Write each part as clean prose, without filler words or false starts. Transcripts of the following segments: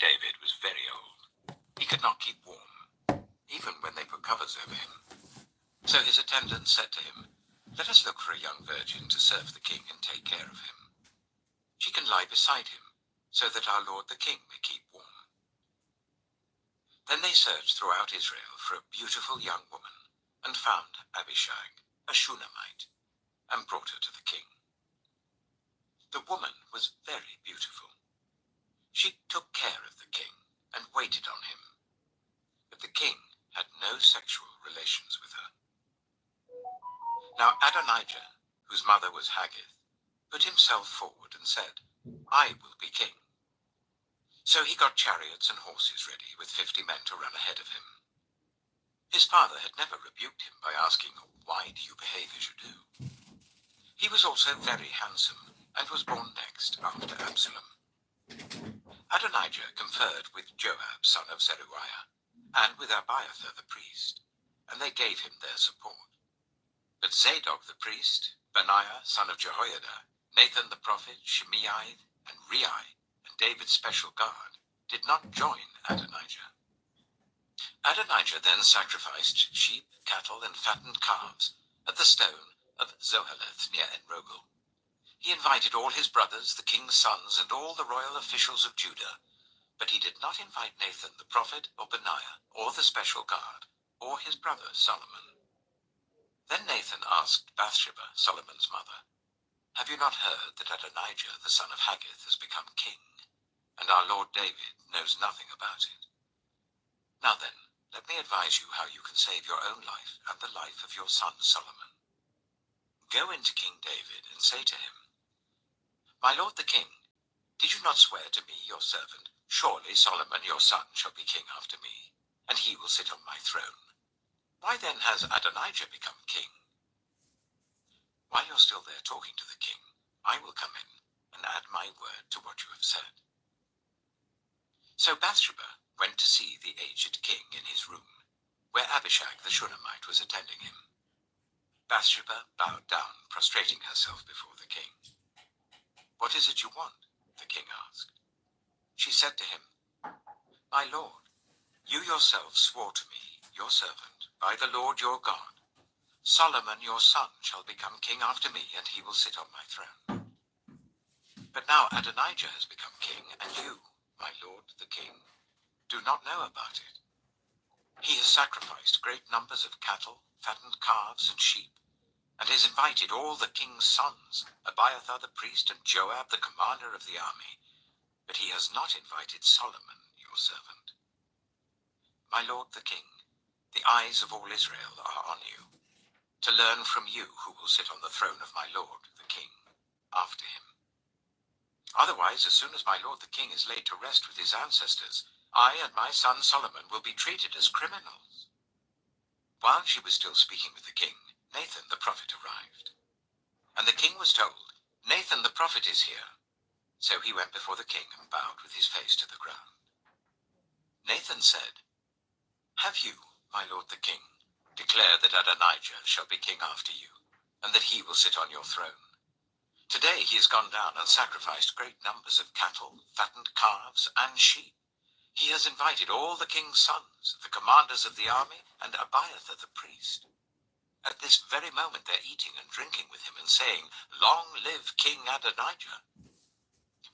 David was very old. He could not keep warm, even when they put covers over him. So his attendants said to him, "Let us look for a young virgin to serve the king and take care of him. She can lie beside him, so that our lord the king may keep warm." Then they searched throughout Israel for a beautiful young woman, and found Abishag, a Shunammite, and brought her to the king. The woman was very beautiful. She took care of the king and waited on him, but the king had no sexual relations with her. Now Adonijah, whose mother was Haggith, put himself forward and said, "I will be king." So he got chariots and horses ready with 50 men to run ahead of him. His father had never rebuked him by asking, "Why do you behave as you do?" He was also very handsome and was born next after Absalom. Adonijah conferred with Joab, son of Zeruiah, and with Abiathar the priest, and they gave him their support. But Zadok the priest, Benaiah, son of Jehoiada, Nathan the prophet, Shimei, and Rei, and David's special guard, did not join Adonijah. Adonijah then sacrificed sheep, cattle, and fattened calves at the stone of Zoheleth near En-Rogel. He invited all his brothers, the king's sons, and all the royal officials of Judah, but he did not invite Nathan the prophet, or Benaiah, or the special guard, or his brother Solomon. Then Nathan asked Bathsheba, Solomon's mother, "Have you not heard that Adonijah, the son of Haggith, has become king, and our Lord David knows nothing about it? Now then, let me advise you how you can save your own life and the life of your son Solomon. Go into King David and say to him, 'My lord the king, did you not swear to me, your servant, surely Solomon your son shall be king after me, and he will sit on my throne? Why then has Adonijah become king? While you're still there talking to the king, I will come in and add my word to what you have said.' So Bathsheba went to see the aged king in his room, where Abishag the Shunammite was attending him. Bathsheba bowed down, prostrating herself before the king. 'What is it you want?' the king asked. She said to him, 'My lord, you yourself swore to me, your servant, by the Lord your God, Solomon your son shall become king after me, and he will sit on my throne. But now Adonijah has become king, and you, my lord the king, do not know about it. He has sacrificed great numbers of cattle, fattened calves, and sheep, and has invited all the king's sons, Abiathar the priest, and Joab the commander of the army, but he has not invited Solomon your servant. My lord the king, the eyes of all Israel are on you, to learn from you who will sit on the throne of my lord the king after him. Otherwise, as soon as my lord the king is laid to rest with his ancestors, I and my son Solomon will be treated as criminals." While she was still speaking with the king, Nathan the prophet arrived. And the king was told, "Nathan the prophet is here." So he went before the king and bowed with his face to the ground. Nathan said, "Have you, my lord the king, declared that Adonijah shall be king after you, and that he will sit on your throne? Today he has gone down and sacrificed great numbers of cattle, fattened calves, and sheep. He has invited all the king's sons, the commanders of the army, and Abiathar the priest. At this very moment they're eating and drinking with him and saying, 'Long live King Adonijah.'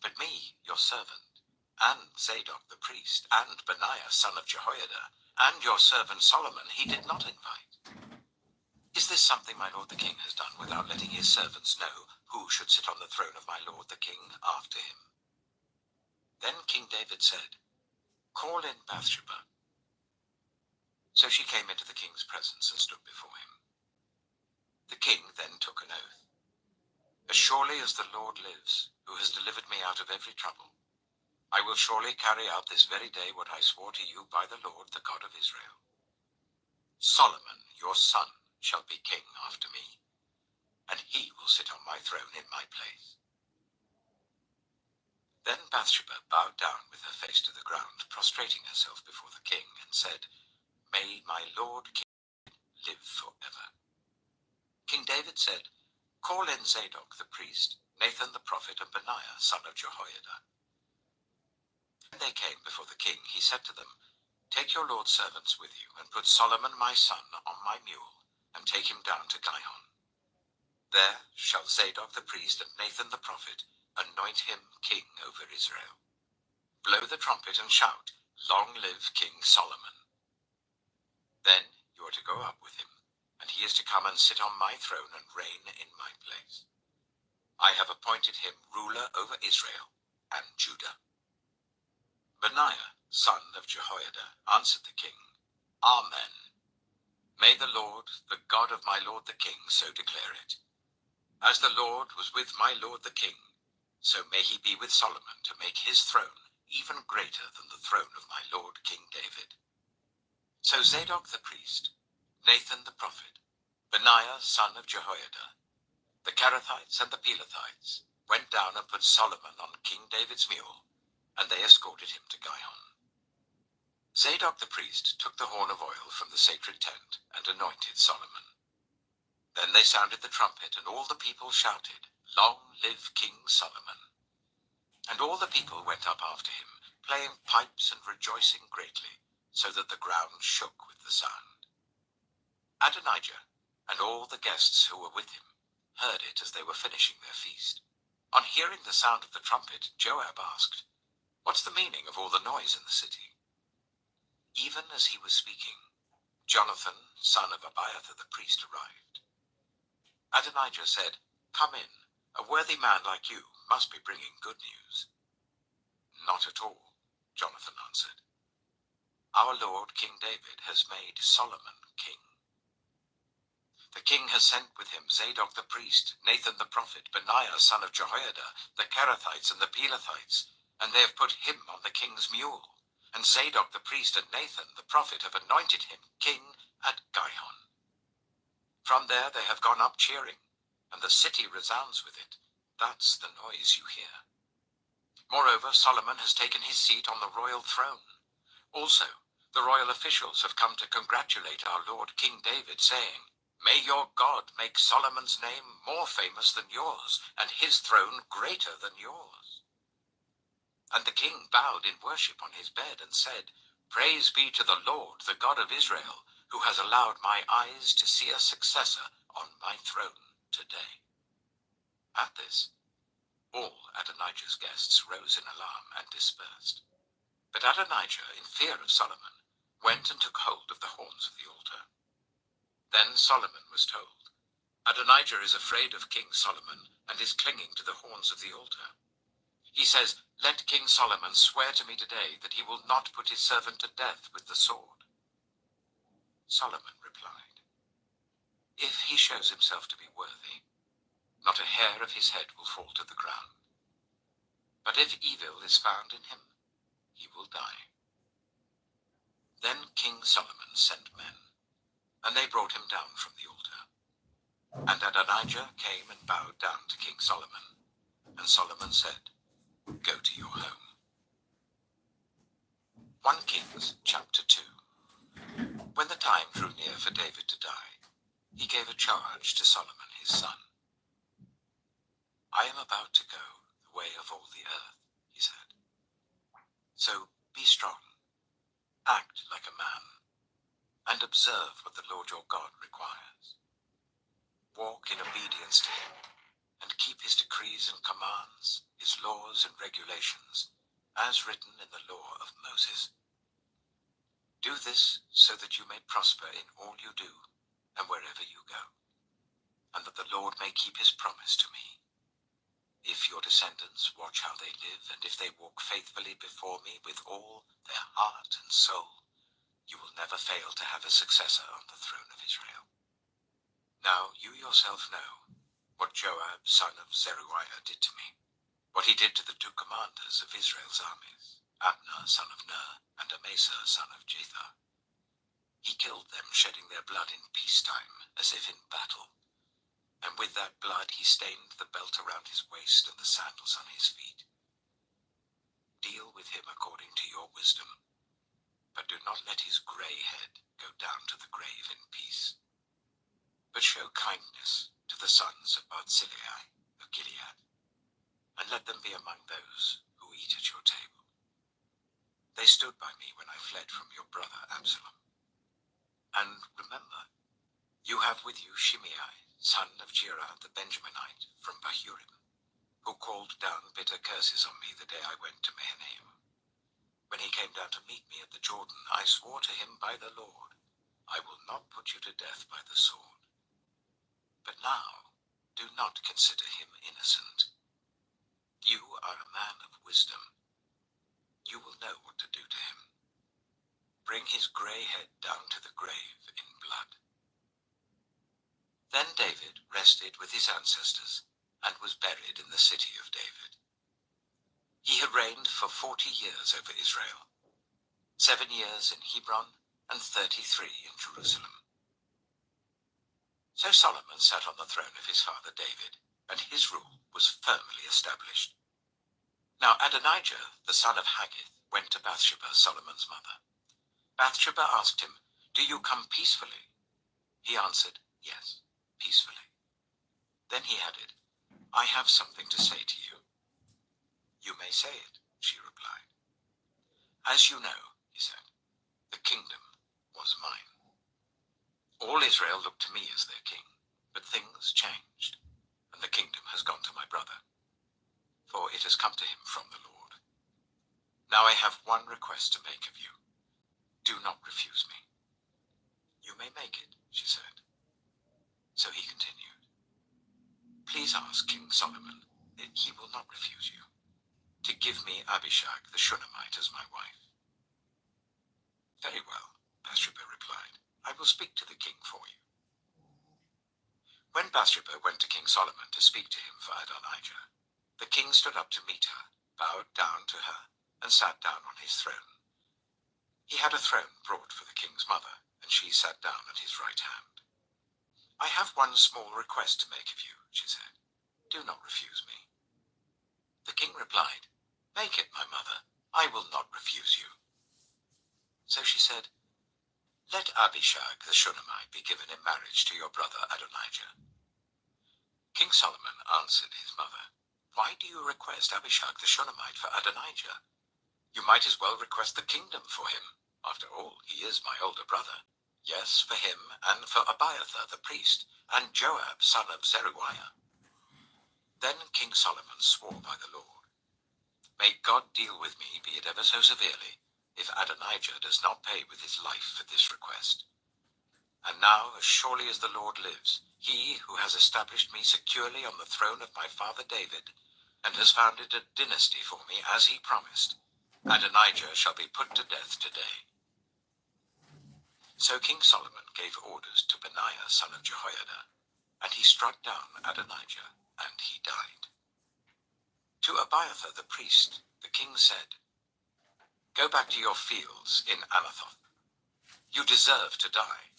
But me, your servant, and Zadok the priest, and Benaiah son of Jehoiada, and your servant Solomon he did not invite. Is this something my lord the king has done without letting his servants know who should sit on the throne of my lord the king after him?" Then King David said, "Call in Bathsheba." So she came into the king's presence and stood before him. The king then took an oath. "As surely as the Lord lives, who has delivered me out of every trouble, I will surely carry out this very day what I swore to you by the Lord, the God of Israel. Solomon, your son, shall be king after me, and he will sit on my throne in my place." Then Bathsheba bowed down with her face to the ground, prostrating herself before the king, and said, "May my lord King live forever." King David said, "Call in Zadok the priest, Nathan the prophet, and Benaiah son of Jehoiada." When they came before the king, he said to them, "Take your lord's servants with you, and put Solomon my son on my mule, and take him down to Gihon. There shall Zadok the priest and Nathan the prophet anoint him king over Israel. Blow the trumpet and shout, 'Long live King Solomon.' Then you are to go up with him, and he is to come and sit on my throne and reign in my place. I have appointed him ruler over Israel and Judah." Benaiah, son of Jehoiada, answered the king, "Amen. May the Lord, the God of my lord the king, so declare it. As the Lord was with my lord the king, so may he be with Solomon, to make his throne even greater than the throne of my lord King David." So Zadok the priest, Nathan the prophet, Benaiah son of Jehoiada, the Kerethites and the Pelethites went down and put Solomon on King David's mule, and they escorted him to Gihon. Zadok the priest took the horn of oil from the sacred tent and anointed Solomon. Then they sounded the trumpet, and all the people shouted, "Long live King Solomon." And all the people went up after him, playing pipes and rejoicing greatly, so that the ground shook with the sound. Adonijah and all the guests who were with him heard it as they were finishing their feast. On hearing the sound of the trumpet, Joab asked, "What's the meaning of all the noise in the city?" Even as he was speaking, Jonathan, son of Abiathar the priest, arrived. Adonijah said, "Come in. A worthy man like you must be bringing good news." "Not at all," Jonathan answered. "Our lord King David has made Solomon king. The king has sent with him Zadok the priest, Nathan the prophet, Benaiah son of Jehoiada, the Kerethites and the Pelethites, and they have put him on the king's mule. And Zadok the priest and Nathan the prophet have anointed him king at Gihon. From there they have gone up cheering, and the city resounds with it. That's the noise you hear. Moreover, Solomon has taken his seat on the royal throne. Also, the royal officials have come to congratulate our lord King David, saying, 'May your God make Solomon's name more famous than yours, and his throne greater than yours.' And the king bowed in worship on his bed and said, 'Praise be to the Lord, the God of Israel, who has allowed my eyes to see a successor on my throne today.'" At this, all Adonijah's guests rose in alarm and dispersed. But Adonijah, in fear of Solomon, went and took hold of the horns of the altar. Then Solomon was told, "Adonijah is afraid of King Solomon and is clinging to the horns of the altar. He says, 'Let King Solomon swear to me today that he will not put his servant to death with the sword.'" Solomon replied, "If he shows himself to be worthy, not a hair of his head will fall to the ground. But if evil is found in him, he will die." Then King Solomon sent men, and they brought him down from the altar. And Adonijah came and bowed down to King Solomon. And Solomon said, "Go to your home." 1 Kings chapter 2. When the time drew near for David to die, he gave a charge to Solomon his son. "I am about to go the way of all the earth," he said. "So be strong, act like a man, and observe what the Lord your God requires. Walk in obedience to him, and keep his decrees and commands, his laws and regulations, as written in the law of Moses. Do this so that you may prosper in all you do and wherever you go, and that the Lord may keep his promise to me. If your descendants watch how they live, and if they walk faithfully before me with all their heart and soul, you will never fail to have a successor on the throne of Israel. Now you yourself know what Joab, son of Zeruiah, did to me, what he did to the two commanders of Israel's armies, Abner, son of Ner, and Amasa, son of Jether. He killed them, shedding their blood in peacetime, as if in battle. And with that blood he stained the belt around his waist and the sandals on his feet. Deal with him according to your wisdom, but do not let his grey head go down to the grave in peace. But show kindness to the sons of Barzillai of Gilead, and let them be among those who eat at your table. curses on me the day I went to Mahanaim. When he came down to meet me at the Jordan, I swore to him by the Lord, I will not put you to death by the sword. But now, do not consider him innocent. You are a man of wisdom. You will know what to do to him. Bring his grey head down to the grave in blood. Then David rested with his ancestors and was buried in the city of David. He had reigned for 40 years over Israel, 7 years in Hebron and 33 in Jerusalem. So Solomon sat on the throne of his father David, and his rule was firmly established. Now Adonijah, the son of Haggith, went to Bathsheba, Solomon's mother. Bathsheba asked him, "Do you come peacefully?" He answered, "Yes, peacefully." Then he added, "I have something to say to you." "You may say it," she replied. "As you know," he said, "the kingdom was mine. All Israel looked to me as their king, but things changed, and the kingdom has gone to my brother, for it has come to him from the Lord. Now I have one request to make of you. Do not refuse me." "You may make it," she said. So he continued, "Please ask King Solomon, that he will not refuse you, to give me Abishag the Shunammite as my wife." "Very well," Bathsheba replied, "I will speak to the king for you." When Bathsheba went to King Solomon to speak to him for Adonijah, the king stood up to meet her, bowed down to her, and sat down on his throne. He had a throne brought for the king's mother, and she sat down at his right hand. "I have one small request to make of you," she said. "Do not refuse me." The king replied, "Make it, my mother. I will not refuse you." So she said, "Let Abishag the Shunammite be given in marriage to your brother Adonijah." King Solomon answered his mother, "Why do you request Abishag the Shunammite for Adonijah? You might as well request the kingdom for him. After all, he is my older brother. Yes, for him and for Abiathar the priest, and Joab son of Zeruiah." Then King Solomon swore by the Lord, "May God deal with me, be it ever so severely, if Adonijah does not pay with his life for this request. And now, as surely as the Lord lives, he who has established me securely on the throne of my father David, and has founded a dynasty for me as he promised, Adonijah shall be put to death today." So King Solomon gave orders to Benaiah son of Jehoiada, and he struck down Adonijah, and he died. To Abiathar the priest, the king said, "Go back to your fields in Anathoth. You deserve to die,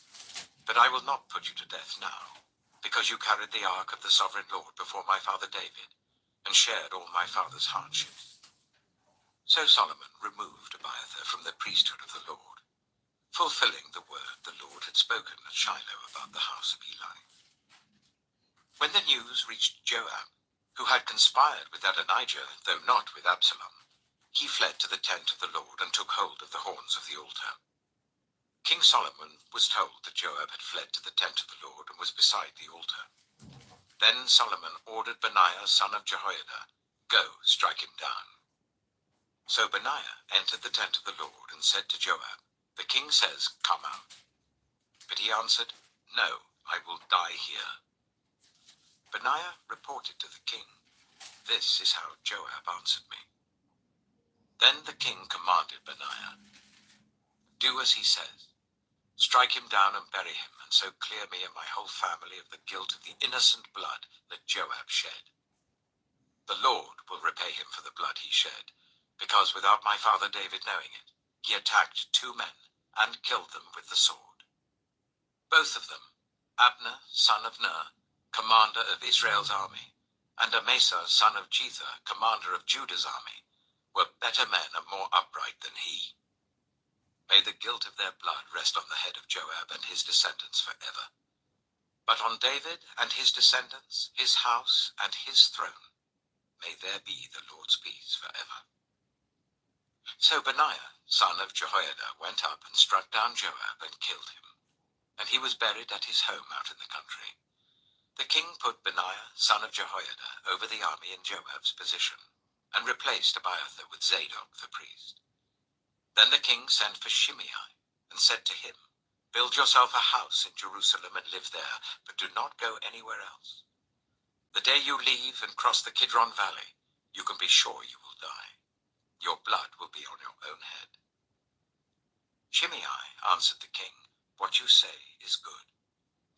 but I will not put you to death now, because you carried the ark of the sovereign Lord before my father David, and shared all my father's hardships." So Solomon removed Abiathar from the priesthood of the Lord, fulfilling the word the Lord had spoken at Shiloh about the house of Eli. When the news reached Joab, who had conspired with Adonijah, though not with Absalom, he fled to the tent of the Lord and took hold of the horns of the altar. King Solomon was told that Joab had fled to the tent of the Lord and was beside the altar. Then Solomon ordered Benaiah son of Jehoiada, "Go, strike him down." So Benaiah entered the tent of the Lord and said to Joab, "The king says, 'Come out.' But he answered, 'No, I will die here.' Benaiah reported to the king, 'This is how Joab answered me.' Then the king commanded Benaiah, 'Do as he says. Strike him down and bury him, and so clear me and my whole family of the guilt of the innocent blood that Joab shed. The Lord will repay him for the blood he shed, because without my father David knowing it, he attacked 2 men and killed them with the sword. Both of them, Abner son of Ner, commander of Israel's army, and Amasa son of Jether, commander of Judah's army, were better men and more upright than he. May the guilt of their blood rest on the head of Joab and his descendants forever. But on David and his descendants, his house and his throne, may there be the Lord's peace forever." So Benaiah son of Jehoiada went up and struck down Joab and killed him, and he was buried at his home out in the country. The king put Benaiah son of Jehoiada over the army in Joab's position. and replaced Abiathar with Zadok the priest. Then the king sent for Shimei and said to him, "Build yourself a house in Jerusalem and live there, but do not go anywhere else. The day you leave and cross the Kidron Valley, you can be sure you will die. Your blood will be on your own head." Shimei answered the king, "What you say is good.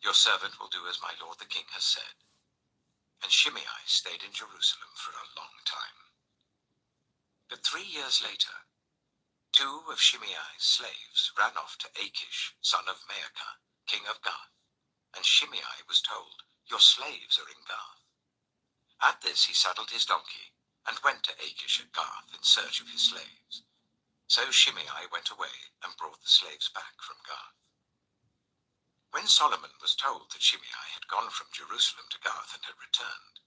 Your servant will do as my lord the king has said." And Shimei stayed in Jerusalem for a long time. But 3 years later, two of Shimei's slaves ran off to Achish, son of Maacah, king of Gath, and Shimei was told, "Your slaves are in Gath." At this he saddled his donkey and went to Achish at Gath in search of his slaves. So Shimei went away and brought the slaves back from Gath. When Solomon was told that Shimei had gone from Jerusalem to Gath and had returned,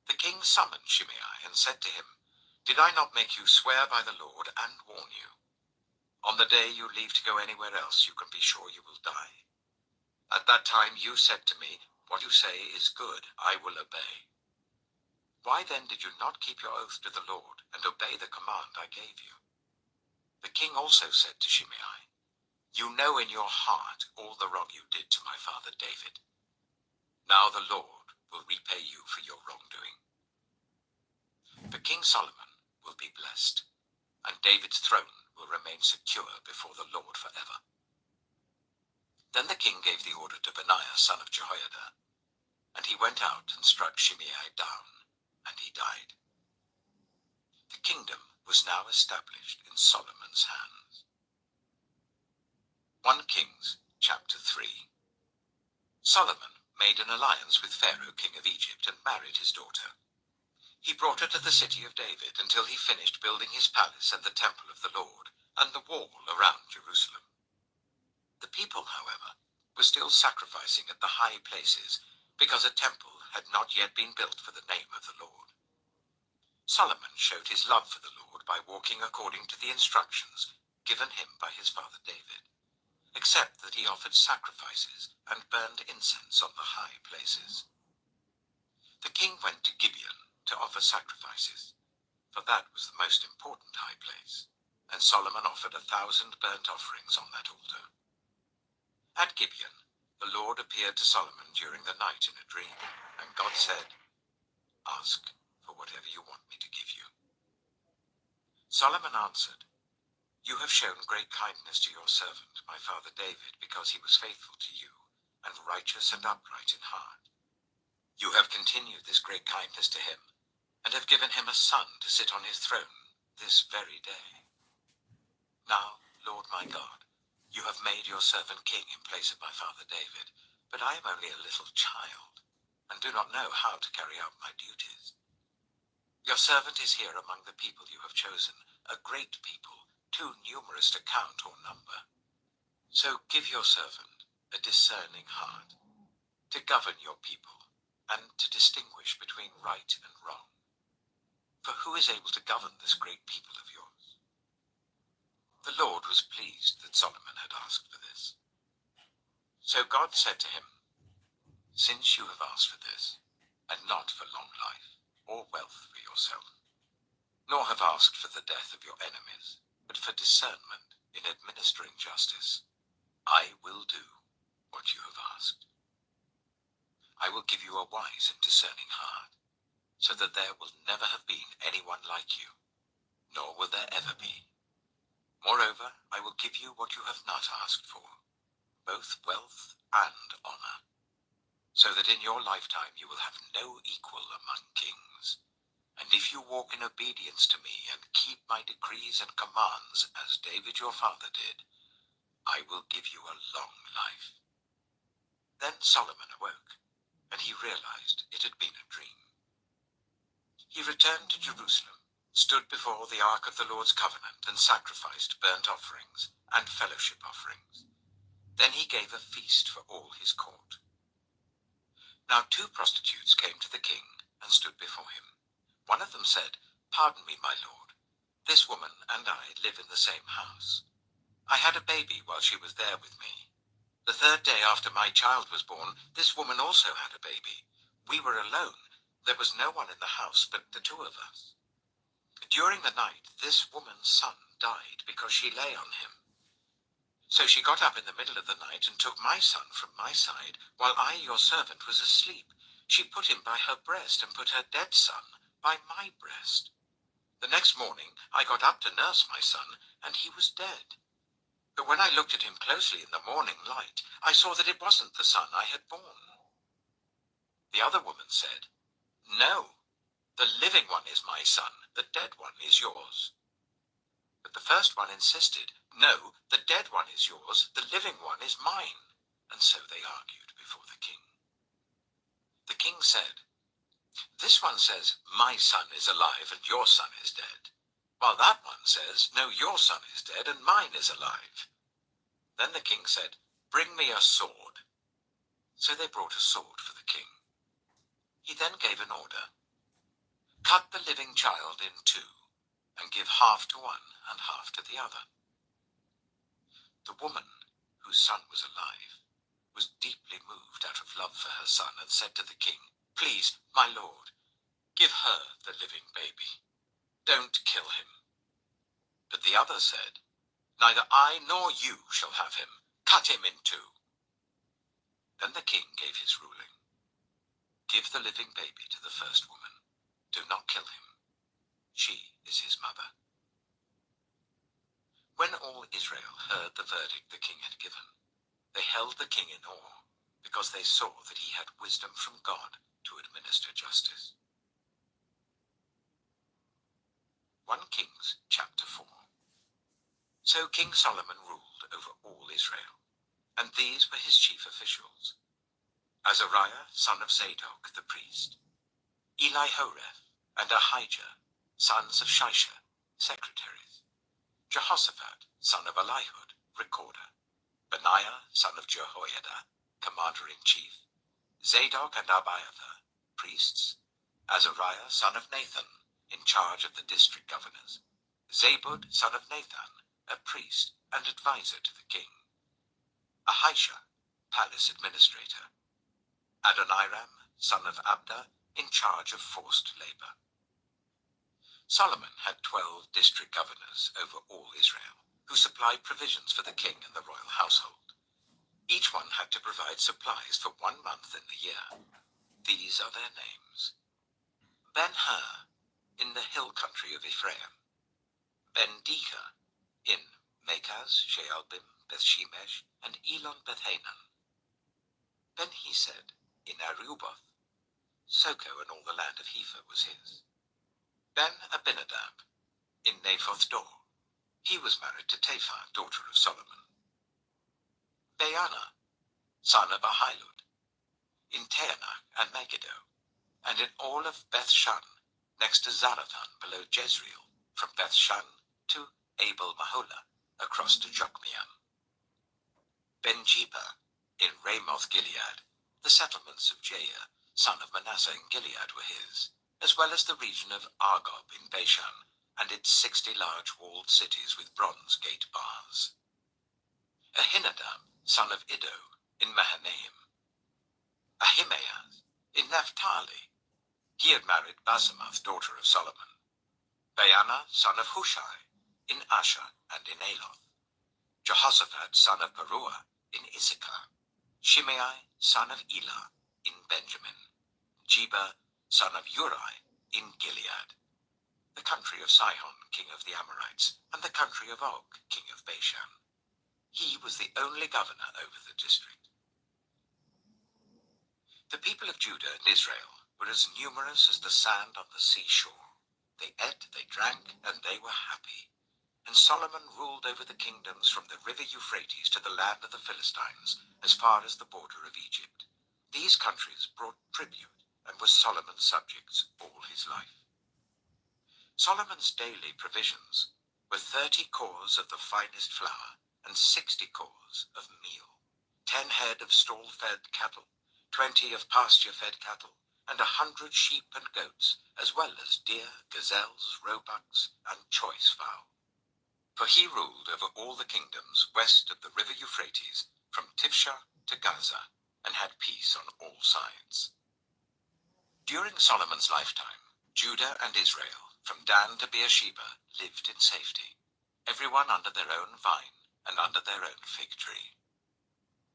the king summoned Shimei and said to him, "Did I not make you swear by the Lord and warn you? On the day you leave to go anywhere else, you can be sure you will die. At that time you said to me, 'What you say is good, I will obey.' Why then did you not keep your oath to the Lord and obey the command I gave you?" The king also said to Shimei, "You know in your heart all the wrong you did to my father David. Now the Lord will repay you for your wrongdoing. But King Solomon will be blessed, and David's throne will remain secure before the Lord forever." Then the king gave the order to Benaiah, son of Jehoiada, and he went out and struck Shimei down, and he died. The kingdom was now established in Solomon's hands. 1 Kings chapter 3. Solomon made an alliance with Pharaoh, king of Egypt, and married his daughter. He brought her to the city of David until he finished building his palace and the temple of the Lord, and the wall around Jerusalem. The people, however, were still sacrificing at the high places, because a temple had not yet been built for the name of the Lord. Solomon showed his love for the Lord by walking according to the instructions given him by his father David, except that he offered sacrifices and burned incense on the high places. The king went to Gibeon to offer sacrifices, for that was the most important high place, and Solomon offered 1,000 burnt offerings on that altar. At Gibeon, the Lord appeared to Solomon during the night in a dream, and God said, "Ask for whatever you want me to give you." Solomon answered, "You have shown great kindness to your servant, my father David, because he was faithful to you, and righteous and upright in heart. You have continued this great kindness to him, and have given him a son to sit on his throne this very day. Now, Lord my God, you have made your servant king in place of my father David, but I am only a little child, and do not know how to carry out my duties. Your servant is here among the people you have chosen, a great people, too numerous to count or number. So give your servant a discerning heart, to govern your people, and to distinguish between right and wrong. For who is able to govern this great people of yours?" The Lord was pleased that Solomon had asked for this. So God said to him, "Since you have asked for this, and not for long life, or wealth for yourself, nor have asked for the death of your enemies, but for discernment in administering justice, I will do what you have asked. I will give you a wise and discerning heart, so that there will never have been anyone like you, nor will there ever be. Moreover, I will give you what you have not asked for, both wealth and honor, so that in your lifetime you will have no equal among kings. And if you walk in obedience to me and keep my decrees and commands, as David your father did, I will give you a long life." Then Solomon awoke, and he realized it had been a dream. He returned to Jerusalem, stood before the ark of the Lord's covenant, and sacrificed burnt offerings and fellowship offerings. Then he gave a feast for all his court. Now 2 prostitutes came to the king and stood before him. One of them said, "Pardon me, my lord. This woman and I live in the same house. I had a baby while she was there with me. The 3rd day after my child was born, this woman also had a baby. We were alone. There was no one in the house but the 2 of us. During the night, this woman's son died because she lay on him. So she got up in the middle of the night and took my son from my side, while I, your servant, was asleep. She put him by her breast and put her dead son by my breast. The next morning I got up to nurse my son, and he was dead. But when I looked at him closely in the morning light, I saw that it wasn't the son I had born. The other woman said, No, the living one is my son, the dead one is yours. But the first one insisted, No, the dead one is yours, the living one is mine. And so they argued before the king. The king said, This one says, My son is alive and your son is dead, while that one says, No, your son is dead and mine is alive. Then the king said, Bring me a sword. So they brought a sword for the king. He then gave an order, Cut the living child in two, and give half to one and half to the other. The woman, whose son was alive, was deeply moved out of love for her son, and said to the king, Please, my lord, give her the living baby. Don't kill him. But the other said, Neither I nor you shall have him. Cut him in two. Then the king gave his ruling. Give the living baby to the first woman. Do not kill him. She is his mother. When all Israel heard the verdict the king had given, they held the king in awe, because they saw that he had wisdom from God to administer justice. 1 Kings chapter 4. So King Solomon ruled over all Israel, and these were his chief officials: Azariah, son of Zadok the priest; Elihoreph and Ahijah, sons of Shisha, secretaries; Jehoshaphat, son of Elihud, recorder; Benaiah, son of Jehoiada, commander-in-chief; Zadok and Abiathar, priests; Azariah, son of Nathan, in charge of the district governors; Zabud, son of Nathan, a priest and advisor to the king; Ahisha, palace administrator; Adoniram, son of Abda, in charge of forced labor. Solomon had 12 district governors over all Israel, who supplied provisions for the king and the royal household. Each one had to provide supplies for 1 month in the year. These are their names: Ben-Hur, in the hill country of Ephraim; Ben-Dika, in Makaz, Shealbim, Bethshemesh, and Elon Bethhanan; Ben-Hesed, in Aruboth; Soko and all the land of Hepher was his; Ben-Abinadab, in Naphoth Dor; he was married to Taphar, daughter of Solomon; Baana, son of Ahilud, in Taanach and Megiddo, and in all of Bethshan, next to Zarathan below Jezreel, from Bethshan to Abel-Maholah, across to Jokmeam; Ben-Jeba, in Ramoth-Gilead; the settlements of Jair, son of Manasseh in Gilead, were his, as well as the region of Argob in Bashan, and its 60 large walled cities with bronze gate bars; Ahinadab, son of Iddo, in Mahanaim; Ahimaaz, in Naphtali; he had married Basemath, daughter of Solomon; Baana, son of Hushai, in Asher and in Aloth; Jehoshaphat, son of Paruah, in Issachar; Shimei, son of Elah, in Benjamin; Jeba, son of Uri, in Gilead, the country of Sihon, king of the Amorites, and the country of Og, king of Bashan. He was the only governor over the district. The people of Judah and Israel were as numerous as the sand on the seashore. They ate, they drank, and they were happy. And Solomon ruled over the kingdoms from the river Euphrates to the land of the Philistines, as far as the border of Egypt. These countries brought tribute and were Solomon's subjects all his life. Solomon's daily provisions were 30 cors of the finest flour and 60 cors of meal, 10 head of stall-fed cattle, 20 of pasture-fed cattle, and 100 sheep and goats, as well as deer, gazelles, roebucks, and choice fowl. For he ruled over all the kingdoms west of the river Euphrates, from Tifsha to Gaza, and had peace on all sides. During Solomon's lifetime, Judah and Israel from Dan to Beersheba, lived in safety, everyone under their own vine and under their own fig tree.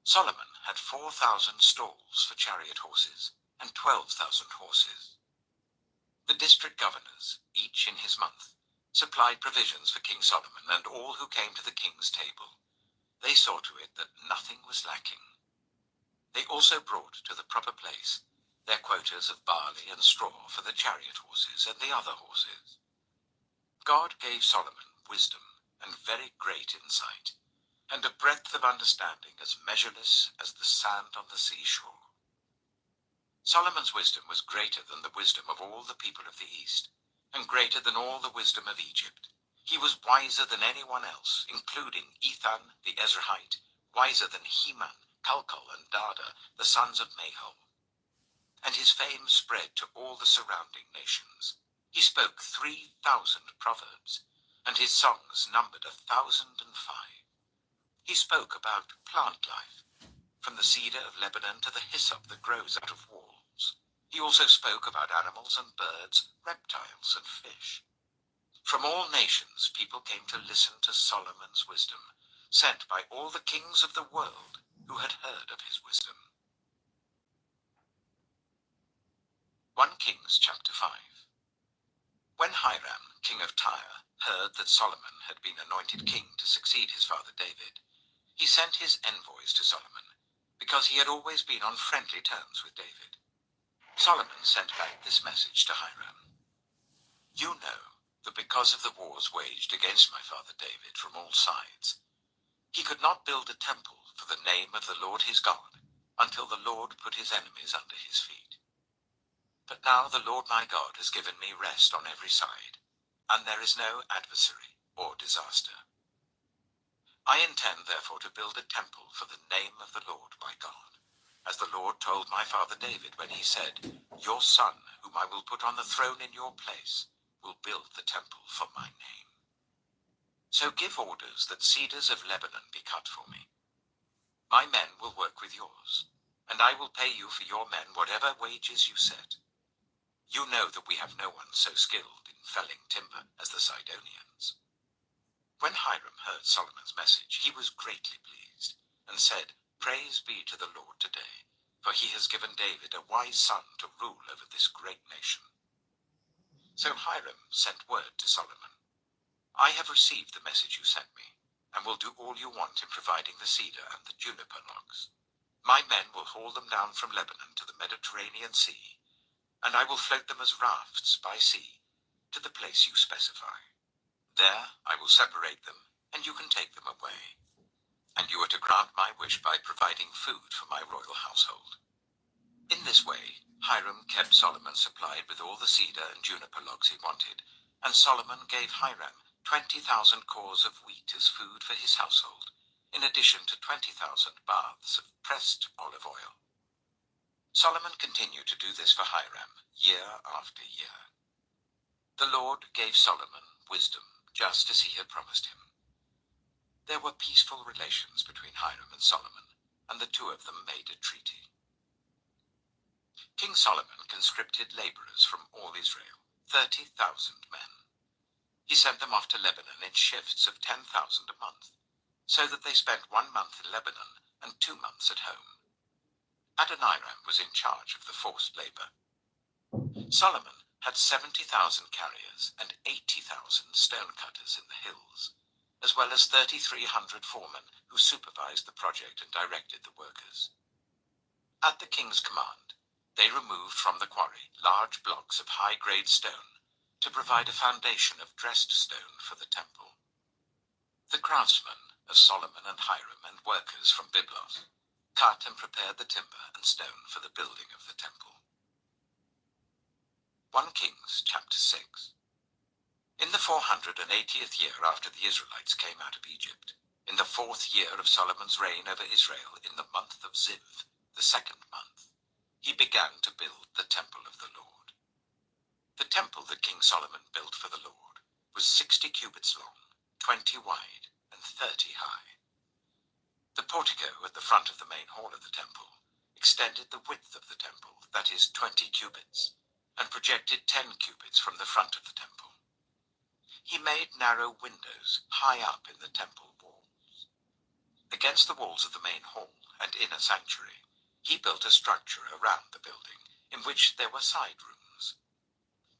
Solomon had 4,000 stalls for chariot horses and 12,000 horses. The district governors, each in his month, supplied provisions for King Solomon and all who came to the king's table. They saw to it that nothing was lacking. They also brought to the proper place their quotas of barley and straw for the chariot horses and the other horses. God gave Solomon wisdom and very great insight, and a breadth of understanding as measureless as the sand on the seashore. Solomon's wisdom was greater than the wisdom of all the people of the East, and greater than all the wisdom of Egypt. He was wiser than anyone else, including Ethan the Ezrahite, wiser than Heman, Calcol, and Dada, the sons of Mahol. And his fame spread to all the surrounding nations. He spoke 3,000 proverbs, and his songs numbered 1,005. He spoke about plant life, from the cedar of Lebanon to the hyssop that grows out of walls. He also spoke about animals and birds, reptiles and fish. From all nations people came to listen to Solomon's wisdom, sent by all the kings of the world who had heard of his wisdom. 1 Kings chapter 5. When Hiram, king of Tyre, heard that Solomon had been anointed king to succeed his father David, he sent his envoys to Solomon, because he had always been on friendly terms with David. Solomon sent back this message to Hiram. You know that because of the wars waged against my father David from all sides, he could not build a temple for the name of the Lord his God until the Lord put his enemies under his feet. But now the Lord my God has given me rest on every side, and there is no adversary or disaster. I intend therefore to build a temple for the name of the Lord my God, as the Lord told my father David when he said, Your son, whom I will put on the throne in your place, will build the temple for my name. So give orders that cedars of Lebanon be cut for me. My men will work with yours, and I will pay you for your men whatever wages you set. You know that we have no one so skilled in felling timber as the Sidonians. When Hiram heard Solomon's message, he was greatly pleased, and said, Praise be to the Lord today, for he has given David a wise son to rule over this great nation. So Hiram sent word to Solomon, I have received the message you sent me, and will do all you want in providing the cedar and the juniper logs. My men will haul them down from Lebanon to the Mediterranean Sea, and I will float them as rafts by sea to the place you specify. There I will separate them, and you can take them away. And you are to grant my wish by providing food for my royal household. In this way, Hiram kept Solomon supplied with all the cedar and juniper logs he wanted, and Solomon gave Hiram 20,000 cors of wheat as food for his household, in addition to 20,000 baths of pressed olive oil. Solomon continued to do this for Hiram year after year. The Lord gave Solomon wisdom, just as he had promised him. There were peaceful relations between Hiram and Solomon, and the two of them made a treaty. King Solomon conscripted laborers from all Israel, 30,000 men. He sent them off to Lebanon in shifts of 10,000 a month, so that they spent 1 month in Lebanon and 2 months at home. Adoniram was in charge of the forced labor. Solomon had 70,000 carriers and 80,000 stonecutters in the hills, as well as 3,300 foremen who supervised the project and directed the workers. At the king's command, they removed from the quarry large blocks of high-grade stone to provide a foundation of dressed stone for the temple. The craftsmen of Solomon and Hiram and workers from Byblos cut and prepared the timber and stone for the building of the temple. 1 Kings chapter 6. In the 480th year after the Israelites came out of Egypt, in the 4th year of Solomon's reign over Israel, in the month of Ziv, the 2nd month, he began to build the temple of the Lord. The temple that King Solomon built for the Lord was 60 cubits long, 20 wide, and 30 high. The portico at the front of the main hall of the temple extended the width of the temple, that is 20 cubits, and projected 10 cubits from the front of the temple. He made narrow windows high up in the temple walls. Against the walls of the main hall and inner sanctuary, he built a structure around the building in which there were side rooms.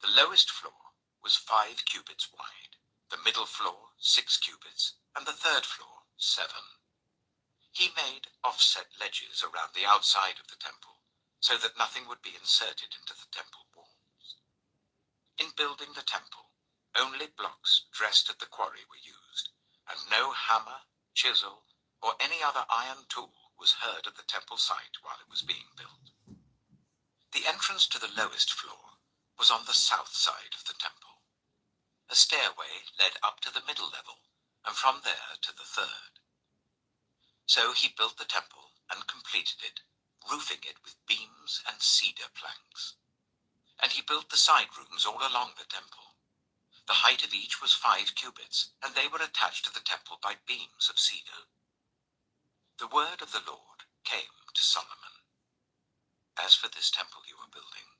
The lowest floor was 5 cubits wide, the middle floor 6 cubits, and the third floor 7. He made offset ledges around the outside of the temple, so that nothing would be inserted into the temple walls. In building the temple, only blocks dressed at the quarry were used, and no hammer, chisel, or any other iron tool was heard at the temple site while it was being built. The entrance to the lowest floor was on the south side of the temple. A stairway led up to the middle level, and from there to the third. So he built the temple and completed it, roofing it with beams and cedar planks. And he built the side rooms all along the temple. The height of each was 5 cubits, and they were attached to the temple by beams of cedar. The word of the Lord came to Solomon. As for this temple you are building,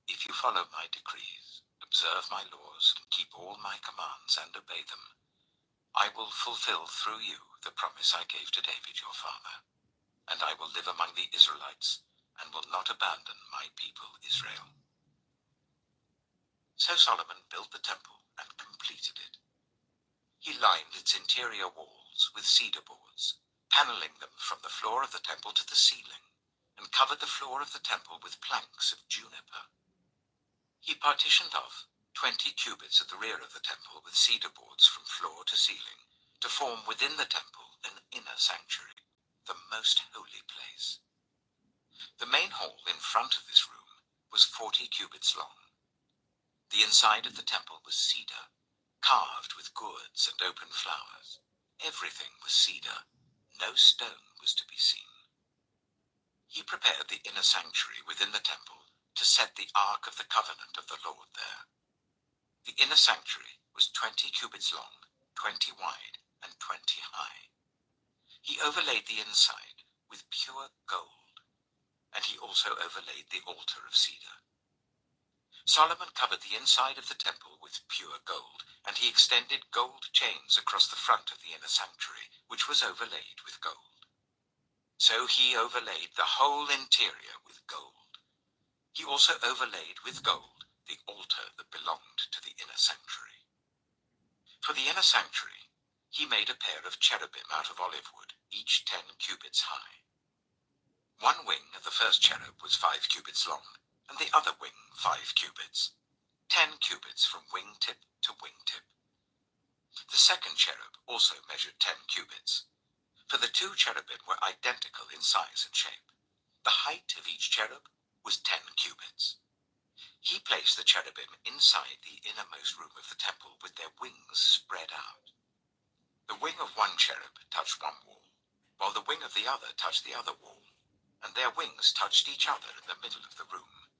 if you follow my decrees, observe my laws, and keep all my commands and obey them, I will fulfill through you the promise I gave to David your father, and I will live among the Israelites and will not abandon my people Israel. So Solomon built the temple and completed it. He lined its interior walls with cedar boards, paneling them from the floor of the temple to the ceiling, and covered the floor of the temple with planks of juniper. He partitioned off 20 cubits at the rear of the temple with cedar boards from floor to ceiling, to form within the temple an inner sanctuary, the most holy place. The main hall in front of this room was 40 cubits long. The inside of the temple was cedar, carved with gourds and open flowers. Everything was cedar. No stone was to be seen. He prepared the inner sanctuary within the temple to set the Ark of the Covenant of the Lord there. The inner sanctuary was 20 cubits long, 20 wide, and 20 high. He overlaid the inside with pure gold, and he also overlaid the altar of cedar. Solomon covered the inside of the temple with pure gold, and he extended gold chains across the front of the inner sanctuary, which was overlaid with gold. So he overlaid the whole interior with gold. He also overlaid with gold the altar that belonged to the inner sanctuary. For the inner sanctuary, he made a pair of cherubim out of olive wood, each 10 cubits high. One wing of the first cherub was 5 cubits long, and the other wing 5 cubits, 10 cubits from wingtip to wingtip. The second cherub also measured 10 cubits, for the 2 cherubim were identical in size and shape. The height of each cherub was 10 cubits. He placed the cherubim inside the innermost room of the temple with their wings spread out. The wing of one cherub touched one wall, while the wing of the other touched the other wall, and their wings touched each other in the middle of the room.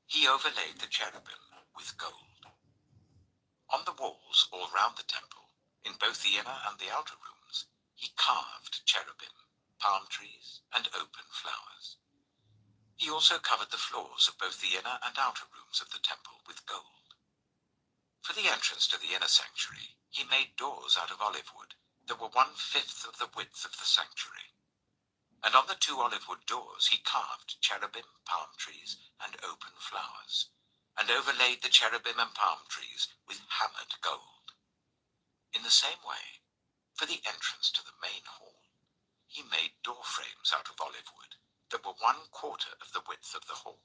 He overlaid the cherubim with gold. On the walls all round the temple, in both the inner and the outer rooms, he carved cherubim, palm trees, and open flowers. He also covered the floors of both the inner and outer rooms of the temple with gold. For the entrance to the inner sanctuary, he made doors out of olive wood that were 1/5 of the width of the sanctuary. And on the 2 olive wood doors he carved cherubim, palm trees, and open flowers, and overlaid the cherubim and palm trees with hammered gold. In the same way, for the entrance to the main hall, he made door frames out of olive wood that were 1/4 of the width of the hall.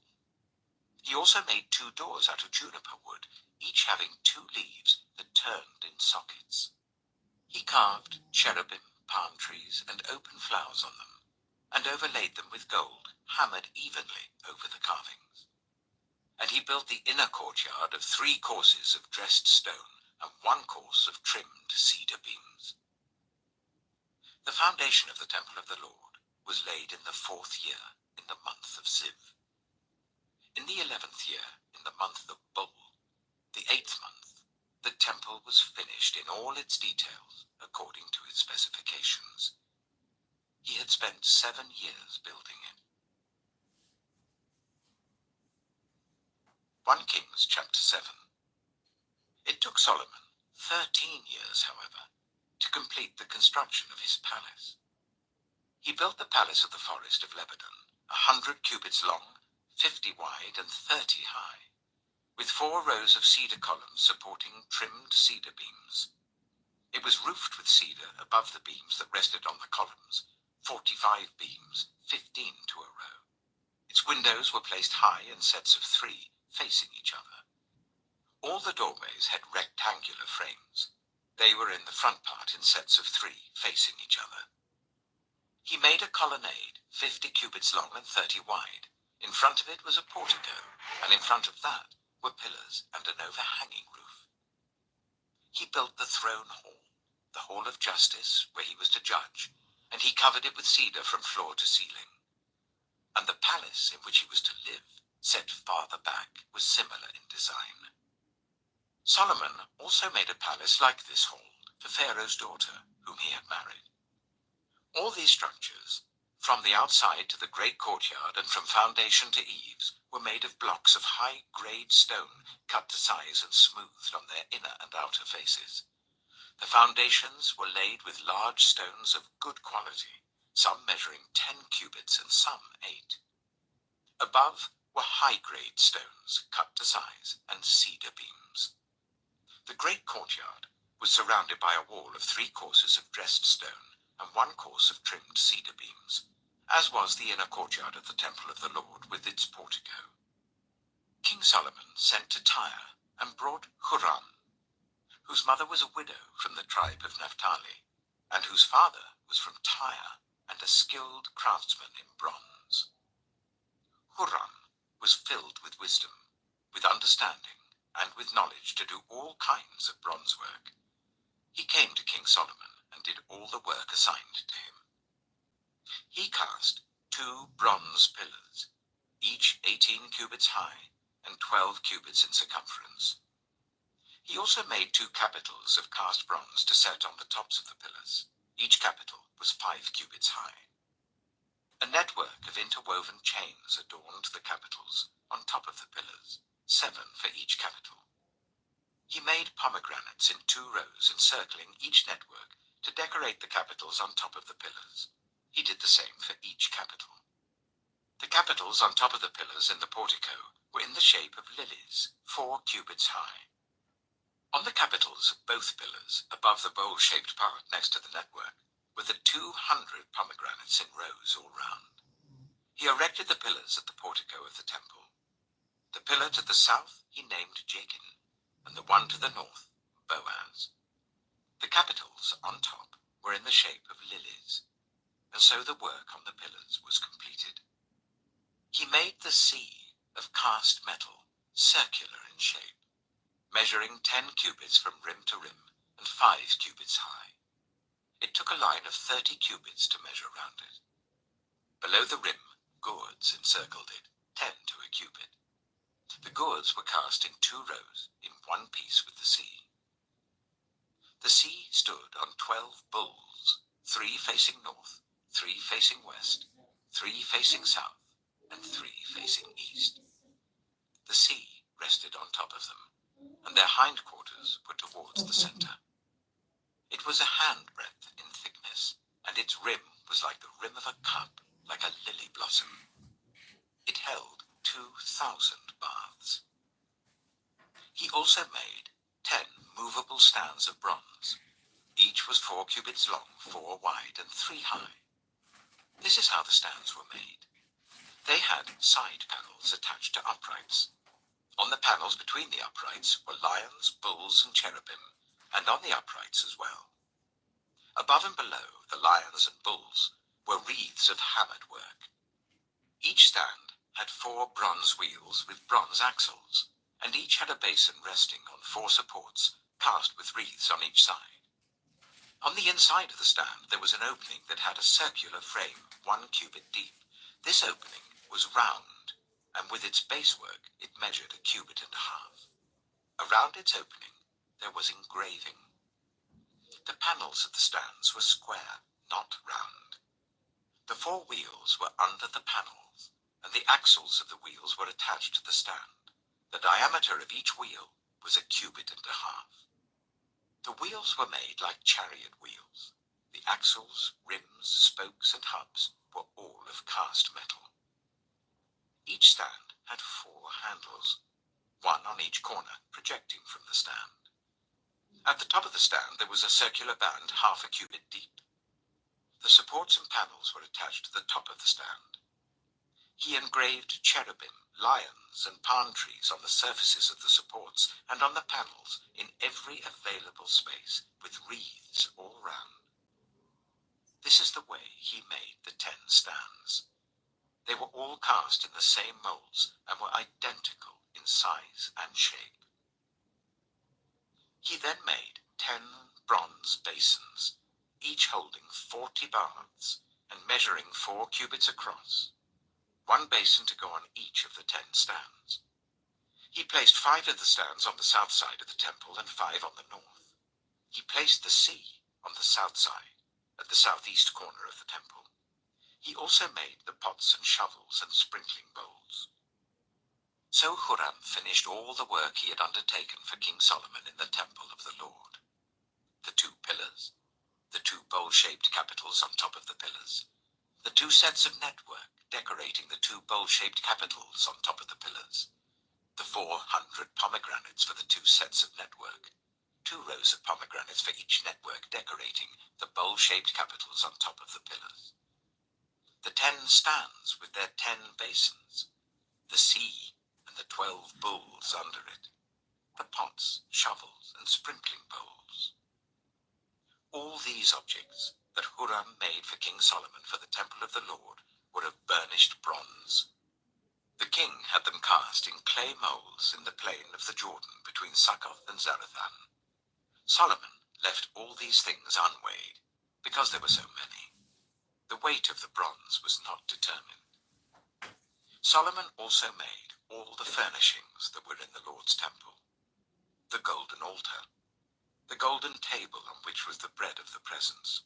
He also made 2 doors out of juniper wood, each having 2 leaves that turned in sockets. He carved cherubim, palm trees, and open flowers on them, and overlaid them with gold, hammered evenly over the carvings. And he built the inner courtyard of 3 courses of dressed stone and 1 course of trimmed cedar beams. The foundation of the temple of the Lord was laid in the 4th year, in the month of Ziv. In the 11th year, in the month of Bul, the 8th month, the temple was finished in all its details, according to its specifications. He had spent 7 years building it. 1 Kings chapter 7. It took Solomon 13 years, however, to complete the construction of his palace. He built the palace of the forest of Lebanon, 100 cubits long, 50 wide, and 30 high, with 4 rows of cedar columns supporting trimmed cedar beams. It was roofed with cedar above the beams that rested on the columns, 45 beams, 15 to a row. Its windows were placed high in sets of 3, facing each other. All the doorways had rectangular frames. They were in the front part in sets of 3, facing each other. He made a colonnade, 50 cubits long and 30 wide. In front of it was a portico, and in front of that were pillars and an overhanging roof. He built the throne hall, the hall of justice, where he was to judge, and he covered it with cedar from floor to ceiling. And the palace in which he was to live, set farther back, was similar in design. Solomon also made a palace like this hall for Pharaoh's daughter, whom he had married. All these structures, from the outside to the great courtyard and from foundation to eaves, were made of blocks of high-grade stone cut to size and smoothed on their inner and outer faces. The foundations were laid with large stones of good quality, some measuring 10 cubits and some 8. Above were high-grade stones cut to size and cedar beams. The great courtyard was surrounded by a wall of 3 courses of dressed stone and 1 course of trimmed cedar beams, as was the inner courtyard of the temple of the Lord with its portico. King Solomon sent to Tyre and brought Huram, whose mother was a widow from the tribe of Naphtali, and whose father was from Tyre and a skilled craftsman in bronze. Huram was filled with wisdom, with understanding, and with knowledge to do all kinds of bronze work. He came to King Solomon and did all the work assigned to him. He cast 2 bronze pillars, each 18 cubits high and 12 cubits in circumference. He also made 2 capitals of cast bronze to set on the tops of the pillars. Each capital was 5 cubits high. A network of interwoven chains adorned the capitals on top of the pillars, 7 for each capital. He made pomegranates in 2 rows encircling each network to decorate the capitals on top of the pillars. He did the same for each capital. The capitals on top of the pillars in the portico were in the shape of lilies, 4 cubits high. On the capitals of both pillars, above the bowl-shaped part next to the network, were the 200 pomegranates in rows all round. He erected the pillars at the portico of the temple. The pillar to the south he named Jachin, and the one to the north, Boaz. The capitals on top were in the shape of lilies, and so the work on the pillars was completed. He made the sea of cast metal, circular in shape, measuring 10 cubits from rim to rim and 5 cubits high. It took a line of 30 cubits to measure round it. Below the rim, gourds encircled it, 10 to a cubit. The gourds were cast in 2 rows, in one piece with the sea. The sea stood on 12 bulls, 3 facing north, 3 facing west, 3 facing south, and 3 facing east. The sea rested on top of them, and their hindquarters were towards the center. It was a handbreadth in thickness, and its rim was like the rim of a cup, like a lily blossom. It held 2,000 baths. He also made 10 movable stands of bronze. Each was 4 cubits long, 4 wide, and 3 high. This is how the stands were made. They had side panels attached to uprights. On the panels between the uprights were lions, bulls, and cherubim, and on the uprights as well. Above and below the lions and bulls were wreaths of hammered work. Each stand had 4 bronze wheels with bronze axles, and each had a basin resting on 4 supports cast with wreaths on each side. On the inside of the stand there was an opening that had a circular frame 1 cubit deep. This opening was round, and with its basework it measured 1.5 cubits. Around its opening there was engraving. The panels of the stands were square, not round. The 4 wheels were under the panels, and the axles of the wheels were attached to the stand. The diameter of each wheel was 1.5 cubits. The wheels were made like chariot wheels. The axles, rims, spokes, and hubs were all of cast metal. Each stand had 4 handles, one on each corner projecting from the stand. At the top of the stand there was a circular band half a cubit deep. The supports and panels were attached to the top of the stand. He engraved cherubim, lions, and palm trees on the surfaces of the supports and on the panels in every available space, with wreaths all round. This is the way he made the 10 stands. They were all cast in the same molds and were identical in size and shape. He then made 10 bronze basins, each holding 40 baths and measuring 4 cubits across, 1 basin to go on each of the 10 stands. He placed 5 of the stands on the south side of the temple and 5 on the north. He placed the sea on the south side, at the southeast corner of the temple. He also made the pots and shovels and sprinkling bowls. So Huram finished all the work he had undertaken for King Solomon in the temple of the Lord. The 2 pillars, the 2 bowl-shaped capitals on top of the pillars, the 2 sets of network decorating the 2 bowl-shaped capitals on top of the pillars, the 400 pomegranates for the 2 sets of network, 2 rows of pomegranates for each network decorating the bowl-shaped capitals on top of the pillars, the 10 stands with their 10 basins, the sea and the 12 bowls under it, the pots, shovels, and sprinkling bowls. All these objects that Huram made for King Solomon for the temple of the Lord were of burnished bronze. The king had them cast in clay molds in the plain of the Jordan between Succoth and Zarethan. Solomon left all these things unweighed, because there were so many. The weight of the bronze was not determined. Solomon also made all the furnishings that were in the Lord's temple: the golden altar, the golden table on which was the bread of the presence,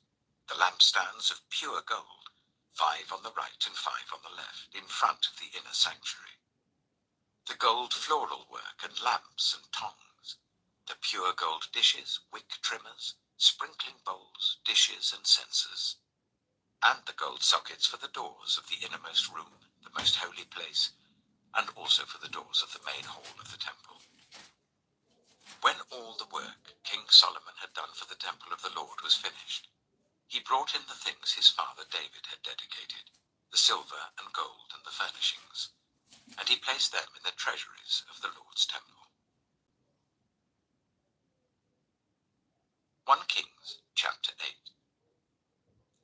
the lampstands of pure gold, 5 on the right and 5 on the left, in front of the inner sanctuary, the gold floral work and lamps and tongs, the pure gold dishes, wick trimmers, sprinkling bowls, dishes and censers, and the gold sockets for the doors of the innermost room, the most holy place, and also for the doors of the main hall of the temple. When all the work King Solomon had done for the temple of the Lord was finished, he brought in the things his father David had dedicated, the silver and gold and the furnishings, and he placed them in the treasuries of the Lord's temple. 1 Kings chapter 8.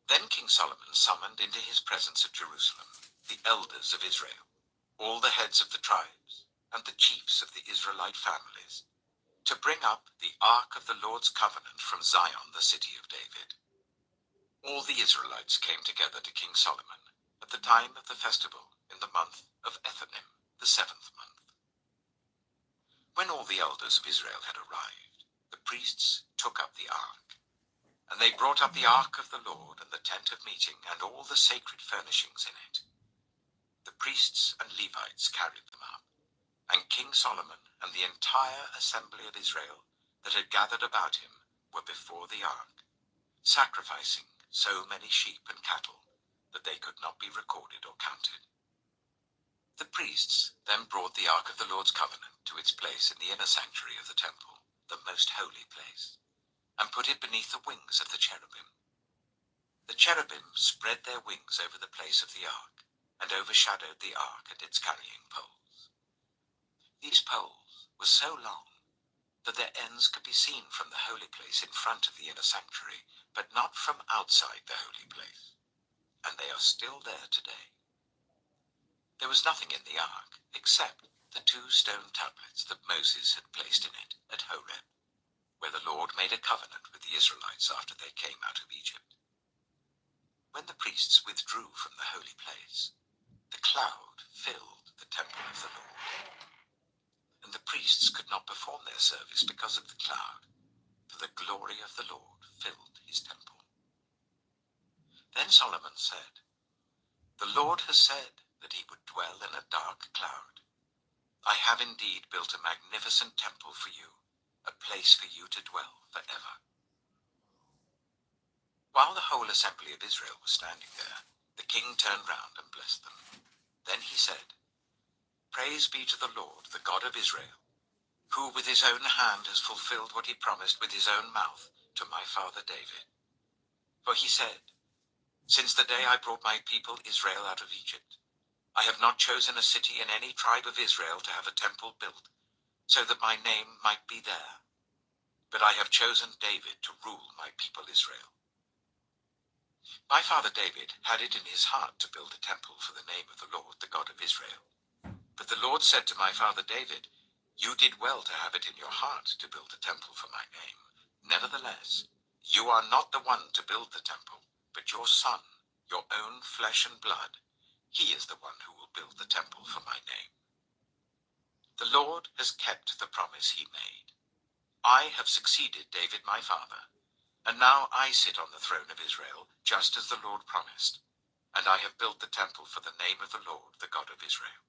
Then King Solomon summoned into his presence at Jerusalem the elders of Israel, all the heads of the tribes, and the chiefs of the Israelite families, to bring up the ark of the Lord's covenant from Zion, the city of David. All the Israelites came together to King Solomon at the time of the festival in the month of Ethanim, the 7th month. When all the elders of Israel had arrived, the priests took up the ark, and they brought up the ark of the Lord and the tent of meeting and all the sacred furnishings in it. The priests and Levites carried them up, and King Solomon and the entire assembly of Israel that had gathered about him were before the ark, sacrificing so many sheep and cattle that they could not be recorded or counted. The priests then brought the ark of the Lord's covenant to its place in the inner sanctuary of the temple, the most holy place, and put it beneath the wings of the cherubim. The cherubim spread their wings over the place of the ark, and overshadowed the ark and its carrying poles. These poles were so long that their ends could be seen from the holy place in front of the inner sanctuary, but not from outside the holy place, and they are still there today. There was nothing in the ark except the 2 stone tablets that Moses had placed in it at Horeb, where the Lord made a covenant with the Israelites after they came out of Egypt. When the priests withdrew from the holy place, the cloud filled the temple of the Lord, and the priests could not perform their service because of the cloud, for the glory of the Lord filled his temple. Then Solomon said, "The Lord has said that he would dwell in a dark cloud. I have indeed built a magnificent temple for you, a place for you to dwell forever." While the whole assembly of Israel was standing there, the king turned round and blessed them. Then he said, "Praise be to the Lord, the God of Israel, who with his own hand has fulfilled what he promised with his own mouth to my father David. For he said, 'Since the day I brought my people Israel out of Egypt, I have not chosen a city in any tribe of Israel to have a temple built, so that my name might be there. But I have chosen David to rule my people Israel.' My father David had it in his heart to build a temple for the name of the Lord, the God of Israel. But the Lord said to my father David, 'You did well to have it in your heart to build a temple for my name. Nevertheless, you are not the one to build the temple, but your son, your own flesh and blood. He is the one who will build the temple for my name.' The Lord has kept the promise he made. I have succeeded David my father, and now I sit on the throne of Israel, just as the Lord promised, and I have built the temple for the name of the Lord, the God of Israel.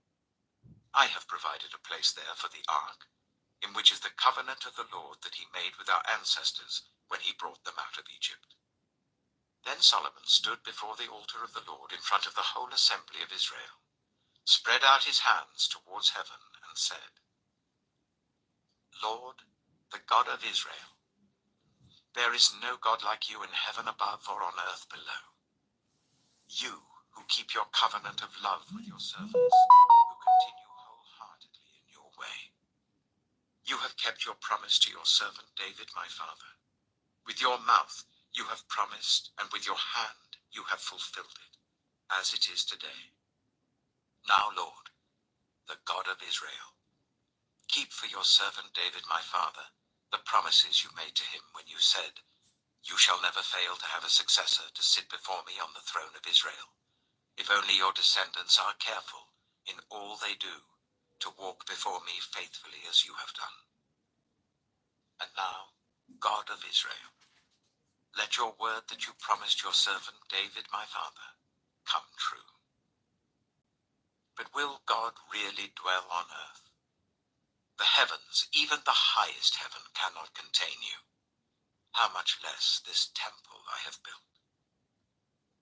I have provided a place there for the ark, in which is the covenant of the Lord that he made with our ancestors when he brought them out of Egypt." Then Solomon stood before the altar of the Lord in front of the whole assembly of Israel, spread out his hands towards heaven, and said, "Lord, the God of Israel, there is no God like you in heaven above or on earth below. You who keep your covenant of love with your servants, who continue wholeheartedly in your way. You have kept your promise to your servant David my father. With your mouth you have promised, and with your hand you have fulfilled it, as it is today. Now, Lord, the God of Israel, keep for your servant David my father the promises you made to him when you said, 'You shall never fail to have a successor to sit before me on the throne of Israel, if only your descendants are careful in all they do to walk before me faithfully as you have done.' And now, God of Israel, let your word that you promised your servant David my father come true. But will God really dwell on earth? The heavens, even the highest heaven, cannot contain you. How much less this temple I have built?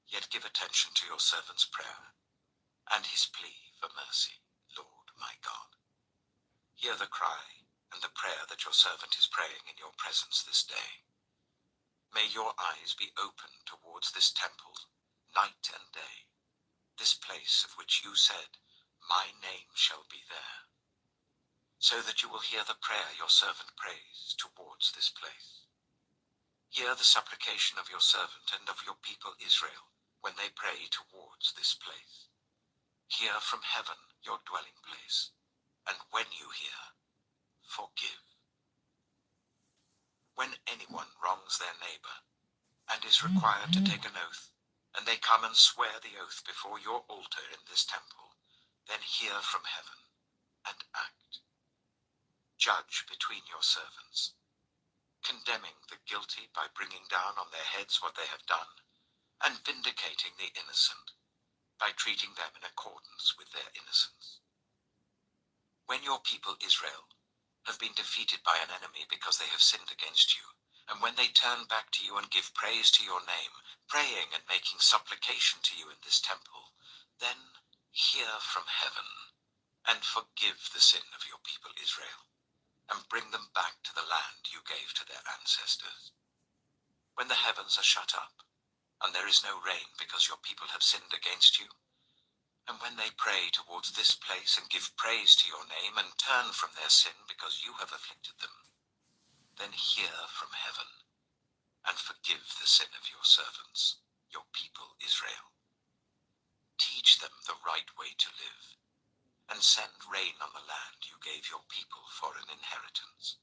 Yet give attention to your servant's prayer and his plea for mercy, Lord my God. Hear the cry and the prayer that your servant is praying in your presence this day. May your eyes be open towards this temple night and day, this place of which you said, 'My name shall be there,' so that you will hear the prayer your servant prays towards this place. Hear the supplication of your servant and of your people Israel when they pray towards this place. Hear from heaven your dwelling place, and when you hear, forgive. When anyone wrongs their neighbor and is required to take an oath, and they come and swear the oath before your altar in this temple, then hear from heaven and act. Judge between your servants, condemning the guilty by bringing down on their heads what they have done, and vindicating the innocent by treating them in accordance with their innocence. When your people Israel have been defeated by an enemy because they have sinned against you, and when they turn back to you and give praise to your name, praying and making supplication to you in this temple, then hear from heaven and forgive the sin of your people Israel, and bring them back to the land you gave to their ancestors. When the heavens are shut up, and there is no rain because your people have sinned against you, and when they pray towards this place and give praise to your name and turn from their sin because you have afflicted them, then hear from heaven and forgive the sin of your servants, your people Israel. Teach them the right way to live, and send rain on the land you gave your people for an inheritance.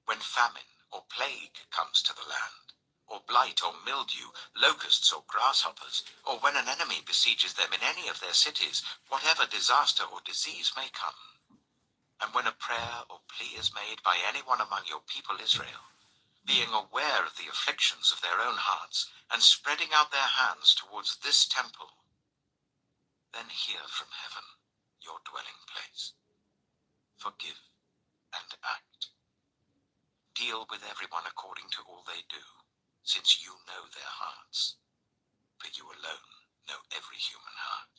When famine or plague comes to the land, or blight or mildew, locusts or grasshoppers, or when an enemy besieges them in any of their cities, whatever disaster or disease may come, and when a prayer or plea is made by anyone among your people Israel, being aware of the afflictions of their own hearts, and spreading out their hands towards this temple, then hear from heaven your dwelling place. Forgive and act. Deal with everyone according to all they do, since you know their hearts, for you alone know every human heart,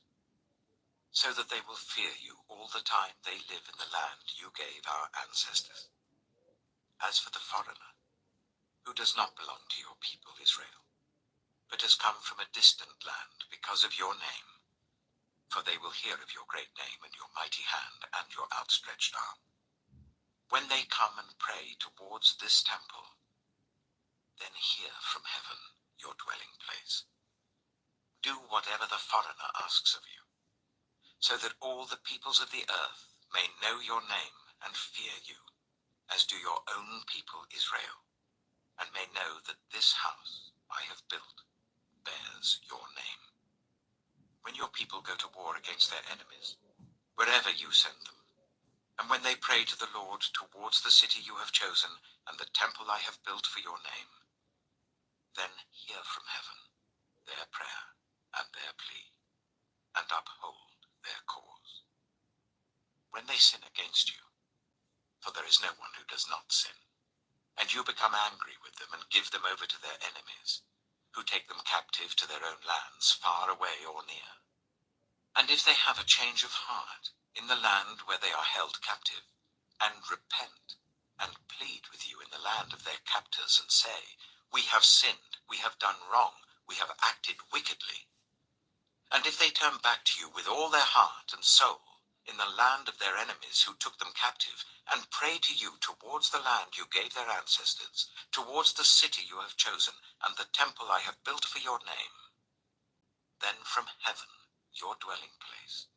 so that they will fear you all the time they live in the land you gave our ancestors. As for the foreigner, who does not belong to your people Israel, but has come from a distant land because of your name, for they will hear of your great name and your mighty hand and your outstretched arm. When they come and pray towards this temple, then hear from heaven, your dwelling place. Do whatever the foreigner asks of you, so that all the peoples of the earth may know your name and fear you, as do your own people Israel, and may know that this house I have built bears your name. When your people go to war against their enemies, wherever you send them, and when they pray to the Lord towards the city you have chosen and the temple I have built for your name, then hear from heaven their prayer and their plea, and uphold their cause. When they sin against you, for there is no one who does not sin, and you become angry with them and give them over to their enemies, who take them captive to their own lands, far away or near. And if they have a change of heart in the land where they are held captive, and repent, and plead with you in the land of their captors, and say, we have sinned, we have done wrong, we have acted wickedly. And if they turn back to you with all their heart and soul in the land of their enemies who took them captive, and pray to you towards the land you gave their ancestors, towards the city you have chosen, and the temple I have built for your name, then from heaven, your dwelling place,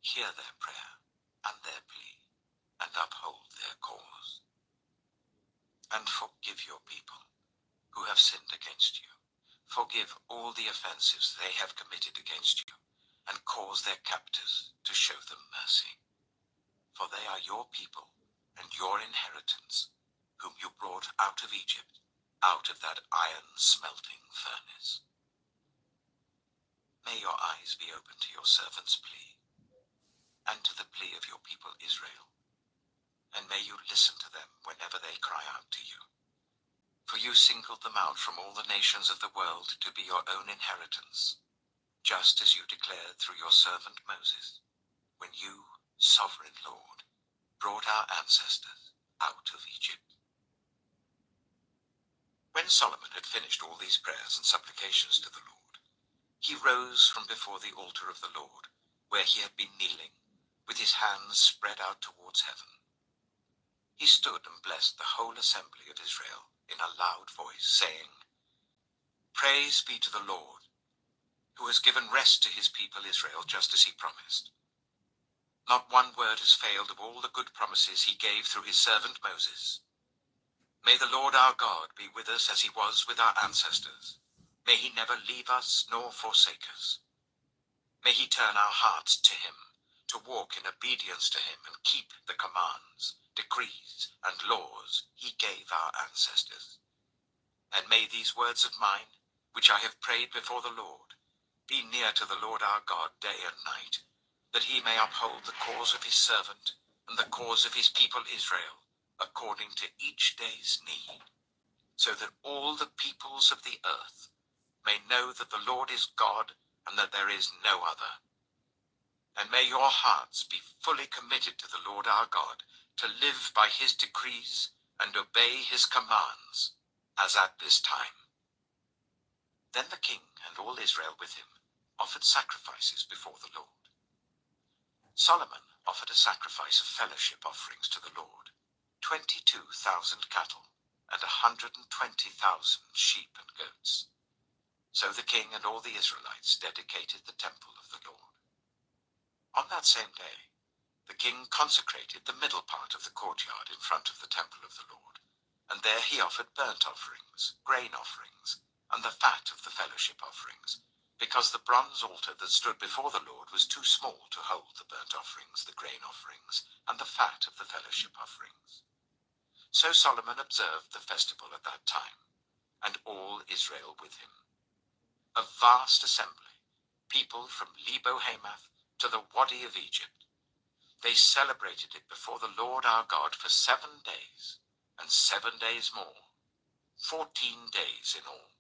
hear their prayer and their plea, and uphold their cause. And forgive your people who have sinned against you. Forgive all the offenses they have committed against you, and cause their captors to show them mercy. For they are your people and your inheritance, whom you brought out of Egypt, out of that iron smelting furnace. May your eyes be open to your servant's plea, and to the plea of your people Israel, and may you listen to them whenever they cry out to you. For you singled them out from all the nations of the world to be your own inheritance, just as you declared through your servant Moses, when you, sovereign Lord, brought our ancestors out of Egypt. When Solomon had finished all these prayers and supplications to the Lord, he rose from before the altar of the Lord, where he had been kneeling, with his hands spread out towards heaven. He stood and blessed the whole assembly of Israel in a loud voice, saying, Praise be to the Lord, who has given rest to his people Israel, just as he promised. Not one word has failed of all the good promises he gave through his servant Moses. May the Lord our God be with us as he was with our ancestors. May he never leave us nor forsake us. May he turn our hearts to him, to walk in obedience to him and keep the commands, decrees, and laws he gave our ancestors. And may these words of mine, which I have prayed before the Lord, be near to the Lord our God day and night, that he may uphold the cause of his servant and the cause of his people Israel, according to each day's need, so that all the peoples of the earth may know that the Lord is God, and that there is no other. And may your hearts be fully committed to the Lord our God, to live by his decrees and obey his commands, as at this time. Then the king and all Israel with him offered sacrifices before the Lord. Solomon offered a sacrifice of fellowship offerings to the Lord, 22,000 cattle and 120,000 sheep and goats. So the king and all the Israelites dedicated the temple of the Lord. On that same day, the king consecrated the middle part of the courtyard in front of the temple of the Lord, and there he offered burnt offerings, grain offerings, and the fat of the fellowship offerings, because the bronze altar that stood before the Lord was too small to hold the burnt offerings, the grain offerings, and the fat of the fellowship offerings. So Solomon observed the festival at that time, and all Israel with him. A vast assembly, people from Lebo Hamath to the Wadi of Egypt. They celebrated it before the Lord our God for 7 days, and 7 days more, 14 days in all.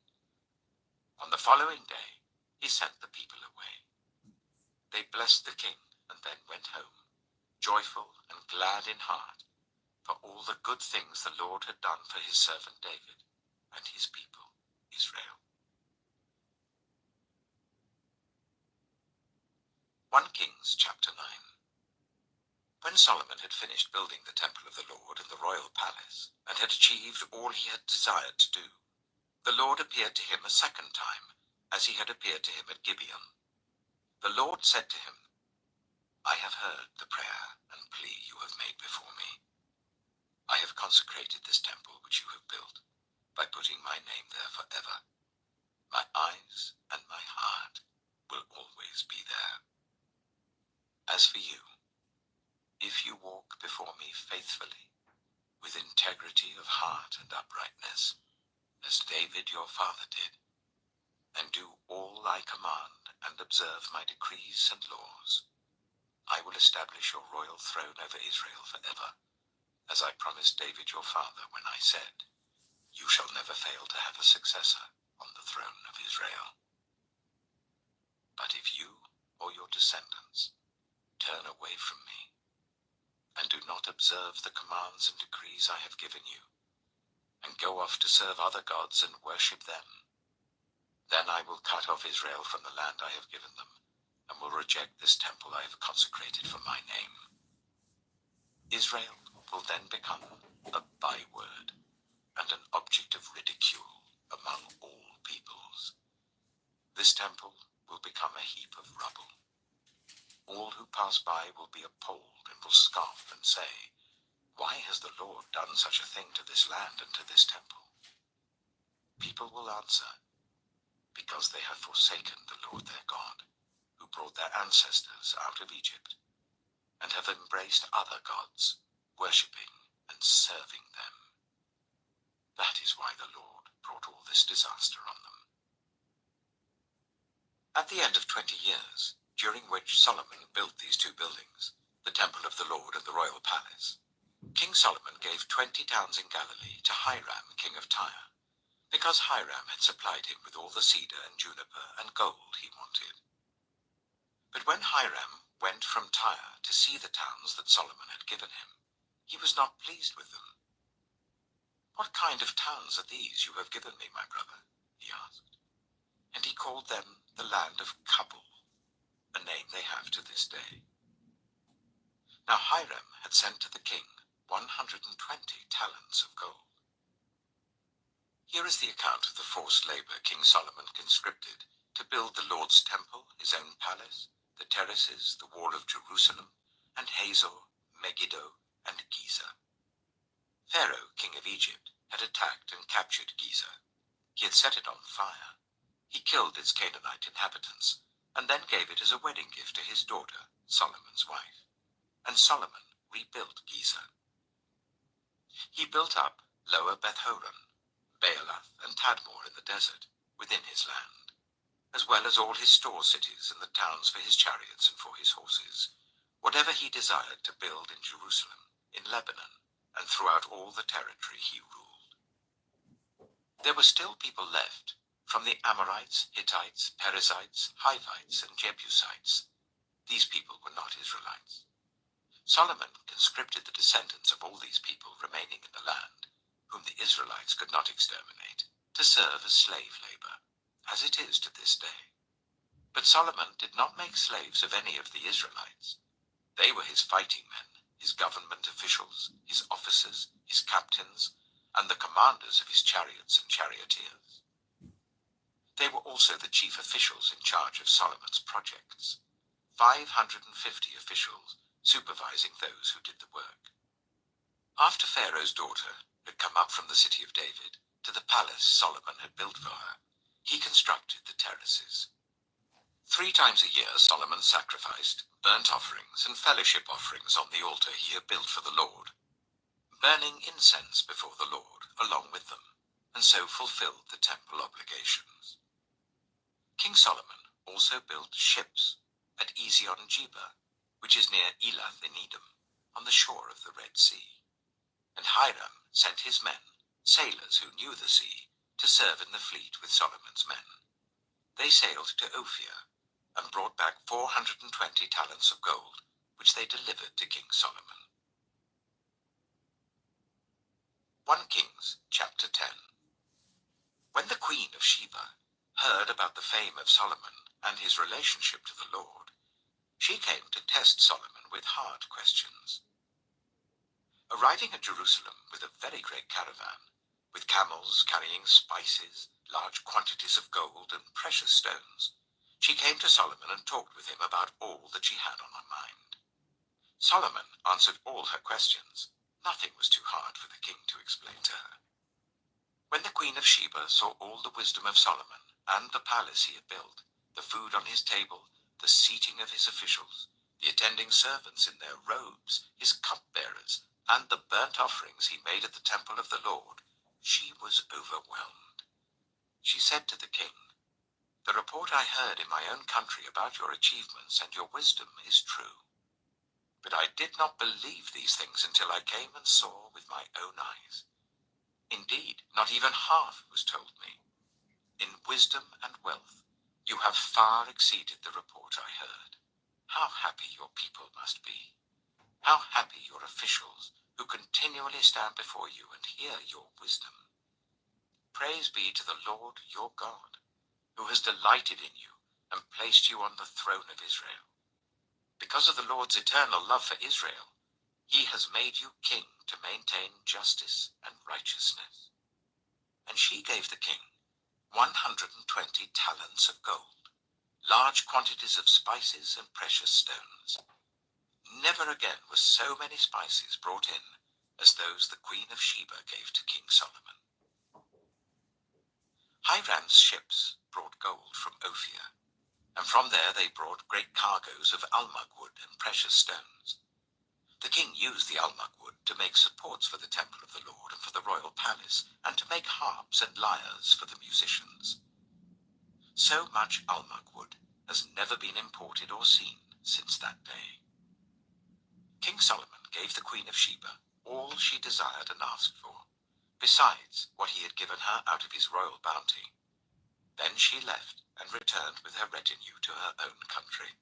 On the following day, he sent the people away. They blessed the king and then went home, joyful and glad in heart, for all the good things the Lord had done for his servant David and his people, Israel. 1 Kings chapter 9. When Solomon had finished building the temple of the Lord in the royal palace, and had achieved all he had desired to do, the Lord appeared to him a second time, as he had appeared to him at Gibeon. The Lord said to him, I have heard the prayer and plea you have made before me. I have consecrated this temple which you have built, by putting my name there forever. My eyes and my heart will always be there. As for you, if you walk before me faithfully, with integrity of heart and uprightness, as David your father did, and do all I command and observe my decrees and laws, I will establish your royal throne over Israel forever, as I promised David your father when I said, you shall never fail to have a successor on the throne of Israel. But if you or your descendants turn away from me, and do not observe the commands and decrees I have given you, and go off to serve other gods and worship them, then I will cut off Israel from the land I have given them, and will reject this temple I have consecrated for my name. Israel will then become a byword and an object of ridicule among all peoples. This temple will become a heap of rubble. All who pass by will be appalled and will scoff and say, why has the Lord done such a thing to this land and to this temple? People will answer, because they have forsaken the Lord their God, who brought their ancestors out of Egypt, and have embraced other gods, worshipping and serving them. That is why the Lord brought all this disaster on them. At the end of 20 years, during which Solomon built these two buildings, the temple of the Lord and the royal palace, King Solomon gave 20 towns in Galilee to Hiram, king of Tyre, because Hiram had supplied him with all the cedar and juniper and gold he wanted. But when Hiram went from Tyre to see the towns that Solomon had given him, he was not pleased with them. What kind of towns are these you have given me, my brother? He asked. And he called them the land of Kabul, a name they have to this day. Now Hiram had sent to the king 120 talents of gold. Here is the account of the forced labor King Solomon conscripted to build the Lord's temple, his own palace, the terraces, the wall of Jerusalem, and Hazor, Megiddo, and Giza. Pharaoh, king of Egypt, had attacked and captured Giza. He had set it on fire. He killed its Canaanite inhabitants, and then gave it as a wedding gift to his daughter, Solomon's wife. And Solomon rebuilt Giza. He built up Lower Beth-horon, Baalath, and Tadmor in the desert, within his land, as well as all his store cities and the towns for his chariots and for his horses, whatever he desired to build in Jerusalem, in Lebanon, and throughout all the territory he ruled. There were still people left, from the Amorites, Hittites, Perizzites, Hivites, and Jebusites. These people were not Israelites. Solomon conscripted the descendants of all these people remaining in the land, whom the Israelites could not exterminate, to serve as slave labor, as it is to this day. But Solomon did not make slaves of any of the Israelites. They were his fighting men, his government officials, his officers, his captains, and the commanders of his chariots and charioteers. They were also the chief officials in charge of Solomon's projects, 550 officials supervising those who did the work. After Pharaoh's daughter had come up from the city of David to the palace Solomon had built for her, he constructed the terraces. 3 times a year Solomon sacrificed burnt offerings and fellowship offerings on the altar he had built for the Lord, burning incense before the Lord along with them, and so fulfilled the temple obligations. King Solomon also built ships at Ezion-Geber, which is near Elath in Edom, on the shore of the Red Sea. And Hiram sent his men, sailors who knew the sea, to serve in the fleet with Solomon's men. They sailed to Ophir and brought back 420 talents of gold, which they delivered to King Solomon. 1 Kings chapter 10. When the Queen of Sheba heard about the fame of Solomon and his relationship to the Lord, she came to test Solomon with hard questions. Arriving at Jerusalem with a very great caravan, with camels carrying spices, large quantities of gold and precious stones, she came to Solomon and talked with him about all that she had on her mind. Solomon answered all her questions. Nothing was too hard for the king to explain to her. When the Queen of Sheba saw all the wisdom of Solomon and the palace he had built, the food on his table, the seating of his officials, the attending servants in their robes, his cupbearers, and the burnt offerings he made at the temple of the Lord, she was overwhelmed. She said to the king, "The report I heard in my own country about your achievements and your wisdom is true. But I did not believe these things until I came and saw with my own eyes. Indeed, not even half was told me. In wisdom and wealth, you have far exceeded the report I heard. How happy your people must be. How happy your officials who continually stand before you and hear your wisdom. Praise be to the Lord your God, who has delighted in you and placed you on the throne of Israel. Because of the Lord's eternal love for Israel, he has made you king to maintain justice and righteousness." And she gave the king 120 talents of gold, large quantities of spices and precious stones. Never again were so many spices brought in as those the Queen of Sheba gave to King Solomon. Hiram's ships brought gold from Ophir, and from there they brought great cargoes of almug wood and precious stones. The king used the almug wood to make supports for the temple of the Lord and for the royal palace, and to make harps and lyres for the musicians. So much almug wood has never been imported or seen since that day. King Solomon gave the Queen of Sheba all she desired and asked for, besides what he had given her out of his royal bounty. Then she left and returned with her retinue to her own country.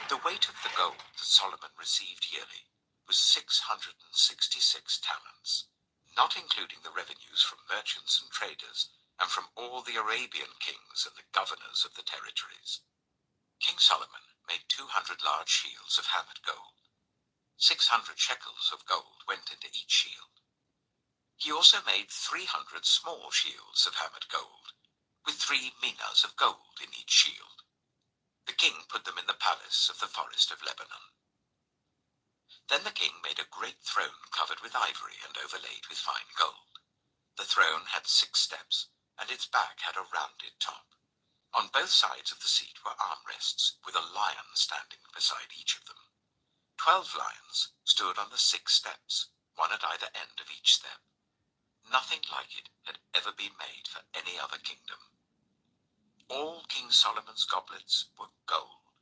The weight of the gold that Solomon received yearly was 666 talents, not including the revenues from merchants and traders and from all the Arabian kings and the governors of the territories. King Solomon made 200 large shields of hammered gold. 600 shekels of gold went into each shield. He also made 300 small shields of hammered gold, with 3 minas of gold in each shield. The king put them in the palace of the forest of Lebanon. Then the king made a great throne covered with ivory and overlaid with fine gold. The throne had 6 steps, and its back had a rounded top. On both sides of the seat were armrests, with a lion standing beside each of them. 12 lions stood on the 6 steps, one at either end of each step. Nothing like it had ever been made for any other kingdom. All King Solomon's goblets were gold,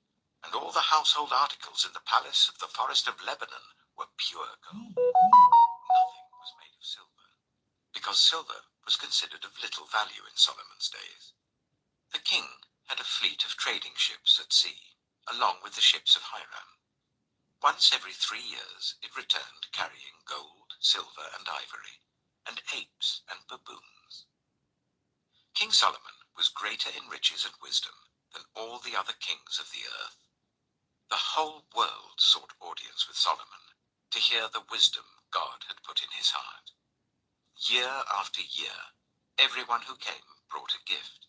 and all the household articles in the palace of the forest of Lebanon were pure gold. Nothing was made of silver, because silver was considered of little value in Solomon's days. The king had a fleet of trading ships at sea, along with the ships of Hiram. Once every 3 years it returned carrying gold, silver, and ivory, and apes and baboons. King Solomon was greater in riches and wisdom than all the other kings of the earth. The whole world sought audience with Solomon to hear the wisdom God had put in his heart. Year after year, everyone who came brought a gift,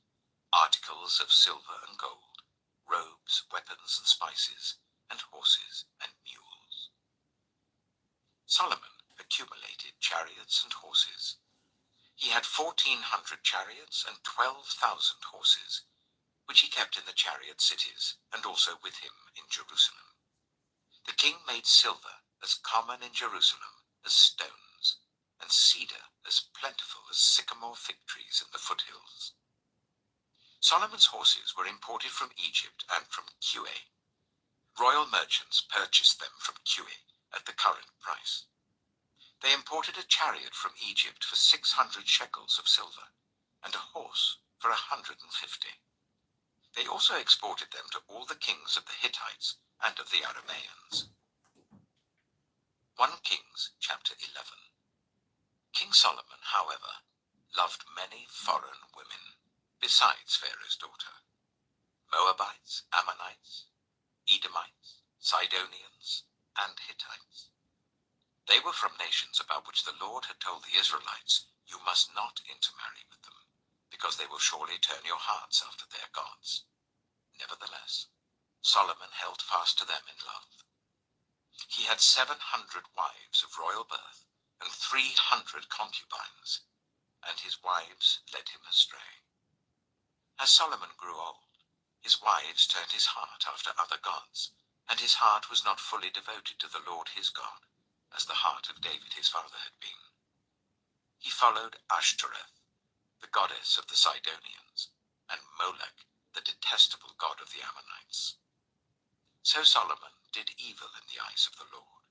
articles of silver and gold, robes, weapons and spices, and horses and mules. Solomon accumulated chariots and horses. He had 1,400 chariots and 12,000 horses, which he kept in the chariot cities and also with him in Jerusalem. The king made silver as common in Jerusalem as stones, and cedar as plentiful as sycamore fig trees in the foothills. Solomon's horses were imported from Egypt and from Kue. Royal merchants purchased them from Kue at the current price. They imported a chariot from Egypt for 600 shekels of silver, and a horse for 150. They also exported them to all the kings of the Hittites and of the Arameans. 1 Kings chapter 11. King Solomon, however, loved many foreign women, besides Pharaoh's daughter: Moabites, Ammonites, Edomites, Sidonians, and Hittites. They were from nations about which the Lord had told the Israelites, "You must not intermarry with them, because they will surely turn your hearts after their gods." Nevertheless, Solomon held fast to them in love. He had 700 wives of royal birth and 300 concubines, and his wives led him astray. As Solomon grew old, his wives turned his heart after other gods, and his heart was not fully devoted to the Lord his God, as the heart of David his father had been. He followed Ashtoreth, the goddess of the Sidonians, and Molech, the detestable god of the Ammonites. So Solomon did evil in the eyes of the Lord.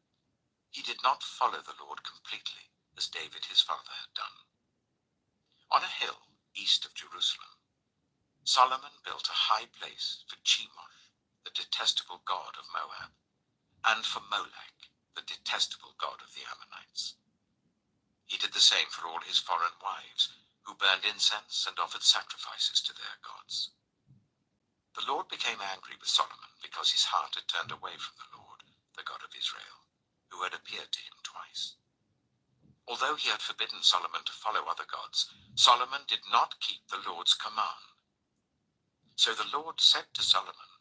He did not follow the Lord completely, as David his father had done. On a hill east of Jerusalem, Solomon built a high place for Chemosh, the detestable god of Moab, and for Molech, the detestable god of the Ammonites. He did the same for all his foreign wives, who burned incense and offered sacrifices to their gods. The Lord became angry with Solomon because his heart had turned away from the Lord, the God of Israel, who had appeared to him twice. Although he had forbidden Solomon to follow other gods, Solomon did not keep the Lord's command. So the Lord said to Solomon,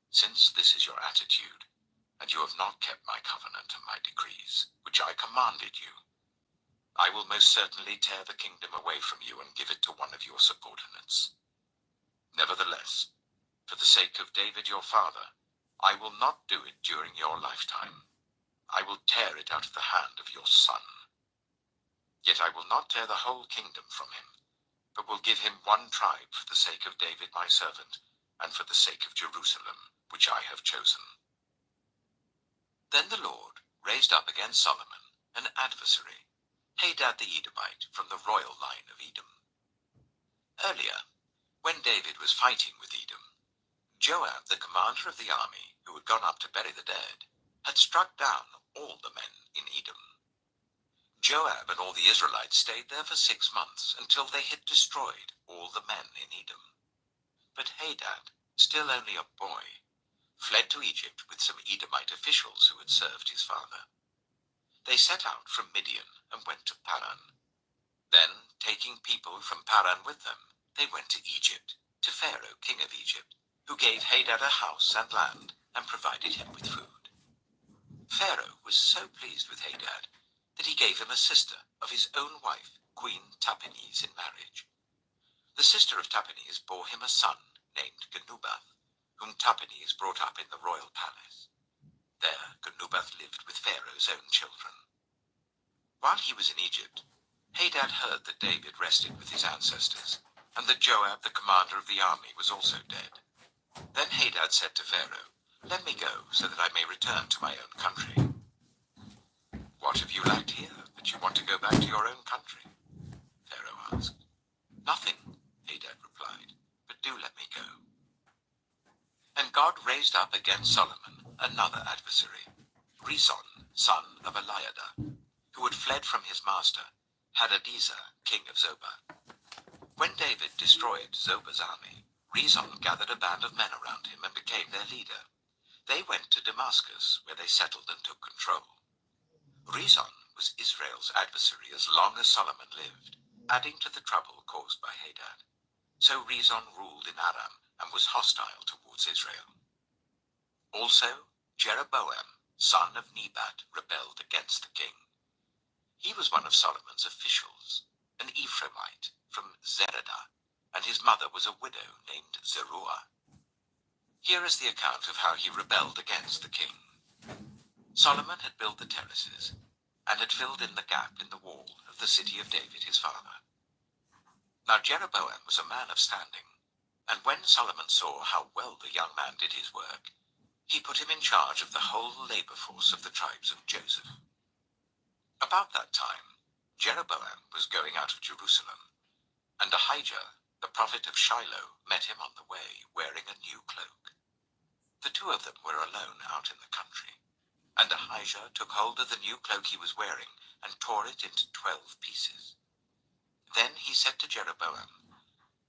"Since this is your attitude, and you have not kept my covenant and my decrees, which I commanded you, I will most certainly tear the kingdom away from you and give it to one of your subordinates. Nevertheless, for the sake of David your father, I will not do it during your lifetime. I will tear it out of the hand of your son. Yet I will not tear the whole kingdom from him, but will give him one tribe for the sake of David my servant, and for the sake of Jerusalem, which I have chosen." Then the Lord raised up against Solomon an adversary, Hadad the Edomite, from the royal line of Edom. Earlier, when David was fighting with Edom, Joab, the commander of the army, who had gone up to bury the dead, had struck down all the men in Edom. Joab and all the Israelites stayed there for 6 months, until they had destroyed all the men in Edom. But Hadad, still only a boy, fled to Egypt with some Edomite officials who had served his father. They set out from Midian and went to Paran. Then, taking people from Paran with them, they went to Egypt, to Pharaoh, king of Egypt, who gave Hadad a house and land and provided him with food. Pharaoh was so pleased with Hadad that he gave him a sister of his own wife, Queen Tahpenes, in marriage. The sister of Tahpenes bore him a son named Genubath, whom Tahpenes brought up in the royal palace. There Genubath lived with Pharaoh's own children. While he was in Egypt, Hadad heard that David rested with his ancestors, and that Joab, the commander of the army, was also dead. Then Hadad said to Pharaoh, "Let me go, so that I may return to my own country." "What have you lacked here, that you want to go back to your own country?" Pharaoh asked. "Nothing," Hadad replied, "but do let me go." And God raised up against Solomon another adversary, Rezon, son of Eliada, who had fled from his master, Hadadezer, king of Zobah. When David destroyed Zobah's army, Rezon gathered a band of men around him and became their leader. They went to Damascus, where they settled and took control. Rezon was Israel's adversary as long as Solomon lived, adding to the trouble caused by Hadad. So Rezon ruled in Aram and was hostile towards Israel. Also, Jeroboam, son of Nebat, rebelled against the king. He was one of Solomon's officials, an Ephraimite from Zeradah, and his mother was a widow named Zeruah. Here is the account of how he rebelled against the king. Solomon had built the terraces, and had filled in the gap in the wall of the city of David his father. Now Jeroboam was a man of standing, and when Solomon saw how well the young man did his work, he put him in charge of the whole labor force of the tribes of Joseph. About that time, Jeroboam was going out of Jerusalem, and Ahijah, the prophet of Shiloh, met him on the way, wearing a new cloak. The two of them were alone out in the country, and Ahijah took hold of the new cloak he was wearing and tore it into 12 pieces. Then he said to Jeroboam,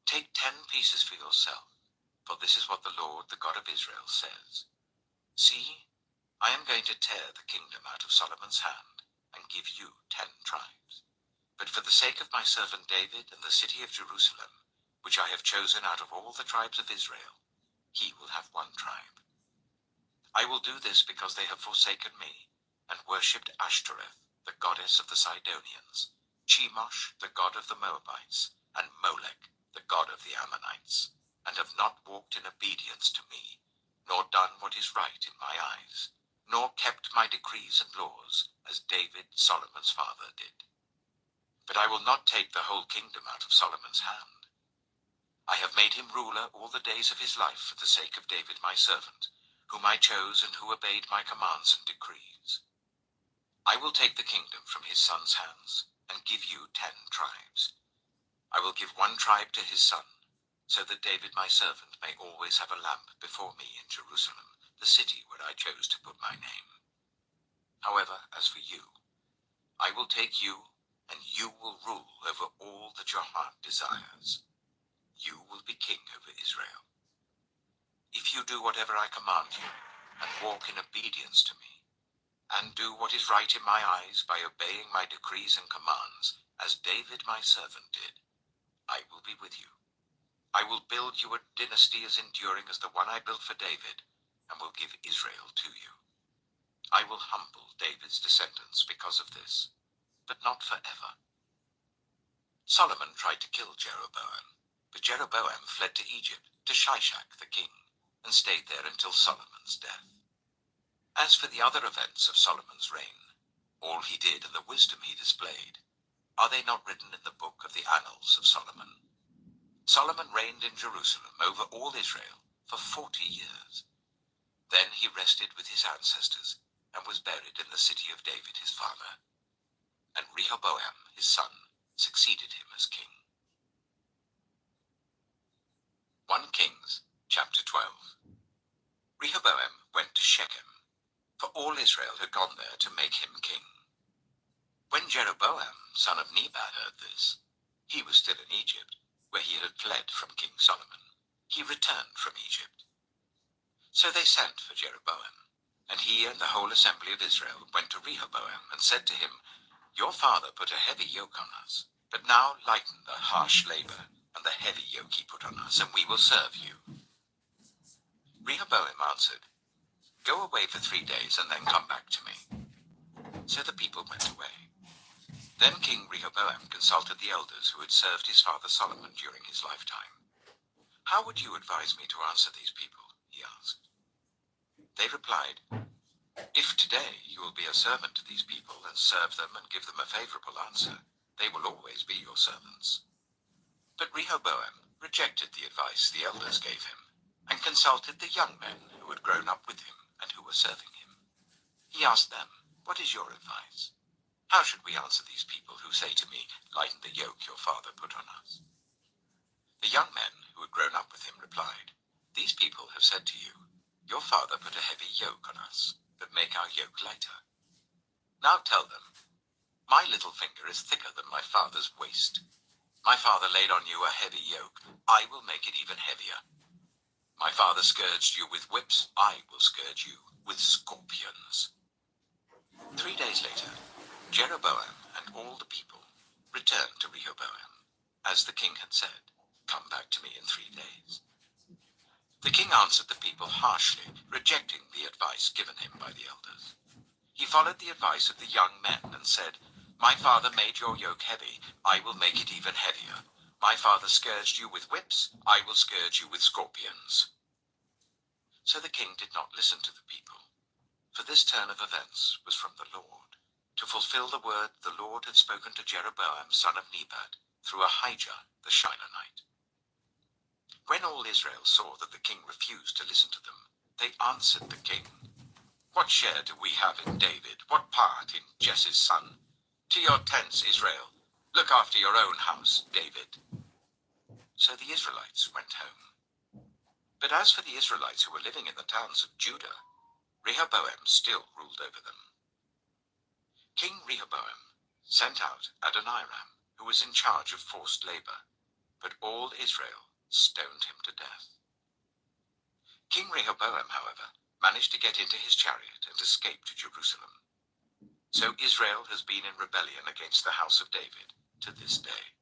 "Take 10 pieces for yourself, for this is what the Lord, the God of Israel, says. See, I am going to tear the kingdom out of Solomon's hand and give you 10 tribes. But for the sake of my servant David and the city of Jerusalem, which I have chosen out of all the tribes of Israel, he will have 1 tribe. I will do this because they have forsaken me and worshipped Ashtoreth, the goddess of the Sidonians, Chemosh, the god of the Moabites, and Molech, the god of the Ammonites, and have not walked in obedience to me, nor done what is right in my eyes, nor kept my decrees and laws, as David, Solomon's father, did. But I will not take the whole kingdom out of Solomon's hand. I have made him ruler all the days of his life for the sake of David my servant, whom I chose and who obeyed my commands and decrees. I will take the kingdom from his son's hands and give you 10 tribes. I will give 1 tribe to his son, so that David my servant may always have a lamp before me in Jerusalem, the city where I chose to put my name. However, as for you, I will take you, and you will rule over all that your heart desires. You will be king over Israel. If you do whatever I command you, and walk in obedience to me, and do what is right in my eyes by obeying my decrees and commands, as David my servant did, I will be with you. I will build you a dynasty as enduring as the one I built for David, and will give Israel to you. I will humble David's descendants because of this, but not forever." Solomon tried to kill Jeroboam, but Jeroboam fled to Egypt, to Shishak the king, and stayed there until Solomon's death. As for the other events of Solomon's reign, all he did and the wisdom he displayed, are they not written in the book of the Annals of Solomon? Solomon reigned in Jerusalem over all Israel for 40 years. Then he rested with his ancestors and was buried in the city of David his father. And Rehoboam his son succeeded him as king. 1 Kings chapter 12. Rehoboam went to Shechem, for all Israel had gone there to make him king. When Jeroboam son of Nebat heard this, he was still in Egypt, where he had fled from King Solomon. He returned from Egypt. So they sent for Jeroboam, and he and the whole assembly of Israel went to Rehoboam and said to him, "Your father put a heavy yoke on us, but now lighten the harsh labor and the heavy yoke he put on us, and we will serve you." Rehoboam answered, "Go away for 3 days and then come back to me." So the people went away. Then King Rehoboam consulted the elders who had served his father Solomon during his lifetime. "How would you advise me to answer these people?" he asked. They replied, "If today you will be a servant to these people and serve them and give them a favorable answer, they will always be your servants." But Rehoboam rejected the advice the elders gave him and consulted the young men who had grown up with him and who were serving him. He asked them, "What is your advice? How should we answer these people who say to me, 'Lighten the yoke your father put on us'?" The young men who had grown up with him replied, "These people have said to you, 'Your father put a heavy yoke on us, but make our yoke lighter.' Now tell them, 'My little finger is thicker than my father's waist. My father laid on you a heavy yoke, I will make it even heavier. My father scourged you with whips, I will scourge you with scorpions." 3 days later, Jeroboam and all the people returned to Rehoboam, as the king had said, "Come back to me in 3 days." The king answered the people harshly, rejecting the advice given him by the elders. He followed the advice of the young men and said, "My father made your yoke heavy, I will make it even heavier. My father scourged you with whips, I will scourge you with scorpions." So the king did not listen to the people, for this turn of events was from the Lord, to fulfill the word the Lord had spoken to Jeroboam son of Nebat through Ahijah the Shilonite. When all Israel saw that the king refused to listen to them, they answered the king, "What share do we have in David? What part in Jesse's son? To your tents, Israel. Look after your own house, David." So the Israelites went home. But as for the Israelites who were living in the towns of Judah, Rehoboam still ruled over them. King Rehoboam sent out Adoniram, who was in charge of forced labor, but all Israel stoned him to death. King Rehoboam, however, managed to get into his chariot and escape to Jerusalem. So Israel has been in rebellion against the house of David to this day.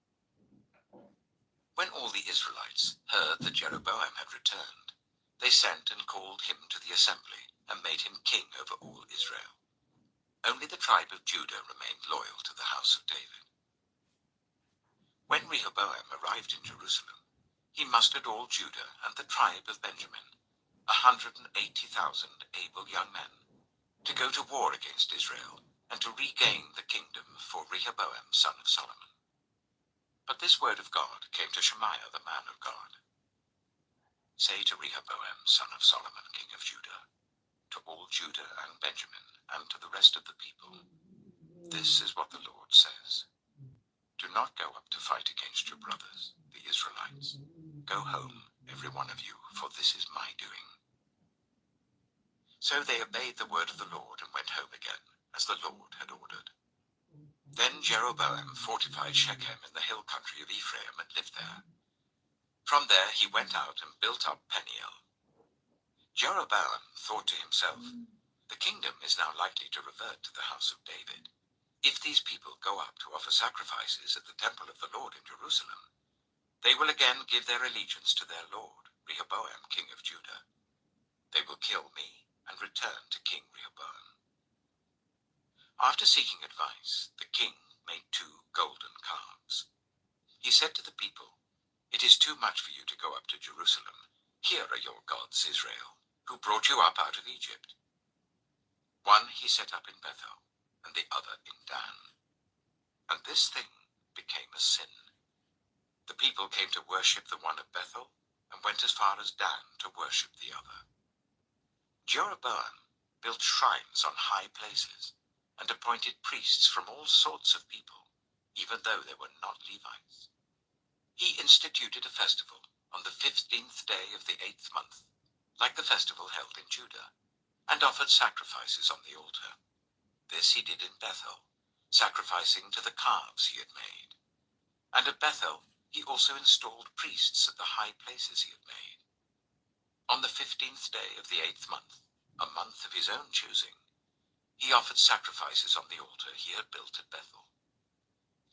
When all the Israelites heard that Jeroboam had returned, they sent and called him to the assembly and made him king over all Israel. Only the tribe of Judah remained loyal to the house of David. When Rehoboam arrived in Jerusalem, he mustered all Judah and the tribe of Benjamin, 180,000 able young men, to go to war against Israel and to regain the kingdom for Rehoboam, son of Solomon. But this word of God came to Shemaiah, the man of God. "Say to Rehoboam, son of Solomon, king of Judah, to all Judah and Benjamin, and to the rest of the people, this is what the Lord says. Do not go up to fight against your brothers, the Israelites. Go home, every one of you, for this is my doing." So they obeyed the word of the Lord and went home again, as the Lord had ordered. Then Jeroboam fortified Shechem in the hill country of Ephraim and lived there. From there he went out and built up Peniel. Jeroboam thought to himself, "The kingdom is now likely to revert to the house of David. If these people go up to offer sacrifices at the temple of the Lord in Jerusalem, they will again give their allegiance to their lord, Rehoboam, king of Judah. They will kill me and return to King Rehoboam." After seeking advice, the king made 2 golden calves. He said to the people, "It is too much for you to go up to Jerusalem. Here are your gods, Israel, who brought you up out of Egypt." One he set up in Bethel, and the other in Dan. And this thing became a sin. The people came to worship the one at Bethel, and went as far as Dan to worship the other. Jeroboam built shrines on high places, and appointed priests from all sorts of people, even though they were not Levites. He instituted a festival on the 15th day of the 8th month, like the festival held in Judah, and offered sacrifices on the altar. This he did in Bethel, sacrificing to the calves he had made. And at Bethel he also installed priests at the high places he had made. On the 15th day of the 8th month, a month of his own choosing, he offered sacrifices on the altar he had built at Bethel.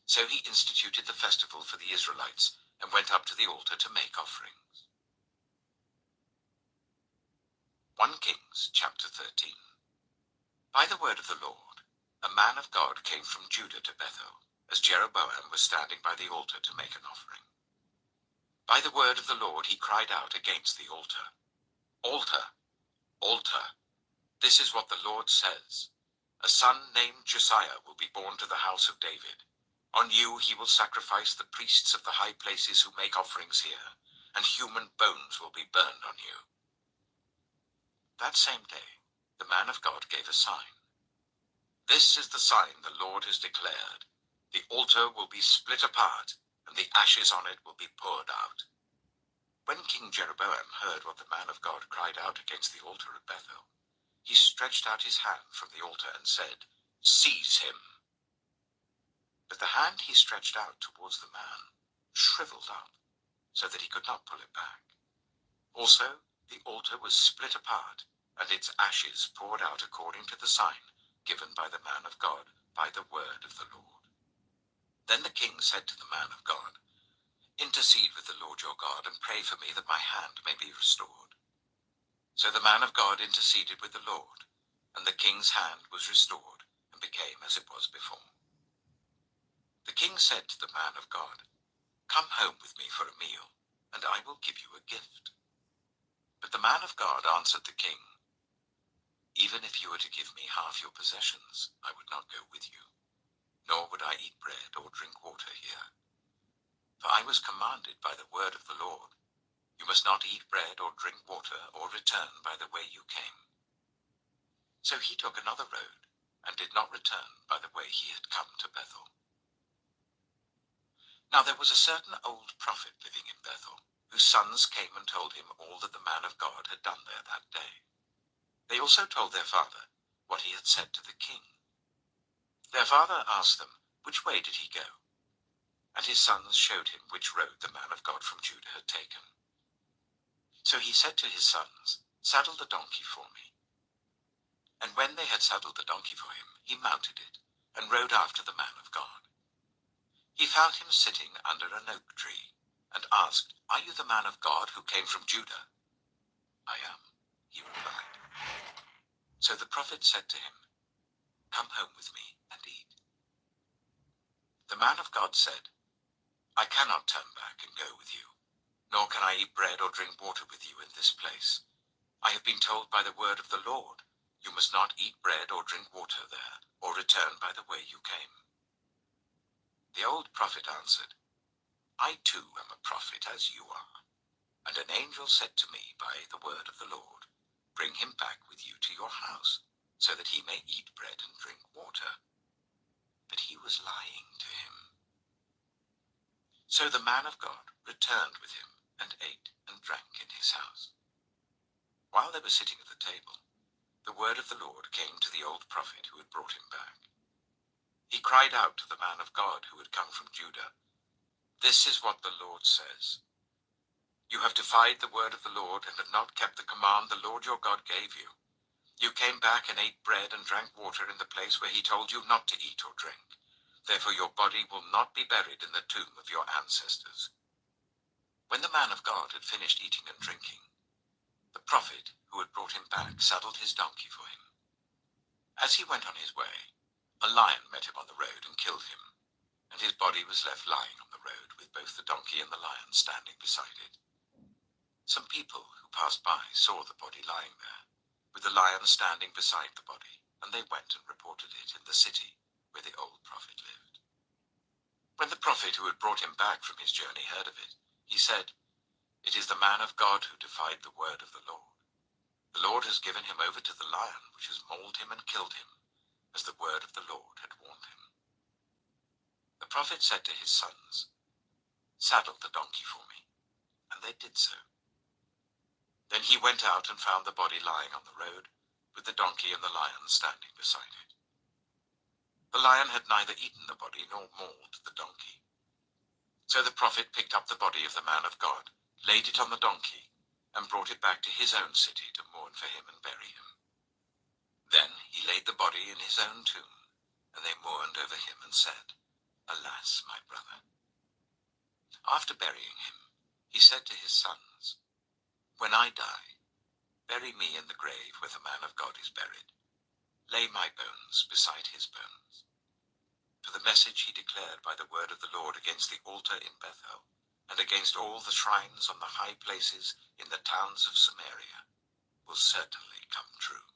So he instituted the festival for the Israelites and went up to the altar to make offerings. 1 Kings chapter 13. By the word of the Lord, a man of God came from Judah to Bethel, as Jeroboam was standing by the altar to make an offering. By the word of the Lord he cried out against the altar, "Altar, altar, this is what the Lord says. A son named Josiah will be born to the house of David. On you he will sacrifice the priests of the high places who make offerings here, and human bones will be burned on you." That same day, the man of God gave a sign. "This is the sign the Lord has declared. The altar will be split apart, and the ashes on it will be poured out." When King Jeroboam heard what the man of God cried out against the altar at Bethel, he stretched out his hand from the altar and said, "Seize him." But the hand he stretched out towards the man shriveled up, so that he could not pull it back. Also, the altar was split apart, and its ashes poured out according to the sign given by the man of God by the word of the Lord. Then the king said to the man of God, "Intercede with the Lord your God and pray for me that my hand may be restored." So the man of God interceded with the Lord, and the king's hand was restored and became as it was before. The king said to the man of God, "Come home with me for a meal, and I will give you a gift." But the man of God answered the king, "Even if you were to give me half your possessions, I would not go with you, nor would I eat bread or drink water here. For I was commanded by the word of the Lord, you must not eat bread or drink water or return by the way you came." So he took another road and did not return by the way he had come to Bethel. Now there was a certain old prophet living in Bethel, whose sons came and told him all that the man of God had done there that day. They also told their father what he had said to the king. Their father asked them, which way did he go? And his sons showed him which road the man of God from Judah had taken. So he said to his sons, "Saddle the donkey for me." And when they had saddled the donkey for him, he mounted it, and rode after the man of God. He found him sitting under an oak tree, and asked, "Are you the man of God who came from Judah?" "I am," he replied. So the prophet said to him, "Come home with me and eat." The man of God said, "I cannot turn back and go with you, nor can I eat bread or drink water with you in this place. I have been told by the word of the Lord, you must not eat bread or drink water there, or return by the way you came." The old prophet answered, "I too am a prophet as you are. And an angel said to me by the word of the Lord, bring him back with you to your house, so that he may eat bread and drink water." But he was lying to him. So the man of God returned with him, and ate and drank in his house. While they were sitting at the table, the word of the Lord came to the old prophet who had brought him back. He cried out to the man of God who had come from Judah, "This is what the Lord says. You have defied the word of the Lord and have not kept the command the Lord your God gave you. You came back and ate bread and drank water in the place where he told you not to eat or drink. Therefore your body will not be buried in the tomb of your ancestors." When the man of God had finished eating and drinking, the prophet who had brought him back saddled his donkey for him. As he went on his way, a lion met him on the road and killed him, and his body was left lying on the road with both the donkey and the lion standing beside it. Some people who passed by saw the body lying there, with the lion standing beside the body, and they went and reported it in the city where the old prophet lived. When the prophet who had brought him back from his journey heard of it, he said, "It is the man of God who defied the word of the Lord. The Lord has given him over to the lion, which has mauled him and killed him, as the word of the Lord had warned him." The prophet said to his sons, "Saddle the donkey for me," and they did so. Then he went out and found the body lying on the road, with the donkey and the lion standing beside it. The lion had neither eaten the body nor mauled the donkey. So the prophet picked up the body of the man of God, laid it on the donkey, and brought it back to his own city to mourn for him and bury him. Then he laid the body in his own tomb, and they mourned over him and said, "Alas, my brother." After burying him, he said to his sons, "When I die, bury me in the grave where the man of God is buried. Lay my bones beside his bones." For the message he declared by the word of the Lord against the altar in Bethel, and against all the shrines on the high places in the towns of Samaria, will certainly come true.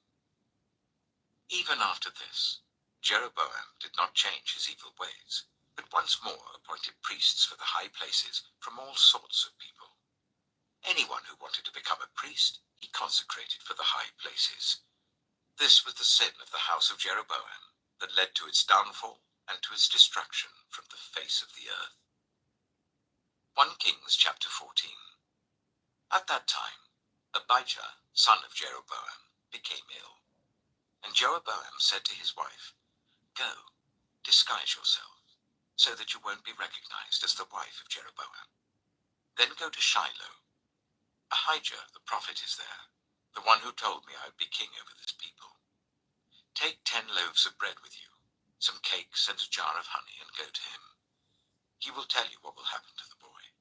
Even after this, Jeroboam did not change his evil ways, but once more appointed priests for the high places from all sorts of people. Anyone who wanted to become a priest, he consecrated for the high places. This was the sin of the house of Jeroboam that led to its downfall and to its destruction from the face of the earth. 1 Kings chapter 14. At that time, Abijah, son of Jeroboam, became ill. And Jeroboam said to his wife, "Go, disguise yourself, so that you won't be recognized as the wife of Jeroboam. Then go to Shiloh. Ahijah the prophet is there, the one who told me I would be king over this people. Take 10 loaves of bread with you, some cakes and a jar of honey, and go to him. He will tell you what will happen to the boy."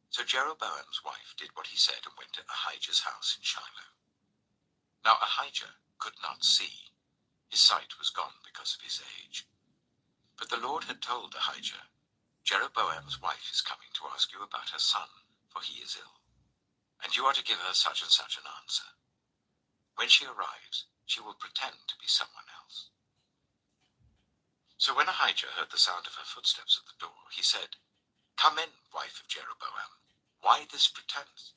So Jeroboam's wife did what he said and went to Ahijah's house in Shiloh. Now Ahijah could not see. His sight was gone because of his age. But the Lord had told Ahijah, "Jeroboam's wife is coming to ask you about her son, for he is ill. And you are to give her such and such an answer. When she arrives, she will pretend to be someone else." So when Ahijah heard the sound of her footsteps at the door, he said, "Come in, wife of Jeroboam. Why this pretense?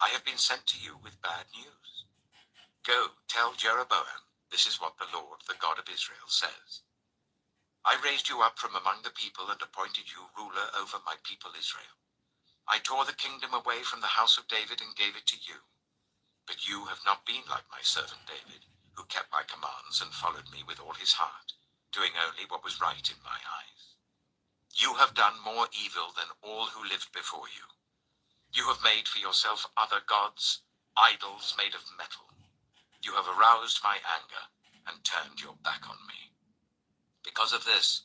I have been sent to you with bad news. Go, tell Jeroboam, This is what the Lord, the God of Israel, says. I raised you up from among the people and appointed you ruler over my people Israel. I tore the kingdom away from the house of David and gave it to you. But you have not been like my servant David, who kept my commands and followed me with all his heart, doing only what was right in my eyes. You have done more evil than all who lived before you. You have made for yourself other gods, idols made of metal. You have aroused my anger and turned your back on me. Because of this,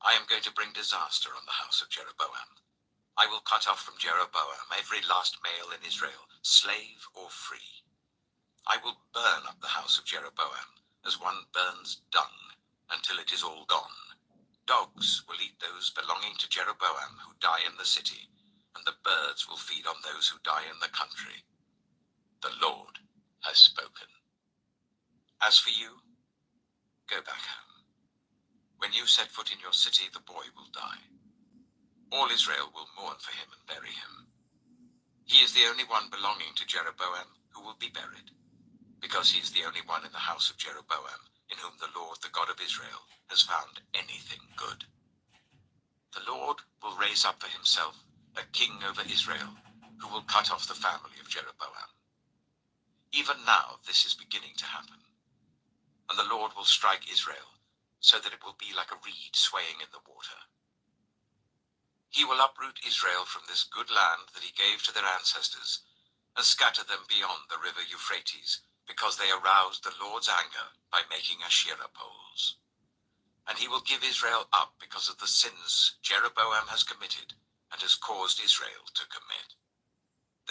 I am going to bring disaster on the house of Jeroboam. I will cut off from Jeroboam every last male in Israel, slave or free. I will burn up the house of Jeroboam as one burns dung until it is all gone. Dogs will eat those belonging to Jeroboam who die in the city, and the birds will feed on those who die in the country. The Lord has spoken. As for you, go back home. When you set foot in your city, the boy will die. All Israel will mourn for him and bury him. He is the only one belonging to Jeroboam who will be buried, because he is the only one in the house of Jeroboam in whom the Lord, the God of Israel, has found anything good. The Lord will raise up for himself a king over Israel, who will cut off the family of Jeroboam. Even now this is beginning to happen, and the Lord will strike Israel, so that it will be like a reed swaying in the water. He will uproot Israel from this good land that he gave to their ancestors, and scatter them beyond the river Euphrates, because they aroused the Lord's anger by making Asherah poles. And he will give Israel up because of the sins Jeroboam has committed and has caused Israel to commit.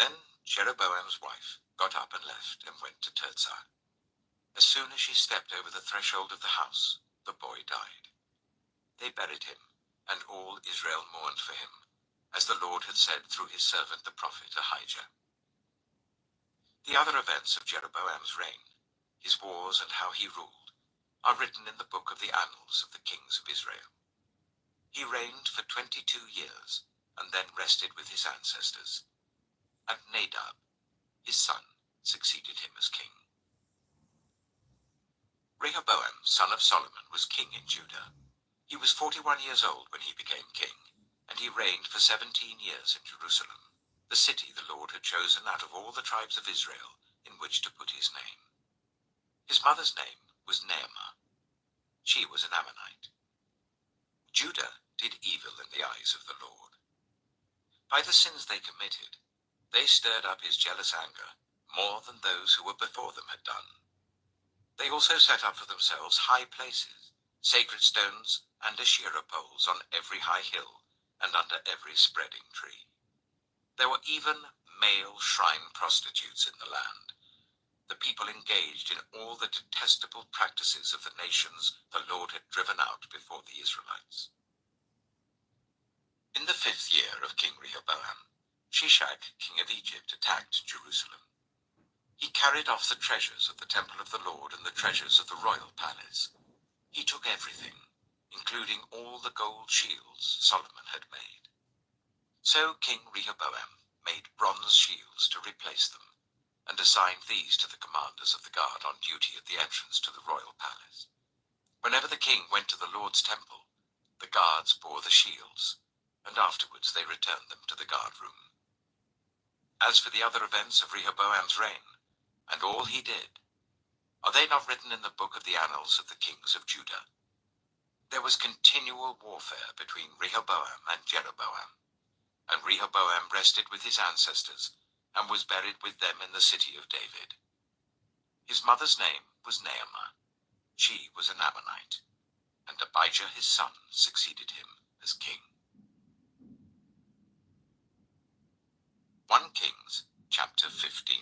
Then Jeroboam's wife got up and left and went to Tirzah. As soon as she stepped over the threshold of the house, the boy died. They buried him, and all Israel mourned for him, as the Lord had said through his servant the prophet Ahijah. The other events of Jeroboam's reign, his wars and how he ruled, are written in the book of the annals of the kings of Israel. He reigned for 22 years, and then rested with his ancestors. And Nadab, his son, succeeded him as king. Rehoboam, son of Solomon, was king in Judah. He was 41 years old when he became king, and he reigned for 17 years in Jerusalem, the city the Lord had chosen out of all the tribes of Israel in which to put his name. His mother's name was Naamah. She was an Ammonite. Judah did evil in the eyes of the Lord. By the sins they committed, they stirred up his jealous anger more than those who were before them had done. They also set up for themselves high places, sacred stones, and Asherah poles on every high hill and under every spreading tree. There were even male shrine prostitutes in the land. The people engaged in all the detestable practices of the nations the Lord had driven out before the Israelites. In the 5th year of King Rehoboam, Shishak, king of Egypt, attacked Jerusalem. He carried off the treasures of the temple of the Lord and the treasures of the royal palace. He took everything, including all the gold shields Solomon had made. So King Rehoboam made bronze shields to replace them, and assigned these to the commanders of the guard on duty at the entrance to the royal palace. Whenever the king went to the Lord's temple, the guards bore the shields, and afterwards they returned them to the guard room. As for the other events of Rehoboam's reign, and all he did, are they not written in the book of the annals of the kings of Judah? There was continual warfare between Rehoboam and Jeroboam, and Rehoboam rested with his ancestors, and was buried with them in the city of David. His mother's name was Naamah. She was an Ammonite, and Abijah his son succeeded him as king. 1 Kings chapter 15.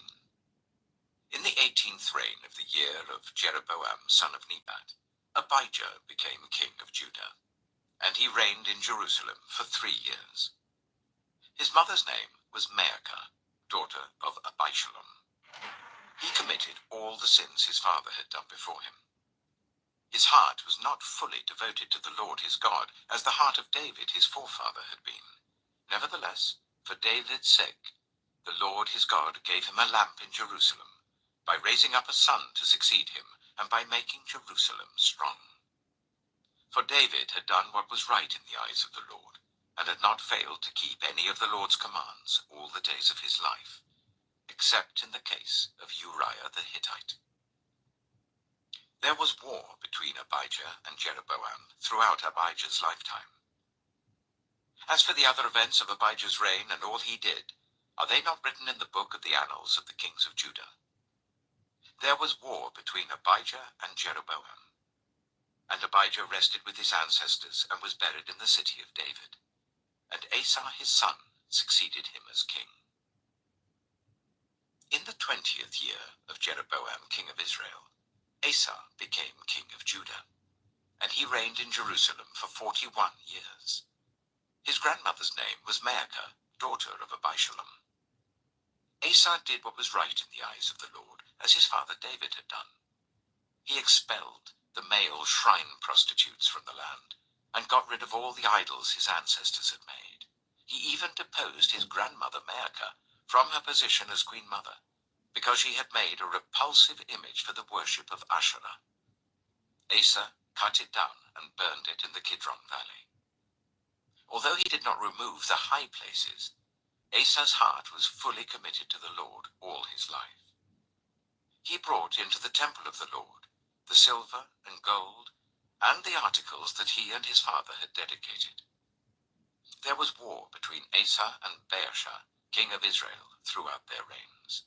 In the 18th reign of the year of Jeroboam son of Nebat, Abijah became king of Judah, and he reigned in Jerusalem for 3 years. His mother's name was Maacah, daughter of Abishalom. He committed all the sins his father had done before him. His heart was not fully devoted to the Lord his God, as the heart of David his forefather had been. Nevertheless, for David's sake, the Lord his God gave him a lamp in Jerusalem, by raising up a son to succeed him, and by making Jerusalem strong. For David had done what was right in the eyes of the Lord, and had not failed to keep any of the Lord's commands all the days of his life, except in the case of Uriah the Hittite. There was war between Abijah and Jeroboam throughout Abijah's lifetime. As for the other events of Abijah's reign and all he did, are they not written in the book of the annals of the kings of Judah? There was war between Abijah and Jeroboam. And Abijah rested with his ancestors and was buried in the city of David. And Asa his son succeeded him as king. In the 20th year of Jeroboam king of Israel, Asa became king of Judah, and he reigned in Jerusalem for 41 years. His grandmother's name was Maacah, daughter of Abishalom. Asa did what was right in the eyes of the Lord, as his father David had done. He expelled the male shrine prostitutes from the land, and got rid of all the idols his ancestors had made. He even deposed his grandmother Maacah from her position as queen mother, because she had made a repulsive image for the worship of Asherah. Asa cut it down and burned it in the Kidron Valley. Although he did not remove the high places, Asa's heart was fully committed to the Lord all his life. He brought into the temple of the Lord the silver and gold and the articles that he and his father had dedicated. There was war between Asa and Baasha, king of Israel, throughout their reigns.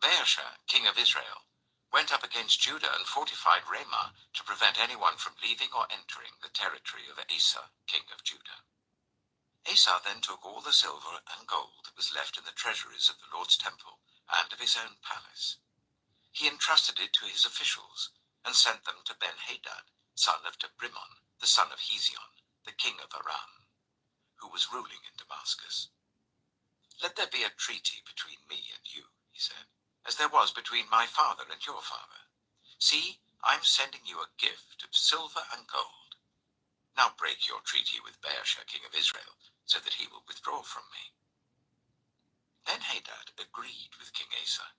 Baasha, king of Israel, went up against Judah and fortified Ramah to prevent anyone from leaving or entering the territory of Asa, king of Judah. Asa then took all the silver and gold that was left in the treasuries of the Lord's temple and of his own palace. He entrusted it to his officials and sent them to Ben-Hadad, son of Tabrimon, the son of Hezion, the king of Aram, who was ruling in Damascus. "Let there be a treaty between me and you," he said, "as there was between my father and your father. See, I am sending you a gift of silver and gold. Now break your treaty with Baasha, king of Israel, so that he will withdraw from me." Ben-Hadad agreed with King Asa,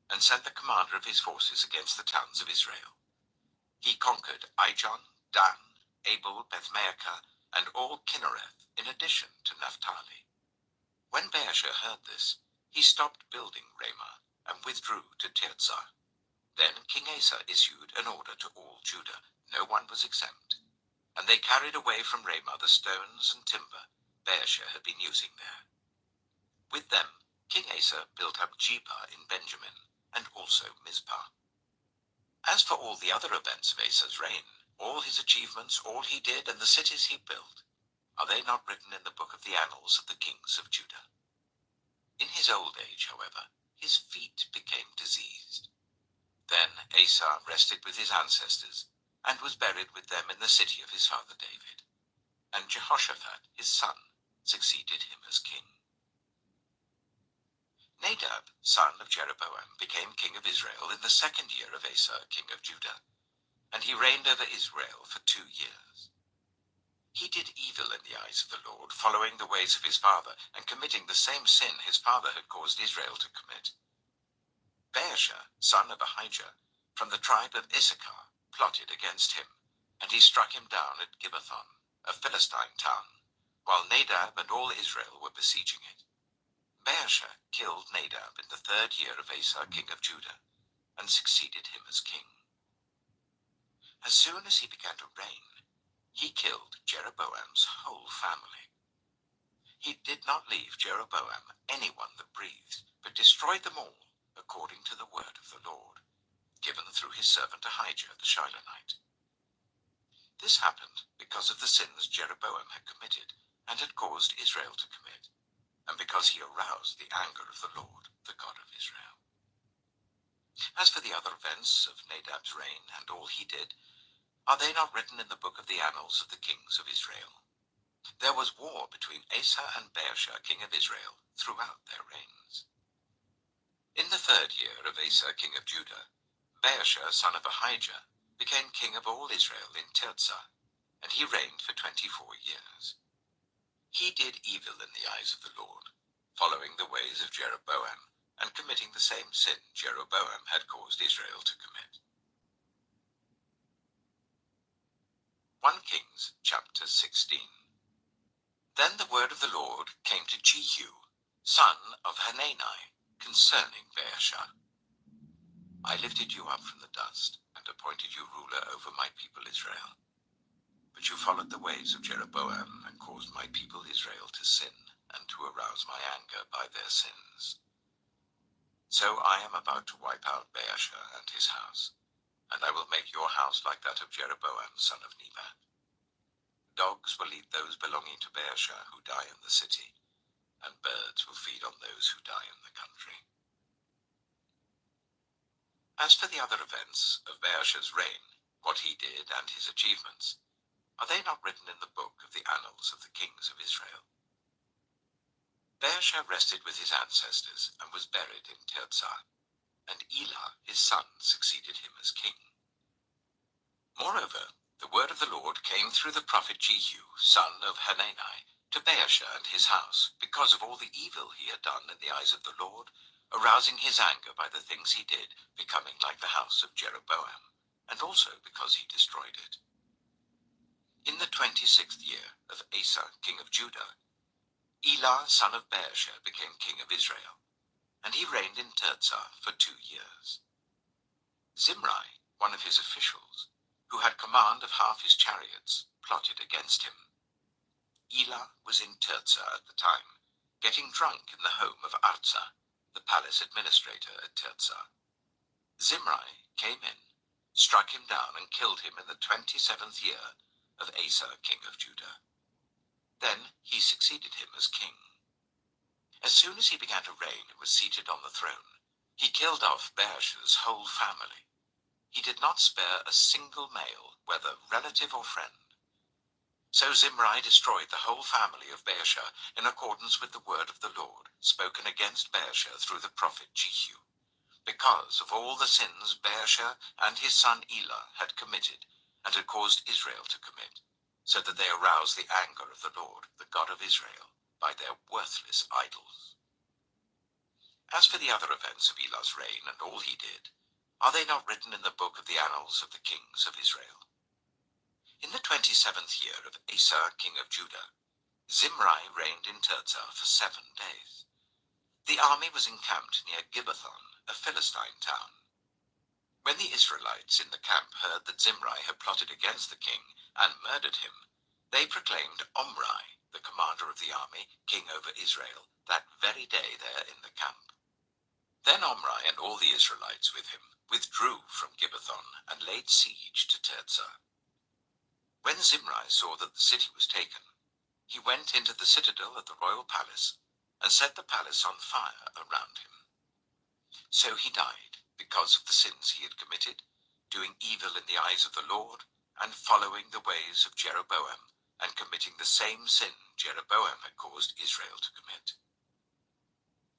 and sent the commander of his forces against the towns of Israel. He conquered Ijon, Dan, Abel, Beth-Maacah, and all Kinnereth, in addition to Naphtali. When Baasha heard this, he stopped building Ramah and withdrew to Tirzah. Then King Asa issued an order to all Judah. No one was exempt. And they carried away from Ramah the stones and timber Baasha had been using there. With them, King Asa built up Jebah in Benjamin, and also Mizpah. As for all the other events of Asa's reign, all his achievements, all he did, and the cities he built, are they not written in the book of the annals of the kings of Judah? In his old age, however, his feet became diseased. Then Asa rested with his ancestors, and was buried with them in the city of his father David. And Jehoshaphat, his son, succeeded him as king. Nadab, son of Jeroboam, became king of Israel in the 2nd year of Asa, king of Judah, and he reigned over Israel for 2 years. He did evil in the eyes of the Lord, following the ways of his father, and committing the same sin his father had caused Israel to commit. Baasha, son of Ahijah, from the tribe of Issachar, plotted against him, and he struck him down at Gibbethon, a Philistine town, while Nadab and all Israel were besieging it. Baasha killed Nadab in the 3rd year of Asa, king of Judah, and succeeded him as king. As soon as he began to reign, he killed Jeroboam's whole family. He did not leave Jeroboam anyone that breathed, but destroyed them all, according to the word of the Lord, given through his servant Ahijah the Shilonite. This happened because of the sins Jeroboam had committed, and had caused Israel to commit, and because he aroused the anger of the Lord, the God of Israel. As for the other events of Nadab's reign and all he did, are they not written in the book of the annals of the kings of Israel? There was war between Asa and Baasha, king of Israel, throughout their reigns. In the 3rd year of Asa, king of Judah, Baasha, son of Ahijah, became king of all Israel in Tirzah, and he reigned for 24 years. He did evil in the eyes of the Lord, following the ways of Jeroboam, and committing the same sin Jeroboam had caused Israel to commit. 1 Kings chapter 16. Then the word of the Lord came to Jehu, son of Hanani, concerning Baasha. I lifted you up from the dust, and appointed you ruler over my people Israel. But you followed the ways of Jeroboam, and caused my people Israel to sin, and to arouse my anger by their sins. So I am about to wipe out Baasha and his house, and I will make your house like that of Jeroboam son of Nebat. Dogs will eat those belonging to Baasha who die in the city, and birds will feed on those who die in the country. As for the other events of Baasha's reign, what he did and his achievements, are they not written in the book of the annals of the kings of Israel? Baasha rested with his ancestors and was buried in Tirzah, and Elah his son succeeded him as king. Moreover, the word of the Lord came through the prophet Jehu, son of Hanani, to Baasha and his house, because of all the evil he had done in the eyes of the Lord, arousing his anger by the things he did, becoming like the house of Jeroboam, and also because he destroyed it. In the 26th year of Asa king of Judah, Elah son of Baasha became king of Israel, and he reigned in Tirzah for 2 years. Zimri, one of his officials, who had command of half his chariots, plotted against him. Elah was in Tirzah at the time, getting drunk in the home of Arza, the palace administrator at Tirzah. Zimri came in, struck him down, and killed him in the 27th year of Asa king of Judah. Then he succeeded him as king. As soon as he began to reign and was seated on the throne, he killed off Baasha's whole family. He did not spare a single male, whether relative or friend. So Zimri destroyed the whole family of Baasha in accordance with the word of the Lord, spoken against Baasha through the prophet Jehu, because of all the sins Baasha and his son Elah had committed and had caused Israel to commit, so that they aroused the anger of the Lord, the God of Israel, by their worthless idols. As for the other events of Elah's reign and all he did, are they not written in the book of the annals of the kings of Israel? In the 27th year of Asa king of Judah, Zimri reigned in Tirzah for 7 days. The army was encamped near Gibbethon, a Philistine town. When the Israelites in the camp heard that Zimri had plotted against the king and murdered him, they proclaimed Omri, the commander of the army, king over Israel, that very day there in the camp. Then Omri and all the Israelites with him withdrew from Gibbethon and laid siege to Tirzah. When Zimri saw that the city was taken, he went into the citadel of the royal palace and set the palace on fire around him. So he died because of the sins he had committed, doing evil in the eyes of the Lord, and following the ways of Jeroboam, and committing the same sin Jeroboam had caused Israel to commit.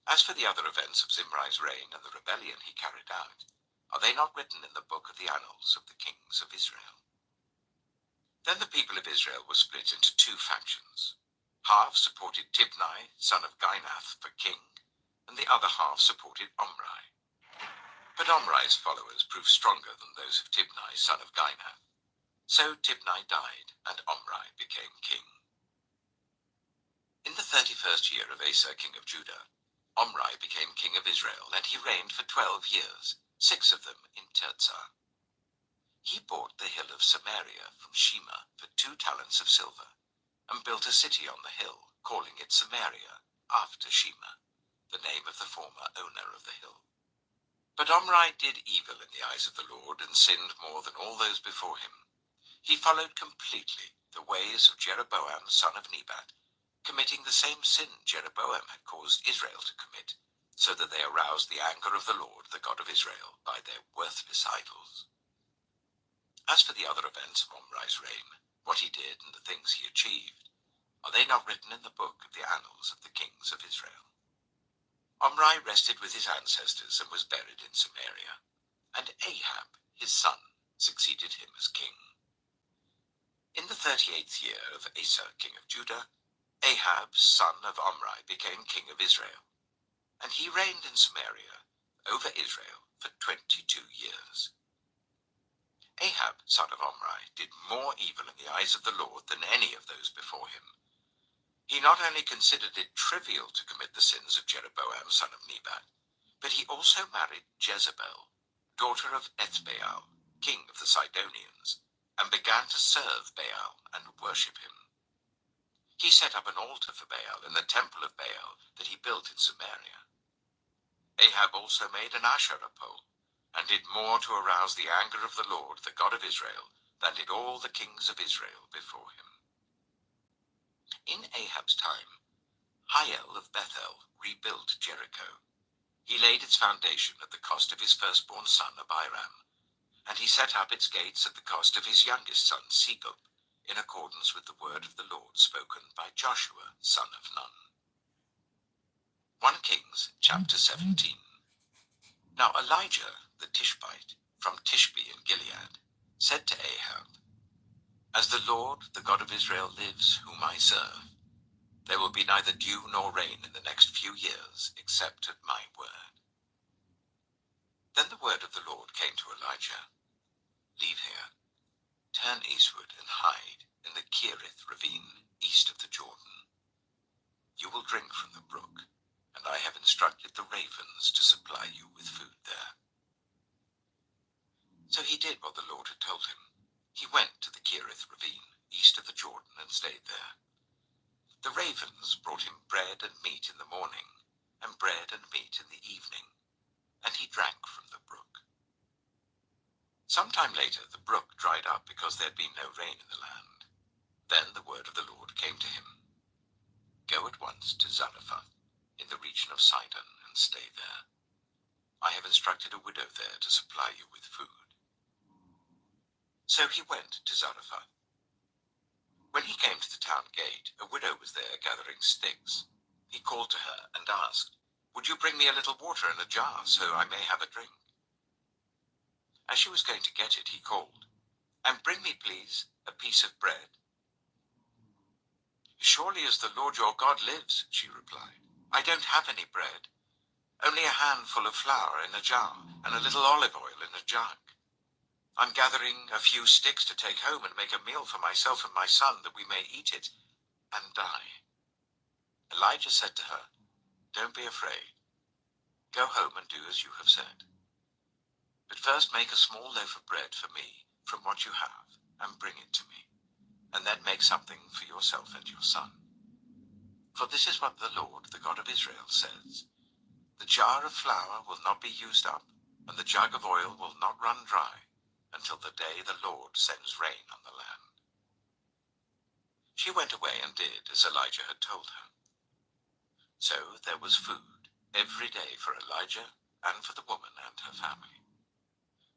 As for the other events of Zimri's reign and the rebellion he carried out, are they not written in the book of the annals of the kings of Israel? Then the people of Israel were split into 2 factions. Half supported Tibni, son of Ginath, for king, and the other half supported Omri. But Omri's followers proved stronger than those of Tibni, son of Ginath. So Tibni died, and Omri became king. In the 31st year of Asa king of Judah, Omri became king of Israel, and he reigned for 12 years, 6 of them in Tirzah. He bought the hill of Samaria from Shema for 2 talents of silver, and built a city on the hill, calling it Samaria, after Shema, the name of the former owner of the hill. But Omri did evil in the eyes of the Lord, and sinned more than all those before him. He followed completely the ways of Jeroboam son of Nebat, committing the same sin Jeroboam had caused Israel to commit, so that they aroused the anger of the Lord, the God of Israel, by their worthless idols. As for the other events of Omri's reign, what he did and the things he achieved, are they not written in the book of the annals of the kings of Israel? Omri rested with his ancestors and was buried in Samaria, and Ahab, his son, succeeded him as king. In the 38th year of Asa king of Judah, Ahab, son of Omri, became king of Israel, and he reigned in Samaria over Israel for 22 years. Ahab, son of Omri, did more evil in the eyes of the Lord than any of those before him. He not only considered it trivial to commit the sins of Jeroboam, son of Nebat, but he also married Jezebel, daughter of Ethbaal, king of the Sidonians, and began to serve Baal and worship him. He set up an altar for Baal in the temple of Baal that he built in Samaria. Ahab also made an Asherah pole, and did more to arouse the anger of the Lord, the God of Israel, than did all the kings of Israel before him. In Ahab's time, Hiel of Bethel rebuilt Jericho. He laid its foundation at the cost of his firstborn son Abiram, and he set up its gates at the cost of his youngest son Segub, in accordance with the word of the Lord spoken by Joshua, son of Nun. 1 Kings chapter 17. Now Elijah the Tishbite, from Tishbe in Gilead, said to Ahab, As the Lord, the God of Israel, lives, whom I serve, there will be neither dew nor rain in the next few years, except at my word. Then the word of the Lord came to Elijah, Leave here, turn eastward and hide in the Kerith ravine, east of the Jordan. You will drink from the brook, and I have instructed the ravens to supply you with food there. So he did what the Lord had told him. He went to the Kerith ravine, east of the Jordan, and stayed there. The ravens brought him bread and meat in the morning, and bread and meat in the evening, and he drank from the brook. Sometime later the brook dried up because there had been no rain in the land. Then the word of the Lord came to him, Go at once to Zarephath, in the region of Sidon, and stay there. I have instructed a widow there to supply you with food. So he went to Zarephath. When he came to the town gate, a widow was there gathering sticks. He called to her and asked, Would you bring me a little water in a jar, so I may have a drink? As she was going to get it, he called, And bring me, please, a piece of bread. Surely as the Lord your God lives, she replied, I don't have any bread, only a handful of flour in a jar, and a little olive oil in a jug. I'm gathering a few sticks to take home and make a meal for myself and my son, that we may eat it and die. Elijah said to her, Don't be afraid. Go home and do as you have said. But first make a small loaf of bread for me from what you have, and bring it to me, and then make something for yourself and your son. For this is what the Lord, the God of Israel, says, The jar of flour will not be used up, and the jug of oil will not run dry, until the day the Lord sends rain on the land. She went away and did as Elijah had told her. So there was food every day for Elijah and for the woman and her family.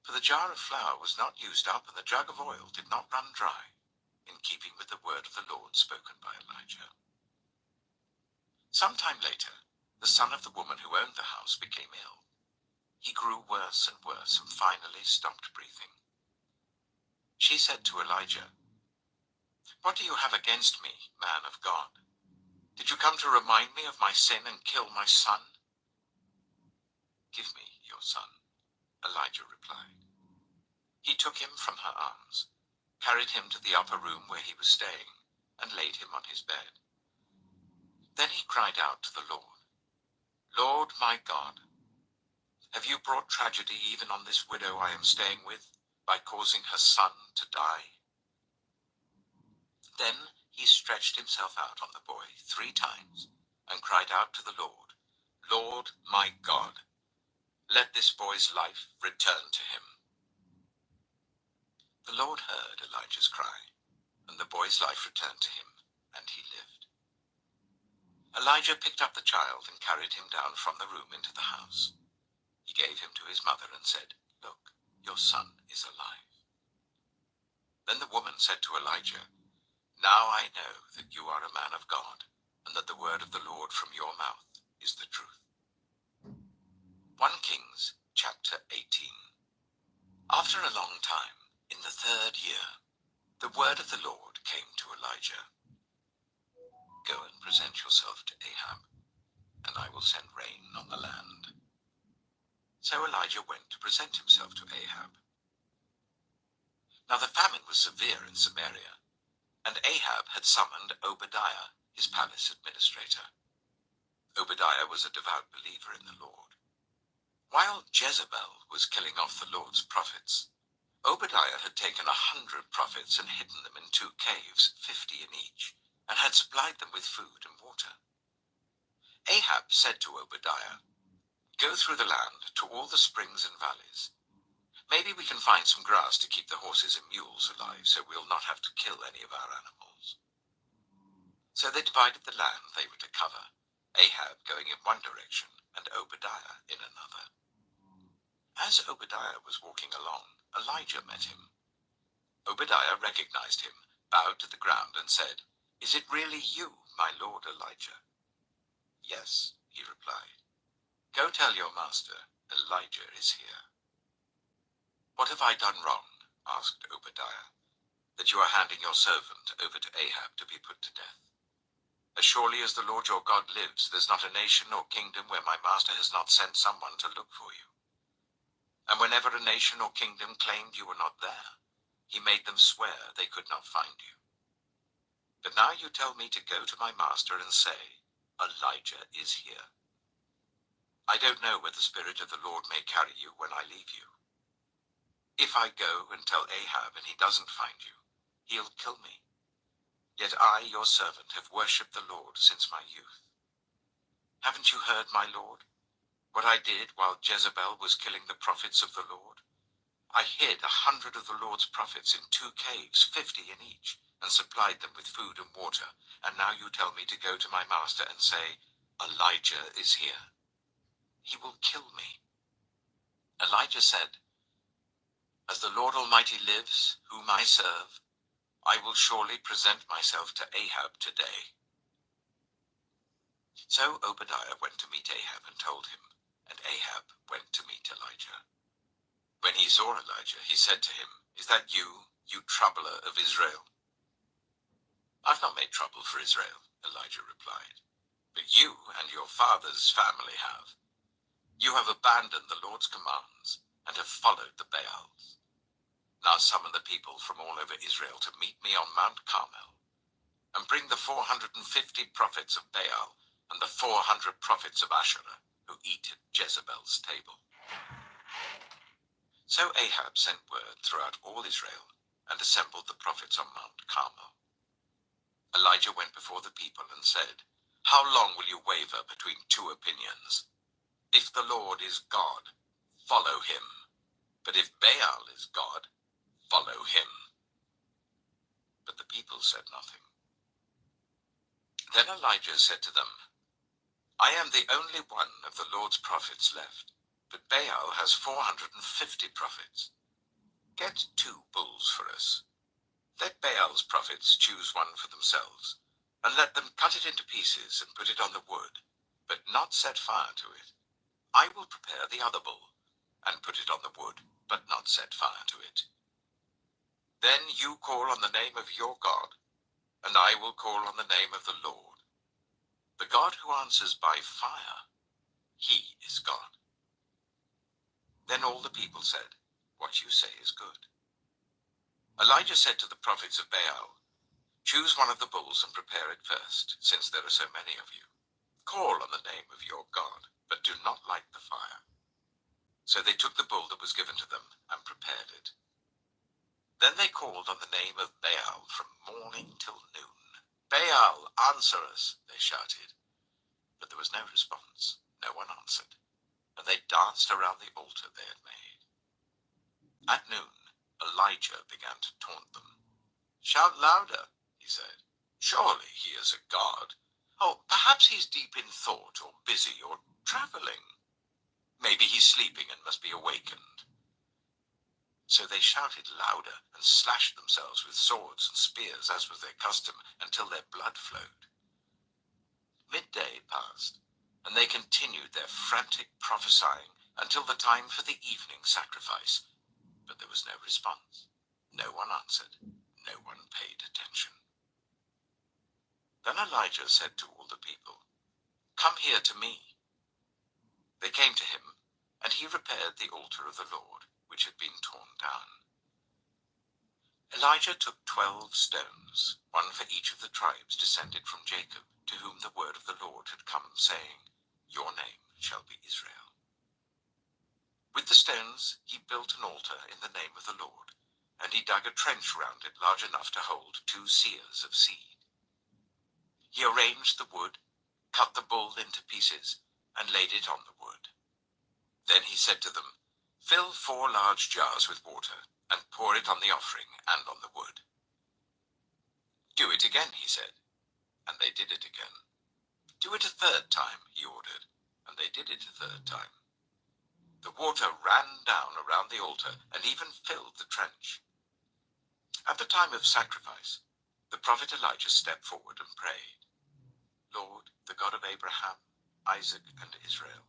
For the jar of flour was not used up, and the jug of oil did not run dry, in keeping with the word of the Lord spoken by Elijah. Some time later, the son of the woman who owned the house became ill. He grew worse and worse, and finally stopped breathing. She said to Elijah, What do you have against me, man of God? Did you come to remind me of my sin and kill my son? Give me your son, Elijah replied. He took him from her arms, carried him to the upper room where he was staying, and laid him on his bed. Then he cried out to the Lord, Lord my God, have you brought tragedy even on this widow I am staying with, by causing her son to die? Then he stretched himself out on the boy 3 times, and cried out to the Lord, Lord my God, let this boy's life return to him. The Lord heard Elijah's cry, and the boy's life returned to him, and he lived. Elijah picked up the child and carried him down from the room into the house. He gave him to his mother and said, Look, your son is alive. Then the woman said to Elijah, Now I know that you are a man of God, and that the word of the Lord from your mouth is the truth. 1 Kings chapter 18. After a long time, in the 3rd year, the word of the Lord came to Elijah. Go and present yourself to Ahab, and I will send rain on the land. So Elijah went to present himself to Ahab. Now the famine was severe in Samaria, and Ahab had summoned Obadiah, his palace administrator. Obadiah was a devout believer in the Lord. While Jezebel was killing off the Lord's prophets, Obadiah had taken 100 prophets and hidden them in 2 caves, 50 in each, and had supplied them with food and water. Ahab said to Obadiah, "Go through the land to all the springs and valleys. Maybe we can find some grass to keep the horses and mules alive, so we'll not have to kill any of our animals." So they divided the land they were to cover, Ahab going in one direction and Obadiah in another. As Obadiah was walking along, Elijah met him. Obadiah recognized him, bowed to the ground, and said, "Is it really you, my lord Elijah?" "Yes," he replied. "Go tell your master, Elijah is here." "What have I done wrong?" asked Obadiah, "that you are handing your servant over to Ahab to be put to death? As surely as the Lord your God lives, there's not a nation or kingdom where my master has not sent someone to look for you. And whenever a nation or kingdom claimed you were not there, he made them swear they could not find you. But now you tell me to go to my master and say, 'Elijah is here.' I don't know where the Spirit of the Lord may carry you when I leave you. If I go and tell Ahab and he doesn't find you, he'll kill me. Yet I, your servant, have worshipped the Lord since my youth. Haven't you heard, my Lord, what I did while Jezebel was killing the prophets of the Lord? I hid 100 of the Lord's prophets in 2 caves, 50 in each, and supplied them with food and water. And now you tell me to go to my master and say, 'Elijah is here.' He will kill me." Elijah said, "As the Lord Almighty lives, whom I serve, I will surely present myself to Ahab today." So Obadiah went to meet Ahab and told him, and Ahab went to meet Elijah. When he saw Elijah, he said to him, "Is that you, you troubler of Israel?" "I've not made trouble for Israel," Elijah replied, "but you and your father's family have. You have abandoned the Lord's commands and have followed the Baals. Now summon the people from all over Israel to meet me on Mount Carmel, and bring the 450 prophets of Baal and the 400 prophets of Asherah who eat at Jezebel's table." So Ahab sent word throughout all Israel and assembled the prophets on Mount Carmel. Elijah went before the people and said, "How long will you waver between 2 opinions? If the Lord is God, follow him. But if Baal is God, follow him." But the people said nothing. Then Elijah said to them, "I am the only one of the Lord's prophets left, but Baal has 450 prophets. Get 2 bulls for us. Let Baal's prophets choose one for themselves, and let them cut it into pieces and put it on the wood, but not set fire to it. I will prepare the other bull, and put it on the wood, but not set fire to it. Then you call on the name of your God, and I will call on the name of the Lord. The God who answers by fire, he is God." Then all the people said, "What you say is good." Elijah said to the prophets of Baal, "Choose one of the bulls and prepare it first, since there are so many of you. Call on the name of your God, but do not light the fire." So they took the bull that was given to them and prepared it. Then they called on the name of Baal from morning till noon. "Baal, answer us," they shouted. But there was no response. No one answered, and they danced around the altar they had made. At noon, Elijah began to taunt them. "Shout louder," he said. "Surely he is a god. Oh, perhaps he's deep in thought, or busy, or traveling. Maybe he's sleeping and must be awakened." So they shouted louder and slashed themselves with swords and spears, as was their custom, until their blood flowed. Midday passed, and they continued their frantic prophesying until the time for the evening sacrifice. But there was no response. No one answered. No one paid attention. Then Elijah said to all the people, "Come here to me." They came to him, and he repaired the altar of the Lord, which had been torn down. Elijah took 12 stones, one for each of the tribes descended from Jacob, to whom the word of the Lord had come, saying, Your name shall be Israel. With the stones he built an altar in the name of the Lord, and he dug a trench round it large enough to hold 2 seahs of seed. He arranged the wood, cut the bull into pieces, and laid it on the wood. Then he said to them, Fill 4 large jars with water, and pour it on the offering and on the wood. Do it again, he said, and they did it again. Do it a 3rd time, he ordered, and they did it a 3rd time. The water ran down around the altar and even filled the trench. At the time of sacrifice, the prophet Elijah stepped forward and prayed, Lord, the God of Abraham, Isaac, and Israel,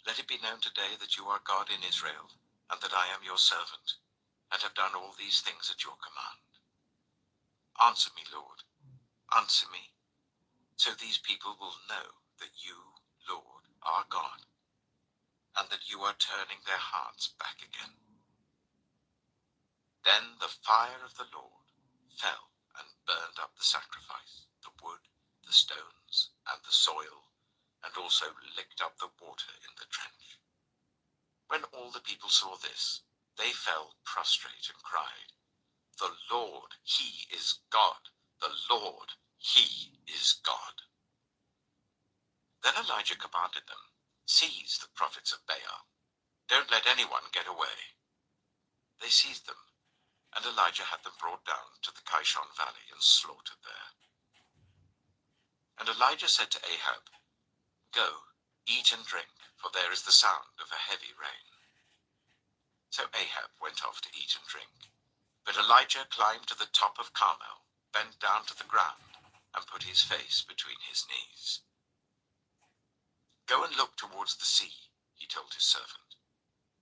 let it be known today that you are God in Israel, and that I am your servant, and have done all these things at your command. Answer me, Lord, answer me, so these people will know that you, Lord, are God, and that you are turning their hearts back again. Then the fire of the Lord fell and burned up the sacrifice, the wood, the stones, and the soil, and also licked up the water in the trench. When all the people saw this, they fell prostrate and cried, The Lord, he is God! The Lord, he is God! Then Elijah commanded them, Seize the prophets of Baal. Don't let anyone get away. They seized them, and Elijah had them brought down to the Kishon valley and slaughtered there. And Elijah said to Ahab, Go, eat and drink, for there is the sound of a heavy rain. So Ahab went off to eat and drink. But Elijah climbed to the top of Carmel, bent down to the ground, and put his face between his knees. Go and look towards the sea, he told his servant.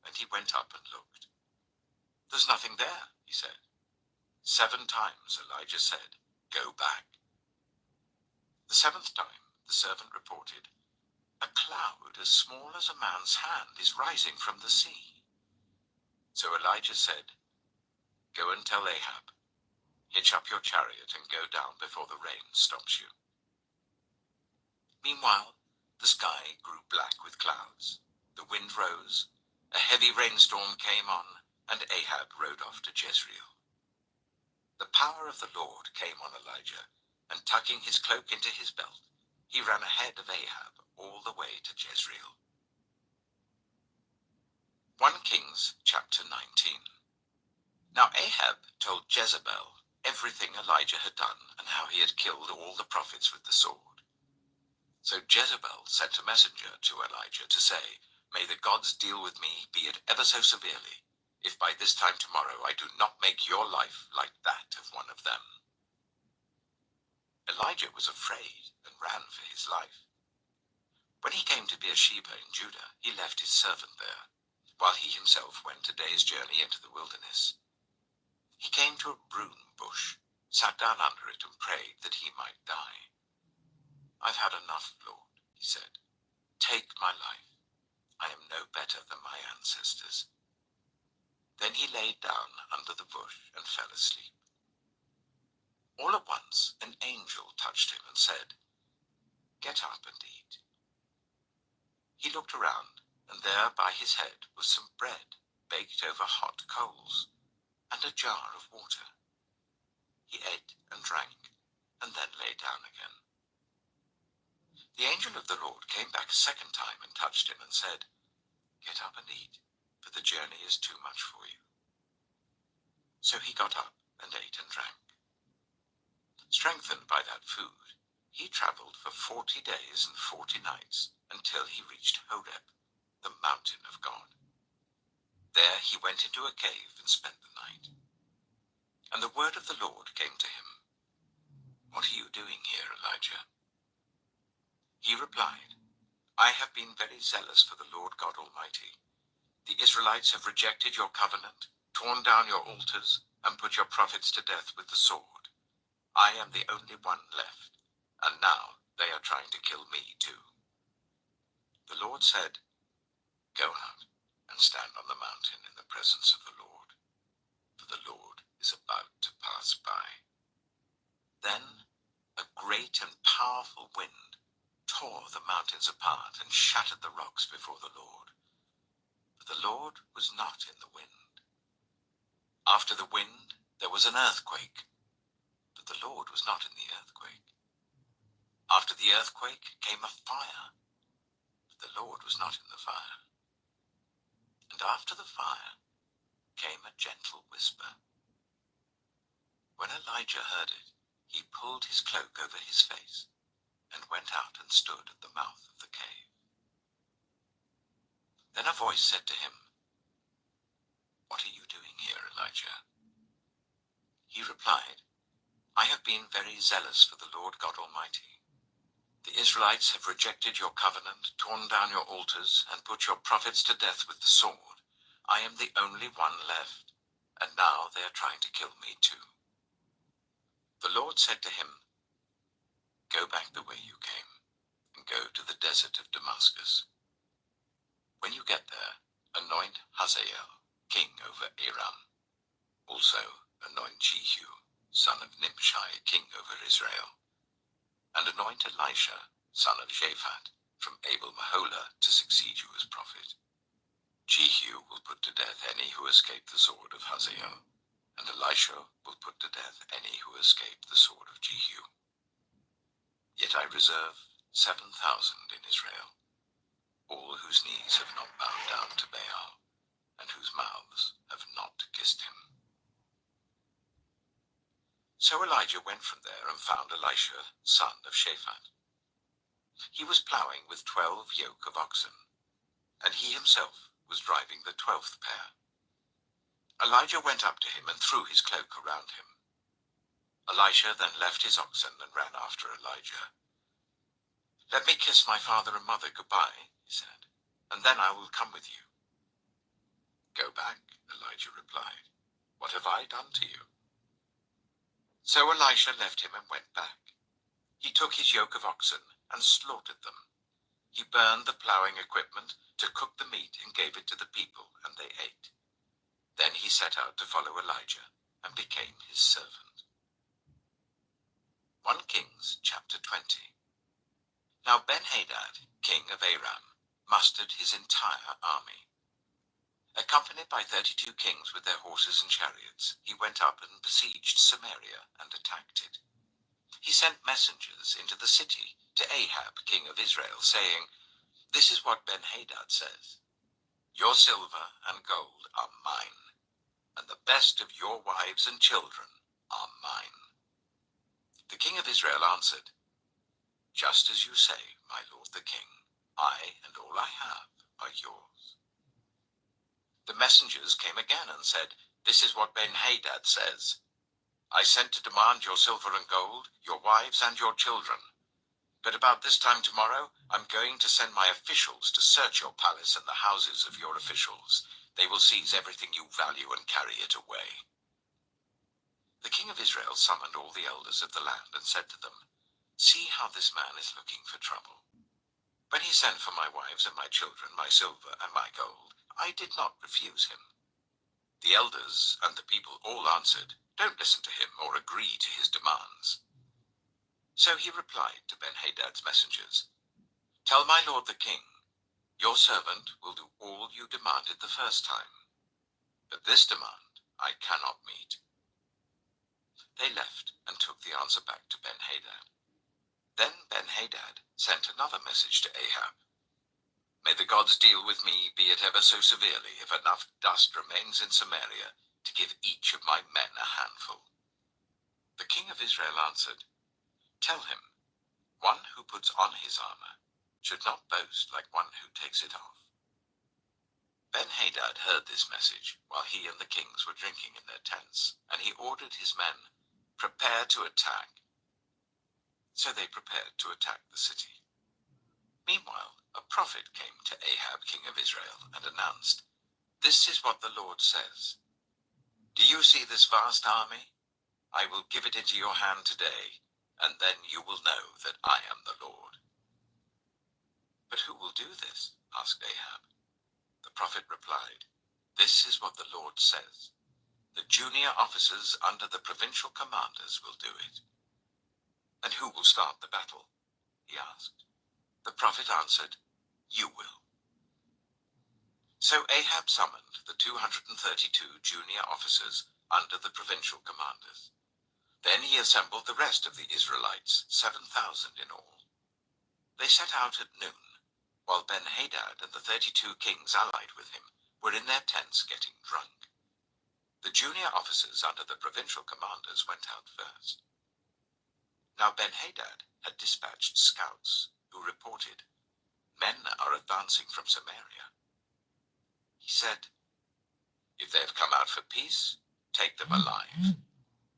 And he went up and looked. There's nothing there, he said. 7 times Elijah said, Go back. The 7th time the servant reported, A cloud as small as a man's hand is rising from the sea. So Elijah said, Go and tell Ahab, Hitch up your chariot and go down before the rain stops you. Meanwhile, the sky grew black with clouds. The wind rose, a heavy rainstorm came on, and Ahab rode off to Jezreel. The power of the Lord came on Elijah, and tucking his cloak into his belt, he ran ahead of Ahab all the way to Jezreel. 1 Kings chapter 19. Now Ahab told Jezebel everything Elijah had done and how he had killed all the prophets with the sword. So Jezebel sent a messenger to Elijah to say, May the gods deal with me, be it ever so severely, if by this time tomorrow I do not make your life like that of one of them. Elijah was afraid and ran for his life. When he came to Beersheba in Judah, he left his servant there, while he himself went a day's journey into the wilderness. He came to a broom bush, sat down under it and prayed that he might die. I've had enough, Lord, he said. Take my life. I am no better than my ancestors. Then he laid down under the bush and fell asleep. All at once an angel touched him and said, Get up and eat. He looked around, and there by his head was some bread baked over hot coals, and a jar of water. He ate and drank, and then lay down again. The angel of the Lord came back a 2nd time and touched him and said, Get up and eat, for the journey is too much for you. So he got up and ate and drank. Strengthened by that food, he traveled for 40 days and 40 nights until he reached Horeb, the mountain of God. There he went into a cave and spent the night. And the word of the Lord came to him, What are you doing here, Elijah? He replied, I have been very zealous for the Lord God Almighty. The Israelites have rejected your covenant, torn down your altars, and put your prophets to death with the sword. I am the only one left, and now they are trying to kill me too. The Lord said, Go out and stand on the mountain in the presence of the Lord, for the Lord is about to pass by." Then a great and powerful wind tore the mountains apart and shattered the rocks before the Lord. But the Lord was not in the wind. After the wind there was an earthquake, but the Lord was not in the earthquake. After the earthquake came a fire, but the Lord was not in the fire. And after the fire came a gentle whisper. When Elijah heard it, he pulled his cloak over his face and went out and stood at the mouth of the cave. Then a voice said to him, "What are you doing here, Elijah?" He replied, "I have been very zealous for the Lord God Almighty. The Israelites have rejected your covenant, torn down your altars, and put your prophets to death with the sword. I am the only one left, and now they are trying to kill me too." The Lord said to him, "Go back the way you came, and go to the desert of Damascus. When you get there, anoint Hazael king over Aram. Also anoint Jehu, son of Nimshi, king over Israel. And anoint Elisha, son of Shaphat, from Abel-Meholah, to succeed you as prophet. Jehu will put to death any who escape the sword of Hazael, and Elisha will put to death any who escape the sword of Jehu. Yet I reserve 7,000 in Israel, all whose knees have not bowed down to Baal, and whose mouths have not kissed him." So Elijah went from there and found Elisha, son of Shaphat. He was plowing with 12 yoke of oxen, and he himself was driving the 12th pair. Elijah went up to him and threw his cloak around him. Elisha then left his oxen and ran after Elijah. "Let me kiss my father and mother goodbye," he said, "and then I will come with you." "Go back," Elijah replied. "What have I done to you?" So Elisha left him and went back. He took his yoke of oxen and slaughtered them. He burned the plowing equipment to cook the meat and gave it to the people, and they ate. Then he set out to follow Elijah and became his servant. 1 Kings chapter 20. Now Ben-Hadad, king of Aram, mustered his entire army. Accompanied by 32 kings with their horses and chariots, he went up and besieged Samaria and attacked it. He sent messengers into the city to Ahab, king of Israel, saying, "This is what Ben-Hadad says. Your silver and gold are mine, and the best of your wives and children are mine." The king of Israel answered, "Just as you say, my lord the king, I and all I have are yours." The messengers came again and said, "This is what Ben-Hadad says. I sent to demand your silver and gold, your wives and your children. But about this time tomorrow, I'm going to send my officials to search your palace and the houses of your officials. They will seize everything you value and carry it away." The king of Israel summoned all the elders of the land and said to them, "See how this man is looking for trouble. When he sent for my wives and my children, my silver and my gold, I did not refuse him." The elders and the people all answered, "Don't listen to him or agree to his demands." So he replied to Ben-Hadad's messengers, "Tell my lord the king, your servant will do all you demanded the first time, but this demand I cannot meet." They left and took the answer back to Ben-Hadad. Then Ben-Hadad sent another message to Ahab. "May the gods deal with me, be it ever so severely, if enough dust remains in Samaria to give each of my men a handful." The king of Israel answered, "Tell him, one who puts on his armor should not boast like one who takes it off." Ben-Hadad heard this message while he and the kings were drinking in their tents, and he ordered his men, "Prepare to attack." So they prepared to attack the city. Meanwhile, a prophet came to Ahab, king of Israel, and announced, "This is what the Lord says. Do you see this vast army? I will give it into your hand today, and then you will know that I am the Lord." "But who will do this?" asked Ahab. The prophet replied, "This is what the Lord says. The junior officers under the provincial commanders will do it. And who will start the battle? He asked. The prophet answered, You will. So Ahab summoned the 232 junior officers under the provincial commanders. Then he assembled the rest of the Israelites, 7,000 in all. They set out at noon, while Ben-Hadad and the 32 kings allied with him were in their tents getting drunk. The junior officers under the provincial commanders went out first. Now Ben-Hadad had dispatched scouts who reported, Men are advancing from Samaria. He said, If they have come out for peace, take them alive.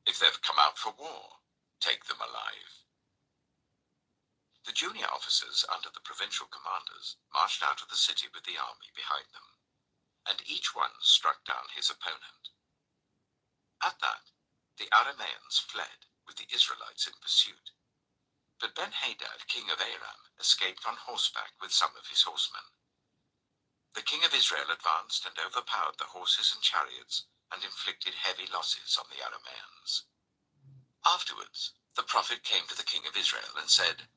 If they have come out for war, take them alive. The junior officers under the provincial commanders marched out of the city with the army behind them, and each one struck down his opponent. At that, the Arameans fled with the Israelites in pursuit. But Ben-Hadad, king of Aram, escaped on horseback with some of his horsemen. The king of Israel advanced and overpowered the horses and chariots and inflicted heavy losses on the Arameans. Afterwards, the prophet came to the king of Israel and said,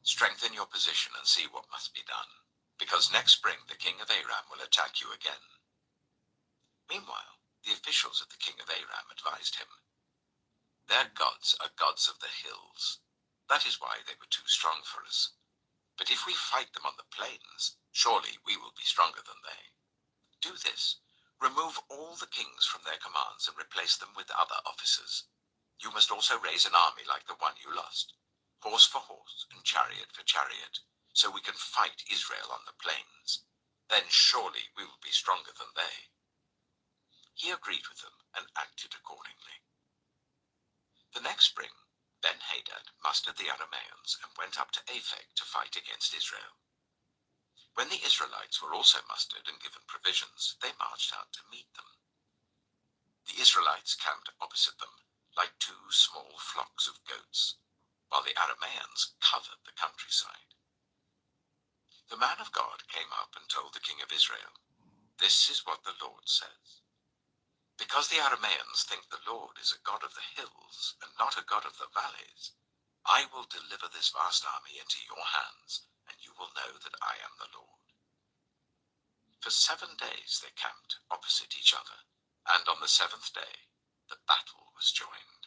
Strengthen your position and see what must be done, because next spring the king of Aram will attack you again. Meanwhile, the officials of the king of Aram advised him, Their gods are gods of the hills. That is why they were too strong for us. But if we fight them on the plains, surely we will be stronger than they. Do this. Remove all the kings from their commands and replace them with other officers. You must also raise an army like the one you lost, horse for horse and chariot for chariot, so we can fight Israel on the plains. Then surely we will be stronger than they. He agreed with them and acted accordingly. The next spring, Ben-Hadad mustered the Arameans and went up to Aphek to fight against Israel. When the Israelites were also mustered and given provisions, they marched out to meet them. The Israelites camped opposite them, like two small flocks of goats, while the Arameans covered the countryside. The man of God came up and told the king of Israel, This is what the Lord says. Because the Arameans think the Lord is a God of the hills and not a God of the valleys, I will deliver this vast army into your hands, and you will know that I am the Lord. For 7 days they camped opposite each other, and on the 7th day the battle was joined.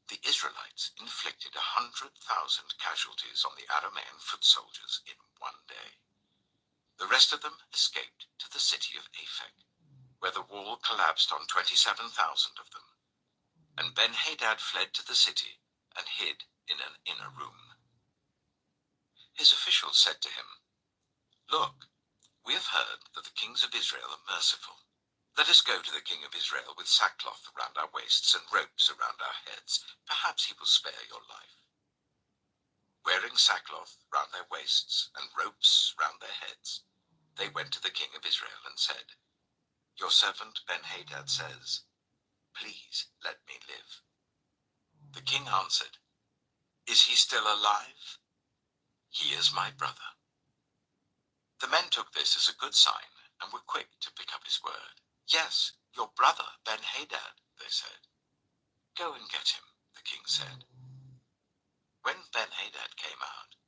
The Israelites inflicted 100,000 casualties on the Aramean foot soldiers in 1 day. The rest of them escaped to the city of Aphek, where the wall collapsed on 27,000 of them, and Ben-Hadad fled to the city and hid in an inner room. His officials said to him, Look, we have heard that the kings of Israel are merciful. Let us go to the king of Israel with sackcloth around our waists and ropes around our heads. Perhaps he will spare your life. Wearing sackcloth round their waists and ropes round their heads, they went to the king of Israel and said, Your servant Ben-Hadad says, Please let me live. The king answered, Is he still alive? He is my brother. The men took this as a good sign and were quick to pick up his word. Yes, your brother Ben-Hadad, they said. Go and get him, the king said. When Ben-Hadad came out,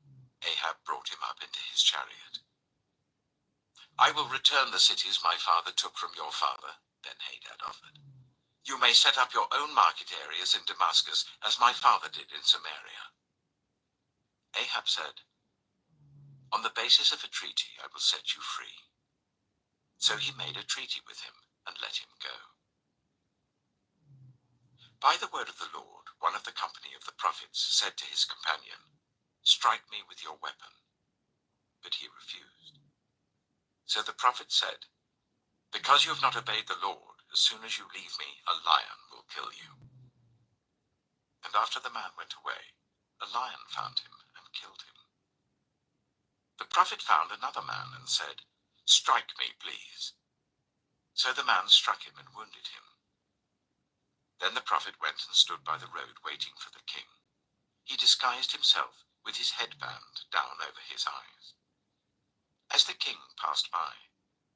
Ahab brought him up into his chariot. I will return the cities my father took from your father, Ben-Hadad offered. You may set up your own market areas in Damascus, as my father did in Samaria. Ahab said, On the basis of a treaty I will set you free. So he made a treaty with him and let him go. By the word of the Lord, one of the company of the prophets said to his companion, Strike me with your weapon. But he refused. So the prophet said, Because you have not obeyed the Lord, as soon as you leave me, a lion will kill you. And after the man went away, a lion found him and killed him. The prophet found another man and said, Strike me, please. So the man struck him and wounded him. Then the prophet went and stood by the road waiting for the king. He disguised himself with his headband down over his eyes. As the king passed by,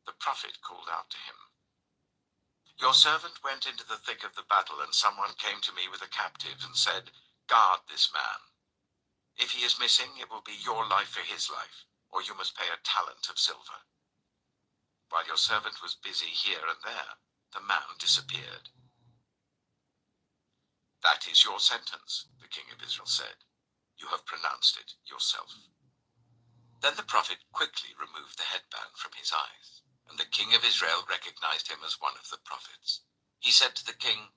the prophet called out to him, Your servant went into the thick of the battle, and someone came to me with a captive and said, 'Guard this man. If he is missing, it will be your life for his life, or you must pay a talent of silver.' While your servant was busy here and there, the man disappeared." "That is your sentence," the king of Israel said. "You have pronounced it yourself." Then the prophet quickly removed the headband from his eyes, and the king of Israel recognized him as one of the prophets. He said to the king,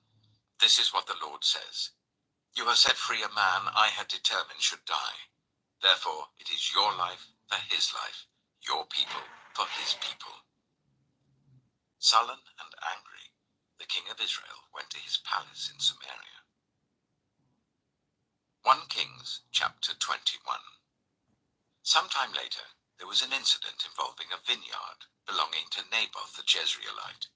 "This is what the Lord says. You have set free a man I had determined should die. Therefore it is your life for his life, your people for his people." Sullen and angry, the king of Israel went to his palace in Samaria. 1 Kings chapter 21. Some time later, there was an incident involving a vineyard belonging to Naboth the Jezreelite.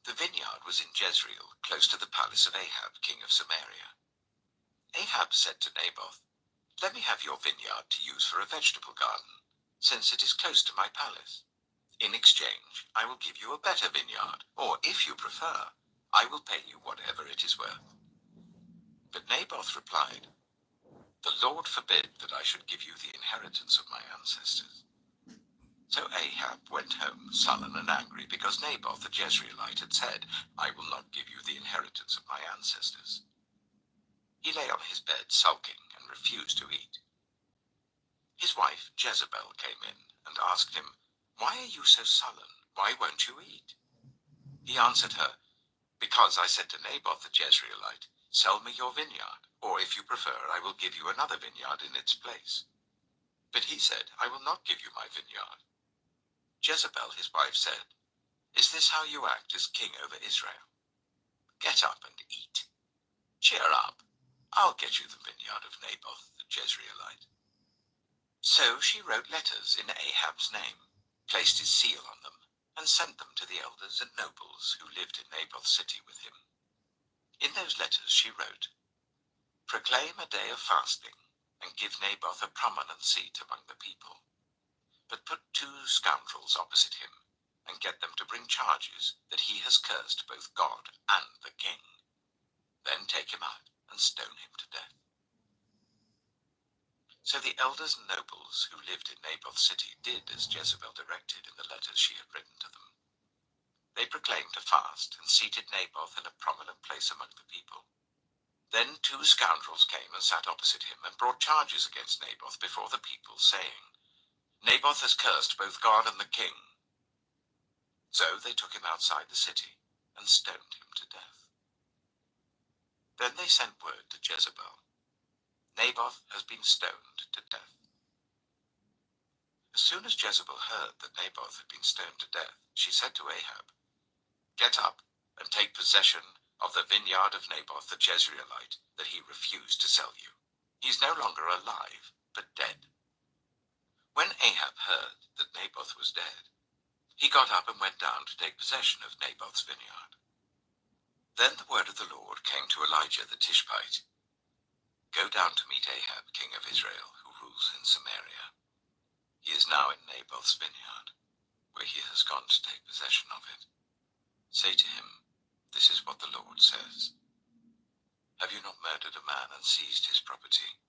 The vineyard was in Jezreel, close to the palace of Ahab, king of Samaria. Ahab said to Naboth, "Let me have your vineyard to use for a vegetable garden, since it is close to my palace. In exchange, I will give you a better vineyard, or if you prefer, I will pay you whatever it is worth." But Naboth replied, "The Lord forbid that I should give you the inheritance of my ancestors." So Ahab went home sullen and angry because Naboth the Jezreelite had said, "I will not give you the inheritance of my ancestors." He lay on his bed sulking and refused to eat. His wife Jezebel came in and asked him, "Why are you so sullen? Why won't you eat?" He answered her, "Because I said to Naboth the Jezreelite, 'Sell me your vineyard, or if you prefer, I will give you another vineyard in its place.' But he said, 'I will not give you my vineyard.' Jezebel, his wife, said, 'Is this how you act as king over Israel? Get up and eat. Cheer up. I'll get you the vineyard of Naboth the Jezreelite.' So she wrote letters in Ahab's name, placed his seal on them, and sent them to the elders and nobles who lived in Naboth's city with him. In those letters she wrote, 'Proclaim a day of fasting, and give Naboth a prominent seat among the people. But put 2 scoundrels opposite him, and get them to bring charges that he has cursed both God and the king. Then take him out and stone him to death.' So the elders and nobles who lived in Naboth's city did as Jezebel directed in the letters she had written to them. They proclaimed a fast and seated Naboth in a prominent place among the people. Then 2 scoundrels came and sat opposite him and brought charges against Naboth before the people, saying, 'Naboth has cursed both God and the king.' So they took him outside the city and stoned him to death. Then they sent word to Jezebel, 'Naboth has been stoned to death.' As soon as Jezebel heard that Naboth had been stoned to death, she said to Ahab, 'Get up and take possession of the vineyard of Naboth the Jezreelite that he refused to sell you. He is no longer alive, but dead.' When Ahab heard that Naboth was dead, he got up and went down to take possession of Naboth's vineyard. Then the word of the Lord came to Elijah the Tishbite, 'Go down to meet Ahab, king of Israel, who rules in Samaria. He is now in Naboth's vineyard, where he has gone to take possession of it. Say to him, this is what the Lord says. Have you not murdered a man and seized his property?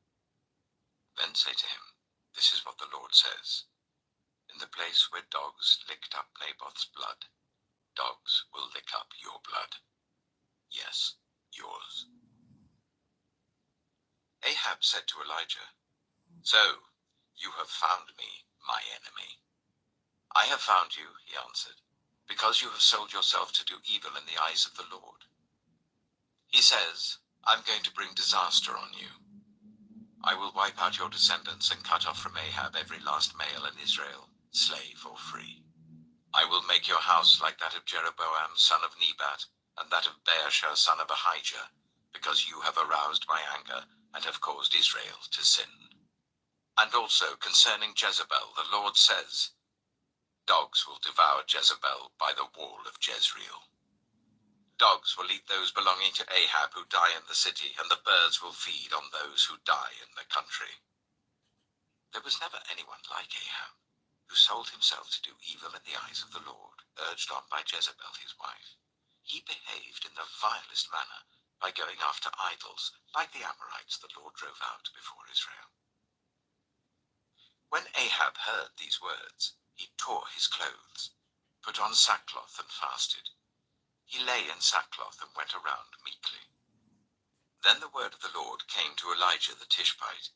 Then say to him, this is what the Lord says. In the place where dogs licked up Naboth's blood, dogs will lick up your blood. Yes, yours.' Ahab said to Elijah, 'So, you have found me, my enemy.' 'I have found you,' he answered, 'because you have sold yourself to do evil in the eyes of the Lord. He says, I'm going to bring disaster on you. I will wipe out your descendants and cut off from Ahab every last male in Israel, slave or free. I will make your house like that of Jeroboam son of Nebat, and that of Baasha son of Ahijah, because you have aroused my anger and have caused Israel to sin. And also concerning Jezebel, the Lord says, dogs will devour Jezebel by the wall of Jezreel. Dogs will eat those belonging to Ahab who die in the city, and the birds will feed on those who die in the country. There was never anyone like Ahab, who sold himself to do evil in the eyes of the Lord, urged on by Jezebel his wife. he behaved in the vilest manner by going after idols, like the Amorites the Lord drove out before Israel. When Ahab heard these words, he tore his clothes, put on sackcloth and fasted. He lay in sackcloth and went around meekly. Then the word of the Lord came to Elijah the Tishbite.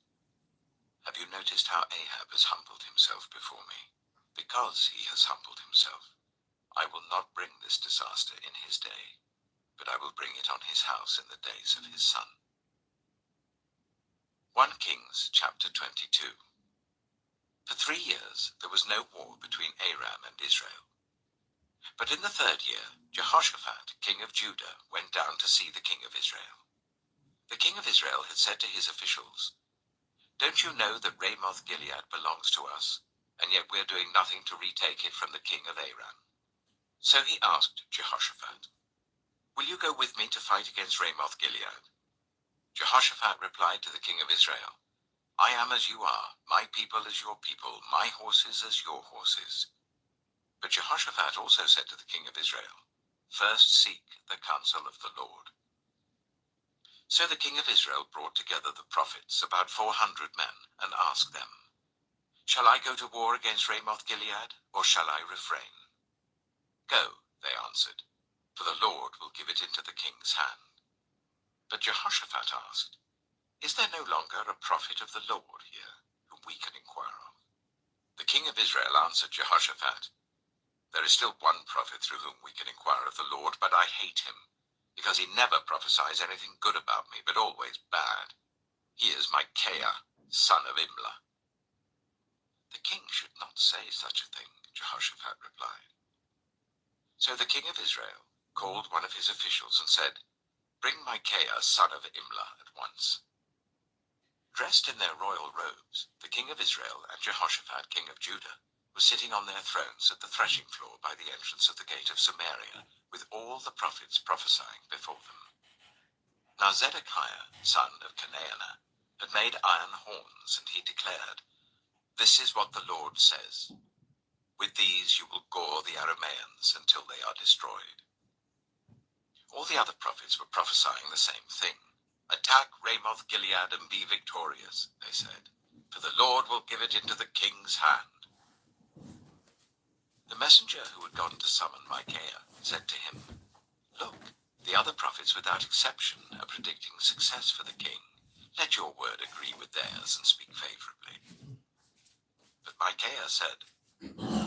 Have you noticed how Ahab has humbled himself before me? Because he has humbled himself, I will not bring this disaster in his day, but I will bring it on his house in the days of his son. 1 Kings chapter 22. For 3 years there was no war between Aram and Israel. But in the 3rd year, Jehoshaphat, king of Judah, went down to see the king of Israel. The king of Israel had said to his officials, Don't you know that Ramoth-Gilead belongs to us, and yet we're doing nothing to retake it from the king of Aram? So he asked Jehoshaphat, Will you go with me to fight against Ramoth-Gilead? Jehoshaphat replied to the king of Israel, I am as you are, my people as your people, my horses as your horses. But Jehoshaphat also said to the king of Israel, First seek the counsel of the Lord. So the king of Israel brought together the prophets, about 400 men, and asked them, Shall I go to war against Ramoth-Gilead, or shall I refrain? Go, they answered, for the Lord will give it into the king's hand. But Jehoshaphat asked, Is there no longer a prophet of the Lord here, whom we can inquire of? The king of Israel answered Jehoshaphat, There is still one prophet through whom we can inquire of the Lord, but I hate him, because he never prophesies anything good about me, but always bad. He is Micaiah, son of Imlah. The king should not say such a thing, Jehoshaphat replied. So the king of Israel called one of his officials and said, Bring Micaiah, son of Imlah, at once. Dressed in their royal robes, the king of Israel and Jehoshaphat, king of Judah, were sitting on their thrones at the threshing floor by the entrance of the gate of Samaria, with all the prophets prophesying before them. Now Zedekiah, son of Chenaanah, had made iron horns, and he declared, This is what the Lord says, With these you will gore the Arameans until they are destroyed. All the other prophets were prophesying the same thing. Attack Ramoth-Gilead and be victorious, they said, for the Lord will give it into the king's hand. The messenger who had gone to summon Micaiah said to him, Look, the other prophets without exception are predicting success for the king. Let your word agree with theirs and speak favorably. But Micaiah said,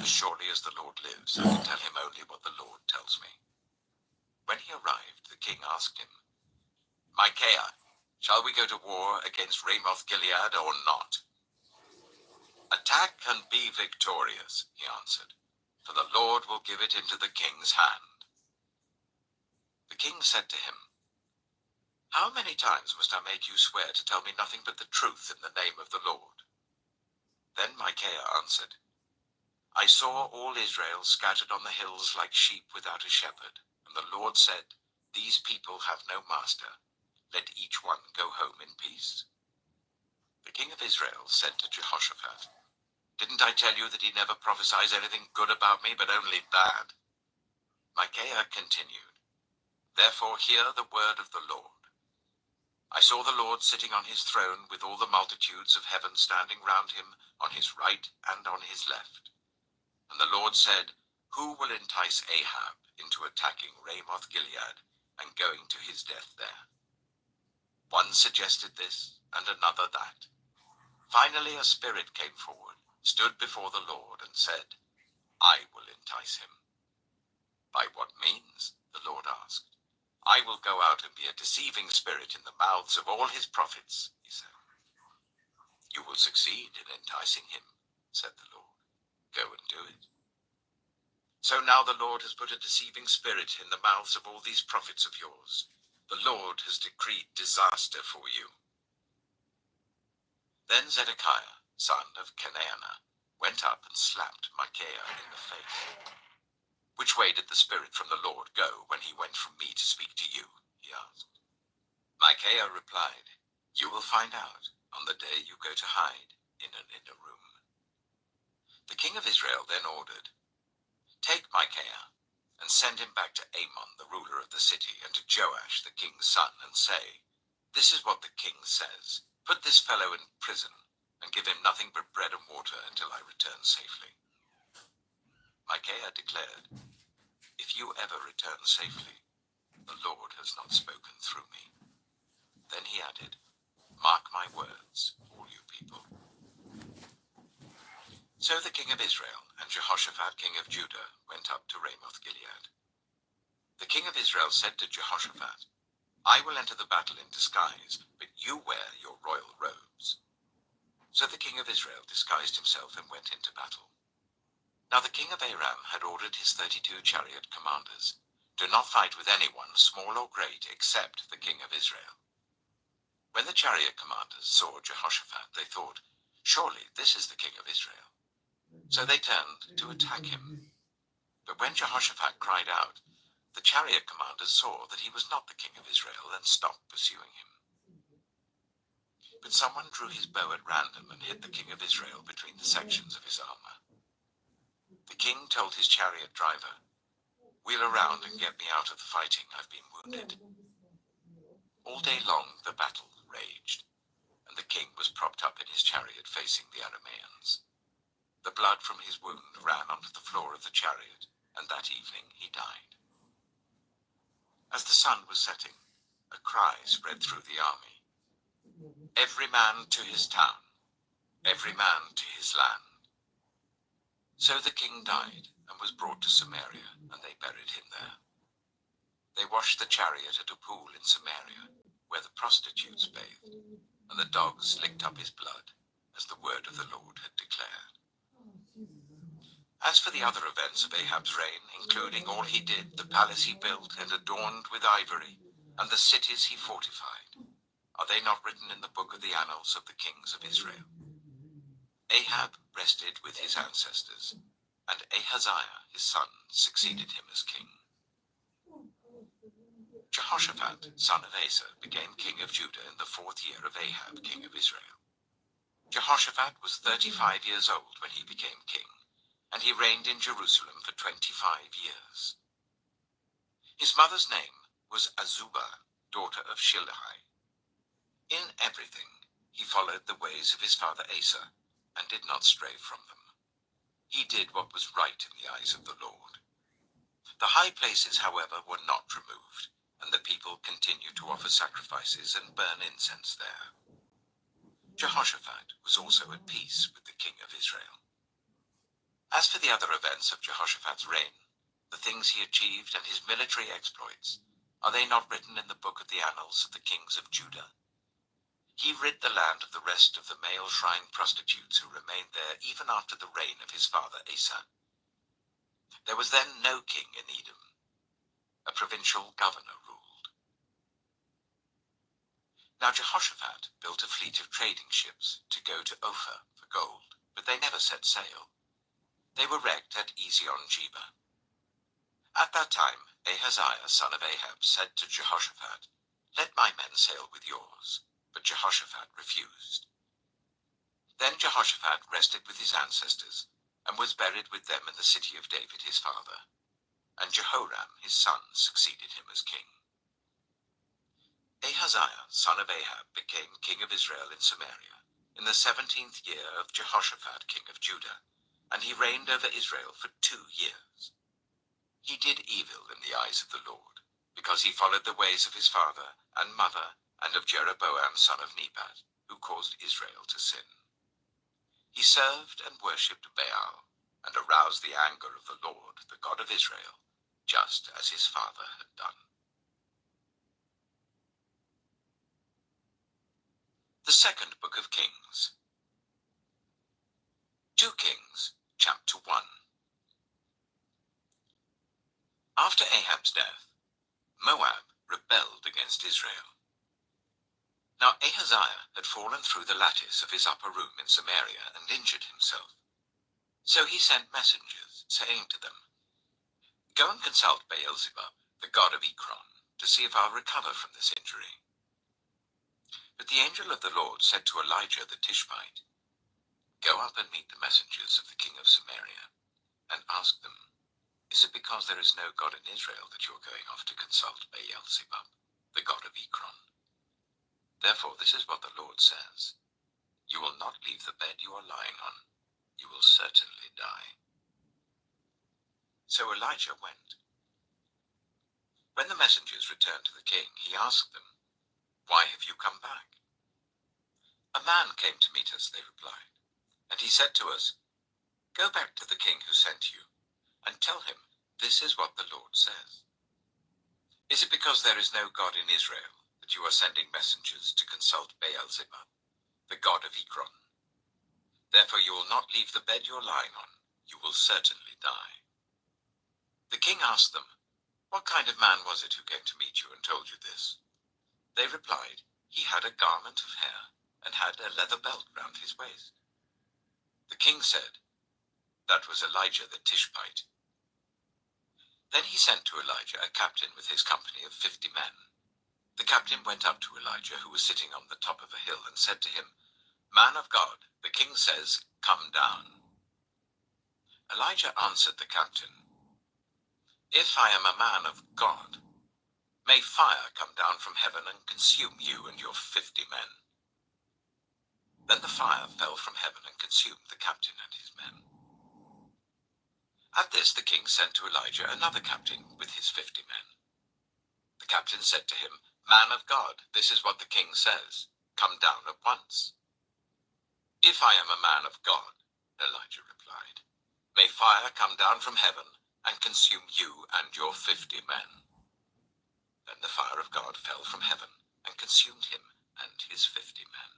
As surely as the Lord lives, I can tell him only what the Lord tells me. When he arrived, the king asked him, Micaiah, shall we go to war against Ramoth-Gilead or not? Attack and be victorious, he answered, for the Lord will give it into the king's hand. The king said to him, How many times must I make you swear to tell me nothing but the truth in the name of the Lord? Then Micaiah answered, I saw all Israel scattered on the hills like sheep without a shepherd, and the Lord said, These people have no master. Let each one go home in peace. The king of Israel said to Jehoshaphat, Didn't I tell you that he never prophesies anything good about me, but only bad? Micaiah continued, Therefore hear the word of the Lord. I saw the Lord sitting on his throne with all the multitudes of heaven standing round him on his right and on his left. And the Lord said, Who will entice Ahab into attacking Ramoth-Gilead and going to his death there? One suggested this, and another that. Finally a spirit came forward, stood before the Lord, and said, I will entice him. By what means? The Lord asked. I will go out and be a deceiving spirit in the mouths of all his prophets, he said. You will succeed in enticing him, said the Lord. Go and do it. So now the Lord has put a deceiving spirit in the mouths of all these prophets of yours. The Lord has decreed disaster for you. Then Zedekiah, son of Chenaanah, went up and slapped Micaiah in the face. Which way did the spirit from the Lord go when he went from me to speak to you? He asked. Micaiah replied, You will find out on the day you go to hide in an inner room. The king of Israel then ordered, Take Micaiah and send him back to Amon, the ruler of the city, and to Joash, the king's son, and say, This is what the king says. Put this fellow in prison, and give him nothing but bread and water until I return safely. Micaiah declared, If you ever return safely, the Lord has not spoken through me. Then he added, Mark my words, all you people. So the king of Israel and Jehoshaphat king of Judah went up to Ramoth Gilead. The king of Israel said to Jehoshaphat, I will enter the battle in disguise, but you wear your royal robes. So the king of Israel disguised himself and went into battle. Now the king of Aram had ordered his 32 chariot commanders, Do not fight with anyone, small or great, except the king of Israel. When the chariot commanders saw Jehoshaphat, they thought, Surely this is the king of Israel. So they turned to attack him. But when Jehoshaphat cried out, the chariot commanders saw that he was not the king of Israel and stopped pursuing him. But someone drew his bow at random and hit the king of Israel between the sections of his armor. The king told his chariot driver, Wheel around and get me out of the fighting, I've been wounded. All day long the battle raged, and the king was propped up in his chariot facing the Arameans. The blood from his wound ran onto the floor of the chariot, and that evening he died. As the sun was setting, a cry spread through the army. Every man to his town, every man to his land. So the king died and was brought to Samaria, and they buried him there. They washed the chariot at a pool in Samaria, where the prostitutes bathed, and the dogs licked up his blood, as the word of the Lord had declared. As for the other events of Ahab's reign, including all he did, the palace he built and adorned with ivory, and the cities he fortified, are they not written in the book of the annals of the kings of Israel? Ahab rested with his ancestors, and Ahaziah his son succeeded him as king. Jehoshaphat, son of Asa, became king of Judah in the 4th year of Ahab, king of Israel. Jehoshaphat was 35 years old when he became king, and he reigned in Jerusalem for 25 years. His mother's name was Azubah, daughter of Shilhi. In everything he followed the ways of his father Asa, and did not stray from them. He did what was right in the eyes of the Lord. The high places, however, were not removed, and the people continued to offer sacrifices and burn incense there. Jehoshaphat was also at peace with the king of Israel. As for the other events of Jehoshaphat's reign, the things he achieved and his military exploits, are they not written in the book of the annals of the kings of Judah? He rid the land of the rest of the male shrine prostitutes who remained there even after the reign of his father Asa. There was then no king in Edom. A provincial governor ruled. Now Jehoshaphat built a fleet of trading ships to go to Ophir for gold, but they never set sail. They were wrecked at Ezion-Geber. At that time Ahaziah, son of Ahab, said to Jehoshaphat, Let my men sail with yours. But Jehoshaphat refused. Then Jehoshaphat rested with his ancestors, and was buried with them in the city of David his father. And Jehoram his son succeeded him as king. Ahaziah, son of Ahab, became king of Israel in Samaria, in the 17th year of Jehoshaphat king of Judah, and he reigned over Israel for 2 years. He did evil in the eyes of the Lord, because he followed the ways of his father and mother, and of Jeroboam son of Nebat, who caused Israel to sin. He served and worshipped Baal, and aroused the anger of the Lord, the God of Israel, just as his father had done. The second book of Kings. 2 Kings, chapter 1. After Ahab's death, Moab rebelled against Israel. Now Ahaziah had fallen through the lattice of his upper room in Samaria and injured himself. So he sent messengers, saying to them, Go and consult Beelzebub, the god of Ekron, to see if I'll recover from this injury. But the angel of the Lord said to Elijah the Tishbite, Go up and meet the messengers of the king of Samaria, and ask them, Is it because there is no God in Israel that you are going off to consult Baal-zebub, the god of Ekron? Therefore this is what the Lord says. You will not leave the bed you are lying on. You will certainly die. So Elijah went. When the messengers returned to the king, he asked them, Why have you come back? A man came to meet us, they replied, and he said to us, Go back to the king who sent you, and tell him, This is what the Lord says. Is it because there is no God in Israel that you are sending messengers to consult Baal-zebub, the god of Ekron? Therefore you will not leave the bed you are lying on. You will certainly die. The king asked them, What kind of man was it who came to meet you and told you this? They replied, He had a garment of hair and had a leather belt round his waist. The king said, That was Elijah the Tishbite. Then he sent to Elijah a captain with his company of 50 men. The captain went up to Elijah, who was sitting on the top of a hill, and said to him, Man of God, the king says, Come down. Elijah answered the captain, If I am a man of God, may fire come down from heaven and consume you and your 50 men. Then the fire fell from heaven and consumed the captain and his men. At this the king sent to Elijah another captain with his 50 men. The captain said to him, Man of God, this is what the king says, Come down at once. If I am a man of God, Elijah replied, may fire come down from heaven and consume you and your 50 men. Then the fire of God fell from heaven and consumed him and his 50 men.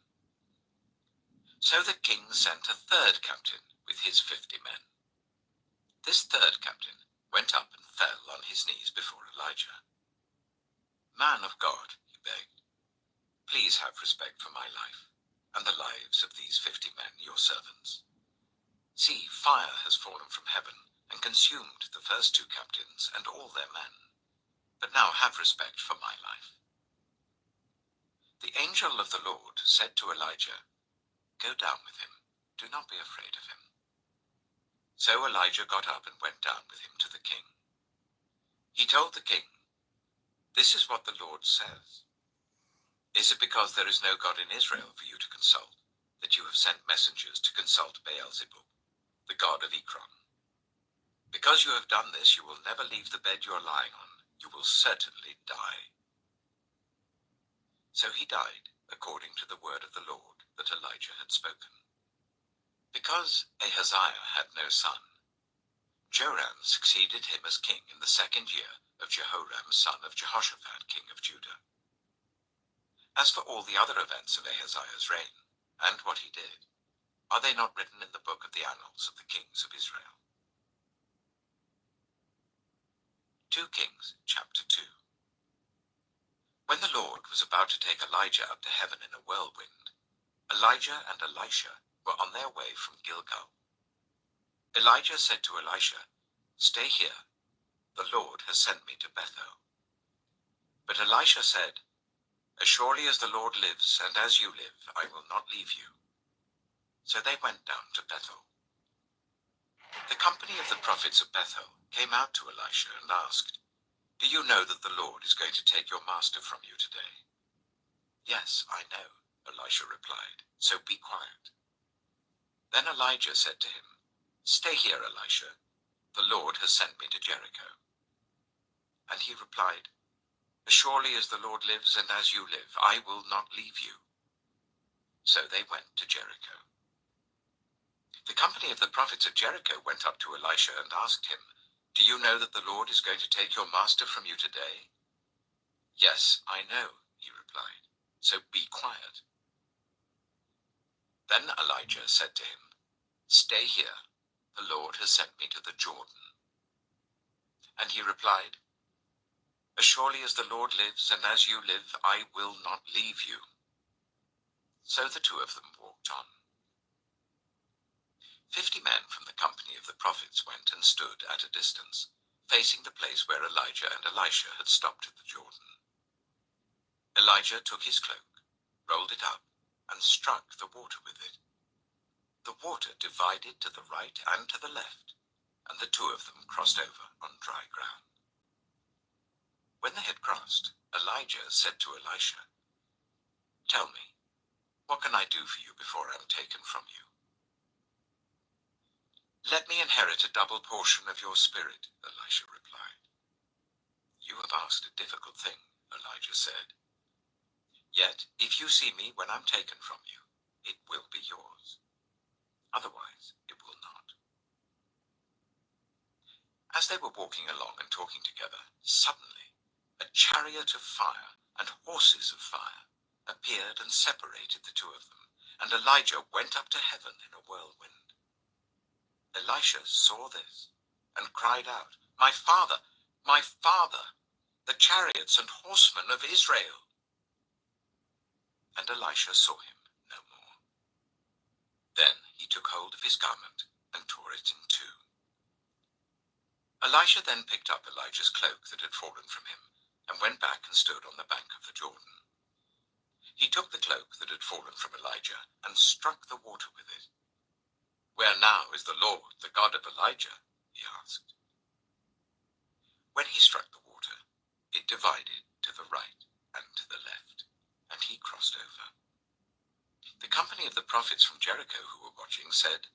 So the king sent a third captain with his 50 men. This third captain went up and fell on his knees before Elijah. Man of God, he begged, please have respect for my life and the lives of these 50 men, your servants. See, fire has fallen from heaven and consumed the first 2 captains and all their men. But now have respect for my life. The angel of the Lord said to Elijah, Go down with him. Do not be afraid of him. So Elijah got up and went down with him to the king. He told the king, This is what the Lord says. Is it because there is no God in Israel for you to consult, that you have sent messengers to consult Baal-zebub, the god of Ekron? Because you have done this, you will never leave the bed you are lying on. You will certainly die. So he died, according to the word of the Lord that Elijah had spoken. Because Ahaziah had no son, Joram succeeded him as king in the 2nd year of Jehoram, son of Jehoshaphat, king of Judah. As for all the other events of Ahaziah's reign, and what he did, are they not written in the book of the annals of the kings of Israel? 2 Kings, chapter 2. When the Lord was about to take Elijah up to heaven in a whirlwind, Elijah and Elisha were on their way from Gilgal. Elijah said to Elisha, Stay here, the Lord has sent me to Bethel. But Elisha said, As surely as the Lord lives, and as you live, I will not leave you. So they went down to Bethel. The company of the prophets of Bethel came out to Elisha and asked, Do you know that the Lord is going to take your master from you today? Yes, I know, Elisha replied, so be quiet. Then Elijah said to him, Stay here, Elisha, the Lord has sent me to Jericho. And he replied, As surely as the Lord lives and as you live, I will not leave you. So they went to Jericho. The company of the prophets of Jericho went up to Elisha and asked him, Do you know that the Lord is going to take your master from you today? Yes, I know, he replied, so be quiet. Then Elijah said to him, Stay here, the Lord has sent me to the Jordan. And he replied, As surely as the Lord lives and as you live, I will not leave you. So the 2 of them walked on. 50 men from the company of the prophets went and stood at a distance, facing the place where Elijah and Elisha had stopped at the Jordan. Elijah took his cloak, rolled it up, and struck the water with it. The water divided to the right and to the left, and and the two of them crossed over on dry ground. When they had crossed, Elijah said to Elisha, "Tell me, what can I do for you before I am taken from you?" "Let me inherit a double portion of your spirit," Elisha replied. "You have asked a difficult thing," Elijah said. "Yet, if you see me when I'm taken from you, it will be yours. Otherwise, it will not." As they were walking along and talking together, suddenly a chariot of fire and horses of fire appeared and separated the two of them, and Elijah went up to heaven in a whirlwind. Elisha saw this and cried out, my father, the chariots and horsemen of Israel!" And Elisha saw him no more. Then he took hold of his garment and tore it in two. Elisha then picked up Elijah's cloak that had fallen from him and went back and stood on the bank of the Jordan. He took the cloak that had fallen from Elijah and struck the water with it. "Where now is the Lord, the God of Elijah?" he asked. When he struck the water, it divided to the right and to the left, and he crossed over. The company of the prophets from Jericho who were watching said,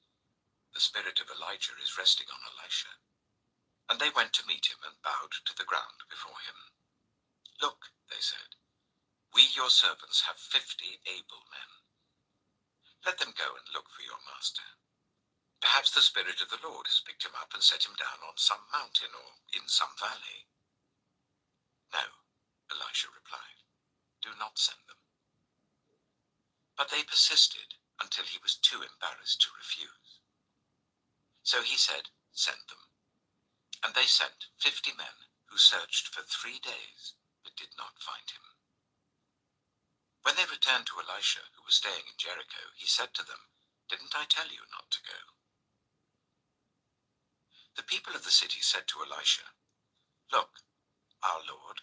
"The spirit of Elijah is resting on Elisha." And they went to meet him and bowed to the ground before him. "Look," they said, "we your servants have 50 able men. Let them go and look for your master. Perhaps the Spirit of the Lord has picked him up and set him down on some mountain or in some valley." "No," Elisha replied, "do not send them." But they persisted until he was too embarrassed to refuse. So he said, "Send them." And they sent 50 men who searched for 3 days but did not find him. When they returned to Elisha, who was staying in Jericho, he said to them, "Didn't I tell you not to go?" The people of the city said to Elisha, "Look, our lord,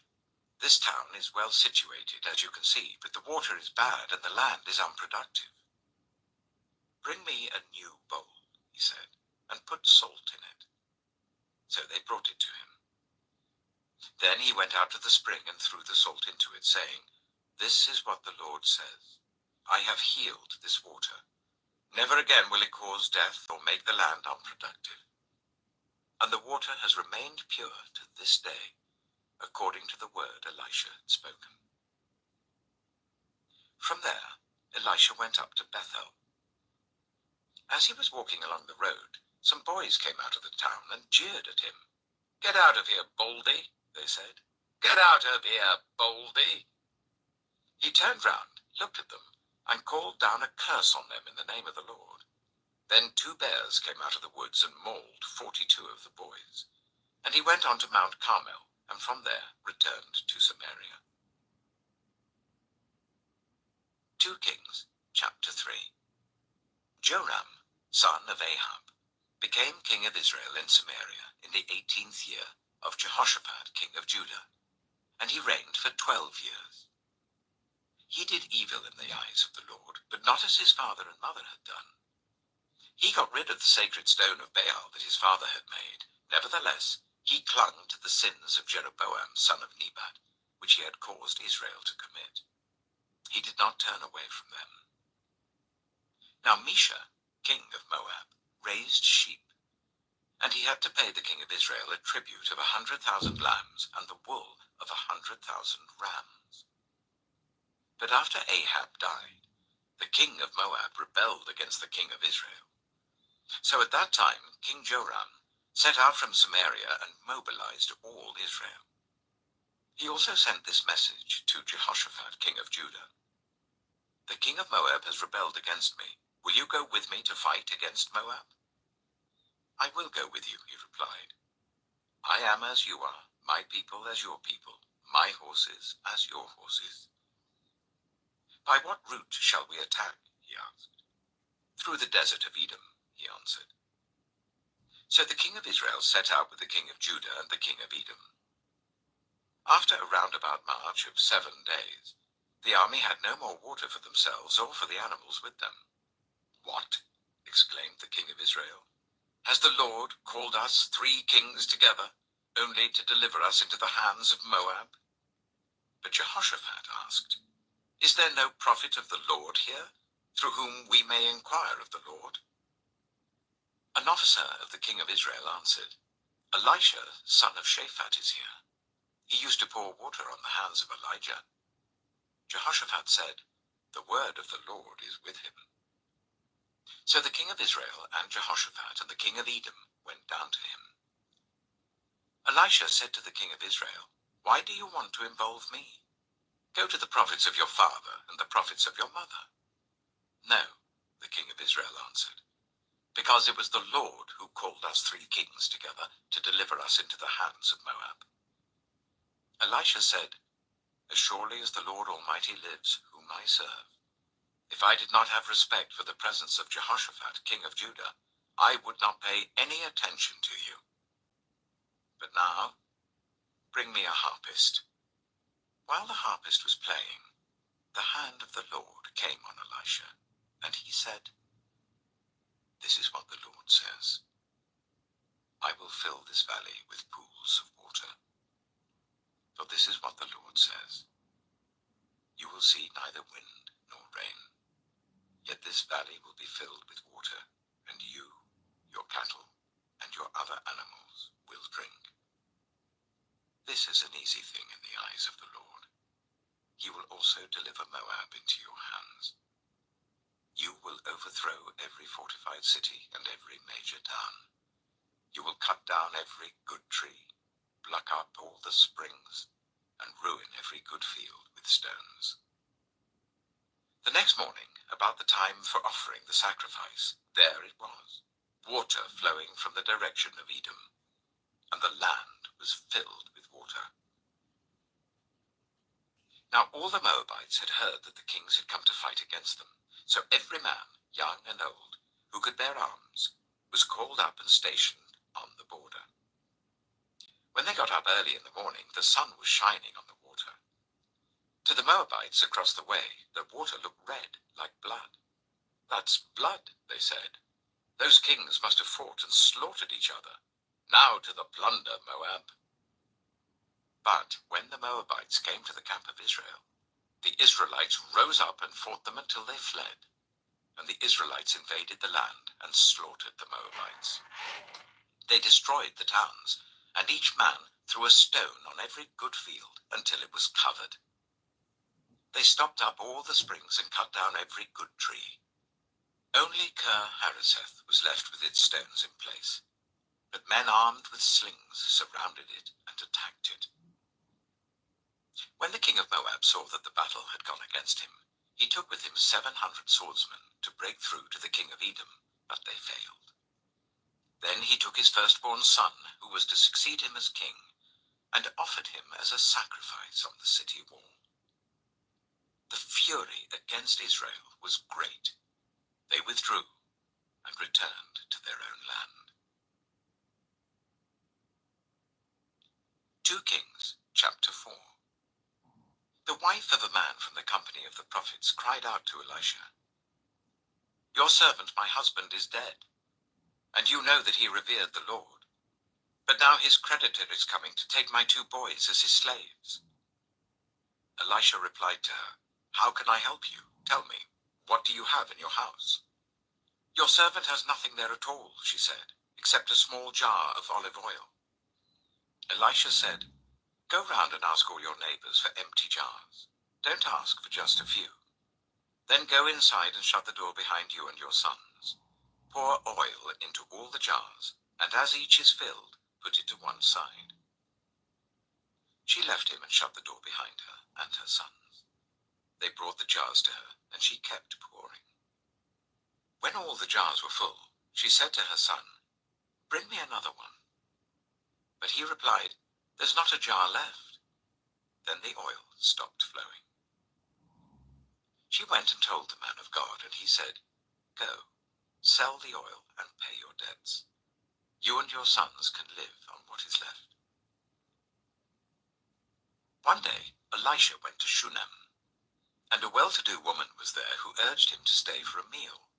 this town is well situated, as you can see, but the water is bad and the land is unproductive." "Bring me a new bowl," he said, "and put salt in it." So they brought it to him. Then he went out to the spring and threw the salt into it, saying, "This is what the Lord says. I have healed this water. Never again will it cause death or make the land unproductive." And the water has remained pure to this day, according to the word Elisha had spoken. From there, Elisha went up to Bethel. As he was walking along the road, some boys came out of the town and jeered at him. "Get out of here, Baldy," they said. "Get out of here, Baldy." He turned round, looked at them, and called down a curse on them in the name of the Lord. Then 2 bears came out of the woods and mauled 42 of the boys. And he went on to Mount Carmel, and from there returned to Samaria. 2 Kings, chapter 3. Joram, son of Ahab, became king of Israel in Samaria in the 18th year of Jehoshaphat, king of Judah, and he reigned for 12 years. He did evil in the eyes of the Lord, but not as his father and mother had done. He got rid of the sacred stone of Baal that his father had made. Nevertheless, he clung to the sins of Jeroboam, son of Nebat, which he had caused Israel to commit. He did not turn away from them. Now Mesha, king of Moab, raised sheep, and he had to pay the king of Israel a tribute of 100,000 lambs and the wool of 100,000 rams. But after Ahab died, the king of Moab rebelled against the king of Israel. So at that time King Joram set out from Samaria and mobilized all Israel. He also sent this message to Jehoshaphat, king of Judah. "The king of Moab has rebelled against me. Will you go with me to fight against Moab?" "I will go with you," he replied. "I am as you are, my people as your people, my horses as your horses." "By what route shall we attack?" he asked. "Through the desert of Edom," he answered. So the king of Israel set out with the king of Judah and the king of Edom. After a roundabout march of 7 days, the army had no more water for themselves or for the animals with them. "What?" exclaimed the king of Israel. Has the Lord called us 3 kings together, only to deliver us into the hands of Moab?" But Jehoshaphat asked, "Is there no prophet of the Lord here, through whom we may inquire of the Lord?" An officer of the king of Israel answered, "Elisha, son of Shaphat, is here. He used to pour water on the hands of Elijah." Jehoshaphat said, "The word of the Lord is with him." So the king of Israel and Jehoshaphat and the king of Edom went down to him. Elisha said to the king of Israel, "Why do you want to involve me? Go to the prophets of your father and the prophets of your mother." "No," the king of Israel answered, "because it was the Lord who called us 3 kings together to deliver us into the hands of Moab." Elisha said, "As surely as the Lord Almighty lives, whom I serve, if I did not have respect for the presence of Jehoshaphat, king of Judah, I would not pay any attention to you. But now, bring me a harpist." While the harpist was playing, the hand of the Lord came on Elisha, and he said, "This is what the Lord says. I will fill this valley with pools of water. For this is what the Lord says. You will see neither wind nor rain, yet this valley will be filled with water, and you, your cattle, and your other animals will drink. This is an easy thing in the eyes of the Lord. He will also deliver Moab into your hands. You will overthrow every fortified city and every major town. You will cut down every good tree, pluck up all the springs, and ruin every good field with stones." The next morning, about the time for offering the sacrifice, there it was, water flowing from the direction of Edom, and the land was filled with water. Now all the Moabites had heard that the kings had come to fight against them, so every man, young and old, who could bear arms, was called up and stationed on the border. When they got up early in the morning, the sun was shining on the water. To the Moabites across the way, the water looked red, like blood. "That's blood," they said. "Those kings must have fought and slaughtered each other. Now to the plunder, Moab." But when the Moabites came to the camp of Israel, the Israelites rose up and fought them until they fled. And the Israelites invaded the land and slaughtered the Moabites. They destroyed the towns, and each man threw a stone on every good field until it was covered. They stopped up all the springs and cut down every good tree. Only Kir Hareseth was left with its stones in place, but men armed with slings surrounded it and attacked it. When the king of Moab saw that the battle had gone against him, he took with him 700 swordsmen to break through to the king of Edom, but they failed. Then he took his firstborn son, who was to succeed him as king, and offered him as a sacrifice on the city wall. The fury against Israel was great. They withdrew and returned to their own land. 2 Kings, chapter 4. The wife of a man from the company of the prophets cried out to Elisha, "Your servant, my husband, is dead, and you know that he revered the Lord. But now his creditor is coming to take my 2 boys as his slaves." Elisha replied to her, "How can I help you? Tell me, what do you have in your house?" "Your servant has nothing there at all," she said, "except a small jar of olive oil." Elisha said, "Go round and ask all your neighbors for empty jars. Don't ask for just a few. Then go inside and shut the door behind you and your sons. Pour oil into all the jars, and as each is filled, put it to one side." She left him and shut the door behind her and her sons. They brought the jars to her, and she kept pouring. When all the jars were full, she said to her son, "Bring me another one." But he replied, "There's not a jar left." Then the oil stopped flowing. She went and told the man of God, and he said, "Go, sell the oil and pay your debts. You and your sons can live on what is left." One day, Elisha went to Shunem, and a well-to-do woman was there who urged him to stay for a meal.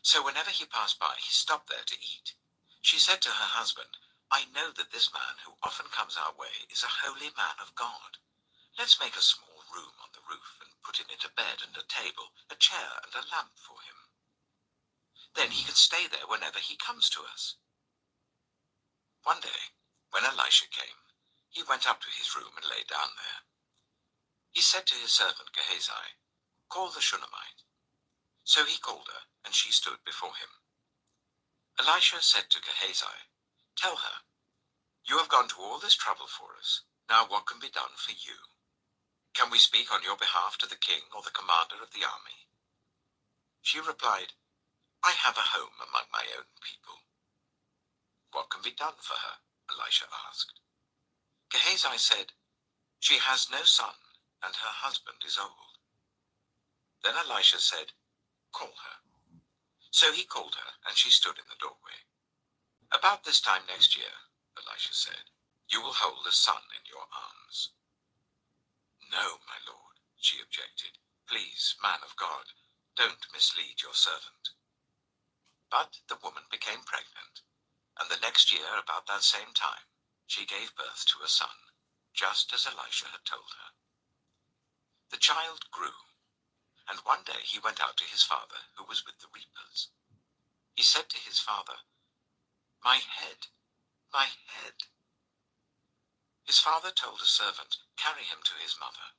So whenever he passed by, he stopped there to eat. She said to her husband, "I know that this man who often comes our way is a holy man of God. Let's make a small room on the roof and put in it a bed and a table, a chair and a lamp for him. Then he can stay there whenever he comes to us." One day, when Elisha came, he went up to his room and lay down there. He said to his servant Gehazi, "Call the Shunammite." So he called her, and she stood before him. Elisha said to Gehazi, "Tell her, you have gone to all this trouble for us. Now what can be done for you? Can we speak on your behalf to the king or the commander of the army?" She replied, "I have a home among my own people." "What can be done for her?" Elisha asked. Gehazi said, "She has no son, and her husband is old." Then Elisha said, "Call her." So he called her, and she stood in the doorway. "About this time next year," Elisha said, "you will hold a son in your arms." "No, my lord," she objected. "Please, man of God, don't mislead your servant." But the woman became pregnant, and the next year, about that same time, she gave birth to a son, just as Elisha had told her. The child grew, and one day he went out to his father, who was with the reapers. He said to his father, "My head, my head." His father told a servant, "Carry him to his mother."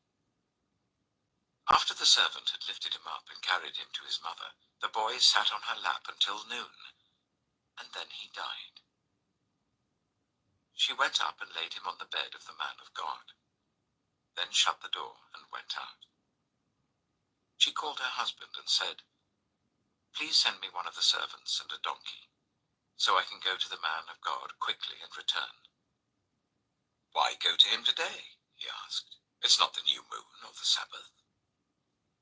After the servant had lifted him up and carried him to his mother, the boy sat on her lap until noon, and then he died. She went up and laid him on the bed of the man of God, then shut the door and went out. She called her husband and said, "Please send me one of the servants and a donkey, so I can go to the man of God quickly and return." "Why go to him today?" he asked. "It's not the new moon or the Sabbath."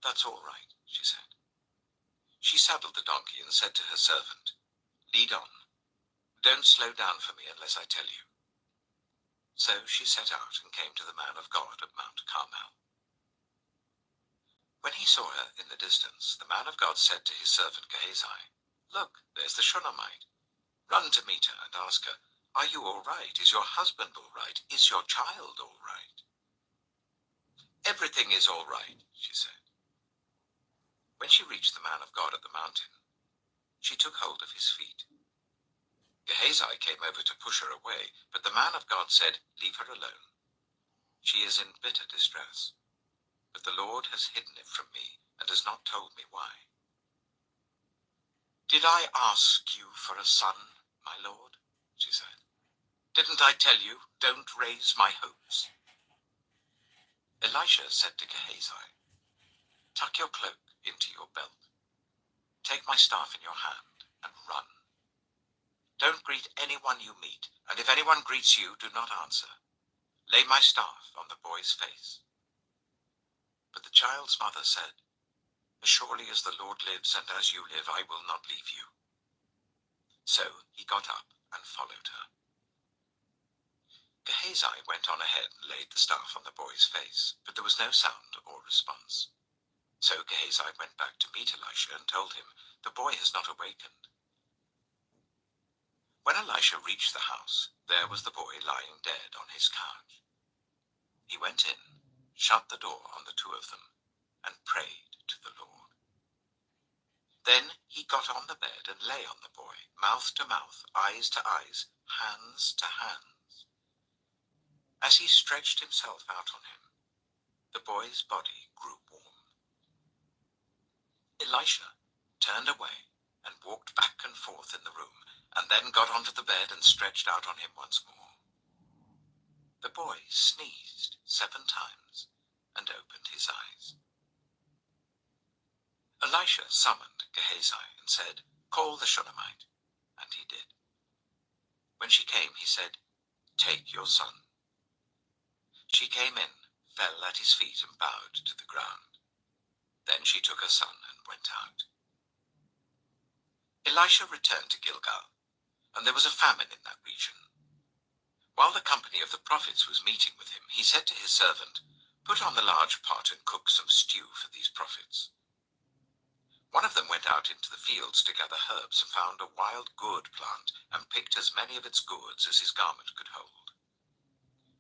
"That's all right," she said. She saddled the donkey and said to her servant, "Lead on. Don't slow down for me unless I tell you." So she set out and came to the man of God at Mount Carmel. When he saw her in the distance, the man of God said to his servant Gehazi, "Look, there's the Shunammite. Run to meet her and ask her, 'Are you all right? Is your husband all right? Is your child all right?'" "Everything is all right," she said. When she reached the man of God at the mountain, she took hold of his feet. Gehazi came over to push her away, but the man of God said, "Leave her alone. She is in bitter distress, but the Lord has hidden it from me and has not told me why." "Did I ask you for a son, my lord?" she said. "Didn't I tell you, don't raise my hopes?" Elisha said to Gehazi, "Tuck your cloak into your belt. Take my staff in your hand and run. Don't greet anyone you meet, and if anyone greets you, do not answer. Lay my staff on the boy's face." But the child's mother said, "As surely as the Lord lives and as you live, I will not leave you." So he got up and followed her. Gehazi went on ahead and laid the staff on the boy's face, but there was no sound or response. So Gehazi went back to meet Elisha and told him, "The boy has not awakened." When Elisha reached the house, there was the boy lying dead on his couch. He went in, shut the door on the two of them, and prayed to the Lord. Then he got on the bed and lay on the boy, mouth to mouth, eyes to eyes, hands to hands. As he stretched himself out on him, the boy's body grew warm. Elisha turned away and walked back and forth in the room, and then got onto the bed and stretched out on him once more. The boy sneezed 7 times and opened his eyes. Elisha summoned Gehazi and said, "Call the Shunammite," and he did. When she came, he said, "Take your son." She came in, fell at his feet and bowed to the ground. Then she took her son and went out. Elisha returned to Gilgal, and there was a famine in that region. While the company of the prophets was meeting with him, he said to his servant, "Put on the large pot and cook some stew for these prophets." One of them went out into the fields to gather herbs and found a wild gourd plant and picked as many of its gourds as his garment could hold.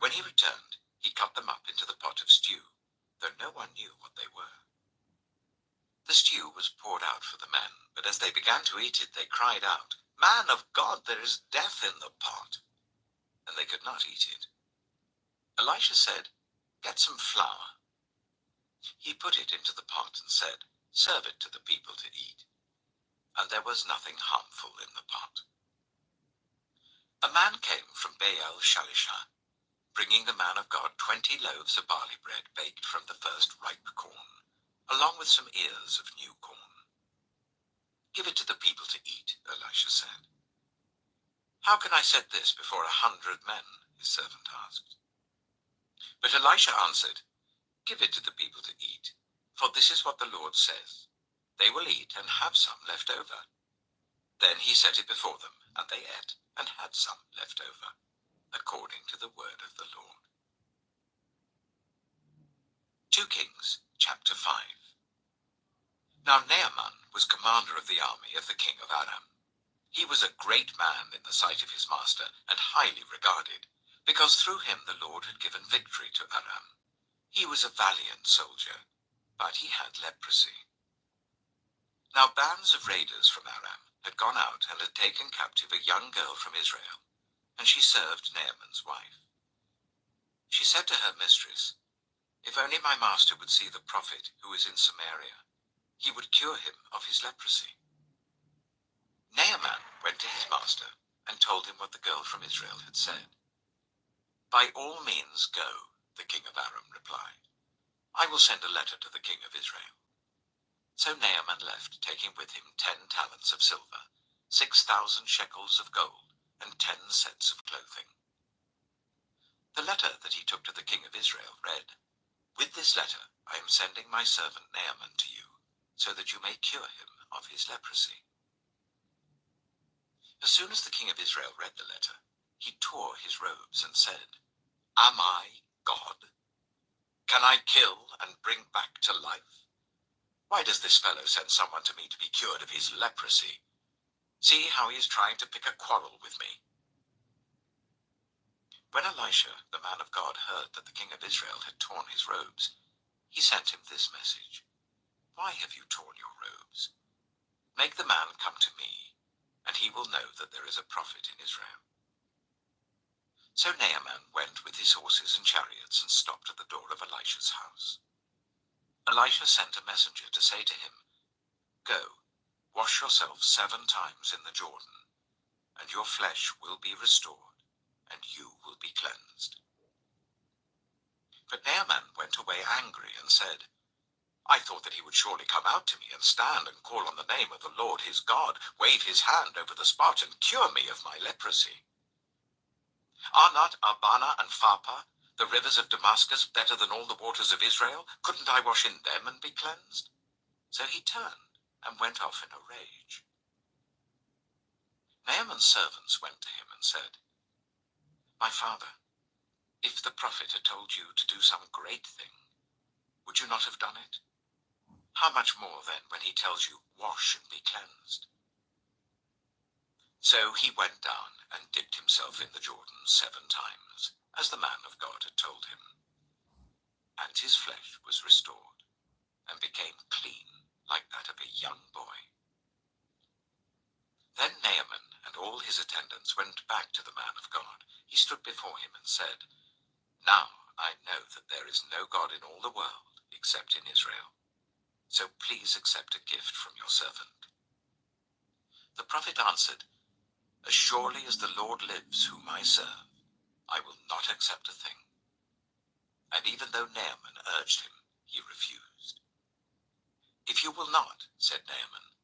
When he returned, he cut them up into the pot of stew, though no one knew what they were. The stew was poured out for the men, but as they began to eat it, they cried out, "Man of God, there is death in the pot!" And they could not eat it. Elisha said, "Get some flour." He put it into the pot and said, "Serve it to the people to eat." And there was nothing harmful in the pot. A man came from Baal Shalisha, bringing the man of God 20 loaves of barley bread baked from the first ripe corn, along with some ears of new corn. "Give it to the people to eat," Elisha said. "How can I set this before 100 men?" his servant asked. But Elisha answered, "Give it to the people to eat, for this is what the Lord says. They will eat and have some left over." Then he set it before them, and they ate and had some left over, according to the word of the Lord. 2 Kings, chapter 5. Now Naaman was commander of the army of the king of Aram. He was a great man in the sight of his master, and highly regarded, because through him the Lord had given victory to Aram. He was a valiant soldier, but he had leprosy. Now bands of raiders from Aram had gone out and had taken captive a young girl from Israel, and she served Naaman's wife. She said to her mistress, "If only my master would see the prophet who is in Samaria, he would cure him of his leprosy." Naaman went to his master and told him what the girl from Israel had said. "By all means go," the king of Aram replied. "I will send a letter to the king of Israel." So Naaman left, taking with him 10 talents of silver, 6,000 shekels of gold, and 10 sets of clothing. The letter that he took to the king of Israel read, "With this letter I am sending my servant Naaman to you, so that you may cure him of his leprosy." As soon as the king of Israel read the letter, he tore his robes and said, "Am I God? Can I kill and bring back to life? Why does this fellow send someone to me to be cured of his leprosy? See how he is trying to pick a quarrel with me." When Elisha, the man of God, heard that the king of Israel had torn his robes, he sent him this message, "Why have you torn your robes? Make the man come to me, and he will know that there is a prophet in Israel." So Naaman went with his horses and chariots and stopped at the door of Elisha's house. Elisha sent a messenger to say to him, "Go, wash yourself 7 times in the Jordan, and your flesh will be restored, and you will be cleansed." But Naaman went away angry and said, "I thought that he would surely come out to me and stand and call on the name of the Lord his God, wave his hand over the spot and cure me of my leprosy. Are not Abana and Pharpar, the rivers of Damascus, better than all the waters of Israel? Couldn't I wash in them and be cleansed?" So he turned and went off in a rage. Naaman's servants went to him and said, "My father, if the prophet had told you to do some great thing, would you not have done it? How much more then when he tells you, 'Wash and be cleansed'?" So he went down and dipped himself in the Jordan 7 times, as the man of God had told him. And his flesh was restored, and became clean like that of a young boy. Then Naaman and all his attendants went back to the man of God. He stood before him and said, "Now I know that there is no God in all the world except in Israel. So please accept a gift from your servant." The prophet answered, "As surely as the Lord lives whom I serve, I will not accept a thing." And even though Naaman urged him, he refused. "If you will not," said Naaman,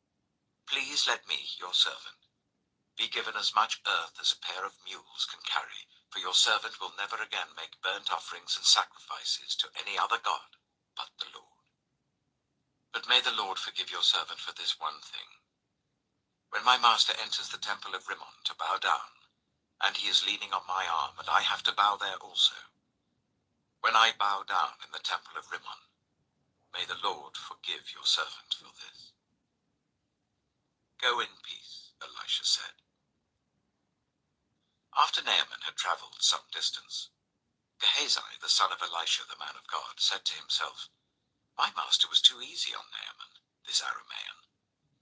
"please let me, your servant, be given as much earth as a pair of mules can carry, for your servant will never again make burnt offerings and sacrifices to any other god but the Lord. But may the Lord forgive your servant for this one thing. When my master enters the temple of Rimmon to bow down, and he is leaning on my arm, and I have to bow there also, when I bow down in the temple of Rimmon, may the Lord forgive your servant for this." Go in peace, Elisha said. After Naaman had travelled some distance, Gehazi, the son of Elisha, the man of God, said to himself, My master was too easy on Naaman, this Aramean,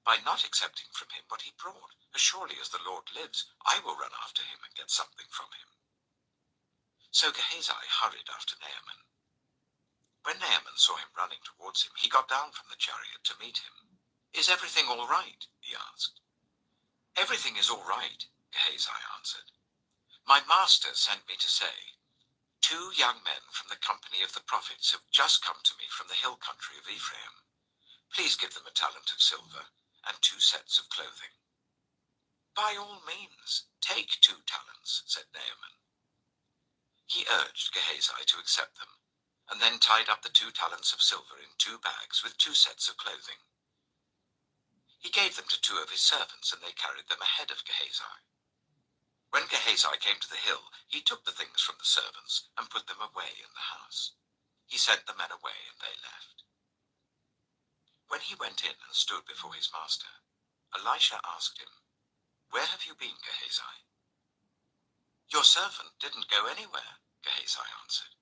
by not accepting from him what he brought. As surely as the Lord lives, I will run after him and get something from him. So Gehazi hurried after Naaman. When Naaman saw him running towards him, he got down from the chariot to meet him. Is everything all right? He asked. Everything is all right, Gehazi answered. My master sent me to say, 2 young men from the company of the prophets have just come to me from the hill country of Ephraim. Please give them a talent of silver and 2 sets of clothing. By all means, take 2 talents, said Naaman. He urged Gehazi to accept them, and then tied up the 2 talents of silver in 2 bags with 2 sets of clothing. He gave them to 2 of his servants, and they carried them ahead of Gehazi. When Gehazi came to the hill, he took the things from the servants and put them away in the house. He sent the men away, and they left. When he went in and stood before his master, Elisha asked him, Where have you been, Gehazi? Your servant didn't go anywhere, Gehazi answered.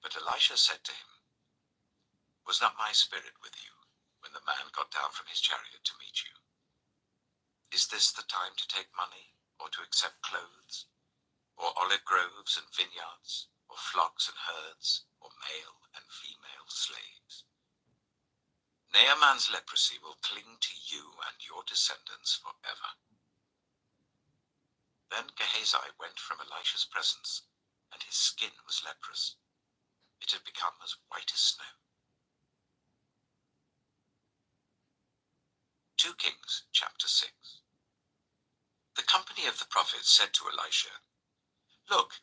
But Elisha said to him, Was not my spirit with you when the man got down from his chariot to meet you? Is this the time to take money, or to accept clothes, or olive groves and vineyards, or flocks and herds, or male and female slaves? Naaman's leprosy will cling to you and your descendants forever. Then Gehazi went from Elisha's presence, and his skin was leprous. It had become as white as snow. 2 Kings, chapter 6. The company of the prophets said to Elisha, Look,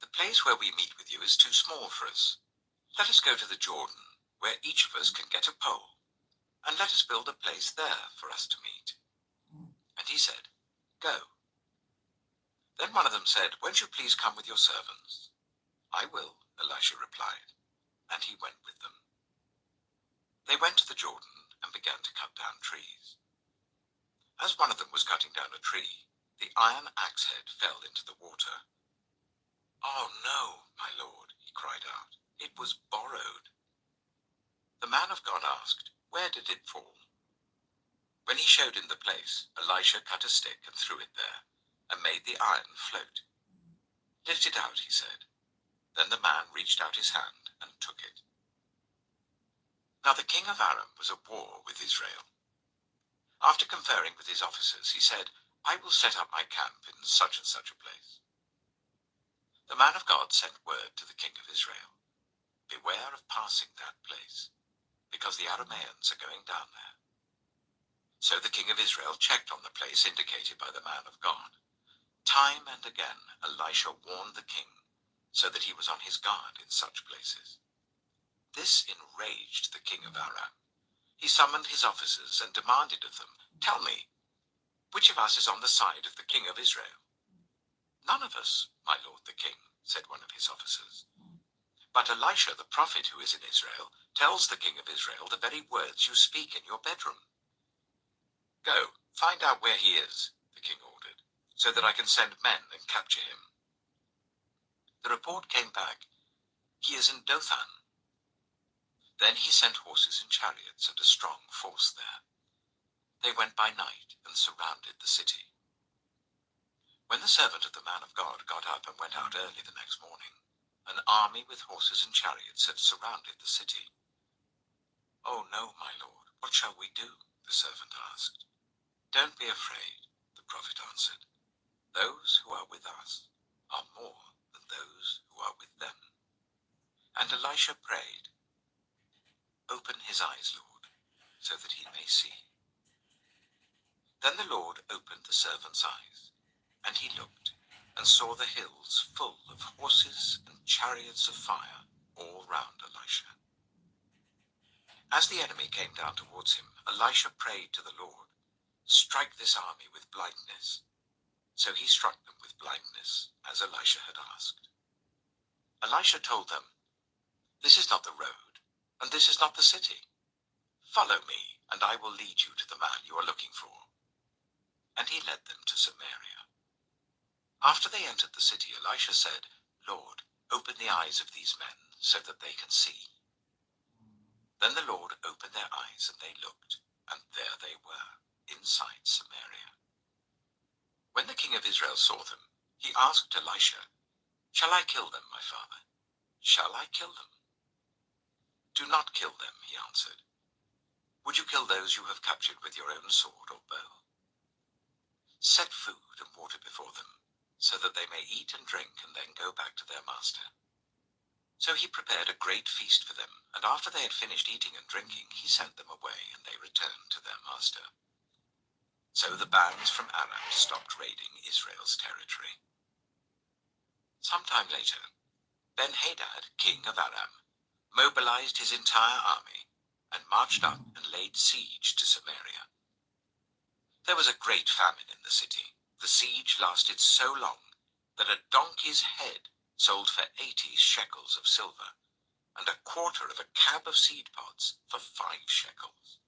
the place where we meet with you is too small for us. Let us go to the Jordan, where each of us can get a pole, and let us build a place there for us to meet. And he said, Go. Then one of them said, Won't you please come with your servants? I will, Elisha replied, and he went with them. They went to the Jordan and began to cut down trees. As one of them was cutting down a tree, the iron axe head fell into the water. Oh no, my lord, he cried out. It was borrowed. The man of God asked, Where did it fall? When he showed him the place, Elisha cut a stick and threw it there, and made the iron float. Lift it out, he said. Then the man reached out his hand and took it. Now the king of Aram was at war with Israel. After conferring with his officers, he said, I will set up my camp in such and such a place. The man of God sent word to the king of Israel, Beware of passing that place, because the Arameans are going down there. So the king of Israel checked on the place indicated by the man of God. Time and again Elisha warned the king, so that he was on his guard in such places. This enraged the king of Aram. He summoned his officers and demanded of them, Tell me, which of us is on the side of the king of Israel? None of us, my lord the king, said one of his officers. But Elisha the prophet who is in Israel tells the king of Israel the very words you speak in your bedroom. Go, find out where he is, the king ordered, so that I can send men and capture him. The report came back, He is in Dothan. Then he sent horses and chariots and a strong force there. They went by night and surrounded the city. When the servant of the man of God got up and went out early the next morning, an army with horses and chariots had surrounded the city. Oh no, my lord, what shall we do? The servant asked. Don't be afraid, the prophet answered. Those who are with us are more than those who are with them. And Elisha prayed, Open his eyes, Lord, so that he may see. Then the Lord opened the servant's eyes, and he looked, and saw the hills full of horses and chariots of fire all round Elisha. As the enemy came down towards him, Elisha prayed to the Lord, Strike this army with blindness. So he struck them with blindness, as Elisha had asked. Elisha told them, This is not the road, and this is not the city. "Follow me, and I will lead you to the man you are looking for." And he led them to Samaria. After they entered the city, Elisha said, "Lord, open the eyes of these men, so that they can see." Then the Lord opened their eyes, and they looked, and there they were, inside Samaria. When the king of Israel saw them, he asked Elisha, "Shall I kill them, my father? Shall I kill them?" "Do not kill them," he answered. "Would you kill those you have captured with your own sword or bow? Set food and water before them, so that they may eat and drink and then go back to their master." So he prepared a great feast for them, and after they had finished eating and drinking, he sent them away, and they returned to their master. So the bands from Aram stopped raiding Israel's territory. Sometime later, Ben-Hadad, king of Aram, mobilized his entire army and marched up and laid siege to Samaria. There was a great famine in the city. The siege lasted so long that a donkey's head sold for 80 shekels of silver, and a quarter of a cab of seed pods for 5 shekels.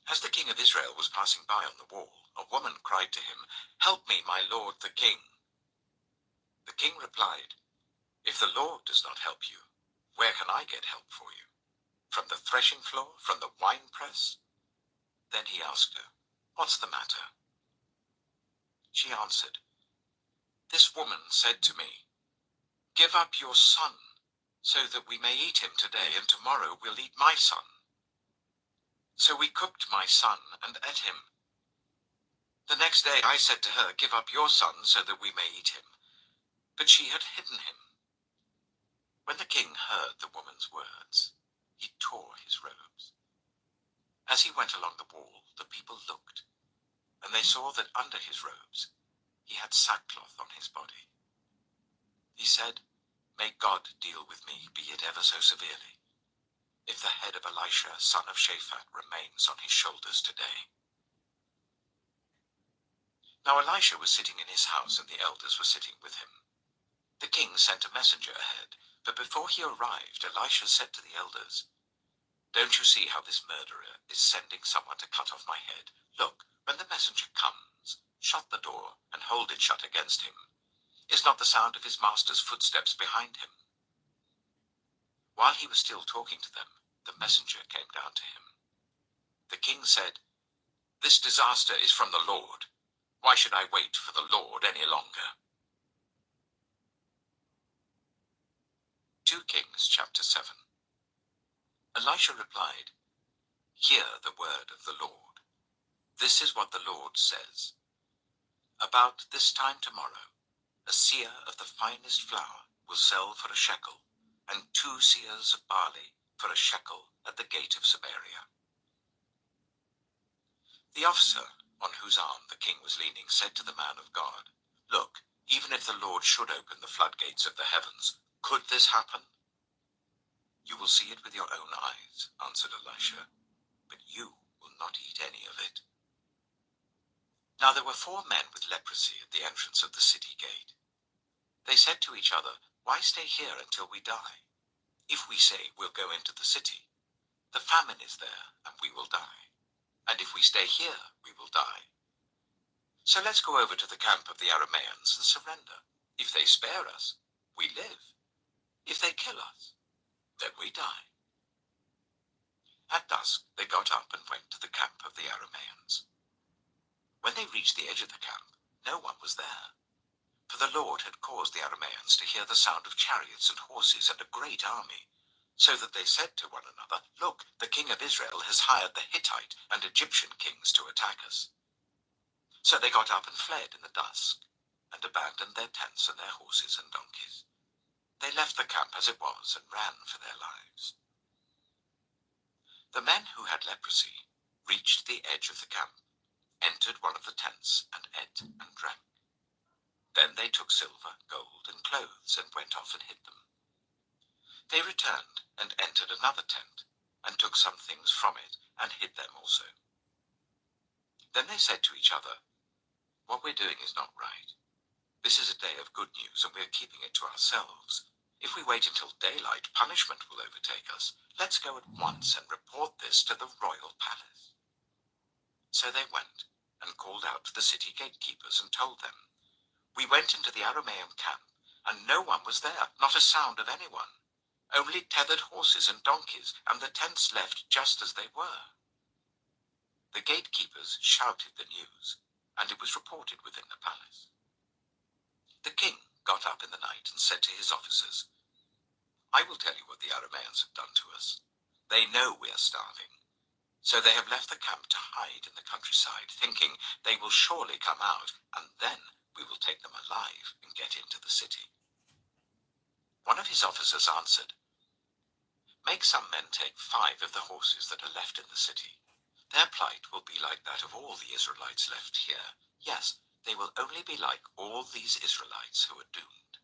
As the king of Israel was passing by on the wall, a woman cried to him, "Help me, my lord the king." The king replied, "If the Lord does not help you, where can I get help for you? From the threshing floor? From the winepress?" Then he asked her, "What's the matter?" She answered, "This woman said to me, 'Give up your son, so that we may eat him today, and tomorrow we'll eat my son.' So we cooked my son and ate him. The next day I said to her, 'Give up your son, so that we may eat him.' But she had hidden him." When the king heard the woman's words, he tore his robes. As he went along the wall, the people looked, and they saw that under his robes he had sackcloth on his body. He said, "May God deal with me, be it ever so severely, if the head of Elisha, son of Shaphat, remains on his shoulders today." Now Elisha was sitting in his house, and the elders were sitting with him. The king sent a messenger ahead, but before he arrived, Elisha said to the elders, "Don't you see how this murderer is sending someone to cut off my head? Look, when the messenger comes, shut the door and hold it shut against him. Is not the sound of his master's footsteps behind him?" While he was still talking to them, the messenger came down to him. The king said, "This disaster is from the Lord. Why should I wait for the Lord any longer?" 2 Kings chapter 7. Elisha replied, "Hear the word of the Lord. This is what the Lord says. About this time tomorrow, a seah of the finest flour will sell for a shekel, and 2 seahs of barley for a shekel at the gate of Samaria." The officer on whose arm the king was leaning said to the man of God, "Look, even if the Lord should open the floodgates of the heavens, could this happen?" "You will see it with your own eyes," answered Elisha, "but you will not eat any of it." Now there were 4 men with leprosy at the entrance of the city gate. They said to each other, "Why stay here until we die? If we say we'll go into the city, the famine is there and we will die. And if we stay here, we will die. So let's go over to the camp of the Arameans and surrender. If they spare us, we live. If they kill us, then we die." At dusk they got up and went to the camp of the Arameans. When they reached the edge of the camp, no one was there, for the Lord had caused the Arameans to hear the sound of chariots and horses and a great army, so that they said to one another, "Look, the king of Israel has hired the Hittite and Egyptian kings to attack us." So they got up and fled in the dusk, and abandoned their tents and their horses and donkeys. They left the camp as it was and ran for their lives. The men who had leprosy reached the edge of the camp, entered one of the tents, and ate and drank. Then they took silver, gold, and clothes and went off and hid them. They returned and entered another tent, and took some things from it and hid them also. Then they said to each other, "What we're doing is not right. This is a day of good news, and we're keeping it to ourselves. If we wait until daylight, punishment will overtake us. Let's go at once and report this to the royal palace." So they went and called out to the city gatekeepers and told them, "We went into the Aramean camp, and no one was there, not a sound of anyone. Only tethered horses and donkeys, and the tents left just as they were." The gatekeepers shouted the news, and it was reported within the palace. The king got up in the night and said to his officers, "I will tell you what the Arameans have done to us. They know we are starving, so they have left the camp to hide in the countryside, thinking they will surely come out, and then we will take them alive and get into the city." One of his officers answered, "Make some men take 5 of the horses that are left in the city. Their plight will be like that of all the Israelites left here. Yes, they will only be like all these Israelites who are doomed.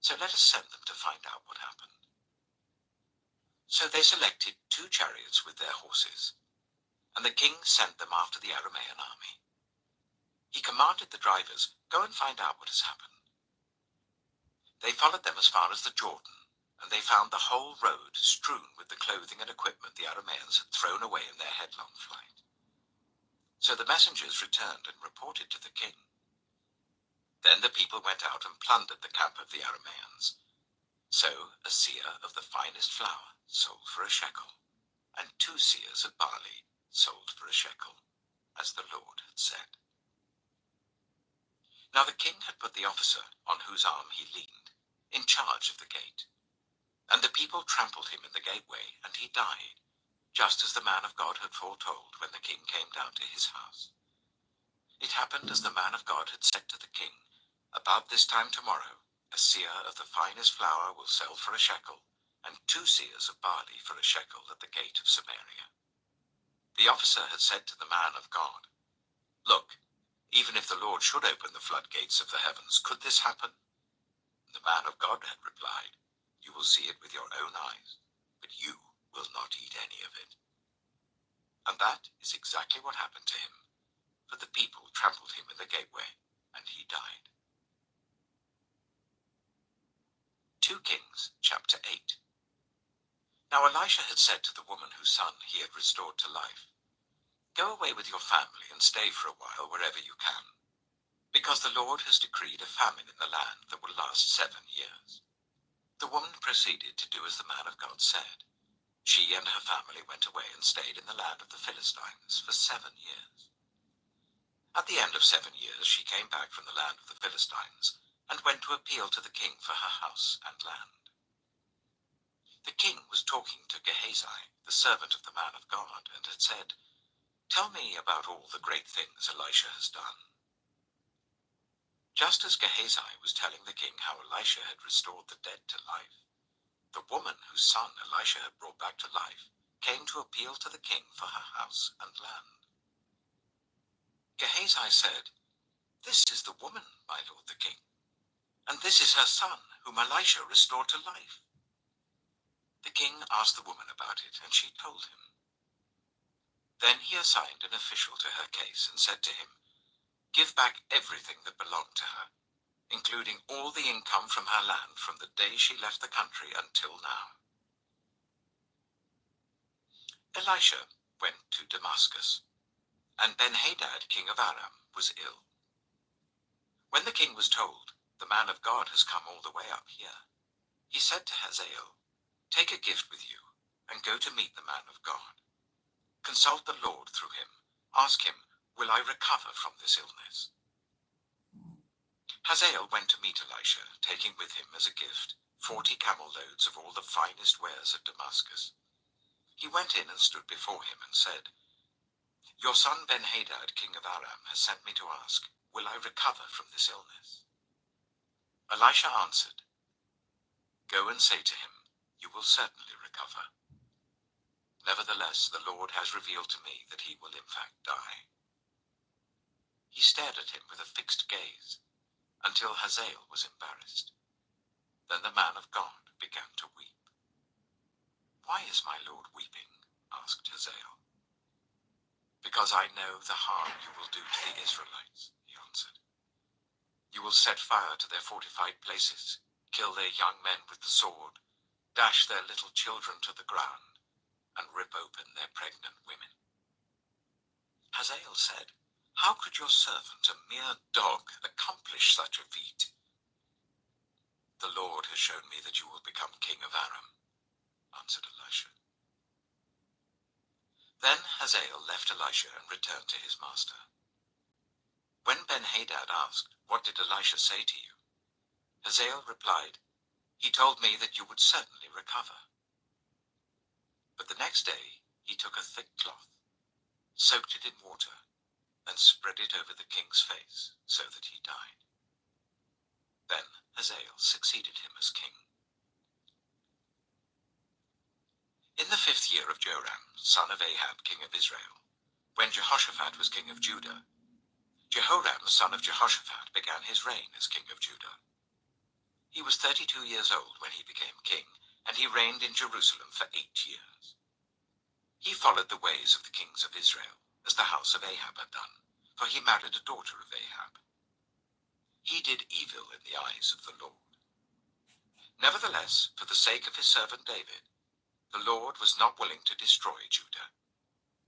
So let us send them to find out what happened." So they selected 2 chariots with their horses, and the king sent them after the Aramean army. He commanded the drivers, "Go and find out what has happened." They followed them as far as the Jordan, and they found the whole road strewn with the clothing and equipment the Arameans had thrown away in their headlong flight. So the messengers returned and reported to the king. Then the people went out and plundered the camp of the Arameans. So a seah of the finest flour sold for a shekel, and 2 seahs of barley sold for a shekel, as the Lord had said. Now the king had put the officer on whose arm he leaned in charge of the gate, and the people trampled him in the gateway, and he died, just as the man of God had foretold when the king came down to his house. It happened as the man of God had said to the king, "About this time tomorrow, a seah of the finest flour will sell for a shekel, and 2 seahs of barley for a shekel at the gate of Samaria." The officer had said to the man of God, "Look, even if the Lord should open the floodgates of the heavens, could this happen?" The man of God had replied, "You will see it with your own eyes, but you will not eat any of it." And that is exactly what happened to him, for the people trampled him in the gateway, and he died. 2 Kings, chapter 8. Now Elisha had said to the woman whose son he had restored to life, "Go away with your family and stay for a while wherever you can, because the Lord has decreed a famine in the land that will last 7 years." The woman proceeded to do as the man of God said. She and her family went away and stayed in the land of the Philistines for 7 years. At the end of 7 years she came back from the land of the Philistines and went to appeal to the king for her house and land. The king was talking to Gehazi, the servant of the man of God, and had said, "Tell me about all the great things Elisha has done." Just as Gehazi was telling the king how Elisha had restored the dead to life, the woman whose son Elisha had brought back to life came to appeal to the king for her house and land. Gehazi said, "This is the woman, my lord the king, and this is her son, whom Elisha restored to life." The king asked the woman about it, and she told him. Then he assigned an official to her case and said to him, "Give back everything that belonged to her, including all the income from her land from the day she left the country until now." Elisha went to Damascus, and Ben-Hadad, king of Aram, was ill. When the king was told, "The man of God has come all the way up here," he said to Hazael, "Take a gift with you, and go to meet the man of God. Consult the Lord through him. Ask him, 'Will I recover from this illness?'" Hazael went to meet Elisha, taking with him as a gift 40 camel loads of all the finest wares of Damascus. He went in and stood before him and said, "Your son Ben-Hadad, king of Aram, has sent me to ask, 'Will I recover from this illness?'" Elisha answered, "Go and say to him, 'You will certainly recover.' Nevertheless, the Lord has revealed to me that he will in fact die." He stared at him with a fixed gaze until Hazael was embarrassed. Then the man of God began to weep. "Why is my Lord weeping?" asked Hazael. "Because I know the harm you will do to the Israelites," he answered. "You will set fire to their fortified places. kill their young men with the sword, dash their little children to the ground, and rip open their pregnant women. Hazael said, "How could your servant, a mere dog, accomplish such a feat?" "The Lord has shown me that you will become king of Aram," answered Elisha. Then Hazael left Elisha and returned to his master. When Ben-Hadad asked, "What did Elisha say to you?" Hazael replied, "He told me that you would certainly recover." But the next day he took a thick cloth, soaked it in water, and spread it over the king's face, so that he died. Then Hazael succeeded him as king. In the 5th year of Joram, son of Ahab, king of Israel, when Jehoshaphat was king of Judah, Jehoram, son of Jehoshaphat, began his reign as king of Judah. He was 32 years old when he became king, and he reigned in Jerusalem for 8 years. He followed the ways of the kings of Israel, as the house of Ahab had done, for he married a daughter of Ahab. He did evil in the eyes of the Lord. Nevertheless, for the sake of his servant David, the Lord was not willing to destroy Judah.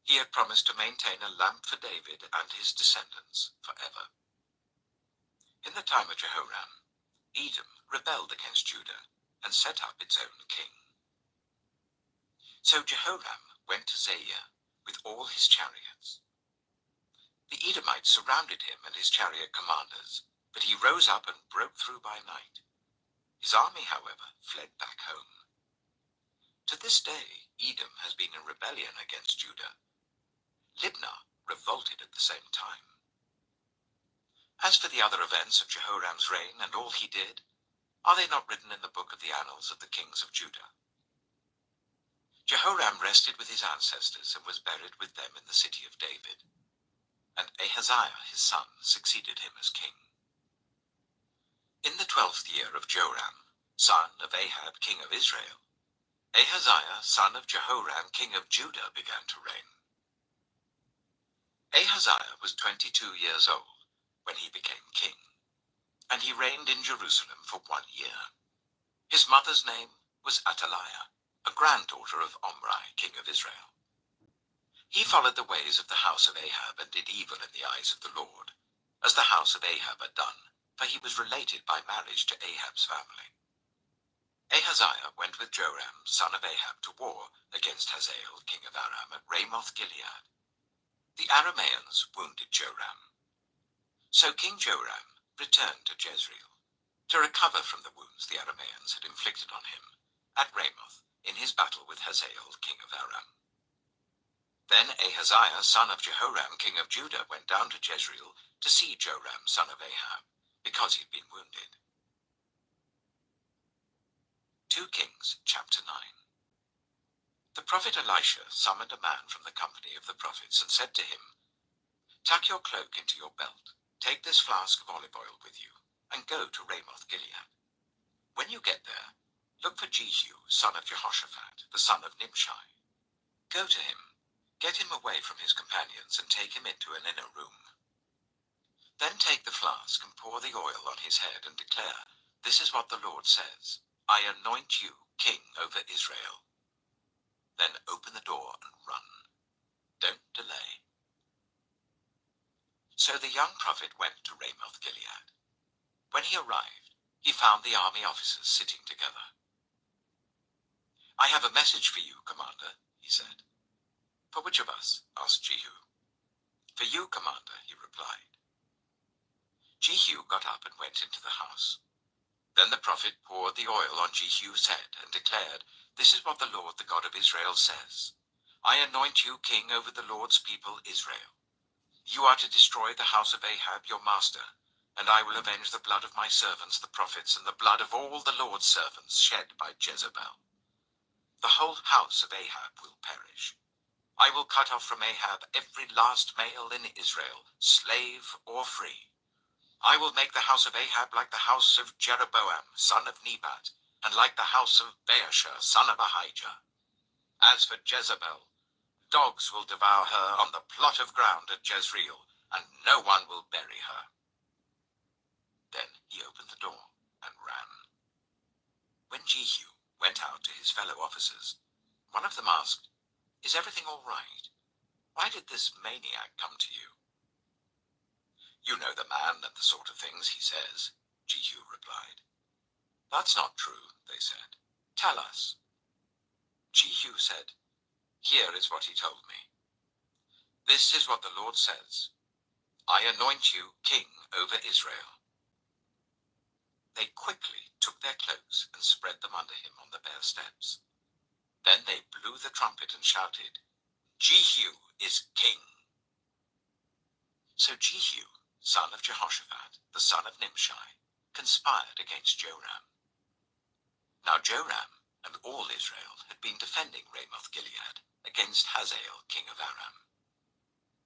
He had promised to maintain a lamp for David and his descendants forever. In the time of Jehoram, Edom rebelled against Judah and set up its own king. So Jehoram went to Zair with all his chariots. The Edomites surrounded him and his chariot commanders, but he rose up and broke through by night. His army, however, fled back home. To this day, Edom has been in rebellion against Judah. Libnah revolted at the same time. As for the other events of Jehoram's reign and all he did, are they not written in the book of the annals of the kings of Judah? Jehoram rested with his ancestors and was buried with them in the city of David. And Ahaziah his son succeeded him as king. In the 12th year of Joram, son of Ahab king of Israel, Ahaziah son of Jehoram king of Judah began to reign. Ahaziah was 22 years old when he became king, and he reigned in Jerusalem for 1 year. His mother's name was Athaliah, a granddaughter of Omri, king of Israel. He followed the ways of the house of Ahab and did evil in the eyes of the Lord, as the house of Ahab had done, for he was related by marriage to Ahab's family. Ahaziah went with Joram, son of Ahab, to war against Hazael, king of Aram, at Ramoth-Gilead. The Arameans wounded Joram. So King Joram returned to Jezreel, to recover from the wounds the Arameans had inflicted on him at Ramoth in his battle with Hazael, king of Aram. Then Ahaziah, son of Jehoram, king of Judah, went down to Jezreel to see Joram, son of Ahab, because he had been wounded. 2 Kings, chapter 9. The prophet Elisha summoned a man from the company of the prophets and said to him, "Tuck your cloak into your belt, take this flask of olive oil with you, and go to Ramoth-Gilead. When you get there, look for Jehu, son of Jehoshaphat, the son of Nimshi. Go to him, get him away from his companions, and take him into an inner room. Then take the flask and pour the oil on his head and declare, 'This is what the Lord says, I anoint you king over Israel.' Then open the door and run. Don't delay." So the young prophet went to Ramoth-Gilead. When he arrived, he found the army officers sitting together. "I have a message for you, Commander," he said. "For which of us?" asked Jehu. "For you, Commander," he replied. Jehu got up and went into the house. Then the prophet poured the oil on Jehu's head and declared, "This is what the Lord, the God of Israel, says. I anoint you king over the Lord's people, Israel. You are to destroy the house of Ahab, your master, and I will avenge the blood of my servants, the prophets, and the blood of all the Lord's servants shed by Jezebel. The whole house of Ahab will perish. I will cut off from Ahab every last male in Israel, slave or free. I will make the house of Ahab like the house of Jeroboam, son of Nebat, and like the house of Baasha, son of Ahijah. As for Jezebel, dogs will devour her on the plot of ground at Jezreel, and no one will bury her." Then he opened the door and ran. When Jehu went out to his fellow officers, one of them asked, "Is everything all right? Why did this maniac come to you?" "You know the man and the sort of things he says," Jehu replied. "That's not true," they said. "Tell us." Jehu said, "Here is what he told me. This is what the Lord says. I anoint you king over Israel." They quickly took their cloaks and spread them under him on the bare steps. Then they blew the trumpet and shouted, "Jehu is king." So Jehu, son of Jehoshaphat, the son of Nimshi, conspired against Joram. Now Joram and all Israel had been defending Ramoth-Gilead against Hazael, king of Aram.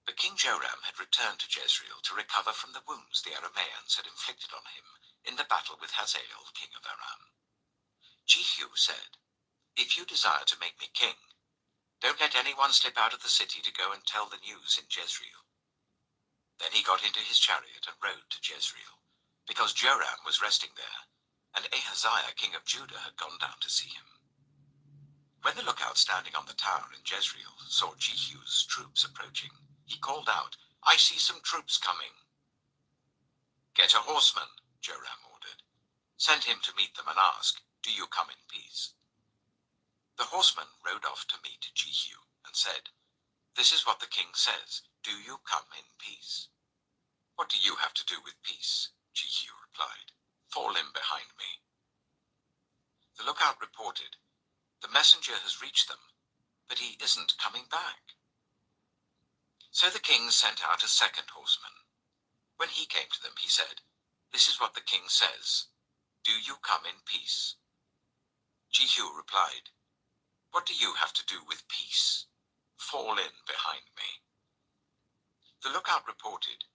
But King Joram had returned to Jezreel to recover from the wounds the Arameans had inflicted on him in the battle with Hazael, king of Aram. Jehu said, "If you desire to make me king, don't let anyone slip out of the city to go and tell the news in Jezreel." Then he got into his chariot and rode to Jezreel, because Joram was resting there, and Ahaziah, king of Judah, had gone down to see him. When the lookout standing on the tower in Jezreel saw Jehu's troops approaching, he called out, "I see some troops coming." "Get a horseman," Joram ordered. "Send him to meet them and ask, 'Do you come in peace?'" The horseman rode off to meet Jehu and said, "This is what the king says. Do you come in peace?" "What do you have to do with peace?" Jehu replied. "Fall in behind me." The lookout reported, "The messenger has reached them, but he isn't coming back." So the king sent out a second horseman. When he came to them, he said, "This is what the king says. Do you come in peace?" Jehu replied, "What do you have to do with peace? Fall in behind me." The lookout reported,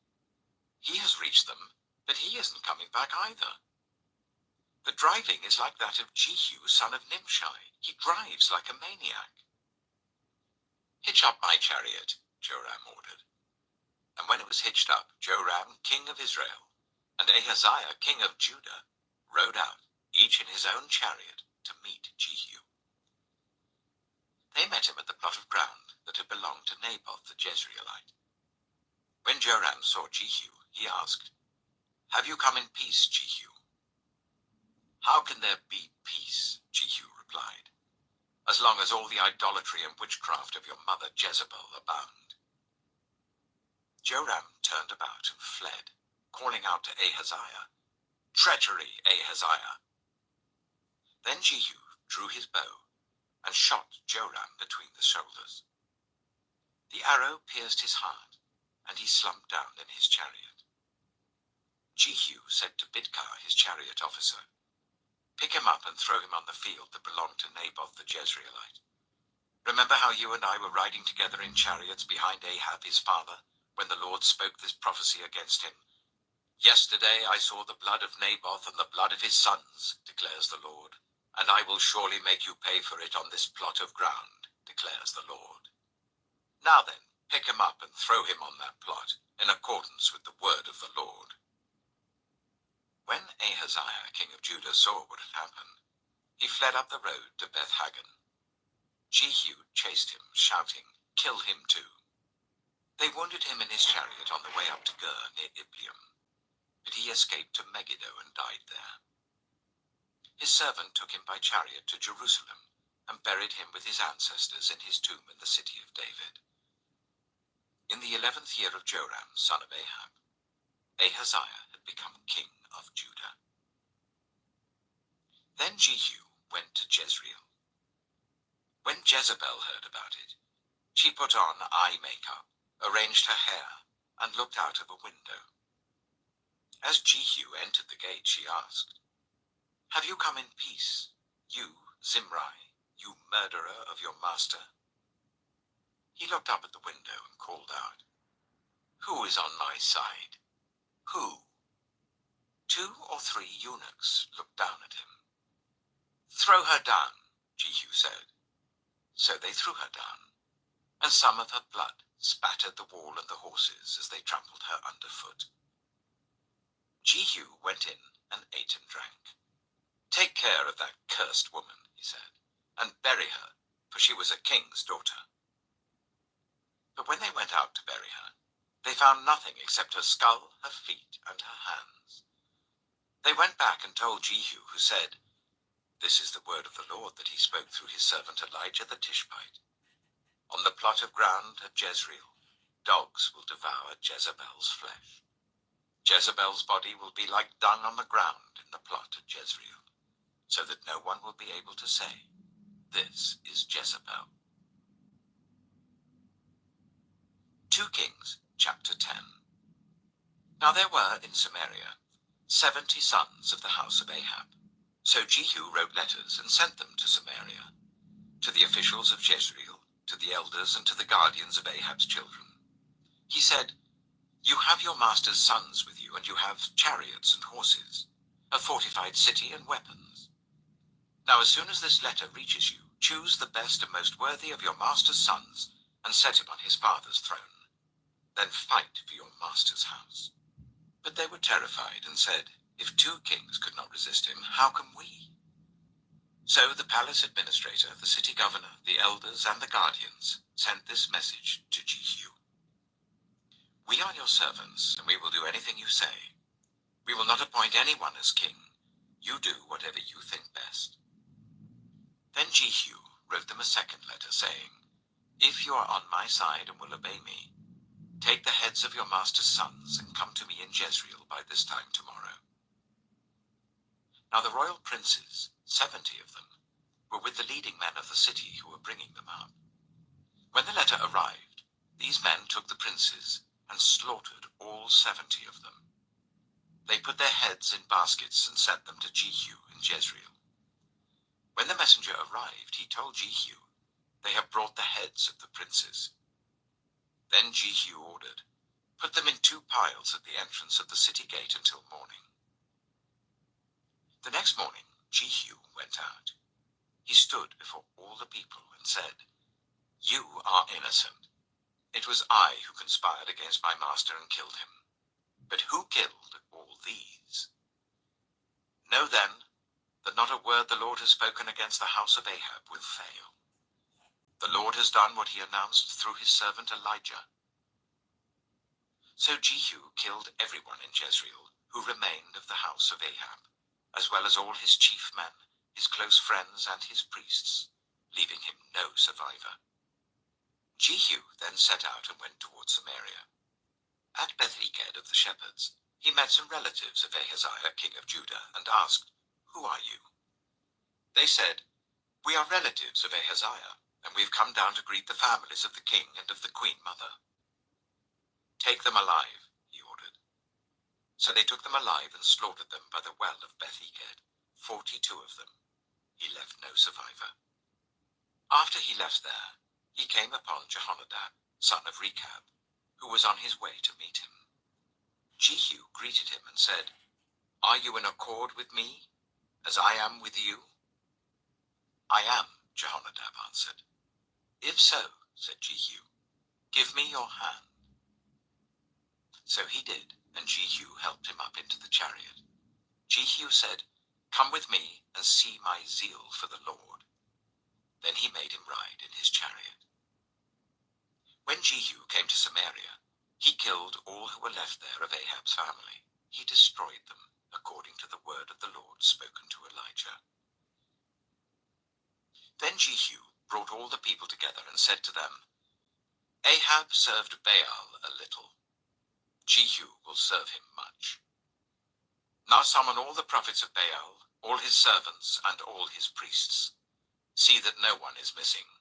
"He has reached them, but he isn't coming back either. The driving is like that of Jehu, son of Nimshi. He drives like a maniac." "Hitch up my chariot," Joram ordered. And when it was hitched up, Joram, king of Israel, and Ahaziah, king of Judah, rode out, each in his own chariot, to meet Jehu. They met him at the plot of ground that had belonged to Naboth the Jezreelite. When Joram saw Jehu, he asked, "Have you come in peace, Jehu?" "How can there be peace?" Jehu replied, "as long as all the idolatry and witchcraft of your mother Jezebel abound?" Joram turned about and fled, calling out to Ahaziah, "Treachery, Ahaziah!" Then Jehu drew his bow and shot Joram between the shoulders. The arrow pierced his heart, and he slumped down in his chariot. Jehu said to Bidkar, his chariot officer, "Pick him up and throw him on the field that belonged to Naboth the Jezreelite. Remember how you and I were riding together in chariots behind Ahab his father, when the Lord spoke this prophecy against him? 'Yesterday I saw the blood of Naboth and the blood of his sons, declares the Lord, and I will surely make you pay for it on this plot of ground, declares the Lord. Now then, pick him up and throw him on that plot, in accordance with the word of the Lord.'" When Ahaziah, king of Judah, saw what had happened, he fled up the road to Beth-Hagan. Jehu chased him, shouting, "Kill him too." They wounded him in his chariot on the way up to Gur near Ibleam, but he escaped to Megiddo and died there. His servant took him by chariot to Jerusalem and buried him with his ancestors in his tomb in the city of David. In the 11th year of Joram, son of Ahab, Ahaziah had become king of Judah. Then Jehu went to Jezreel. When Jezebel heard about it, she put on eye makeup, arranged her hair, and looked out of a window. As Jehu entered the gate, she asked, "Have you come in peace, you, Zimri, you murderer of your master?" He looked up at the window and called out, "Who is on my side? Who?" 2 or 3 eunuchs looked down at him. "Throw her down," Jehu said. So they threw her down, and some of her blood spattered the wall and the horses as they trampled her underfoot. Jehu went in and ate and drank. "Take care of that cursed accursed woman," he said, "and bury her, for she was a king's daughter." But when they went out to bury her, they found nothing except her skull, her feet, and her hands. They went back and told Jehu, who said, "This is the word of the Lord that he spoke through his servant Elijah the Tishbite. On the plot of ground at Jezreel, dogs will devour Jezebel's flesh. Jezebel's body will be like dung on the ground in the plot at Jezreel, so that no one will be able to say, 'This is Jezebel.'" 2 Kings, chapter 10. Now there were in Samaria 70 sons of the house of Ahab. So Jehu wrote letters and sent them to Samaria, to the officials of Jezreel, to the elders, and to the guardians of Ahab's children. He said, "You have your master's sons with you, and you have chariots and horses, a fortified city and weapons. Now as soon as this letter reaches you, choose the best and most worthy of your master's sons, and set him on his father's throne. Then fight for your master's house." But they were terrified and said, "If 2 kings could not resist him, how can we?" So the palace administrator, the city governor, the elders, and the guardians sent this message to Jehu: "We are your servants, and we will do anything you say. We will not appoint anyone as king. You do whatever you think best." Then Jehu wrote them a second letter, saying, "If you are on my side and will obey me, take the heads of your master's sons and come to me in Jezreel by this time tomorrow." Now the royal princes, 70 of them, were with the leading men of the city who were bringing them up. When the letter arrived, these men took the princes and slaughtered all 70 of them. They put their heads in baskets and sent them to Jehu in Jezreel. When the messenger arrived, he told Jehu, "They have brought the heads of the princes." Then Jehu ordered, "Put them in 2 piles at the entrance of the city gate until morning." The next morning, Jehu went out. He stood before all the people and said, "You are innocent. It was I who conspired against my master and killed him. But who killed all these? Know then that not a word the Lord has spoken against the house of Ahab will fail. The Lord has done what he announced through his servant Elijah." So Jehu killed everyone in Jezreel who remained of the house of Ahab, as well as all his chief men, his close friends, and his priests, leaving him no survivor. Jehu then set out and went towards Samaria. At Beth-eked of the shepherds, he met some relatives of Ahaziah, king of Judah, and asked, "Who are you?" They said, "We are relatives of Ahaziah, and we have come down to greet the families of the king and of the queen mother." "Take them alive," he ordered. So they took them alive and slaughtered them by the well of Beth-eked, 42 of them. He left no survivor. After he left there, he came upon Jehonadab, son of Rechab, who was on his way to meet him. Jehu greeted him and said, "Are you in accord with me, as I am with you?" "I am," Jehonadab answered. "If so," said Jehu, "give me your hand." So he did, and Jehu helped him up into the chariot. Jehu said, "Come with me and see my zeal for the Lord." Then he made him ride in his chariot. When Jehu came to Samaria, he killed all who were left there of Ahab's family. He destroyed them, according to the word of the Lord spoken to Elijah. Then Jehu brought all the people together and said to them, "Ahab served Baal a little. Jehu will serve him much. Now summon all the prophets of Baal, all his servants, and all his priests. See that no one is missing,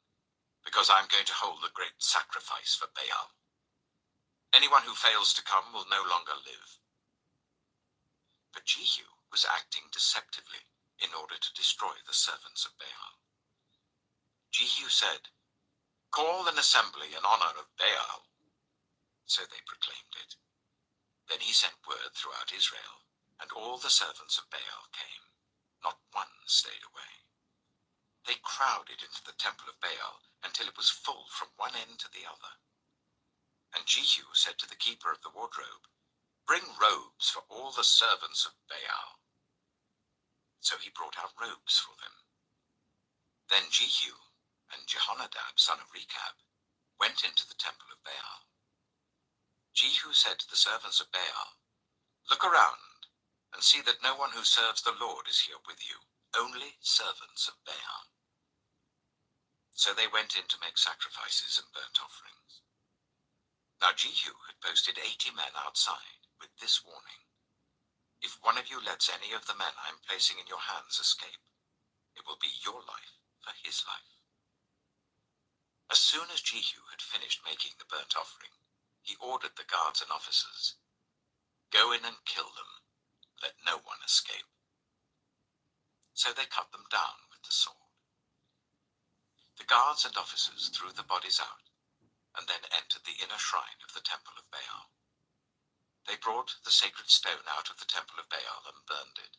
because I am going to hold a great sacrifice for Baal. Anyone who fails to come will no longer live." But Jehu was acting deceptively in order to destroy the servants of Baal. Jehu said, "Call an assembly in honor of Baal." So they proclaimed it. Then he sent word throughout Israel, and all the servants of Baal came. Not one stayed away. They crowded into the temple of Baal until it was full from one end to the other. And Jehu said to the keeper of the wardrobe, "Bring robes for all the servants of Baal." So he brought out robes for them, Then Jehu and Jehonadab, son of Rechab, went into the temple of Baal. Jehu said to the servants of Baal, "Look around and see that no one who serves the Lord is here with you, only servants of Baal." So they went in to make sacrifices and burnt offerings. Now Jehu had posted 80 men outside with this warning: "If one of you lets any of the men I am placing in your hands escape, it will be your life for his life." As soon as Jehu had finished making the burnt offering, he ordered the guards and officers, "Go in and kill them. Let no one escape." So they cut them down with the sword. The guards and officers threw the bodies out and then entered the inner shrine of the temple of Baal. They brought the sacred stone out of the temple of Baal and burned it.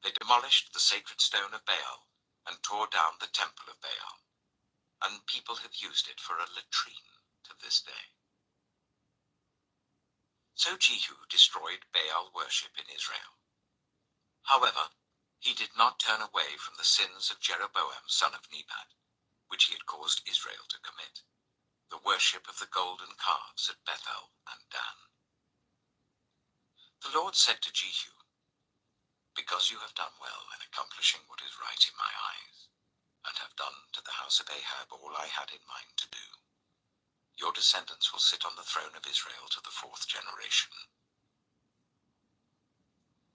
They demolished the sacred stone of Baal and tore down the temple of Baal, and people have used it for a latrine to this day. So Jehu destroyed Baal worship in Israel. However, he did not turn away from the sins of Jeroboam, son of Nebat, which he had caused Israel to commit, the worship of the golden calves at Bethel and Dan. The Lord said to Jehu, "Because you have done well in accomplishing what is right in my eyes, and have done to the house of Ahab all I had in mind to do, your descendants will sit on the throne of Israel to the 4th generation."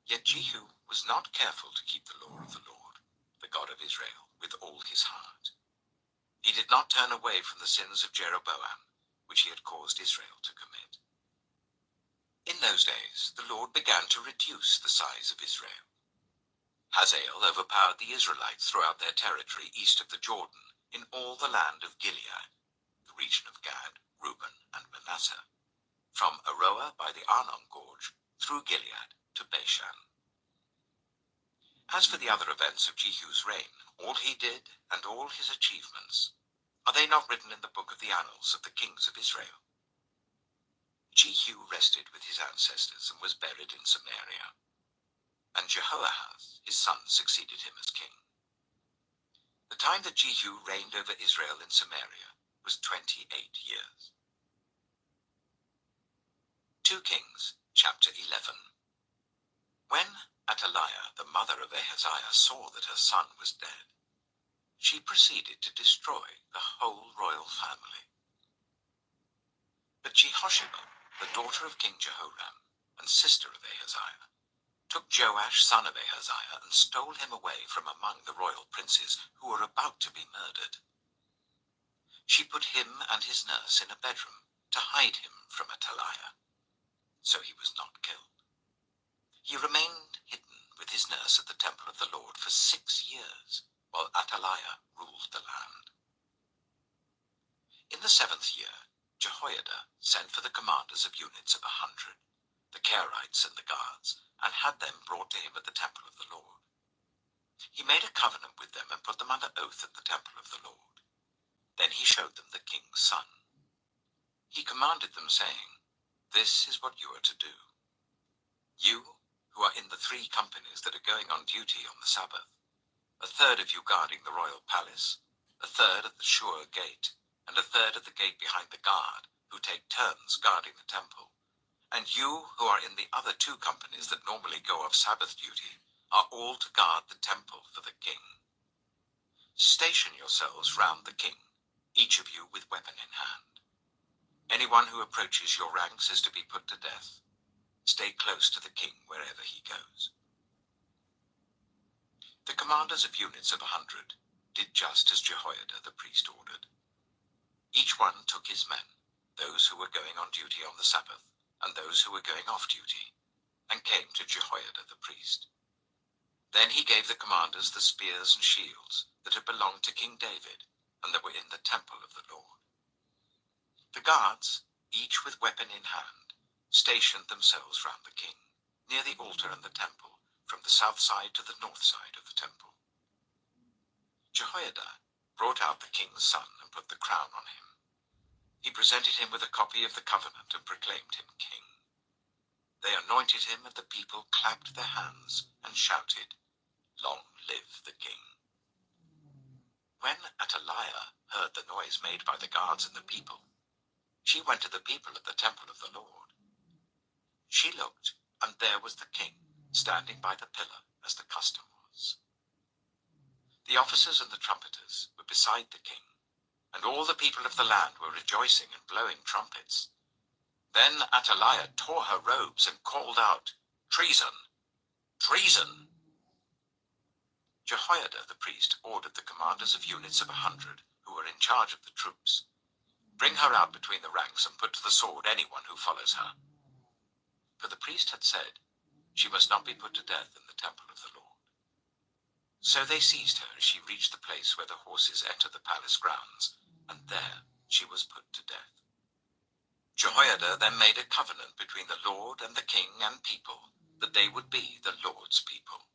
Yet Jehu was not careful to keep the law of the Lord, the God of Israel, with all his heart. He did not turn away from the sins of Jeroboam, which he had caused Israel to commit. In those days, the Lord began to reduce the size of Israel. Hazael overpowered the Israelites throughout their territory east of the Jordan, in all the land of Gilead, the region of Gad, Reuben, and Manasseh, from Aroer by the Arnon Gorge through Gilead to Bashan. As for the other events of Jehu's reign, all he did and all his achievements, are they not written in the book of the annals of the kings of Israel? Jehu rested with his ancestors and was buried in Samaria, and Jehoahaz, his son, succeeded him as king. The time that Jehu reigned over Israel in Samaria was 28 years. 2 Kings, chapter 11. When Athaliah, the mother of Ahaziah, saw that her son was dead, she proceeded to destroy the whole royal family. But Jehosheba, the daughter of King Jehoram, and sister of Ahaziah, took Joash, son of Ahaziah, and stole him away from among the royal princes who were about to be murdered. She put him and his nurse in a bedroom to hide him from Athaliah, so he was not killed. He remained hidden with his nurse at the temple of the Lord for 6 years, while Athaliah ruled the land. In the 7th year, Jehoiada sent for the commanders of units of 100, the Kerites and the guards, and had them brought to him at the temple of the Lord. He made a covenant with them and put them under oath at the temple of the Lord. Then he showed them the king's son. He commanded them, saying, "This is what you are to do. You, who are in the 3 companies that are going on duty on the Sabbath, a third of you guarding the royal palace, a third at the Shur gate, and a third at the gate behind the guard, who take turns guarding the temple. And you, who are in the other 2 companies that normally go off Sabbath duty, are all to guard the temple for the king. Station yourselves round the king, each of you with weapon in hand. Anyone who approaches your ranks is to be put to death. Stay close to the king wherever he goes." The commanders of units of 100 did just as Jehoiada the priest ordered. Each one took his men, those who were going on duty on the Sabbath, and those who were going off duty, and came to Jehoiada the priest. Then he gave the commanders the spears and shields that had belonged to King David, and that were in the temple of the Lord. The guards, each with weapon in hand, stationed themselves round the king, near the altar and the temple, from the south side to the north side of the temple. Jehoiada brought out the king's son and put the crown on him. He presented him with a copy of the covenant and proclaimed him king. They anointed him, and the people clapped their hands and shouted, "Long live the king." When Athaliah heard the noise made by the guards and the people, she went to the people at the temple of the Lord. She looked, and there was the king, standing by the pillar, as the custom was. The officers and the trumpeters were beside the king, and all the people of the land were rejoicing and blowing trumpets. Then Athaliah tore her robes and called out, "Treason! Treason!" Jehoiada the priest ordered the commanders of units of 100 who were in charge of the troops, "Bring her out between the ranks and put to the sword anyone who follows her." For the priest had said, she must not be put to death in the temple of the Lord. So they seized her as she reached the place where the horses enter the palace grounds, and there she was put to death. Jehoiada then made a covenant between the Lord and the king and people, that they would be the Lord's people.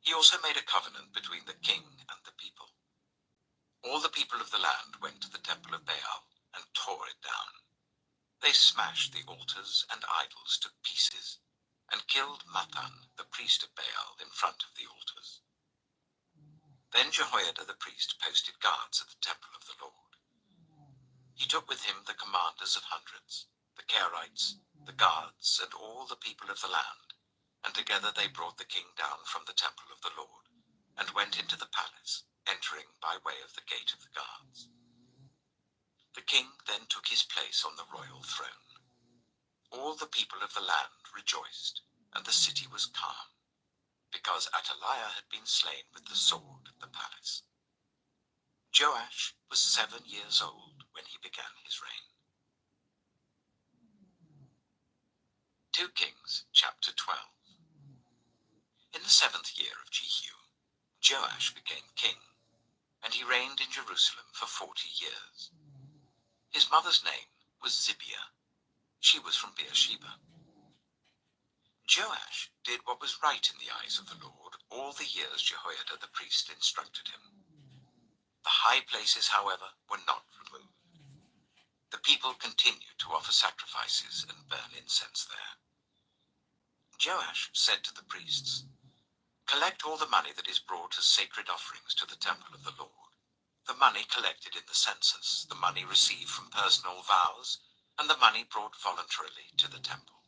He also made a covenant between the king and the people. All the people of the land went to the temple of Baal and tore it down. They smashed the altars and idols to pieces, and killed Mathan, the priest of Baal, in front of the altars. Then Jehoiada the priest posted guards at the temple of the Lord. He took with him the commanders of hundreds, the Kerites, the guards, and all the people of the land, and together they brought the king down from the temple of the Lord, and went into the palace, entering by way of the gate of the guards. The king then took his place on the royal throne. All the people of the land rejoiced, and the city was calm, because Athaliah had been slain with the sword at the palace. Joash was 7 years old when he began his reign. 2 Kings chapter 12. In the 7th year of Jehu, Joash became king, and he reigned in Jerusalem for 40 years. His mother's name was Zibiah. She was from Beersheba. Joash did what was right in the eyes of the Lord all the years Jehoiada the priest instructed him. The high places, however, were not removed. The people continued to offer sacrifices and burn incense there. Joash said to the priests, "Collect all the money that is brought as sacred offerings to the temple of the Lord, the money collected in the census, the money received from personal vows, and the money brought voluntarily to the temple.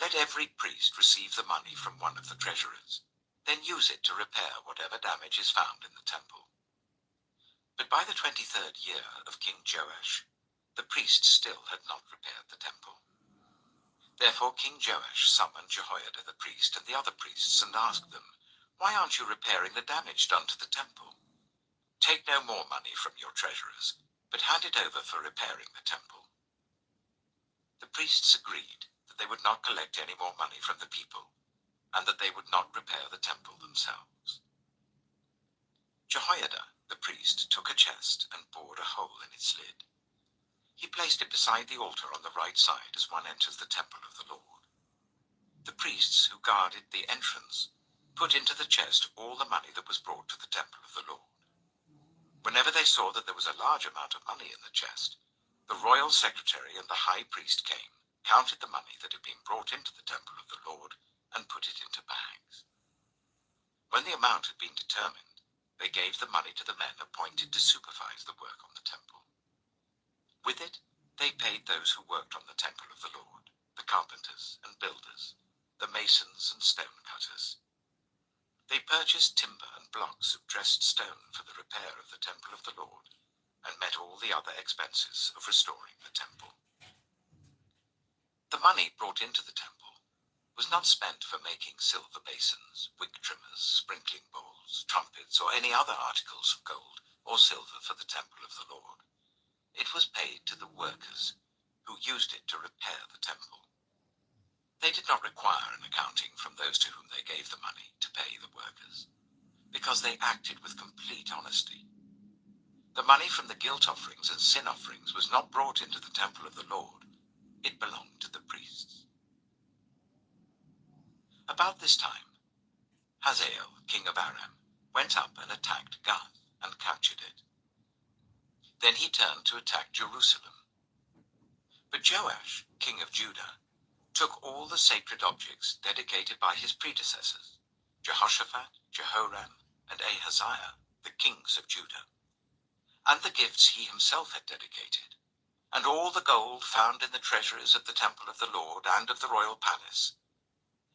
Let every priest receive the money from one of the treasurers, then use it to repair whatever damage is found in the temple." But by the 23rd year of King Joash, the priests still had not repaired the temple. Therefore King Joash summoned Jehoiada the priest and the other priests and asked them, "Why aren't you repairing the damage done to the temple? Take no more money from your treasurers, but hand it over for repairing the temple." The priests agreed that they would not collect any more money from the people, and that they would not repair the temple themselves. Jehoiada the priest took a chest and bored a hole in its lid. He placed it beside the altar on the right side as one enters the temple of the Lord. The priests who guarded the entrance put into the chest all the money that was brought to the temple of the Lord. Whenever they saw that there was a large amount of money in the chest, the royal secretary and the high priest came, counted the money that had been brought into the temple of the Lord, and put it into bags. When the amount had been determined, they gave the money to the men appointed to supervise the work on the temple. With it, they paid those who worked on the temple of the Lord, the carpenters and builders, the masons and stone cutters. They purchased timber and blocks of dressed stone for the repair of the temple of the Lord, and met all the other expenses of restoring the temple. The money brought into the temple was not spent for making silver basins, wick trimmers, sprinkling bowls, trumpets, or any other articles of gold or silver for the temple of the Lord. It was paid to the workers who used it to repair the temple. They did not require an accounting from those to whom they gave the money to pay the workers, because they acted with complete honesty. The money from the guilt offerings and sin offerings was not brought into the temple of the Lord. It belonged to the priests. About this time, Hazael, king of Aram, went up and attacked Gath and captured it. Then he turned to attack Jerusalem. But Joash, king of Judah, took all the sacred objects dedicated by his predecessors, Jehoshaphat, Jehoram, and Ahaziah, the kings of Judah, and the gifts he himself had dedicated, and all the gold found in the treasuries of the temple of the Lord and of the royal palace.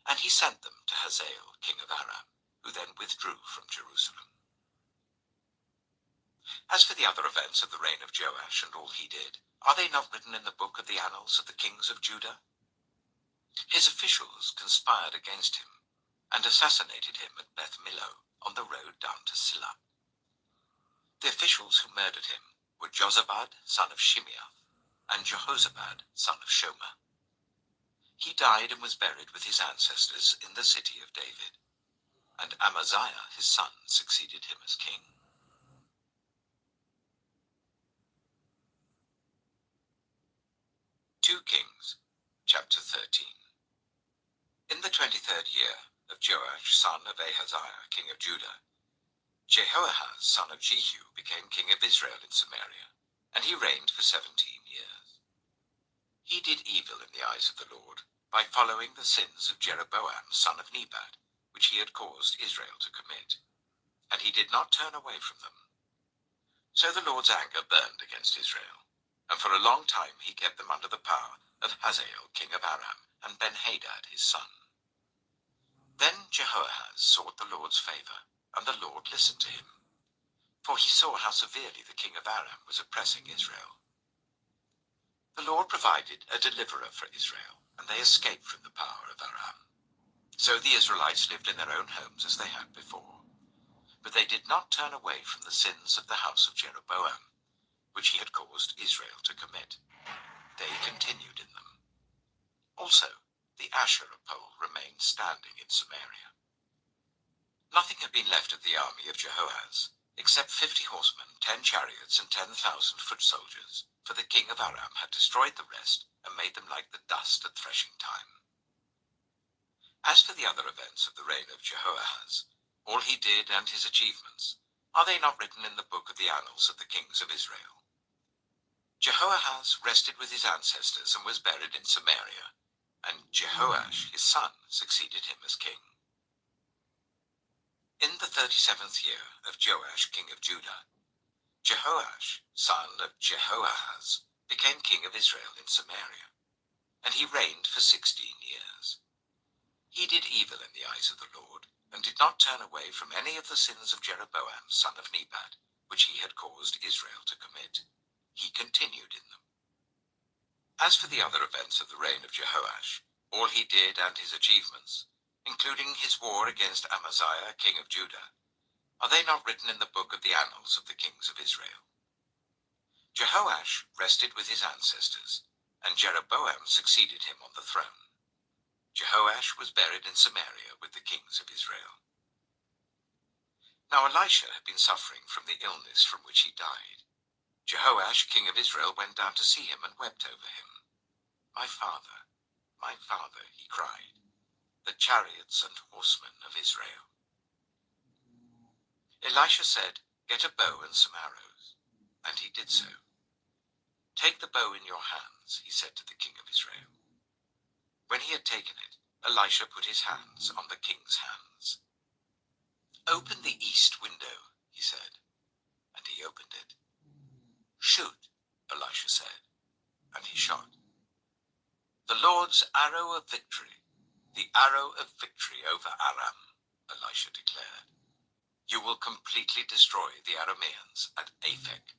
And he sent them to Hazael, king of Aram, who then withdrew from Jerusalem. As for the other events of the reign of Joash and all he did, are they not written in the book of the annals of the kings of Judah? His officials conspired against him, and assassinated him at Beth Millo, on the road down to Silla. The officials who murdered him were Jozabad, son of Shimeath, and Jehozabad, son of Shomer. He died and was buried with his ancestors in the city of David, and Amaziah his son succeeded him as king. 2 Kings, chapter 13. In the 23rd year of Joash, son of Ahaziah, king of Judah, Jehoahaz, son of Jehu, became king of Israel in Samaria, and he reigned for 17 years. He did evil in the eyes of the Lord by following the sins of Jeroboam, son of Nebat, which he had caused Israel to commit, and he did not turn away from them. So the Lord's anger burned against Israel, and for a long time he kept them under the power of Hazael, king of Aram, and Ben-Hadad his son. Then Jehoahaz sought the Lord's favor, and the Lord listened to him, for he saw how severely the king of Aram was oppressing Israel. The Lord provided a deliverer for Israel, and they escaped from the power of Aram. So the Israelites lived in their own homes as they had before, but they did not turn away from the sins of the house of Jeroboam, which he had caused Israel to commit. They continued in them. Also, the Asherah pole remained standing in Samaria. Nothing had been left of the army of Jehoahaz, except 50 horsemen, 10 chariots, and 10,000 foot soldiers, for the king of Aram had destroyed the rest and made them like the dust at threshing time. As for the other events of the reign of Jehoahaz, all he did and his achievements, are they not written in the book of the annals of the kings of Israel? Jehoahaz rested with his ancestors and was buried in Samaria, and Jehoash his son succeeded him as king. In the 37th year of Joash king of Judah, Jehoash, son of Jehoahaz, became king of Israel in Samaria, and he reigned for 16 years. He did evil in the eyes of the Lord, and did not turn away from any of the sins of Jeroboam, son of Nebat, which he had caused Israel to commit. He continued in them. As for the other events of the reign of Jehoash, all he did and his achievements, including his war against Amaziah, king of Judah, are they not written in the book of the annals of the kings of Israel? Jehoash rested with his ancestors, and Jeroboam succeeded him on the throne. Jehoash was buried in Samaria with the kings of Israel. Now Elisha had been suffering from the illness from which he died. Jehoash, king of Israel, went down to see him and wept over him. My father, he cried, the chariots and horsemen of Israel. Elisha said, Get a bow and some arrows. And he did so. Take the bow in your hands, he said to the king of Israel. When he had taken it, Elisha put his hands on the king's hands. Open the east window, he said, and he opened it. Shoot, Elisha said, and he shot. The Lord's arrow of victory, the arrow of victory over Aram, Elisha declared. You will completely destroy the Arameans at Aphek.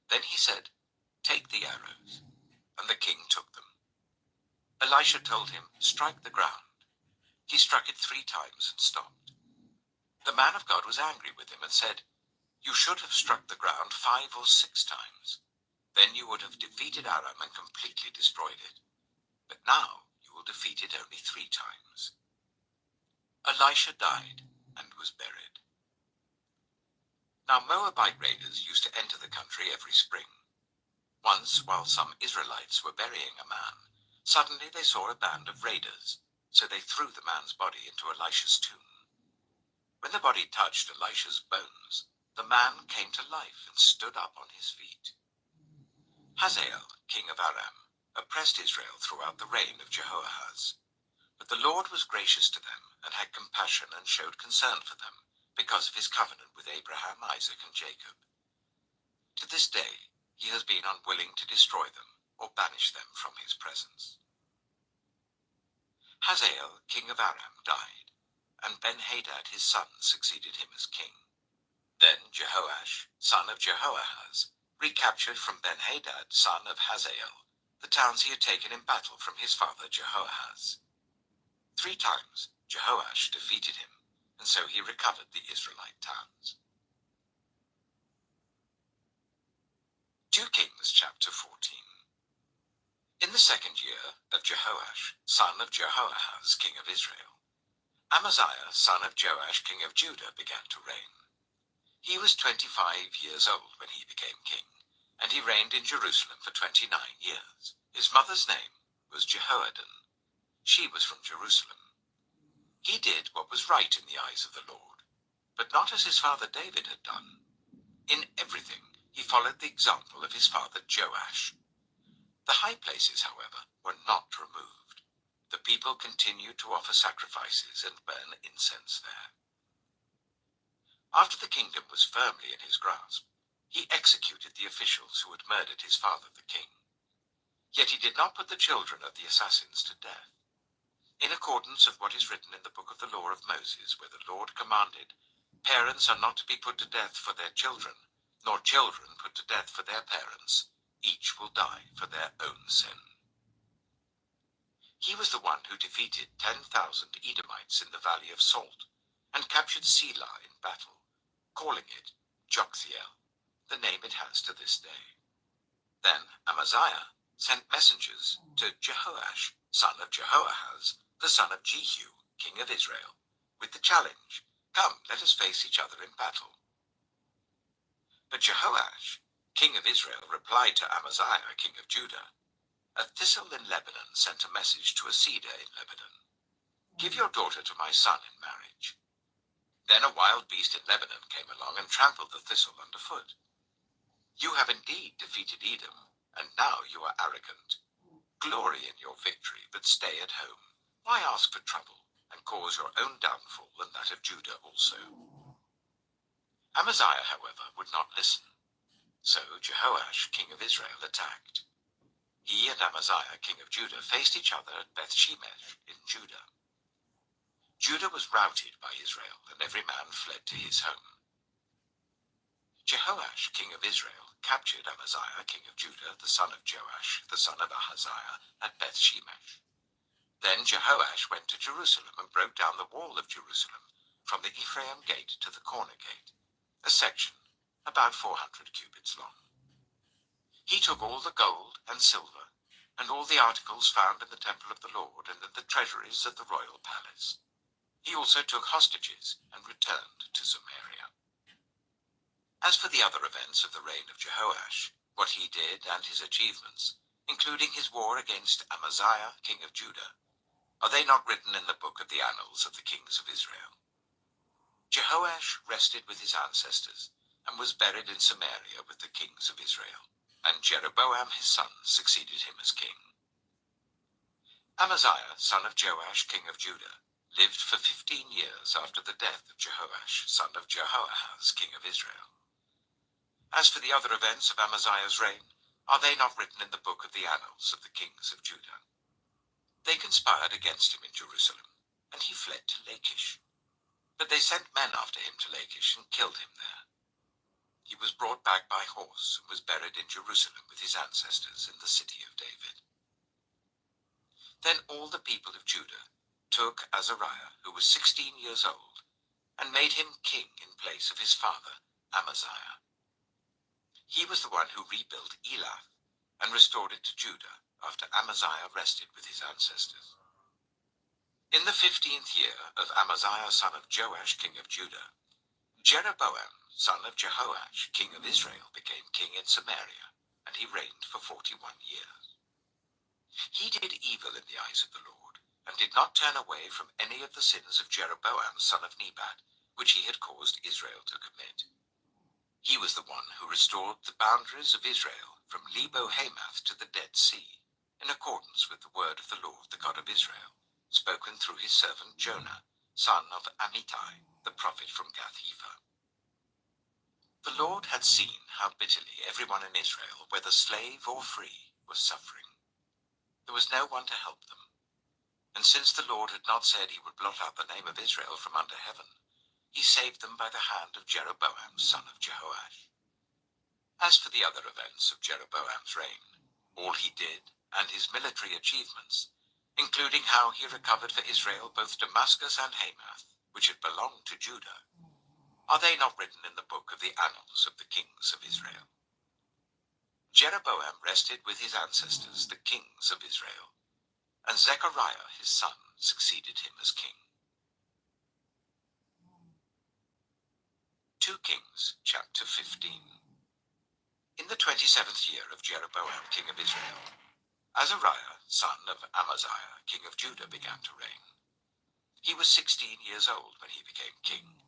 Then he said, Take the arrows, and the king took them. Elisha told him, Strike the ground. He struck it 3 times and stopped. The man of God was angry with him and said, You should have struck the ground 5 or 6 times. Then you would have defeated Aram and completely destroyed it. But now you will defeat it only 3 times. Elisha died and was buried. Now Moabite raiders used to enter the country every spring. Once, while some Israelites were burying a man, suddenly they saw a band of raiders, so they threw the man's body into Elisha's tomb. When the body touched Elisha's bones, the man came to life and stood up on his feet. Hazael, king of Aram, oppressed Israel throughout the reign of Jehoahaz. But the Lord was gracious to them and had compassion and showed concern for them, because of his covenant with Abraham, Isaac, and Jacob. To this day, he has been unwilling to destroy them or banish them from his presence. Hazael, king of Aram, died, and Ben-Hadad his son succeeded him as king. Then Jehoash, son of Jehoahaz, recaptured from Ben-Hadad, son of Hazael, the towns he had taken in battle from his father Jehoahaz. 3 times Jehoash defeated him, and so he recovered the Israelite towns. 2 Kings chapter 14. In the 2nd year of Jehoash, son of Jehoahaz, king of Israel, Amaziah, son of Joash, king of Judah, began to reign. He was 25 years old when he became king, and he reigned in Jerusalem for 29 years. His mother's name was Jehoaddan. She was from Jerusalem. He did what was right in the eyes of the Lord, but not as his father David had done. In everything he followed the example of his father Joash. The high places, however, were not removed. The people continued to offer sacrifices and burn incense there. After the kingdom was firmly in his grasp, he executed the officials who had murdered his father the king. Yet he did not put the children of the assassins to death. In accordance with what is written in the book of the law of Moses, where the Lord commanded, "Parents are not to be put to death for their children, nor children put to death for their parents. Each will die for their own sin." He was the one who defeated 10,000 Edomites in the Valley of Salt, and captured Selah in battle, calling it Joktheel, the name it has to this day. Then Amaziah sent messengers to Jehoash, son of Jehoahaz, the son of Jehu, king of Israel, with the challenge, "Come, let us face each other in battle." But Jehoash, king of Israel, replied to Amaziah, king of Judah, "A thistle in Lebanon sent a message to a cedar in Lebanon. Give your daughter to my son in marriage." Then a wild beast in Lebanon came along and trampled the thistle underfoot. "You have indeed defeated Edom, and now you are arrogant. Glory in your victory, but stay at home. Why ask for trouble, and cause your own downfall and that of Judah also?" Amaziah, however, would not listen. So Jehoash, king of Israel, attacked. He and Amaziah, king of Judah, faced each other at Beth-shemesh in Judah. Judah was routed by Israel, and every man fled to his home. Jehoash, king of Israel, captured Amaziah, king of Judah, the son of Joash, the son of Ahaziah, at Beth-shemesh. Then Jehoash went to Jerusalem and broke down the wall of Jerusalem from the Ephraim gate to the corner gate, a section about 400 cubits long. He took all the gold and silver and all the articles found in the temple of the Lord and in the treasuries of the royal palace. He also took hostages and returned to Samaria. As for the other events of the reign of Jehoash, what he did and his achievements, including his war against Amaziah, king of Judah, are they not written in the book of the annals of the kings of Israel? Jehoash rested with his ancestors and was buried in Samaria with the kings of Israel, and Jeroboam his son succeeded him as king. Amaziah, son of Joash, king of Judah, lived for 15 years after the death of Jehoash, son of Jehoahaz, king of Israel. As for the other events of Amaziah's reign, are they not written in the book of the annals of the kings of Judah? They conspired against him in Jerusalem, and he fled to Lachish. But they sent men after him to Lachish and killed him there. He was brought back by horse and was buried in Jerusalem with his ancestors in the city of David. Then all the people of Judah took Azariah, who was 16 years old, and made him king in place of his father Amaziah. He was the one who rebuilt Elath and restored it to Judah after Amaziah rested with his ancestors. In the 15th year of Amaziah, son of Joash, king of Judah, Jeroboam, son of Jehoash, king of Israel, became king in Samaria, and he reigned for 41 years. He did evil in the eyes of the Lord, and did not turn away from any of the sins of Jeroboam, son of Nebat, which he had caused Israel to commit. He was the one who restored the boundaries of Israel from Lebo-Hamath to the Dead Sea, in accordance with the word of the Lord, the God of Israel, spoken through his servant Jonah, son of Amittai, the prophet from Gath-hepher. The Lord had seen how bitterly everyone in Israel, whether slave or free, was suffering. There was no one to help them. And since the Lord had not said he would blot out the name of Israel from under heaven, he saved them by the hand of Jeroboam, son of Jehoash. As for the other events of Jeroboam's reign, all he did, and his military achievements, including how he recovered for Israel both Damascus and Hamath, which had belonged to Judah, are they not written in the book of the annals of the kings of Israel? Jeroboam rested with his ancestors, the kings of Israel, and Zechariah his son succeeded him as king. 2 Kings chapter 15. In the 27th year of Jeroboam king of Israel, Azariah son of Amaziah king of Judah began to reign. He was 16 years old when he became king,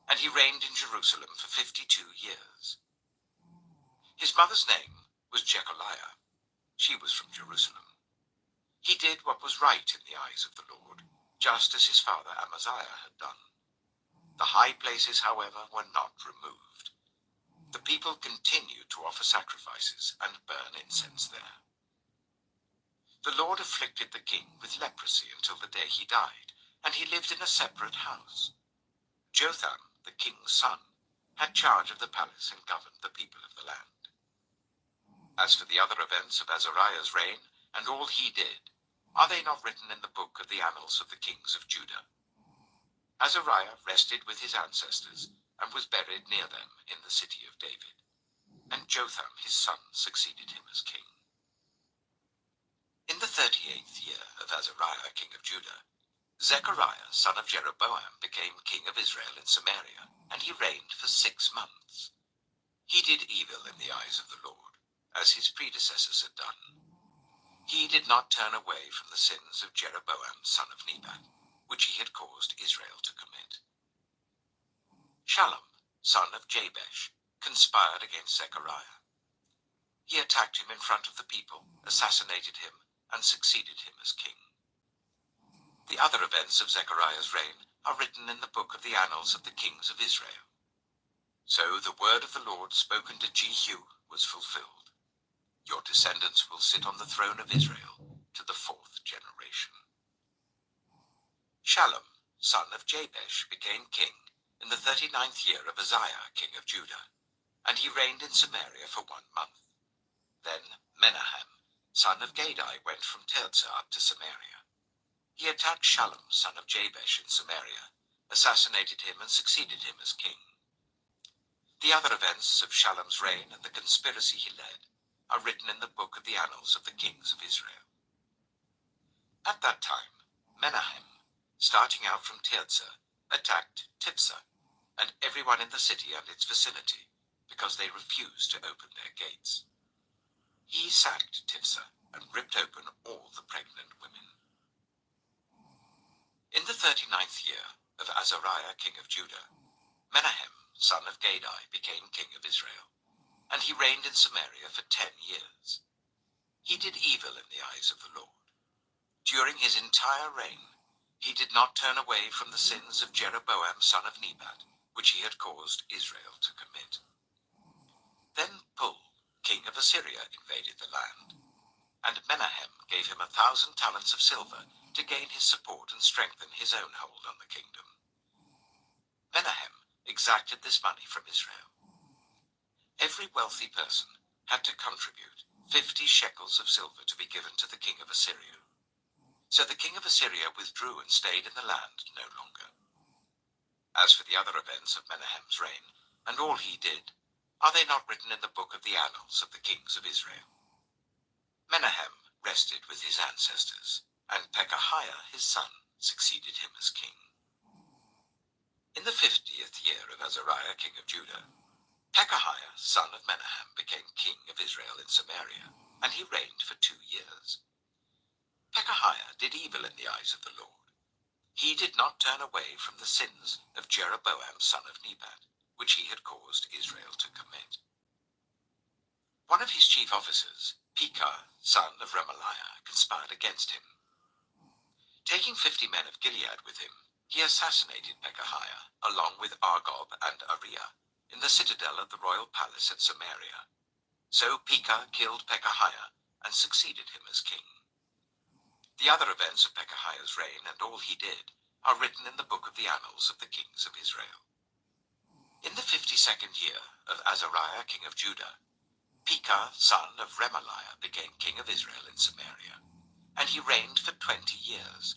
and he reigned in Jerusalem for 52 years. His mother's name was Jecholiah. She was from Jerusalem. He did what was right in the eyes of the Lord, just as his father Amaziah had done. The high places, however, were not removed. The people continued to offer sacrifices and burn incense there. The Lord afflicted the king with leprosy until the day he died, and he lived in a separate house. Jotham, the king's son, had charge of the palace and governed the people of the land. As for the other events of Azariah's reign, and all he did, are they not written in the book of the annals of the kings of Judah? Azariah rested with his ancestors, and was buried near them in the city of David. And Jotham his son succeeded him as king. In the 38th year of Azariah king of Judah, Zechariah son of Jeroboam became king of Israel in Samaria, and he reigned for 6 months. He did evil in the eyes of the Lord, as his predecessors had done. He did not turn away from the sins of Jeroboam son of Nebat, which he had caused Israel to commit. Shallum, son of Jabesh, conspired against Zechariah. He attacked him in front of the people, assassinated him, and succeeded him as king. The other events of Zechariah's reign are written in the book of the annals of the kings of Israel. So the word of the Lord spoken to Jehu was fulfilled. Your descendants will sit on the throne of Israel to the 4th generation. Shallum, son of Jabesh, became king in the 39th year of Uzziah, king of Judah, and he reigned in Samaria for 1 month. Then Menahem, son of Gadai, went from Tirzah up to Samaria. He attacked Shallum, son of Jabesh, in Samaria, assassinated him, and succeeded him as king. The other events of Shallum's reign and the conspiracy he led are written in the book of the annals of the kings of Israel. At that time, Menahem, starting out from Tirzah, attacked Tiphsah, and everyone in the city and its vicinity, because they refused to open their gates. He sacked Tiphsah and ripped open all the pregnant women. In the 39th year of Azariah king of Judah, Menahem, son of Gadai, became king of Israel, and he reigned in Samaria for 10 years. He did evil in the eyes of the Lord. During his entire reign, he did not turn away from the sins of Jeroboam son of Nebat, which he had caused Israel to commit. Then Pul, king of Assyria, invaded the land, and Menahem gave him 1,000 talents of silver to gain his support and strengthen his own hold on the kingdom. Menahem exacted this money from Israel. Every wealthy person had to contribute 50 shekels of silver to be given to the king of Assyria. So the king of Assyria withdrew and stayed in the land no longer. As for the other events of Menahem's reign, and all he did, are they not written in the book of the annals of the kings of Israel? Menahem rested with his ancestors, and Pekahiah his son succeeded him as king. In the 50th year of Azariah king of Judah, Pekahiah son of Menahem became king of Israel in Samaria, and he reigned for 2 years. Pekahiah did evil in the eyes of the Lord. He did not turn away from the sins of Jeroboam son of Nebat, which he had caused Israel to commit. One of his chief officers, Pekah son of Remaliah, conspired against him. Taking 50 men of Gilead with him, he assassinated Pekahiah, along with Argob and Uriah, in the citadel of the royal palace at Samaria. So Pekah killed Pekahiah and succeeded him as king. The other events of Pekahiah's reign and all he did are written in the book of the annals of the kings of Israel. In the 52nd year of Azariah, king of Judah, Pekah, son of Remaliah, became king of Israel in Samaria, and he reigned for 20 years.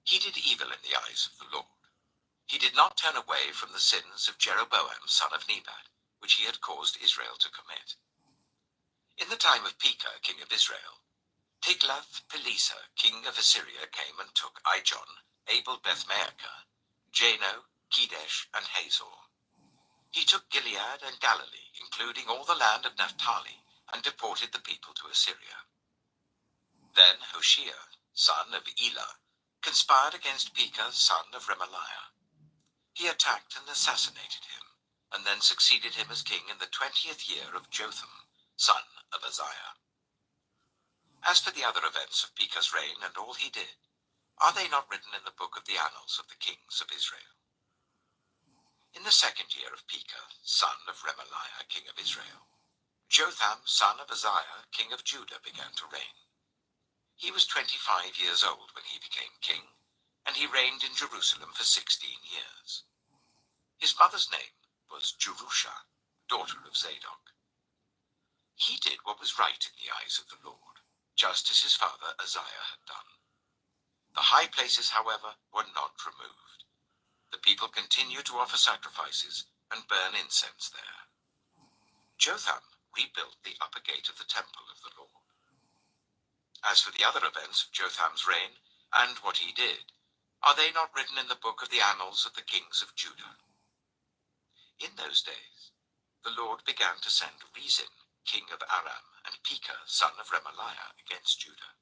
He did evil in the eyes of the Lord. He did not turn away from the sins of Jeroboam, son of Nebat, which he had caused Israel to commit. In the time of Pekah, king of Israel, Tiglath-Pileser, king of Assyria, came and took Ijon, Abel-Beth-Maachah, Jano, Kedesh, and Hazor. He took Gilead and Galilee, including all the land of Naphtali, and deported the people to Assyria. Then Hoshea, son of Elah, conspired against Pekah, son of Remaliah. He attacked and assassinated him, and then succeeded him as king in the 20th year of Jotham, son of Uzziah. As for the other events of Pekah's reign and all he did, are they not written in the book of the annals of the kings of Israel? In the 2nd year of Pekah, son of Remaliah, king of Israel, Jotham, son of Uzziah, king of Judah, began to reign. He was 25 years old when he became king, and he reigned in Jerusalem for 16 years. His mother's name was Jerusha, daughter of Zadok. He did what was right in the eyes of the Lord, just as his father Uzziah had done. The high places, however, were not removed. The people continued to offer sacrifices and burn incense there. Jotham rebuilt the upper gate of the temple of the Lord. As for the other events of Jotham's reign and what he did, are they not written in the book of the annals of the kings of Judah? In those days, the Lord began to send Rezin, king of Aram, and Pekah, son of Remaliah, against Judah.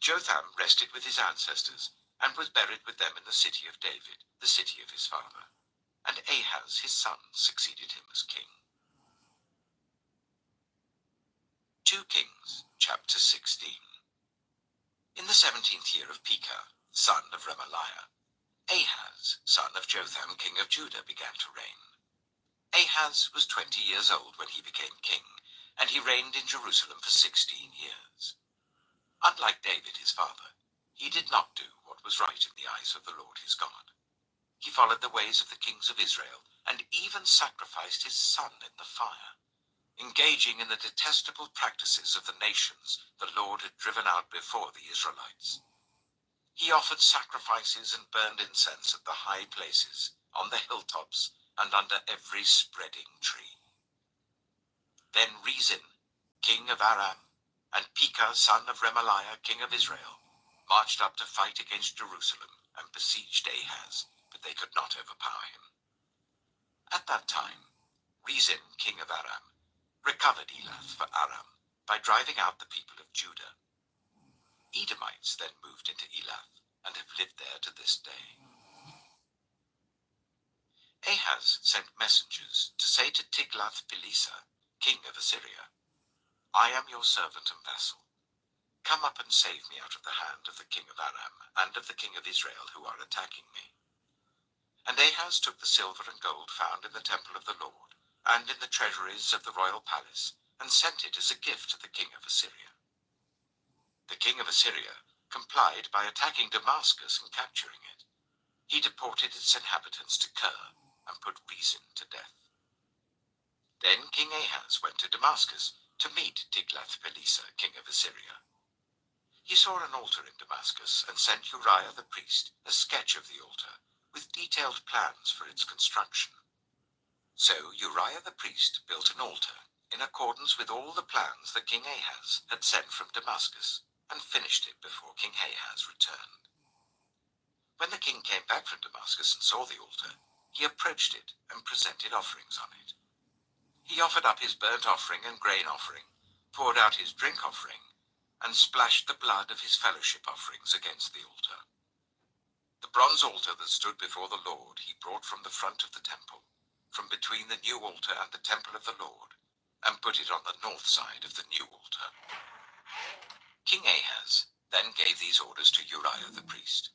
Jotham rested with his ancestors, and was buried with them in the city of David, the city of his father, and Ahaz his son succeeded him as king. 2 Kings, chapter 16. In the 17th year of Pekah, son of Remaliah, Ahaz, son of Jotham, king of Judah, began to reign. Ahaz was 20 years old when he became king, and he reigned in Jerusalem for 16 years. Unlike David his father, he did not do what was right in the eyes of the Lord his God. He followed the ways of the kings of Israel, and even sacrificed his son in the fire, engaging in the detestable practices of the nations the Lord had driven out before the Israelites. He offered sacrifices and burned incense at the high places, on the hilltops, and under every spreading tree. Then Rezin, king of Aram, and Pekah, son of Remaliah, king of Israel, marched up to fight against Jerusalem and besieged Ahaz, but they could not overpower him. At that time, Rezin, king of Aram, recovered Elath for Aram by driving out the people of Judah. Edomites then moved into Elath and have lived there to this day. Ahaz sent messengers to say to Tiglath-Pileser, king of Assyria, I am your servant and vassal. Come up and save me out of the hand of the king of Aram and of the king of Israel who are attacking me. And Ahaz took the silver and gold found in the temple of the Lord and in the treasuries of the royal palace, and sent it as a gift to the king of Assyria. The king of Assyria complied by attacking Damascus and capturing it. He deported its inhabitants to Kir and put Rezin to death. Then King Ahaz went to Damascus to meet Tiglath-Pileser, king of Assyria. He saw an altar in Damascus and sent Uriah the priest a sketch of the altar, with detailed plans for its construction. So Uriah the priest built an altar in accordance with all the plans that King Ahaz had sent from Damascus, and finished it before King Ahaz returned. When the king came back from Damascus and saw the altar, he approached it and presented offerings on it. He offered up his burnt offering and grain offering, poured out his drink offering, and splashed the blood of his fellowship offerings against the altar. The bronze altar that stood before the Lord he brought from the front of the temple, from between the new altar and the temple of the Lord, and put it on the north side of the new altar. King Ahaz then gave these orders to Uriah the priest.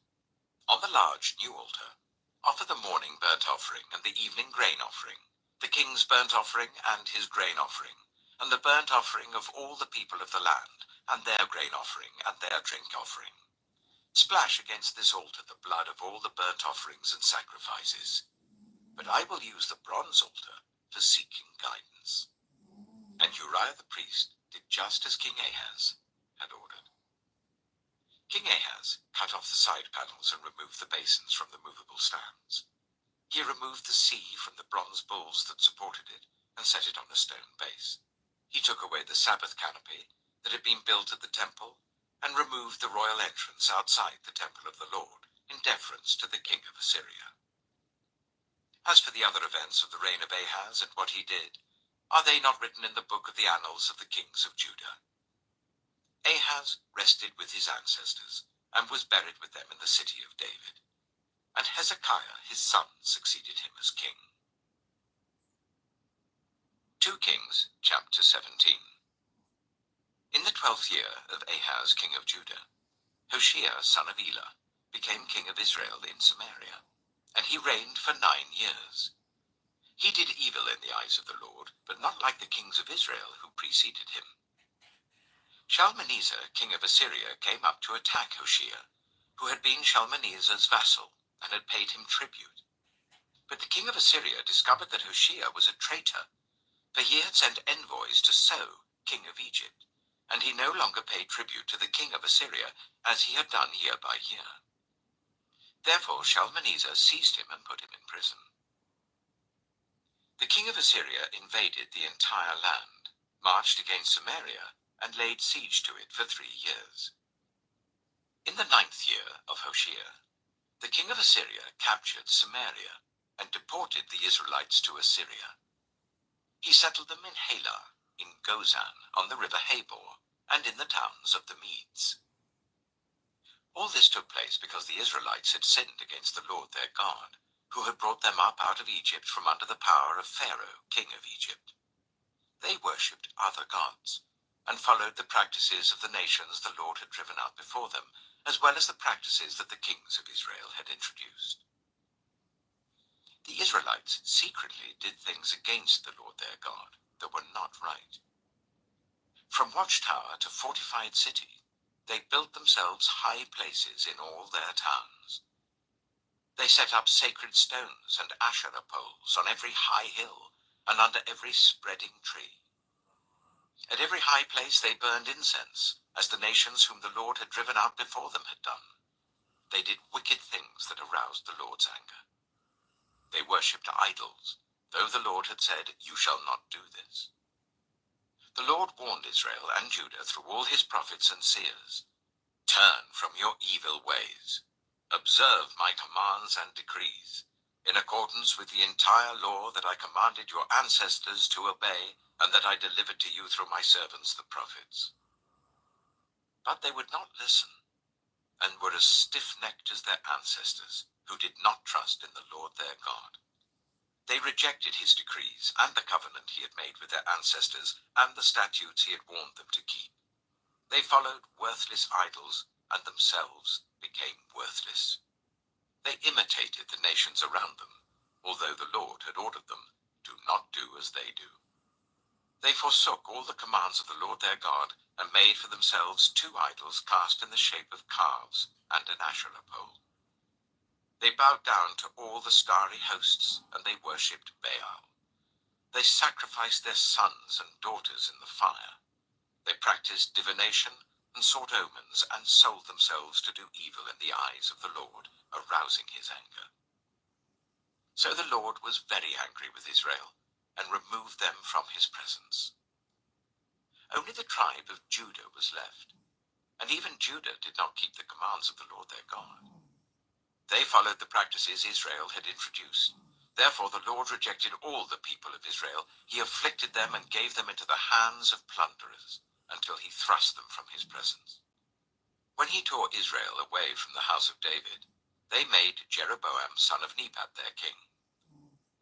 On the large new altar, offer the morning burnt offering and the evening grain offering, the king's burnt offering and his grain offering, and the burnt offering of all the people of the land, and their grain offering and their drink offering. Splash against this altar the blood of all the burnt offerings and sacrifices. But I will use the bronze altar for seeking guidance. And Uriah the priest did just as King Ahaz had ordered. King Ahaz cut off the side panels and removed the basins from the movable stands. He removed the sea from the bronze bulls that supported it and set it on a stone base. He took away the Sabbath canopy that had been built at the temple and removed the royal entrance outside the temple of the Lord in deference to the king of Assyria. As for the other events of the reign of Ahaz and what he did, are they not written in the book of the annals of the kings of Judah? Ahaz rested with his ancestors and was buried with them in the city of David, and Hezekiah his son succeeded him as king. 2 Kings chapter 17. In the 12th year of Ahaz king of Judah, Hoshea son of Elah became king of Israel in Samaria, and he reigned for 9 years. He did evil in the eyes of the Lord, but not like the kings of Israel who preceded him. Shalmaneser king of Assyria came up to attack Hoshea, who had been Shalmaneser's vassal and had paid him tribute. But the king of Assyria discovered that Hoshea was a traitor, for he had sent envoys to So, king of Egypt, and he no longer paid tribute to the king of Assyria as he had done year by year. Therefore Shalmaneser seized him and put him in prison. The king of Assyria invaded the entire land, marched against Samaria, and laid siege to it for 3 years. In the 9th year of Hoshea, the king of Assyria captured Samaria and deported the Israelites to Assyria. He settled them in Halah, in Gozan, on the river Habor, and in the towns of the Medes. All this took place because the Israelites had sinned against the Lord their God, who had brought them up out of Egypt from under the power of Pharaoh, king of Egypt. They worshipped other gods, and followed the practices of the nations the Lord had driven out before them, as well as the practices that the kings of Israel had introduced. The Israelites secretly did things against the Lord their God that were not right. From watchtower to fortified city, they built themselves high places in all their towns. They set up sacred stones and Asherah poles on every high hill and under every spreading tree. At every high place they burned incense, as the nations whom the Lord had driven out before them had done. They did wicked things that aroused the Lord's anger. They worshipped idols, though the Lord had said, "You shall not do this." The Lord warned Israel and Judah through all his prophets and seers. Turn from your evil ways. Observe my commands and decrees, in accordance with the entire law that I commanded your ancestors to obey, and that I delivered to you through my servants the prophets. But they would not listen, and were as stiff-necked as their ancestors, who did not trust in the Lord their God. They rejected his decrees and the covenant he had made with their ancestors and the statutes he had warned them to keep. They followed worthless idols and themselves became worthless. They imitated the nations around them, although the Lord had ordered them, "Do not do as they do." They forsook all the commands of the Lord their God and made for themselves 2 idols cast in the shape of calves and an Asherah pole. They bowed down to all the starry hosts, and they worshipped Baal. They sacrificed their sons and daughters in the fire. They practiced divination and sought omens and sold themselves to do evil in the eyes of the Lord, arousing his anger. So the Lord was very angry with Israel and removed them from his presence. Only the tribe of Judah was left, and even Judah did not keep the commands of the Lord their God. They followed the practices Israel had introduced. Therefore the Lord rejected all the people of Israel. He afflicted them and gave them into the hands of plunderers, until he thrust them from his presence. When he tore Israel away from the house of David, they made Jeroboam son of Nebat their king.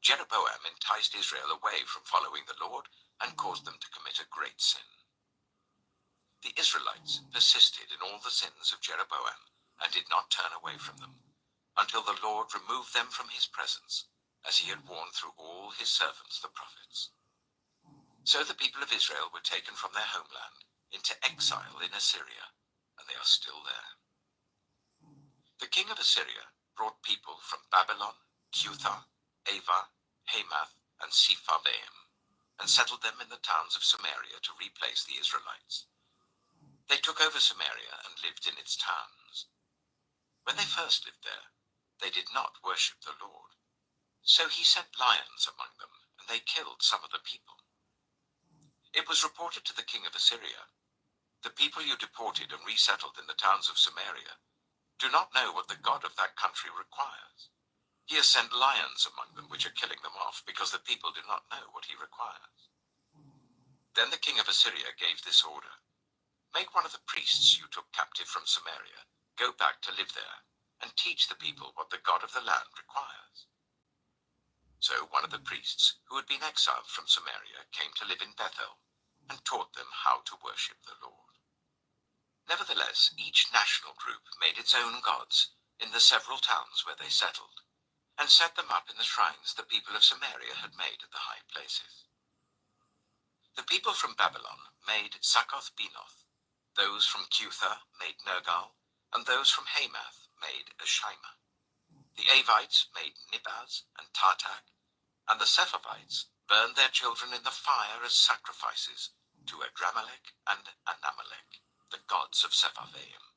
Jeroboam enticed Israel away from following the Lord and caused them to commit a great sin. The Israelites persisted in all the sins of Jeroboam and did not turn away from them. until the Lord removed them from his presence, as he had warned through all his servants the prophets. So the people of Israel were taken from their homeland into exile in Assyria, and they are still there. The king of Assyria brought people from Babylon, Cutha, Ava, Hamath, and Sepharvaim, and settled them in the towns of Samaria to replace the Israelites. They took over Samaria and lived in its towns. When they first lived there, they did not worship the Lord. So he sent lions among them, and they killed some of the people. It was reported to the king of Assyria, "The people you deported and resettled in the towns of Samaria do not know what the God of that country requires. He has sent lions among them, which are killing them off, because the people do not know what he requires." Then the king of Assyria gave this order: "Make one of the priests you took captive from Samaria go back to live there, and teach the people what the God of the land requires." So one of the priests who had been exiled from Samaria came to live in Bethel, and taught them how to worship the Lord. Nevertheless, each national group made its own gods in the several towns where they settled, and set them up in the shrines the people of Samaria had made at the high places. The people from Babylon made Succoth-Benoth, those from Cutha made Nergal, and those from Hamath made Ashima. The Avites made Nibaz and Tartak, and the Sepharvites burned their children in the fire as sacrifices to Adramelech and Anamelech, the gods of Sepharvaim.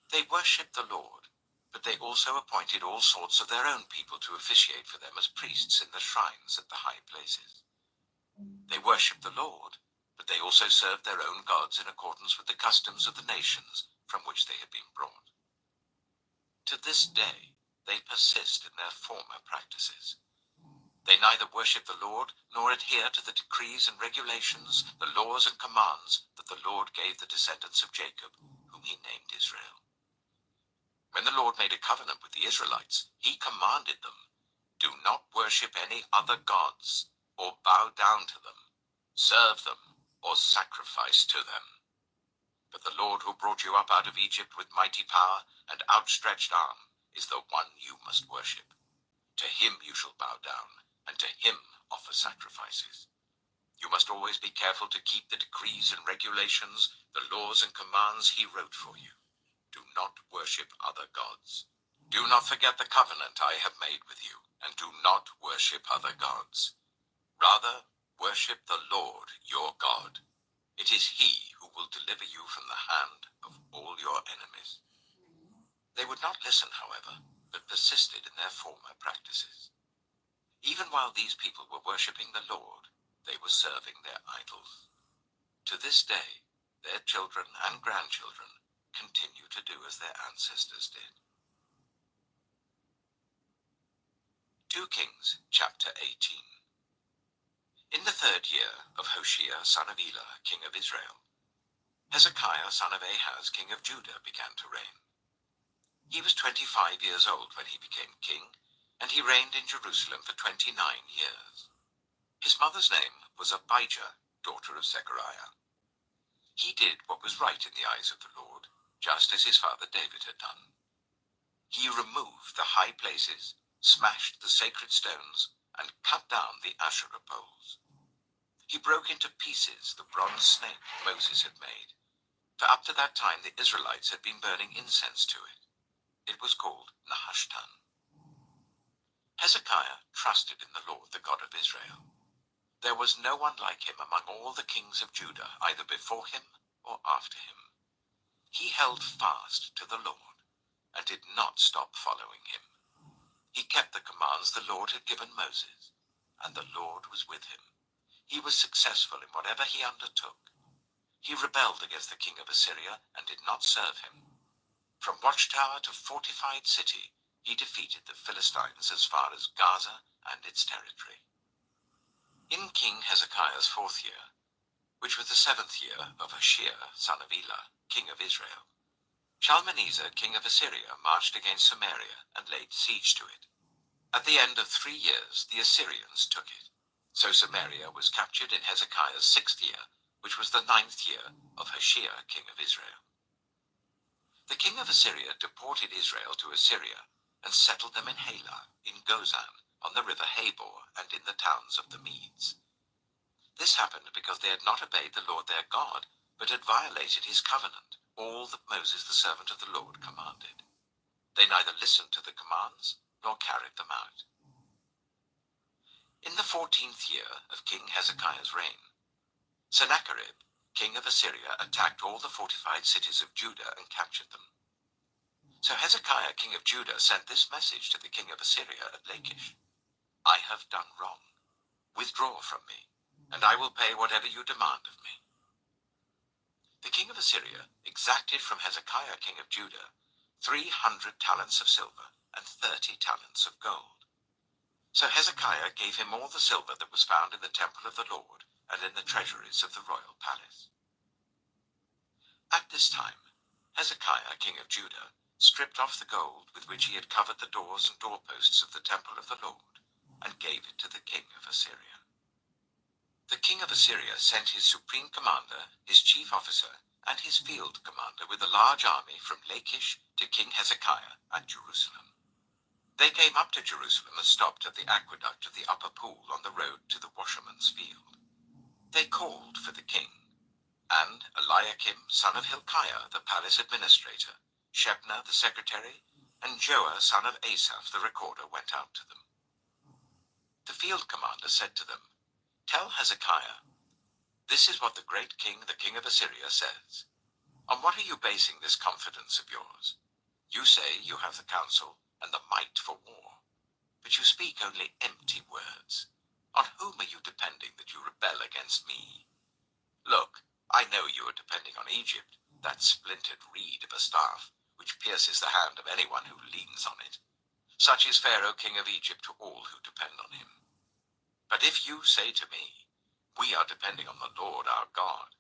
They worshipped the Lord, but they also appointed all sorts of their own people to officiate for them as priests in the shrines at the high places. They worshipped the Lord, but they also served their own gods in accordance with the customs of the nations from which they had been brought. To this day, they persist in their former practices. They neither worship the Lord nor adhere to the decrees and regulations, the laws and commands that the Lord gave the descendants of Jacob, whom he named Israel. When the Lord made a covenant with the Israelites, he commanded them, "Do not worship any other gods, or bow down to them, serve them, or sacrifice to them. But the Lord who brought you up out of Egypt with mighty power and outstretched arm is the one you must worship. To him you shall bow down, and to him offer sacrifices. You must always be careful to keep the decrees and regulations, the laws and commands he wrote for you. Do not worship other gods. Do not forget the covenant I have made with you, and do not worship other gods. Rather, worship the Lord your God. It is he who will deliver you from the hand of all your enemies." They would not listen, however, but persisted in their former practices. Even while these people were worshipping the Lord, they were serving their idols. To this day, their children and grandchildren continue to do as their ancestors did. 2 Kings, chapter 18. In the 3rd year of Hoshea, son of Elah, king of Israel, Hezekiah, son of Ahaz, king of Judah, began to reign. He was 25 years old when he became king, and he reigned in Jerusalem for 29 years. His mother's name was Abijah, daughter of Zechariah. He did what was right in the eyes of the Lord, just as his father David had done. He removed the high places, smashed the sacred stones, and cut down the Asherah poles. He broke into pieces the bronze snake Moses had made, for up to that time the Israelites had been burning incense to it. It was called Nehushtan. Hezekiah trusted in the Lord, the God of Israel. There was no one like him among all the kings of Judah, either before him or after him. He held fast to the Lord and did not stop following him. He kept the commands the Lord had given Moses, and the Lord was with him. He was successful in whatever he undertook. He rebelled against the king of Assyria and did not serve him. From watchtower to fortified city, he defeated the Philistines as far as Gaza and its territory. In King Hezekiah's 4th year, which was the 7th year of Hoshea, son of Elah, king of Israel, Shalmaneser, king of Assyria, marched against Samaria and laid siege to it. At the end of 3 years, the Assyrians took it. So Samaria was captured in Hezekiah's 6th year, which was the 9th year of Hoshea, king of Israel. The king of Assyria deported Israel to Assyria and settled them in Halah, in Gozan, on the river Habor, and in the towns of the Medes. This happened because they had not obeyed the Lord their God, but had violated his covenant, all that Moses the servant of the Lord commanded. They neither listened to the commands nor carried them out. In the 14th year of King Hezekiah's reign, Sennacherib, king of Assyria, attacked all the fortified cities of Judah and captured them. So Hezekiah, king of Judah, sent this message to the king of Assyria at Lachish: I have done wrong. Withdraw from me, and I will pay whatever you demand of me. The king of Assyria exacted from Hezekiah, king of Judah, 300 talents of silver and 30 talents of gold. So Hezekiah gave him all the silver that was found in the temple of the Lord and in the treasuries of the royal palace. At this time, Hezekiah, king of Judah, stripped off the gold with which he had covered the doors and doorposts of the temple of the Lord, and gave it to the king of Assyria. The king of Assyria sent his supreme commander, his chief officer, and his field commander with a large army from Lachish to King Hezekiah at Jerusalem. They came up to Jerusalem and stopped at the aqueduct of the upper pool on the road to the washerman's field. They called for the king, and Eliakim, son of Hilkiah, the palace administrator, Shebna, the secretary, and Joah, son of Asaph, the recorder, went out to them. The field commander said to them, Tell Hezekiah, this is what the great king, the king of Assyria, says. On what are you basing this confidence of yours? You say you have the counsel and the might for war, but you speak only empty words. On whom are you depending that you rebel against me? Look, I know you are depending on Egypt, that splintered reed of a staff, which pierces the hand of anyone who leans on it. Such is Pharaoh, king of Egypt, to all who depend on him. But if you say to me, we are depending on the Lord our God,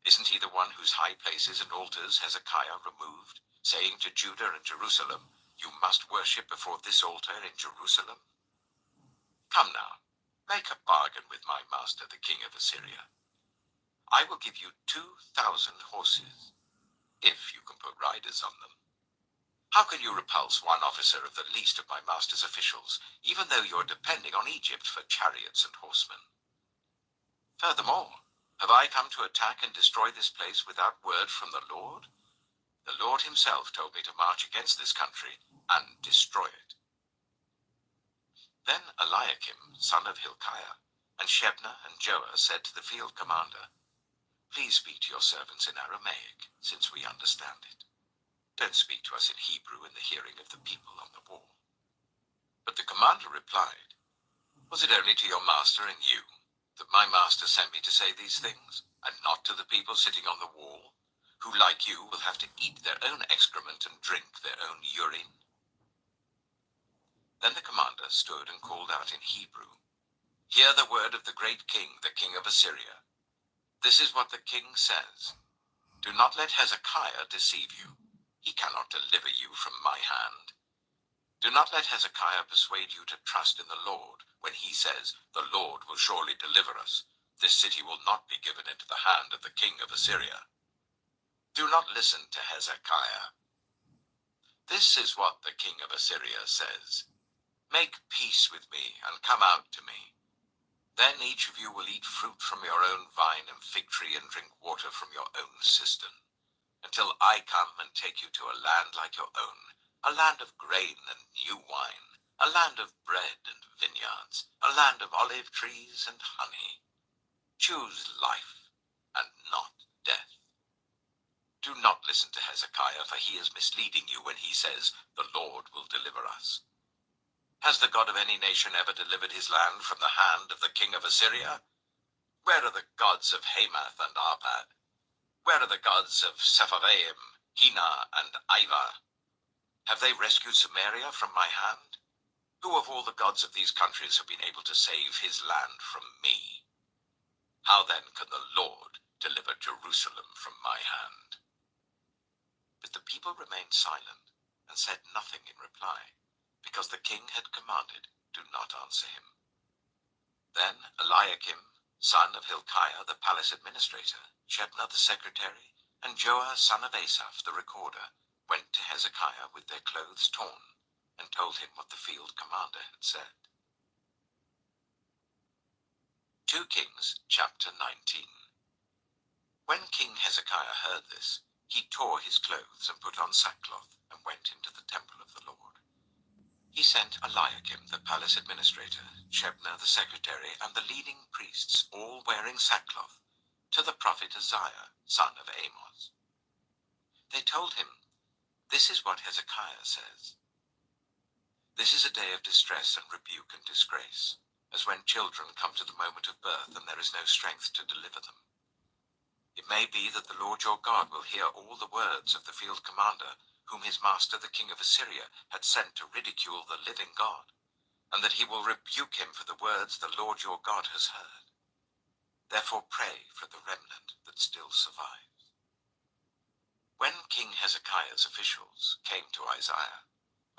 isn't he the one whose high places and altars Hezekiah removed, saying to Judah and Jerusalem, you must worship before this altar in Jerusalem? Come now, make a bargain with my master, the king of Assyria. I will give you 2,000 horses, if you can put riders on them. How can you repulse one officer of the least of my master's officials, even though you are depending on Egypt for chariots and horsemen? Furthermore, have I come to attack and destroy this place without word from the Lord? The Lord himself told me to march against this country and destroy it. Then Eliakim, son of Hilkiah, and Shebna and Joah said to the field commander, Please speak to your servants in Aramaic, since we understand it. Don't speak to us in Hebrew in the hearing of the people on the wall. But the commander replied, Was it only to your master and you that my master sent me to say these things, and not to the people sitting on the wall, who like you will have to eat their own excrement and drink their own urine? Then the commander stood and called out in Hebrew, Hear the word of the great king, the king of Assyria. This is what the king says. Do not let Hezekiah deceive you. He cannot deliver you from my hand. Do not let Hezekiah persuade you to trust in the Lord when he says, The Lord will surely deliver us. This city will not be given into the hand of the king of Assyria. Do not listen to Hezekiah. This is what the king of Assyria says. Make peace with me and come out to me. Then each of you will eat fruit from your own vine and fig tree and drink water from your own cistern, until I come and take you to a land like your own, a land of grain and new wine, a land of bread and vineyards, a land of olive trees and honey. Choose life and not death. Do not listen to Hezekiah, for he is misleading you when he says, The Lord will deliver us. Has the God of any nation ever delivered his land from the hand of the king of Assyria? Where are the gods of Hamath and Arpad? Where are the gods of Sepharvaim, Hena, and Ivah? Have they rescued Samaria from my hand? Who of all the gods of these countries have been able to save his land from me? How then can the Lord deliver Jerusalem from my hand? But the people remained silent and said nothing in reply, because the king had commanded, Do not answer him. Then Eliakim, son of Hilkiah, the palace administrator, Shebna the secretary, and Joah, son of Asaph, the recorder, went to Hezekiah with their clothes torn and told him what the field commander had said. 2 Kings chapter 19. When King Hezekiah heard this, he tore his clothes and put on sackcloth and went into the temple of the Lord. He sent Eliakim, the palace administrator, Shebna, the secretary, and the leading priests, all wearing sackcloth, to the prophet Isaiah, son of Amos. They told him, "This is what Hezekiah says. This is a day of distress and rebuke and disgrace, as when children come to the moment of birth and there is no strength to deliver them. It may be that the Lord your God will hear all the words of the field commander, whom his master the king of Assyria had sent to ridicule the living God, and that he will rebuke him for the words the Lord your God has heard. Therefore pray for the remnant that still survives." When King Hezekiah's officials came to Isaiah,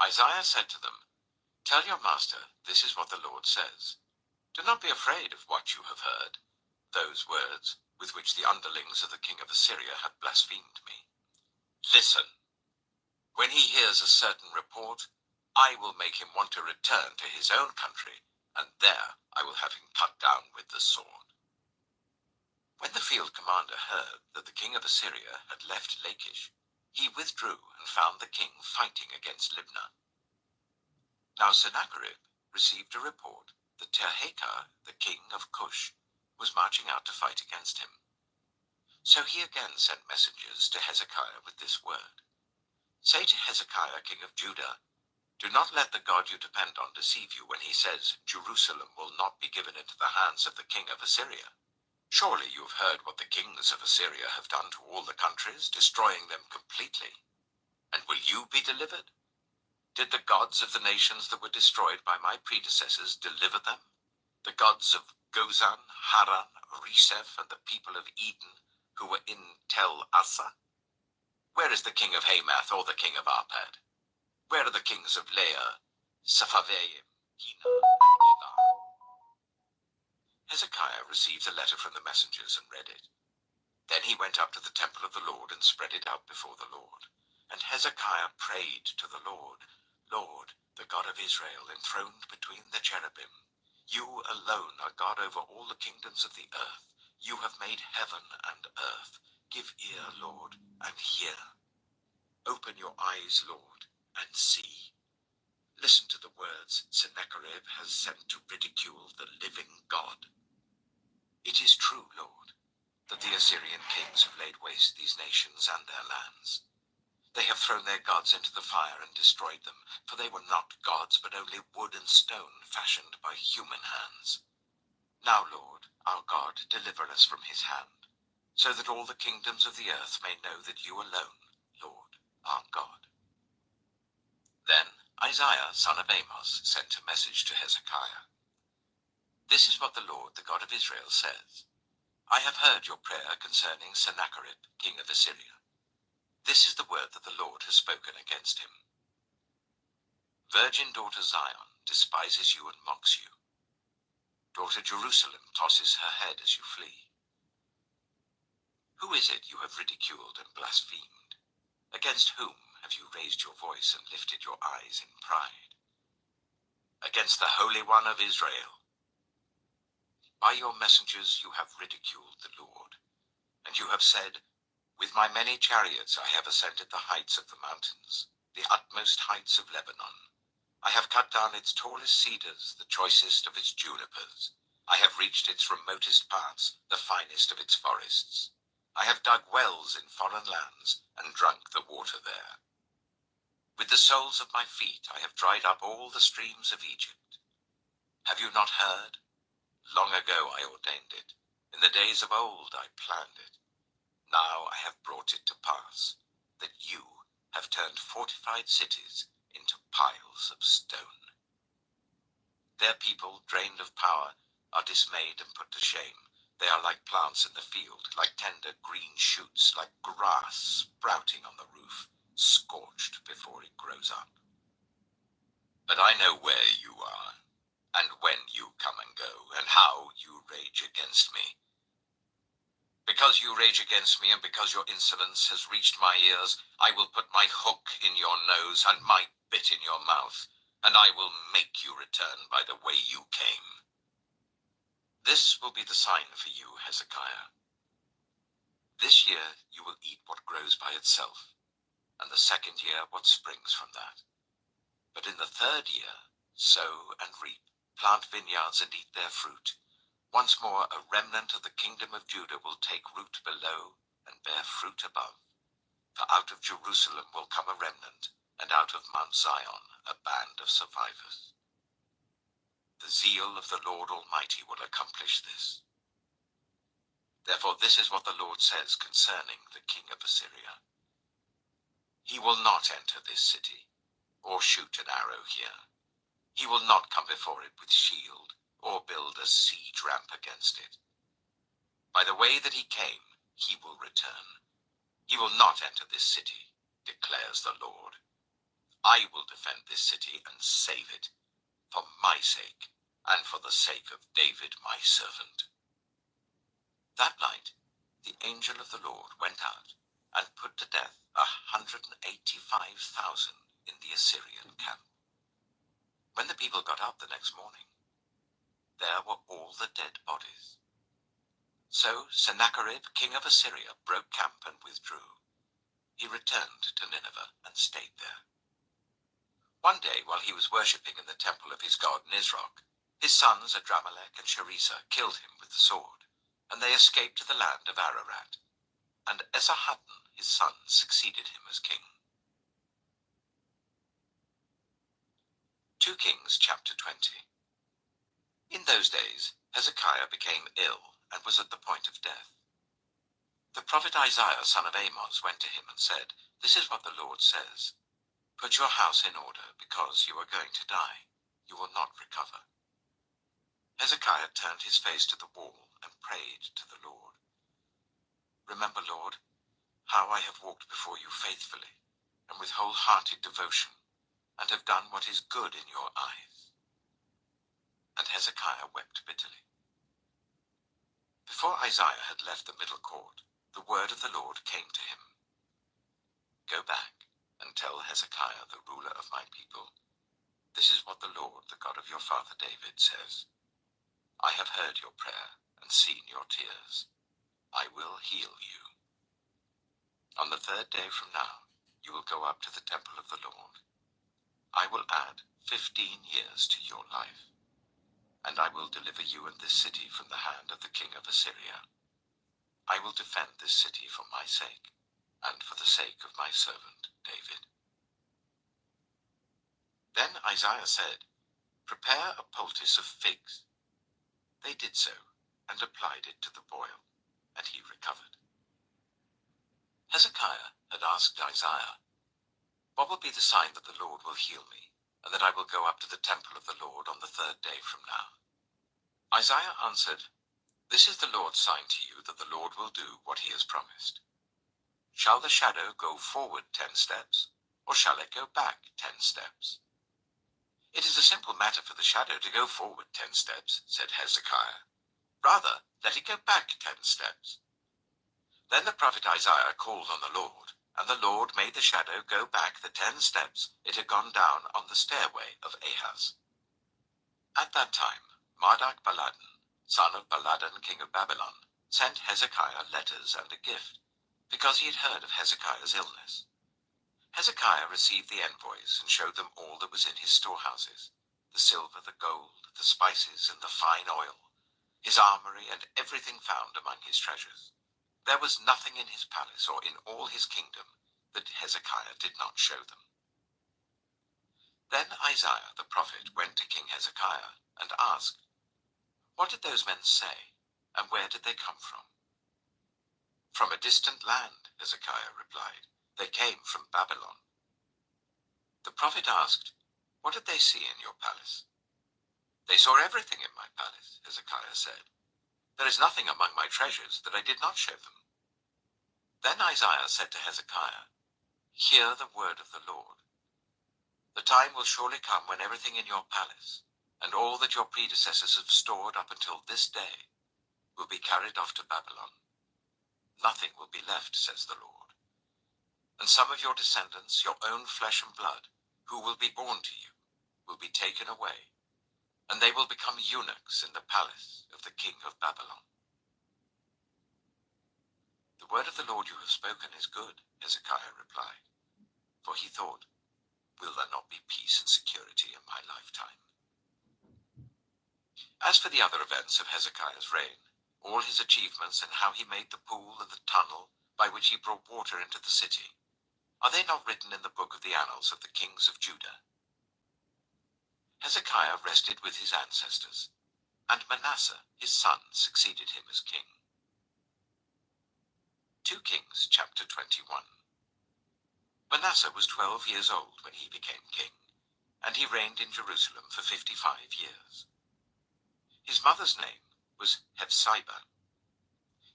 Isaiah said to them, "Tell your master, this is what the Lord says. Do not be afraid of what you have heard, those words with which the underlings of the king of Assyria have blasphemed me. Listen. When he hears a certain report, I will make him want to return to his own country, and there I will have him cut down with the sword." When the field commander heard that the king of Assyria had left Lachish, he withdrew and found the king fighting against Libnah. Now Sennacherib received a report that Tirhakah, the king of Cush, was marching out to fight against him. So he again sent messengers to Hezekiah with this word: "Say to Hezekiah, king of Judah, do not let the God you depend on deceive you when he says, 'Jerusalem will not be given into the hands of the king of Assyria.' Surely you have heard what the kings of Assyria have done to all the countries, destroying them completely. And will you be delivered? Did the gods of the nations that were destroyed by my predecessors deliver them? The gods of Gozan, Haran, Reseph, and the people of Eden, who were in Tel Assa? Where is the king of Hamath or the king of Arpad? Where are the kings of Lair, Sepharvaim, Hena, and Elah?" Hezekiah received the letter from the messengers and read it. Then he went up to the temple of the Lord and spread it out before the Lord. And Hezekiah prayed to the Lord, "Lord, the God of Israel, enthroned between the cherubim, you alone are God over all the kingdoms of the earth. You have made heaven and earth. Give ear, Lord, and hear. Open your eyes, Lord, and see. Listen to the words Sennacherib has sent to ridicule the living God. It is true, Lord, that the Assyrian kings have laid waste these nations and their lands. They have thrown their gods into the fire and destroyed them, for they were not gods, but only wood and stone fashioned by human hands. Now, Lord, our God, deliver us from his hand, so that all the kingdoms of the earth may know that you alone, Lord, are God." Then Isaiah, son of Amos, sent a message to Hezekiah. "This is what the Lord, the God of Israel, says. I have heard your prayer concerning Sennacherib, king of Assyria. This is the word that the Lord has spoken against him. Virgin daughter Zion despises you and mocks you. Daughter Jerusalem tosses her head as you flee. Who is it you have ridiculed and blasphemed? Against whom have you raised your voice and lifted your eyes in pride? Against the Holy One of Israel. By your messengers you have ridiculed the Lord, and you have said, 'With my many chariots I have ascended the heights of the mountains, the utmost heights of Lebanon. I have cut down its tallest cedars, the choicest of its junipers. I have reached its remotest parts, the finest of its forests. I have dug wells in foreign lands and drunk the water there. With the soles of my feet I have dried up all the streams of Egypt. Have you not heard? Long ago I ordained it. In the days of old I planned it. Now I have brought it to pass, that you have turned fortified cities into piles of stone. Their people, drained of power, are dismayed and put to shame. They are like plants in the field, like tender green shoots, like grass sprouting on the roof, scorched before it grows up. But I know where you are, and when you come and go, and how you rage against me. Because you rage against me, and because your insolence has reached my ears, I will put my hook in your nose and my bit in your mouth, and I will make you return by the way you came. This will be the sign for you, Hezekiah. This year you will eat what grows by itself, and the second year what springs from that. But in the third year, sow and reap, plant vineyards and eat their fruit. Once more a remnant of the kingdom of Judah will take root below and bear fruit above. For out of Jerusalem will come a remnant, and out of Mount Zion a band of survivors. The zeal of the Lord Almighty will accomplish this. Therefore this is what the Lord says concerning the king of Assyria. He will not enter this city, or shoot an arrow here. He will not come before it with shield, or build a siege ramp against it. By the way that he came, he will return. He will not enter this city, declares the Lord. I will defend this city and save it, for my sake, and for the sake of David my servant. That night the angel of the Lord went out and put to death 185,000 in the Assyrian camp. When the people got up the next morning, there were all the dead bodies. So Sennacherib, king of Assyria, broke camp and withdrew. He returned to Nineveh and stayed there. One day, while he was worshipping in the temple of his god Nisroch, his sons Adramelech and Sharezer killed him with the sword, and they escaped to the land of Ararat. And Esarhaddon, his son, succeeded him as king. 2 Kings chapter 20. In those days Hezekiah became ill and was at the point of death. The prophet Isaiah, son of Amoz, went to him and said, "This is what the Lord says. Put your house in order, because you are going to die. You will not recover." Hezekiah turned his face to the wall and prayed to the Lord. "Remember, Lord, how I have walked before you faithfully and with wholehearted devotion, and have done what is good in your eyes." And Hezekiah wept bitterly. Before Isaiah had left the middle court, the word of the Lord came to him. "Go back and tell Hezekiah, the ruler of my people, this is what the Lord, the God of your father David, says. I have heard your prayer and seen your tears. I will heal you. On the third day from now, you will go up to the temple of the Lord. I will add 15 years to your life, and I will deliver you and this city from the hand of the king of Assyria. I will defend this city for my sake, and for the sake of my servant David." Then Isaiah said, "Prepare a poultice of figs." They did so, and applied it to the boil, and he recovered. Hezekiah had asked Isaiah, "What will be the sign that the Lord will heal me, and that I will go up to the temple of the Lord on the third day from now?" Isaiah answered, "This is the Lord's sign to you that the Lord will do what he has promised. Shall the shadow go forward 10 steps, or shall it go back 10 steps?" "It is a simple matter for the shadow to go forward 10 steps, said Hezekiah. "Rather, let it go back 10 steps. Then the prophet Isaiah called on the Lord, and the Lord made the shadow go back the 10 steps it had gone down on the stairway of Ahaz. At that time, Marduk-Baladan, son of Baladan, king of Babylon, sent Hezekiah letters and a gift, because he had heard of Hezekiah's illness. Hezekiah received the envoys and showed them all that was in his storehouses, the silver, the gold, the spices, and the fine oil, his armory, and everything found among his treasures. There was nothing in his palace or in all his kingdom that Hezekiah did not show them. Then Isaiah the prophet went to King Hezekiah and asked, "What did those men say, and where did they come from?" "From a distant land," Hezekiah replied. "They came from Babylon." The prophet asked, "What did they see in your palace?" "They saw everything in my palace," Hezekiah said. "There is nothing among my treasures that I did not show them." Then Isaiah said to Hezekiah, "Hear the word of the Lord. The time will surely come when everything in your palace, and all that your predecessors have stored up until this day, will be carried off to Babylon. nothing will be left, says the Lord. And some of your descendants, your own flesh and blood, who will be born to you, will be taken away, and they will become eunuchs in the palace of the king of Babylon. The word of the Lord you have spoken is good, Hezekiah replied, for he thought, will there not be peace and security in my lifetime? As for the other events of Hezekiah's reign, all his achievements and how he made the pool and the tunnel by which he brought water into the city, are they not written in the book of the annals of the kings of Judah? Hezekiah rested with his ancestors, and Manasseh his son succeeded him as king. 2 Kings chapter 21. Manasseh was 12 years old when he became king, and he reigned in Jerusalem for 55 years. His mother's name was Hephzibah.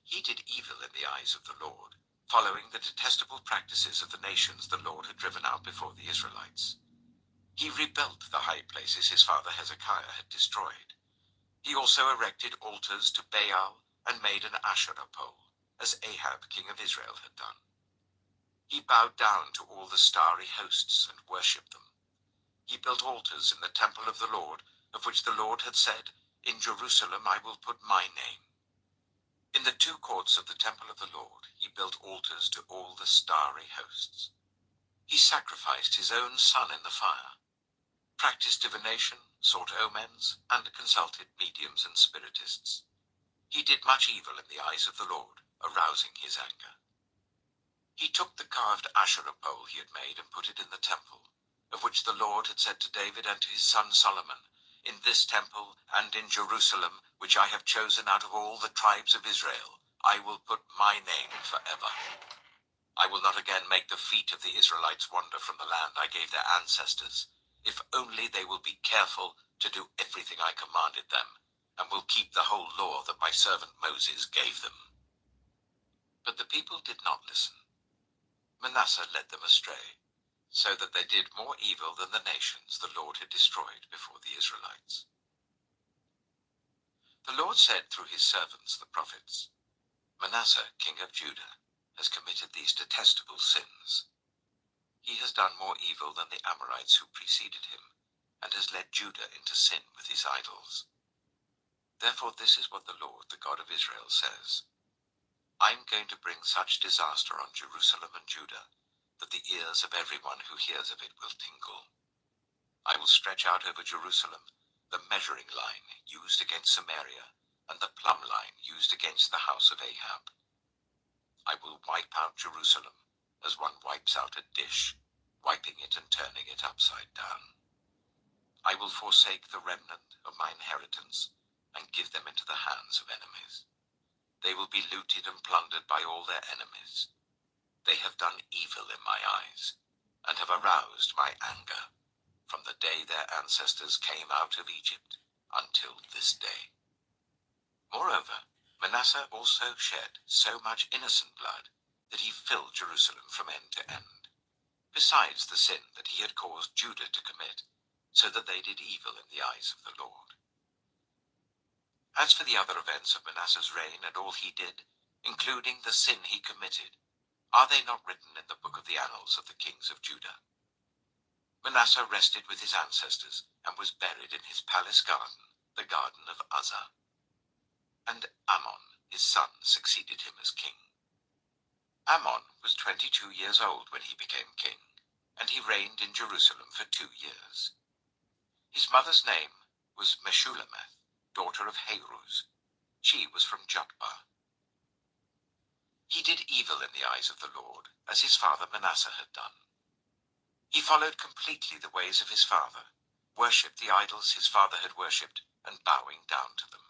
He did evil in the eyes of the Lord, following the detestable practices of the nations the Lord had driven out before the Israelites. He rebuilt the high places his father Hezekiah had destroyed. He also erected altars to Baal and made an Asherah pole, as Ahab king of Israel had done. He bowed down to all the starry hosts and worshipped them. He built altars in the temple of the Lord, of which the Lord had said, in Jerusalem I will put my name. In the 2 courts of the temple of the Lord he built altars to all the starry hosts. He sacrificed his own son in the fire, practiced divination, sought omens, and consulted mediums and spiritists. He did much evil in the eyes of the Lord, arousing his anger. He took the carved Asherah pole he had made and put it in the temple, of which the Lord had said to David and to his son Solomon, in this temple and in Jerusalem, which I have chosen out of all the tribes of Israel, I will put my name forever. I will not again make the feet of the Israelites wander from the land I gave their ancestors, if only they will be careful to do everything I commanded them, and will keep the whole law that my servant Moses gave them. But the people did not listen. Manasseh led them astray, so that they did more evil than the nations the Lord had destroyed before the Israelites. The Lord said through his servants the prophets, Manasseh, king of Judah, has committed these detestable sins. He has done more evil than the Amorites who preceded him, and has led Judah into sin with his idols. Therefore this is what the Lord, the God of Israel, says. I am going to bring such disaster on Jerusalem and Judah, that the ears of everyone who hears of it will tingle. I will stretch out over Jerusalem the measuring line used against Samaria, and the plumb line used against the house of Ahab. I will wipe out Jerusalem as one wipes out a dish, wiping it and turning it upside down. I will forsake the remnant of my inheritance, and give them into the hands of enemies. They will be looted and plundered by all their enemies. They have done evil in my eyes, and have aroused my anger, from the day their ancestors came out of Egypt until this day. Moreover, Manasseh also shed so much innocent blood that he filled Jerusalem from end to end, besides the sin that he had caused Judah to commit, so that they did evil in the eyes of the Lord. As for the other events of Manasseh's reign and all he did, including the sin he committed, are they not written in the book of the annals of the kings of Judah? Manasseh rested with his ancestors and was buried in his palace garden, the garden of Uzzah. And Ammon, his son, succeeded him as king. Ammon was 22 years old when he became king, and he reigned in Jerusalem for 2 years. His mother's name was Meshullemeth, daughter of Haruz. She was from Jotbah. He did evil in the eyes of the Lord, as his father Manasseh had done. He followed completely the ways of his father, worshipped the idols his father had worshipped, and bowing down to them.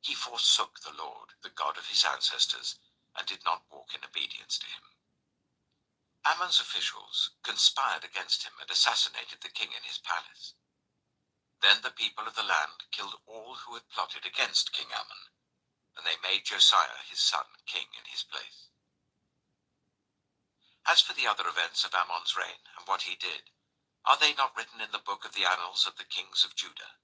He forsook the Lord, the God of his ancestors, and did not walk in obedience to him. Ammon's officials conspired against him and assassinated the king in his palace. Then the people of the land killed all who had plotted against King Ammon, and they made Josiah his son king in his place. As for the other events of Ammon's reign and what he did, are they not written in the book of the annals of the kings of Judah?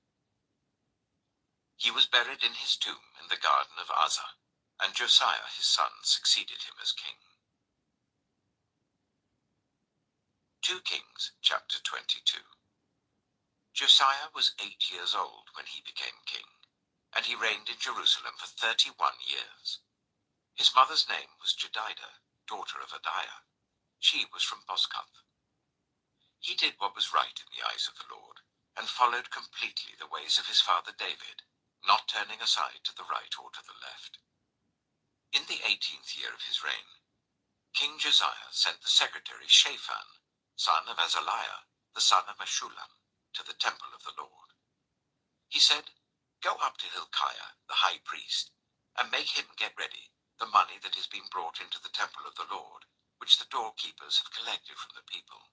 He was buried in his tomb in the garden of Uzzah, and Josiah his son succeeded him as king. 2 Kings chapter 22. Josiah was 8 years old when he became king, and he reigned in Jerusalem for 31 years. His mother's name was Jedidah, daughter of Adiah. She was from Bozkath. He did what was right in the eyes of the Lord, and followed completely the ways of his father David, not turning aside to the right or to the left. In the 18th year of his reign, King Josiah sent the secretary Shaphan, son of Azaliah, the son of Meshullam, to the temple of the Lord. He said, "Go up to Hilkiah, the high priest, and make him get ready the money that has been brought into the temple of the Lord, which the doorkeepers have collected from the people.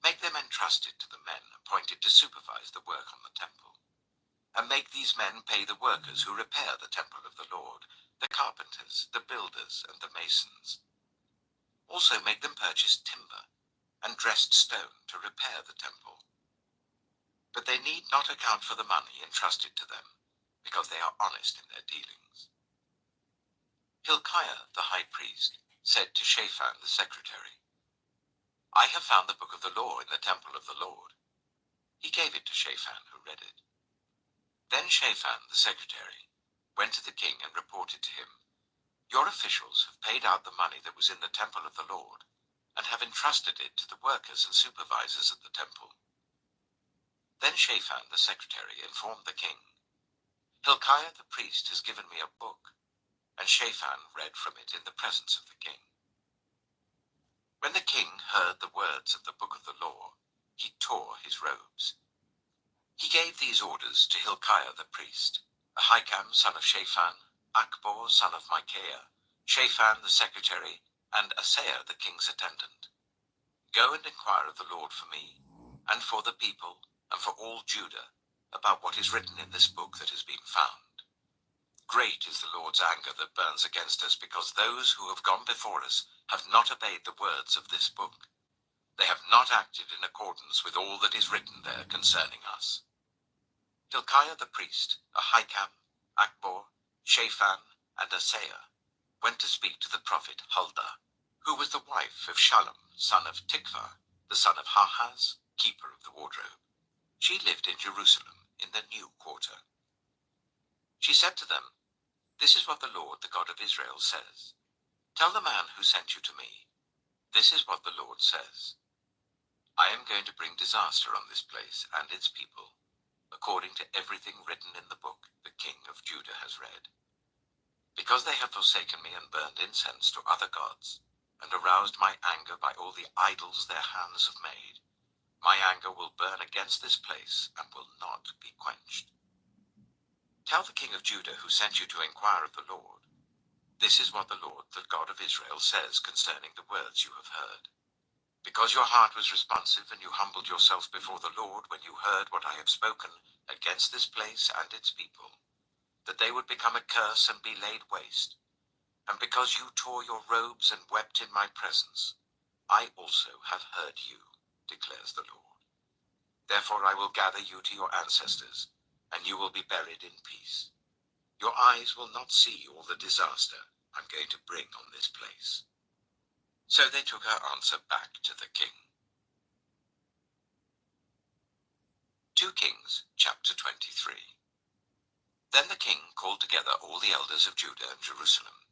Make them entrusted to the men appointed to supervise the work on the temple. And make these men pay the workers who repair the temple of the Lord, the carpenters, the builders, and the masons. Also make them purchase timber and dressed stone to repair the temple. But they need not account for the money entrusted to them, because they are honest in their dealings." Hilkiah the high priest said to Shaphan the secretary, "I have found the book of the law in the temple of the Lord." He gave it to Shaphan, who read it. Then Shaphan the secretary went to the king and reported to him, "Your officials have paid out the money that was in the temple of the Lord, and have entrusted it to the workers and supervisors at the temple." Then Shaphan the secretary informed the king, "Hilkiah the priest has given me a book," and Shaphan read from it in the presence of the king. When the king heard the words of the book of the law, he tore his robes. He gave these orders to Hilkiah the priest, Ahikam son of Shaphan, Akbor son of Micaiah, Shaphan the secretary, and Asaiah the king's attendant. "Go and inquire of the Lord for me, and for the people, and for all Judah, about what is written in this book that has been found. Great is the Lord's anger that burns against us, because those who have gone before us have not obeyed the words of this book. They have not acted in accordance with all that is written there concerning us." Hilkiah the priest, Ahikam, Akbor, Shaphan, and Asaiah went to speak to the prophet Huldah, who was the wife of Shallum, son of Tikvah, the son of Harhas, keeper of the wardrobe. She lived in Jerusalem, in the new quarter. She said to them, "This is what the Lord, the God of Israel, says. Tell the man who sent you to me, this is what the Lord says. I am going to bring disaster on this place and its people, according to everything written in the book the king of Judah has read. Because they have forsaken me and burned incense to other gods, and aroused my anger by all the idols their hands have made, my anger will burn against this place and will not be quenched. Tell the king of Judah who sent you to inquire of the Lord, this is what the Lord, the God of Israel, says concerning the words you have heard. Because your heart was responsive and you humbled yourself before the Lord when you heard what I have spoken against this place and its people, that they would become a curse and be laid waste, and because you tore your robes and wept in my presence, I also have heard you, declares the Lord. Therefore I will gather you to your ancestors, and you will be buried in peace. Your eyes will not see all the disaster I'm going to bring on this place." So they took her answer back to the king. 2 Kings chapter 23. Then the king called together all the elders of Judah and Jerusalem.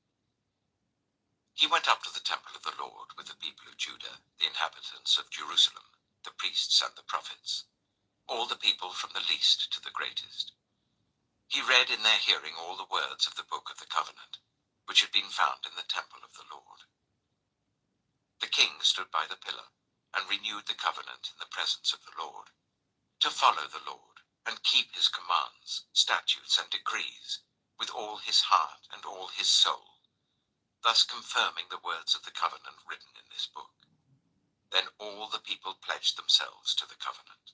He went up to the temple of the Lord with the people of Judah, the inhabitants of Jerusalem, the priests and the prophets, all the people from the least to the greatest. He read in their hearing all the words of the book of the covenant, which had been found in the temple of the Lord. The king stood by the pillar and renewed the covenant in the presence of the Lord, to follow the Lord and keep his commands, statutes, and decrees with all his heart and all his soul, thus confirming the words of the covenant written in this book. Then all the people pledged themselves to the covenant.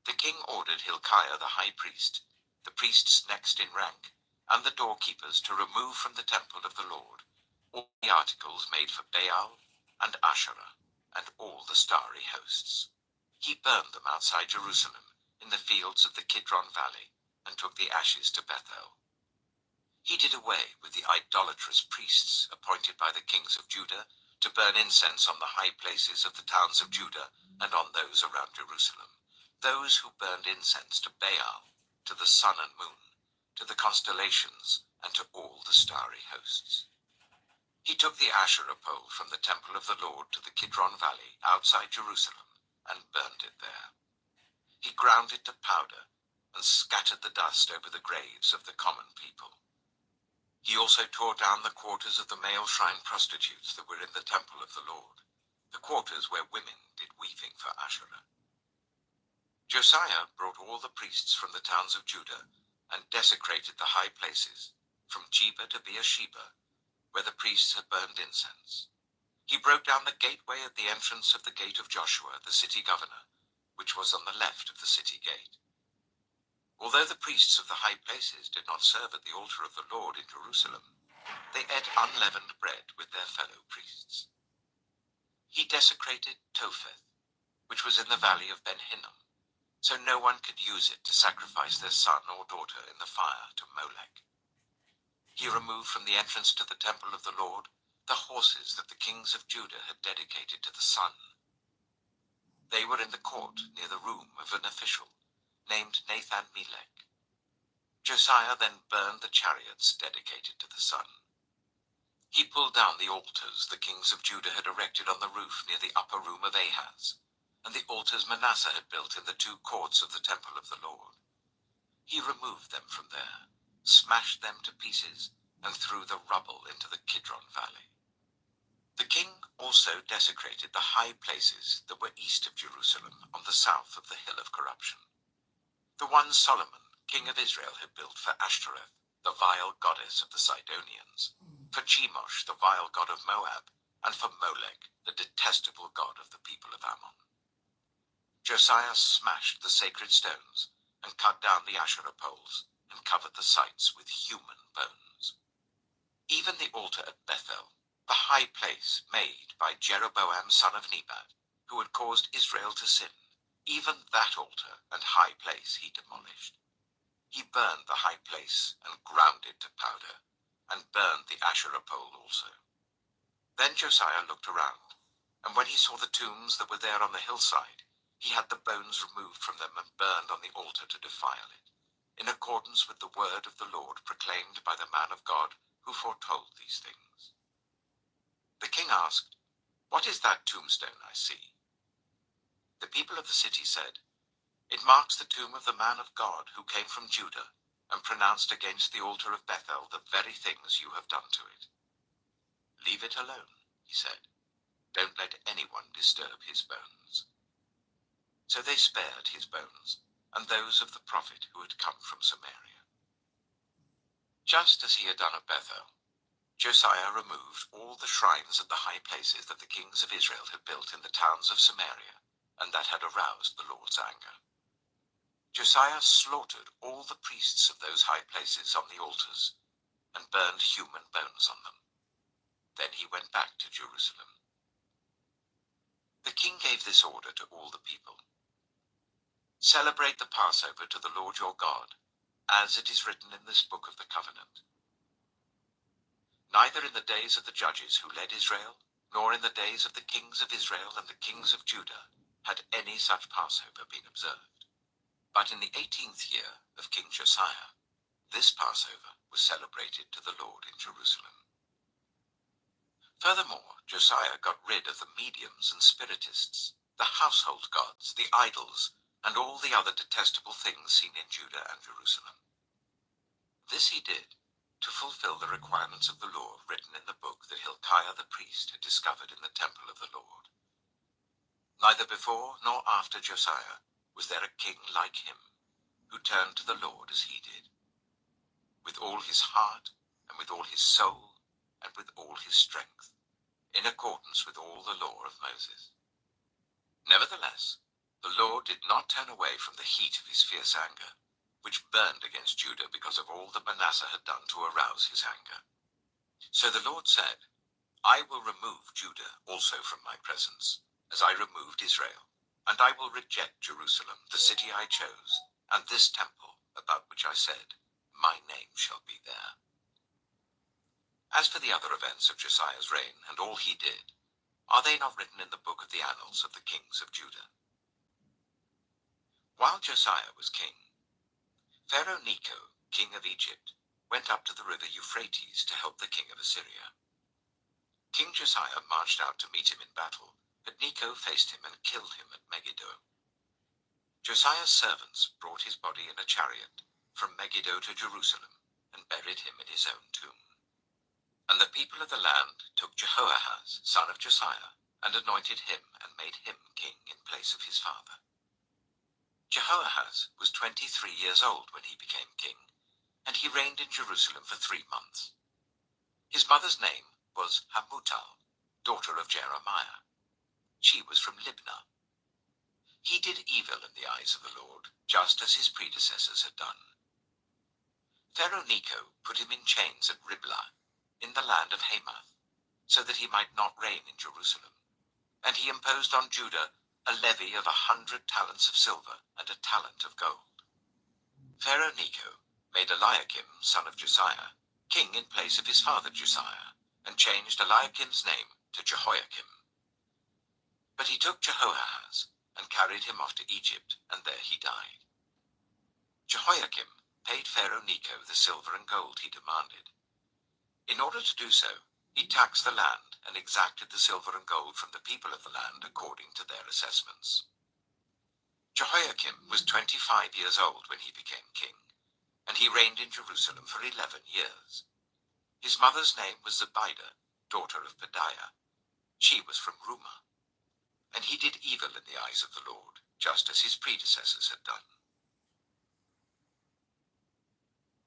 The king ordered Hilkiah the high priest, the priests next in rank, and the doorkeepers to remove from the temple of the Lord all the articles made for Baal and Asherah and all the starry hosts. He burned them outside Jerusalem in the fields of the Kidron Valley and took the ashes to Bethel. He did away with the idolatrous priests appointed by the kings of Judah to burn incense on the high places of the towns of Judah and on those around Jerusalem, those who burned incense to Baal, to the sun and moon, to the constellations, and to all the starry hosts. He took the Asherah pole from the temple of the Lord to the Kidron Valley outside Jerusalem and burned it there. He ground it to powder and scattered the dust over the graves of the common people. He also tore down the quarters of the male shrine prostitutes that were in the temple of the Lord, the quarters where women did weaving for Asherah. Josiah brought all the priests from the towns of Judah and desecrated the high places, from Geba to Beersheba, where the priests had burned incense. He broke down the gateway at the entrance of the gate of Joshua, the city governor, which was on the left of the city gate. Although the priests of the high places did not serve at the altar of the Lord in Jerusalem, they ate unleavened bread with their fellow priests. He desecrated Topheth, which was in the valley of Ben Hinnom, so no one could use it to sacrifice their son or daughter in the fire to Molech. He removed from the entrance to the temple of the Lord the horses that the kings of Judah had dedicated to the sun. They were in the court near the room of an official named Nathan-Melech. Josiah then burned the chariots dedicated to the sun. He pulled down the altars the kings of Judah had erected on the roof near the upper room of Ahaz, and the altars Manasseh had built in the two courts of the temple of the Lord. He removed them from there, smashed them to pieces, and threw the rubble into the Kidron Valley. The king also desecrated the high places that were east of Jerusalem on the south of the hill of corruption. The one Solomon, king of Israel, had built for Ashtoreth, the vile goddess of the Sidonians, for Chemosh, the vile god of Moab, and for Molech, the detestable god of the people of Ammon. Josiah smashed the sacred stones and cut down the Asherah poles and covered the sites with human bones. Even the altar at Bethel, the high place made by Jeroboam son of Nebat, who had caused Israel to sin, even that altar and high place he demolished. He burned the high place and ground it to powder, and burned the Asherah pole also. Then Josiah looked around, and when he saw the tombs that were there on the hillside, he had the bones removed from them and burned on the altar to defile it, in accordance with the word of the Lord proclaimed by the man of God who foretold these things. The king asked, "What is that tombstone I see?" The people of the city said, "It marks the tomb of the man of God who came from Judah and pronounced against the altar of Bethel the very things you have done to it." "Leave it alone," he said. "Don't let anyone disturb his bones." So they spared his bones and those of the prophet who had come from Samaria. Just as he had done at Bethel, Josiah removed all the shrines at the high places that the kings of Israel had built in the towns of Samaria, and that had aroused the Lord's anger. Josiah slaughtered all the priests of those high places on the altars, and burned human bones on them. Then he went back to Jerusalem. The king gave this order to all the people: "Celebrate the Passover to the Lord your God, as it is written in this book of the covenant. Neither in the days of the judges who led Israel, nor in the days of the kings of Israel and the kings of Judah, had any such Passover been observed. But in the 18th year of King Josiah, this Passover was celebrated to the Lord in Jerusalem." Furthermore, Josiah got rid of the mediums and spiritists, the household gods, the idols, and all the other detestable things seen in Judah and Jerusalem. This he did to fulfill the requirements of the law written in the book that Hilkiah the priest had discovered in the temple of the Lord. Neither before nor after Josiah was there a king like him, who turned to the Lord as he did, with all his heart and with all his soul and with all his strength, in accordance with all the law of Moses. Nevertheless, the Lord did not turn away from the heat of his fierce anger, which burned against Judah because of all that Manasseh had done to arouse his anger. So the Lord said, "I will remove Judah also from my presence, as I removed Israel, and I will reject Jerusalem, the city I chose, and this temple about which I said, 'My name shall be there.' As for the other events of Josiah's reign and all he did, are they not written in the book of the annals of the kings of Judah? While Josiah was king, Pharaoh Necho, king of Egypt, went up to the river Euphrates to help the king of Assyria. King Josiah marched out to meet him in battle, but Necho faced him and killed him at Megiddo. Josiah's servants brought his body in a chariot from Megiddo to Jerusalem and buried him in his own tomb. And the people of the land took Jehoahaz, son of Josiah, and anointed him and made him king in place of his father. Jehoahaz was 23 years old when he became king, and he reigned in Jerusalem for 3 months. His mother's name was Hamutal, daughter of Jeremiah. She was from Libnah. He did evil in the eyes of the Lord, just as his predecessors had done. Pharaoh Necho put him in chains at Riblah, in the land of Hamath, so that he might not reign in Jerusalem. And he imposed on Judah a levy of 100 talents of silver and a talent of gold. Pharaoh Necho made Eliakim, son of Josiah, king in place of his father Josiah, and changed Eliakim's name to Jehoiakim. But he took Jehoahaz and carried him off to Egypt, and there he died. Jehoiakim paid Pharaoh Necho the silver and gold he demanded. In order to do so, he taxed the land and exacted the silver and gold from the people of the land according to their assessments. Jehoiakim was 25 years old when he became king, and he reigned in Jerusalem for 11 years. His mother's name was Zebidah, daughter of Pedaiah. She was from Rumah. And he did evil in the eyes of the Lord, just as his predecessors had done.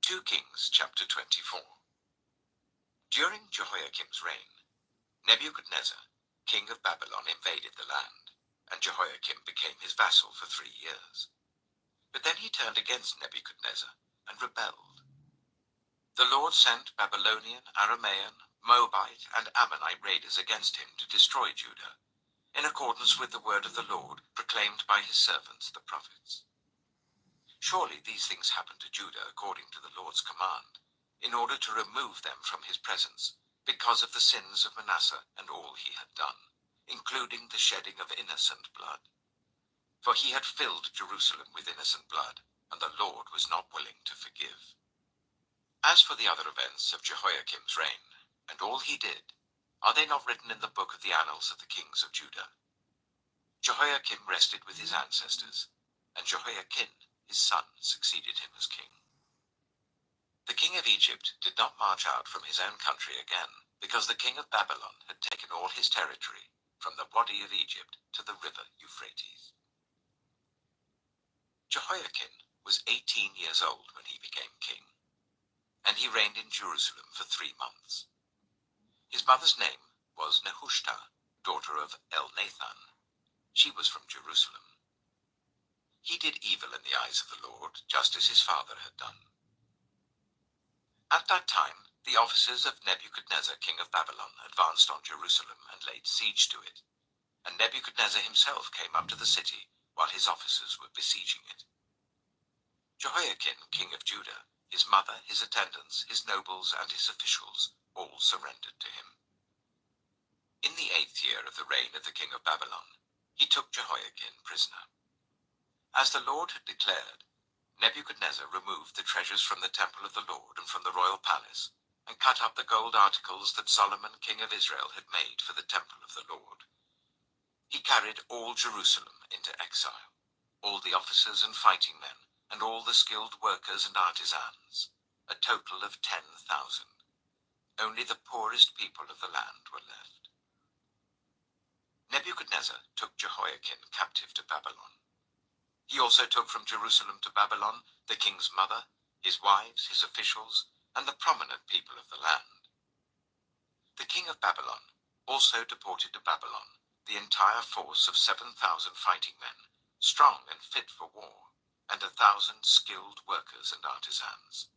2 Kings chapter 24. During Jehoiakim's reign, Nebuchadnezzar, king of Babylon, invaded the land, and Jehoiakim became his vassal for 3 years. But then he turned against Nebuchadnezzar and rebelled. The Lord sent Babylonian, Aramean, Moabite, and Ammonite raiders against him to destroy Judah, in accordance with the word of the Lord proclaimed by his servants the prophets. Surely these things happened to Judah according to the Lord's command, in order to remove them from his presence, because of the sins of Manasseh and all he had done, including the shedding of innocent blood. For he had filled Jerusalem with innocent blood, and the Lord was not willing to forgive. As for the other events of Jehoiakim's reign, and all he did, are they not written in the book of the annals of the kings of Judah? Jehoiakim rested with his ancestors, and Jehoiakim, his son, succeeded him as king. The king of Egypt did not march out from his own country again, because the king of Babylon had taken all his territory, from the Wadi of Egypt to the river Euphrates. Jehoiakim was 18 years old when he became king, and he reigned in Jerusalem for 3 months. His mother's name was Nehushta, daughter of Elnathan. She was from Jerusalem. He did evil in the eyes of the Lord, just as his father had done. At that time, the officers of Nebuchadnezzar, king of Babylon, advanced on Jerusalem and laid siege to it, and Nebuchadnezzar himself came up to the city while his officers were besieging it. Jehoiakim, king of Judah, his mother, his attendants, his nobles, and his officials all surrendered to him. In the 8th year of the reign of the king of Babylon, he took Jehoiakim prisoner. As the Lord had declared, Nebuchadnezzar removed the treasures from the temple of the Lord and from the royal palace, and cut up the gold articles that Solomon, king of Israel, had made for the temple of the Lord. He carried all Jerusalem into exile, all the officers and fighting men, and all the skilled workers and artisans, a total of 10,000. Only the poorest people of the land were left. Nebuchadnezzar took Jehoiakim captive to Babylon. He also took from Jerusalem to Babylon the king's mother, his wives, his officials, and the prominent people of the land. The king of Babylon also deported to Babylon the entire force of 7,000 fighting men, strong and fit for war, and 1,000 skilled workers and artisans.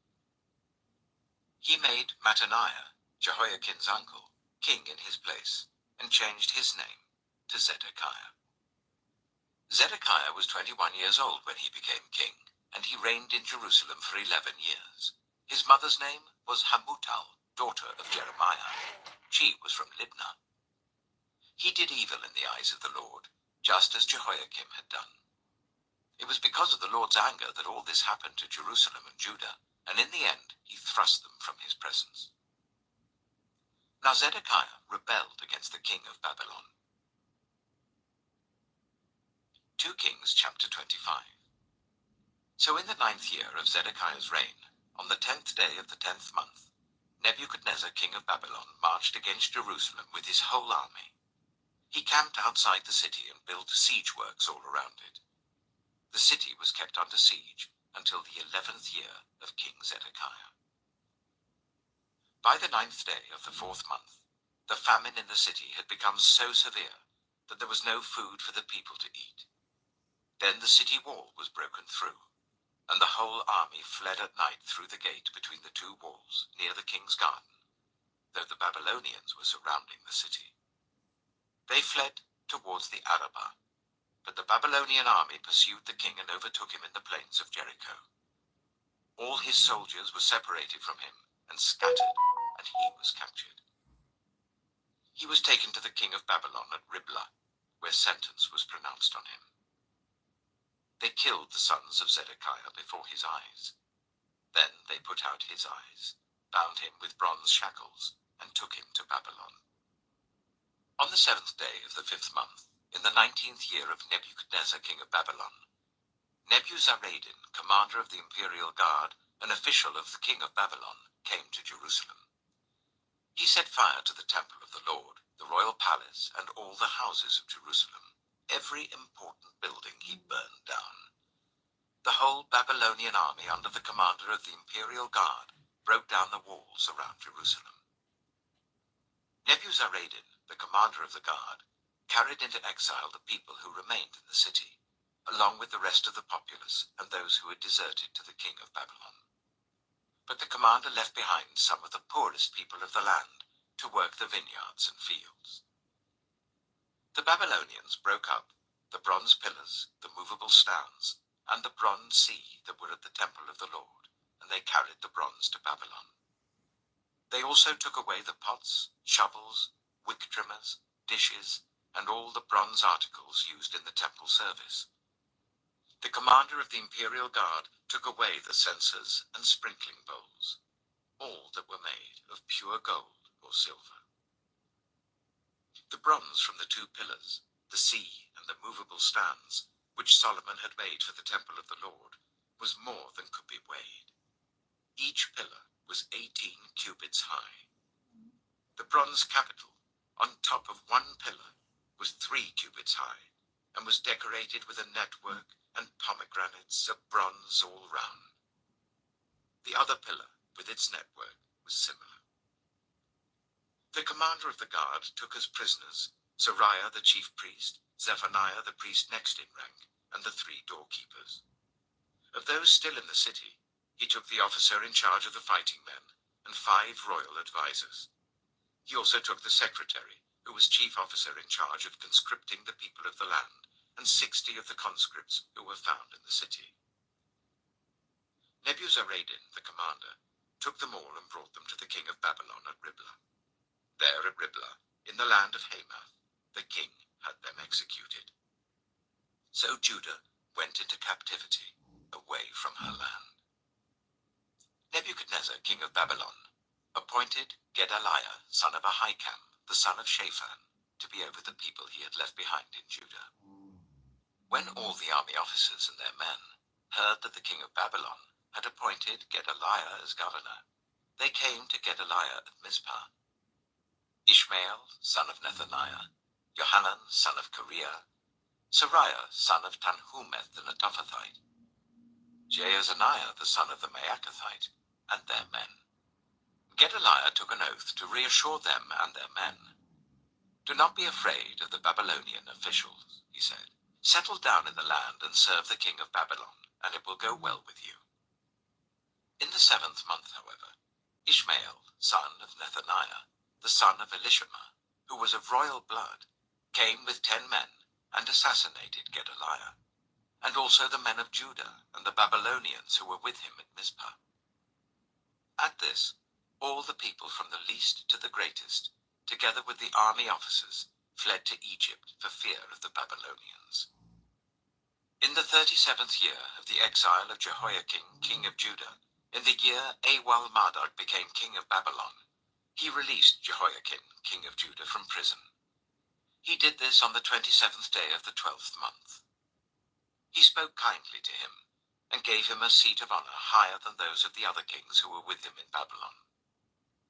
He made Mattaniah, Jehoiakim's uncle, king in his place, and changed his name to Zedekiah. Zedekiah was 21 years old when he became king, and he reigned in Jerusalem for 11 years. His mother's name was Hamutal, daughter of Jeremiah. She was from Libnah. He did evil in the eyes of the Lord, just as Jehoiakim had done. It was because of the Lord's anger that all this happened to Jerusalem and Judah, and in the end he thrust them from his presence. Now Zedekiah rebelled against the king of Babylon. 2 Kings chapter 25. So in the 9th year of Zedekiah's reign, on the 10th day of the 10th month, Nebuchadnezzar king of Babylon marched against Jerusalem with his whole army. He camped outside the city and built siege works all around it. The city was kept under siege until the 11th year of King Zedekiah. By the 9th day of the 4th month, the famine in the city had become so severe that there was no food for the people to eat. Then the city wall was broken through, and the whole army fled at night through the gate between the two walls near the king's garden, though the Babylonians were surrounding the city. They fled towards the Arabah, but the Babylonian army pursued the king and overtook him in the plains of Jericho. All his soldiers were separated from him and scattered, and he was captured. He was taken to the king of Babylon at Riblah, where sentence was pronounced on him. They killed the sons of Zedekiah before his eyes. Then they put out his eyes, bound him with bronze shackles, and took him to Babylon. On the 7th day of the 5th month, in the 19th year of Nebuchadnezzar king of Babylon, Nebuzaradan, commander of the imperial guard, an official of the king of Babylon, came to Jerusalem. He set fire to the temple of the Lord, the royal palace, and all the houses of Jerusalem. Every important building he burned down. The whole Babylonian army under the commander of the imperial guard broke down the walls around Jerusalem. Nebuzaradan, the commander of the guard, carried into exile the people who remained in the city, along with the rest of the populace and those who had deserted to the king of Babylon. But the commander left behind some of the poorest people of the land to work the vineyards and fields. The Babylonians broke up the bronze pillars, the movable stands, and the bronze sea that were at the temple of the Lord, and they carried the bronze to Babylon. They also took away the pots, shovels, wick trimmers, dishes, and all the bronze articles used in the temple service. The commander of the imperial guard took away the censers and sprinkling bowls, all that were made of pure gold or silver. The bronze from the 2 pillars, the sea and the movable stands, which Solomon had made for the temple of the Lord, was more than could be weighed. Each pillar was 18 cubits high. The bronze capital, on top of one pillar, was 3 cubits high, and was decorated with a network and pomegranates of bronze all round. The other pillar, with its network, was similar. The commander of the guard took as prisoners Seraiah the chief priest, Zephaniah the priest next in rank, and the 3 doorkeepers. Of those still in the city, he took the officer in charge of the fighting men and 5 royal advisers. He also took the secretary, who was chief officer in charge of conscripting the people of the land, and 60 of the conscripts who were found in the city. Nebuzaradan, the commander, took them all and brought them to the king of Babylon at Riblah. There at Riblah, in the land of Hamath, the king had them executed. So Judah went into captivity, away from her land. Nebuchadnezzar, king of Babylon, appointed Gedaliah, son of Ahikam, the son of Shaphan, to be over the people he had left behind in Judah. When all the army officers and their men heard that the king of Babylon had appointed Gedaliah as governor, they came to Gedaliah at Mizpah. Ishmael, son of Nethaniah, Johanan, son of Kareah, Seraiah, son of Tanhumeth the Netophathite, Jaazaniah, the son of the Maacathite, and their men. Gedaliah took an oath to reassure them and their men. "Do not be afraid of the Babylonian officials," he said. "Settle down in the land and serve the king of Babylon, and it will go well with you." In the 7th month, however, Ishmael, son of Nethaniah, the son of Elishama, who was of royal blood, came with 10 men and assassinated Gedaliah, and also the men of Judah and the Babylonians who were with him at Mizpah. At this, All the people from the least to the greatest, together with the army officers, fled to Egypt for fear of the Babylonians. In the 37th year of the exile of Jehoiakim, king of Judah, in the year Awal-Marduk became king of Babylon, he released Jehoiakim, king of Judah, from prison. He did this on the 27th day of the 12th month. He spoke kindly to him, and gave him a seat of honor higher than those of the other kings who were with him in Babylon.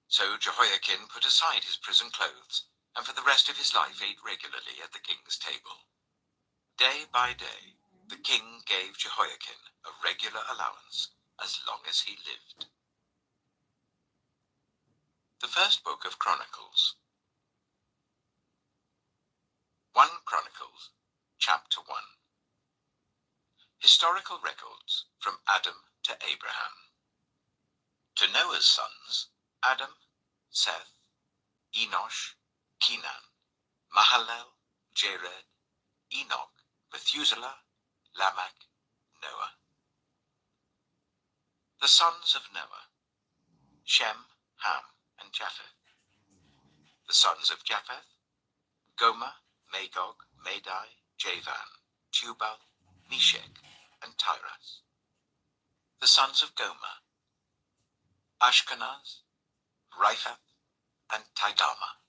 So Jehoiakim put aside his prison clothes, and for the rest of his life ate regularly at the king's table. Day by day, the king gave Jehoiakim a regular allowance as long as he lived. The first book of Chronicles. 1 Chronicles, chapter 1. Historical records from Adam to Abraham. To Noah's sons, Adam, Seth, Enosh, Kenan, Mahalalel, Jared, Enoch, Methuselah, Lamech, Noah. The sons of Noah, Shem, Ham, and Japheth. The sons of Japheth, Gomer, Magog, Madai, Javan, Tubal, Meshech, and Tiras. The sons of Gomer, Ashkenaz, Riphath, and Tidama.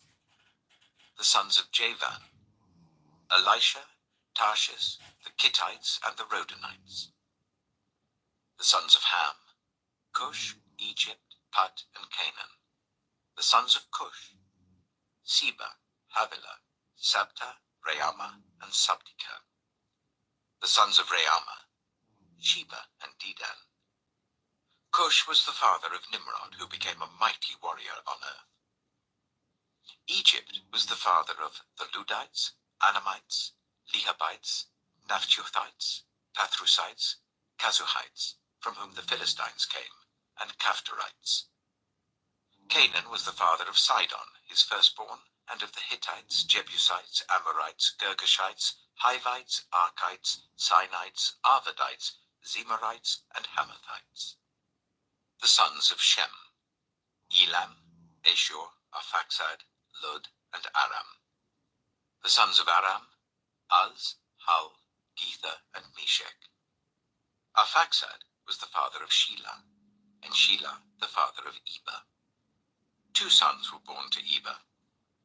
The sons of Javan, Elisha, Tarshish, the Kittites, and the Rodanites. The sons of Ham, Cush, Egypt, Put, and Canaan. The sons of Cush, Seba, Havilah, Sabta, Reama, and Sabtika. The sons of Reama, Sheba, and Dedan. Cush was the father of Nimrod, who became a mighty warrior on earth. Egypt was the father of the Ludites, Anamites, Lehabites, Naphthathites, Pathrusites, Kazuhites, from whom the Philistines came, and Caphtorites. Canaan was the father of Sidon, his firstborn, and of the Hittites, Jebusites, Amorites, Girgashites, Hivites, Archites, Sinites, Arvadites, Zemarites, and Hamathites. The sons of Shem, Elam, Ashur, Arphaxad, Lud, and Aram. The sons of Aram, Uz, Hul, Gether, and Meshech. Arphaxad was the father of Shelah, and Shelah the father of Eber. 2 sons were born to Eber.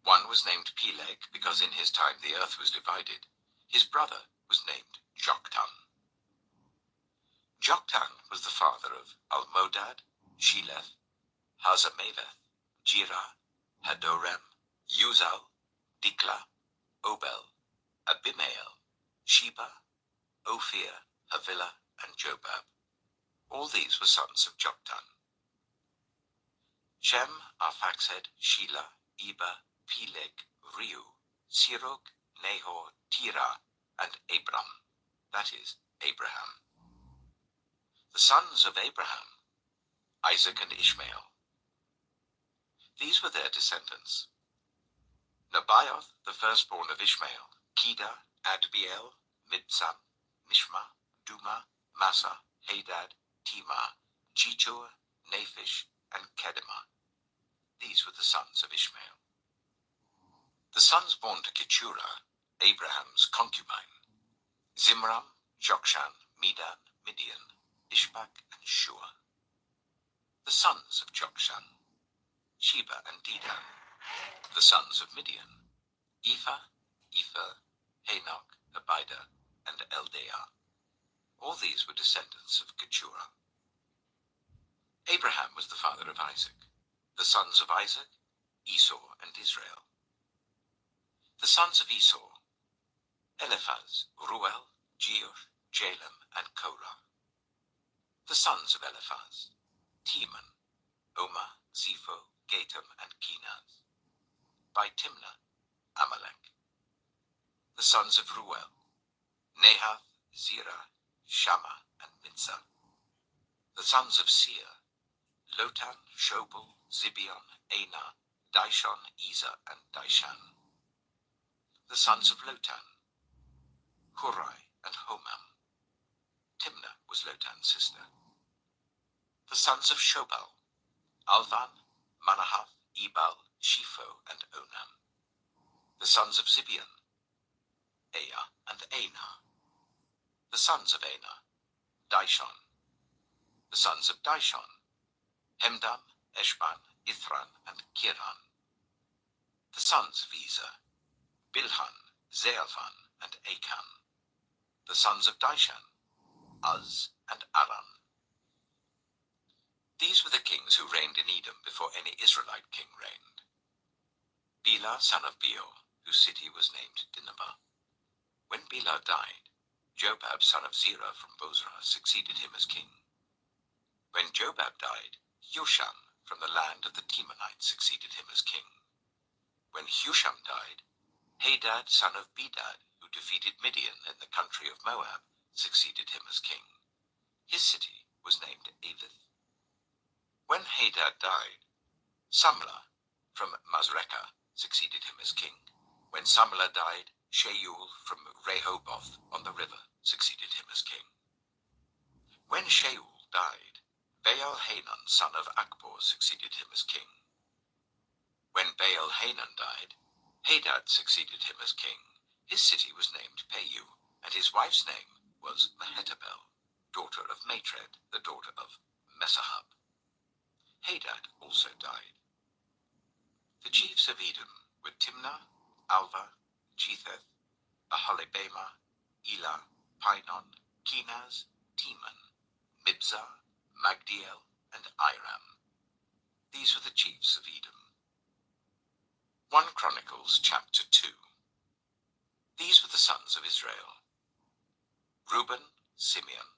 One was named Peleg, because in his time the earth was divided. His brother was named Joktan. Joktan was the father of Almodad, Sheleph, Hazarmaveth, Jirah, Hadoram, Uzal, Diklah, Obel, Abimael, Sheba, Ophir, Havilah, and Jobab. All these were sons of Joktan. Shem, Arphaxad, Shelah, Eber, Peleg, Reu, Serug, Nahor, Terah, and Abram, that is, Abraham. The sons of Abraham, Isaac and Ishmael. These were their descendants. Nebaioth, the firstborn of Ishmael, Kedar, Adbeel, Mibsam, Mishma, Duma, Massa, Hadad, Tema, Jethur, Naphish, and Kedemah. These were the sons of Ishmael. The sons born to Keturah, Abraham's concubine, Zimram, Jokshan, Medan, Midian, Ishbak, and Shua. The sons of Jokshan, Sheba and Dedan. The sons of Midian, Ephah, Epher, Hanok, Abida, and Eldaah. All these were descendants of Keturah. Abraham was the father of Isaac. The sons of Isaac, Esau and Israel. The sons of Esau, Eliphaz, Ruel, Jeush, Jalem, and Korah. The sons of Eliphaz, Teman, Omar, Zepho, Gatam, and Kenaz. By Timnah, Amalek. The sons of Ruel, Nahath, Zerah, Shammah, and Mitzah. The sons of Seir, Lotan, Shobal, Zibeon, Anah, Dishon, Ezer, and Dishan. The sons of Lotan, Hurai, and Homam. Timnah was Lotan's sister. The sons of Shobal, Alvan, Manahath, Ebal, Shepho, and Onam. The sons of Zibeon, Aya and Anah. The sons of Anah, Dishon. The sons of Dishon, Hemdam, Eshban, Ithran, and Kiran. The sons of Ezer, Bilhan, Zealvan, and Achan. The sons of Dishan, Uz and Aran. These were the kings who reigned in Edom before any Israelite king reigned. Bela, son of Beor, whose city was named Dinhabah. When Bela died, Jobab, son of Zerah from Bozrah, succeeded him as king. When Jobab died, Husham from the land of the Temanites succeeded him as king. When Husham died, Hadad, son of Bedad, who defeated Midian in the country of Moab, succeeded him as king. His city was named Avith. When Hadad died, Samlah from Masrekah succeeded him as king. When Samlah died, Shaul from Rehoboth on the river succeeded him as king. When Shaul died, Baal-Hanan, son of Akbor, succeeded him as king. When Baal-Hanan died, Hadad succeeded him as king. His city was named Peiu, and his wife's name was Mehetabel, daughter of Matred, the daughter of Messahab. Hadad also died. The chiefs of Edom were Timnah, Alva, Jetheth, Aholibamah, Elah, Pinon, Kenaz, Teman, Mibzar, Magdiel, and Iram. These were the chiefs of Edom. 1 Chronicles chapter 2. These were the sons of Israel: Reuben, Simeon,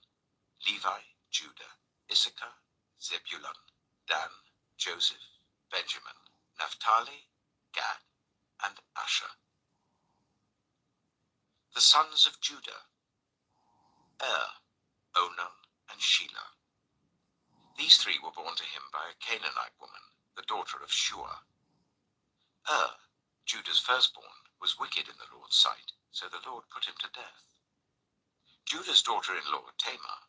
Levi, Judah, Issachar, Zebulun, Dan, Joseph, Benjamin, Naphtali, Gad, and Asher. The sons of Judah: Onan, and Shelah. These three were born to him by a Canaanite woman, the daughter of Shua. Judah's firstborn, was wicked in the Lord's sight, so the Lord put him to death. Judah's daughter-in-law, Tamar,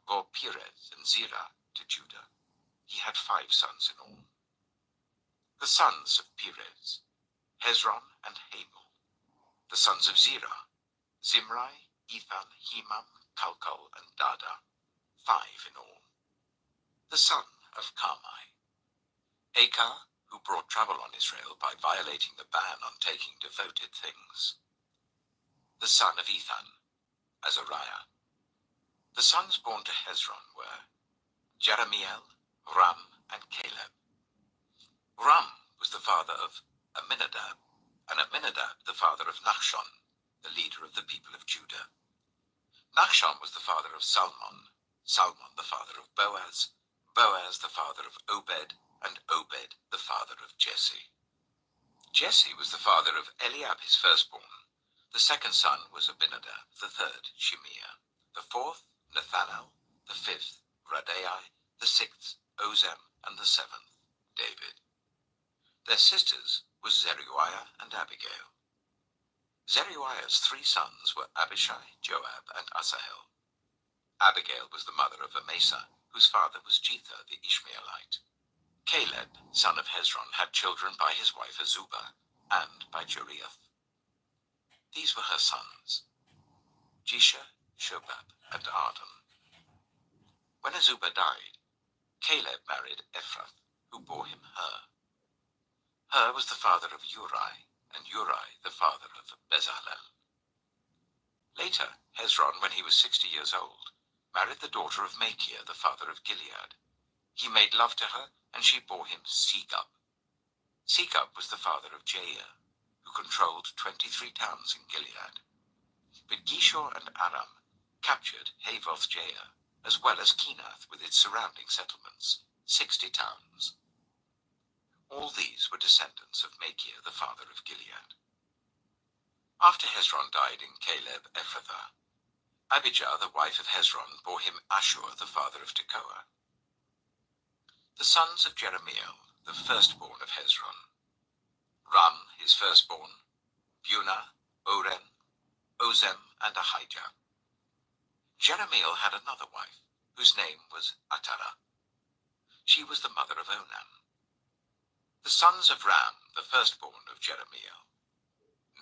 bore Perez and Zerah to Judah. He had 5 sons in all. The sons of Perez: Hezron and Hamul. The sons of Zerah: Zimri, Ethan, Hemam, Calcol, and Dada, 5 in all. The son of Carmi: Achan, who brought trouble on Israel by violating the ban on taking devoted things. The son of Ethan: Azariah. The sons born to Hezron were Jeremiel, Ram, and Caleb. Ram was the father of Aminadab, and Aminadab the father of Nachshon, the leader of the people of Judah. Nachshon was the father of Salmon, Salmon the father of Boaz, Boaz the father of Obed, and Obed the father of Jesse. Jesse was the father of Eliab his firstborn. The second son was Abinadab, the third Shimea, the fourth Nathanael, the fifth Radai, the sixth Ozem, and the seventh David. Their sisters were Zeruiah and Abigail. Zeruiah's 3 sons were Abishai, Joab, and Asahel. Abigail was the mother of Amasa, whose father was Jether the Ishmaelite. Caleb, son of Hezron, had children by his wife Azubah, and by Jeriath. These were her sons: Jesher, Shobab, and Ardon. When Azubah died, Caleb married Ephrath, who bore him Hur. Hur was the father of Uri, and Uri the father of Bezalel. Later, Hezron, when he was 60 years old, married the daughter of Machir, the father of Gilead. He made love to her, and she bore him Segub. Segub was the father of Jair, who controlled 23 towns in Gilead. But Geshur and Aram captured Havoth-Jair, as well as Kenath with its surrounding settlements, 60 towns. All these were descendants of Machir, the father of Gilead. After Hezron died in Caleb Ephrathah, Abijah, the wife of Hezron, bore him Ashur, the father of Tekoa. The sons of Jeremiel, the firstborn of Hezron: Ram, his firstborn, Bunah, Oren, Ozem, and Ahijah. Jeremiel had another wife, whose name was Atara. She was the mother of Onan. The sons of Ram, the firstborn of Jeremiel: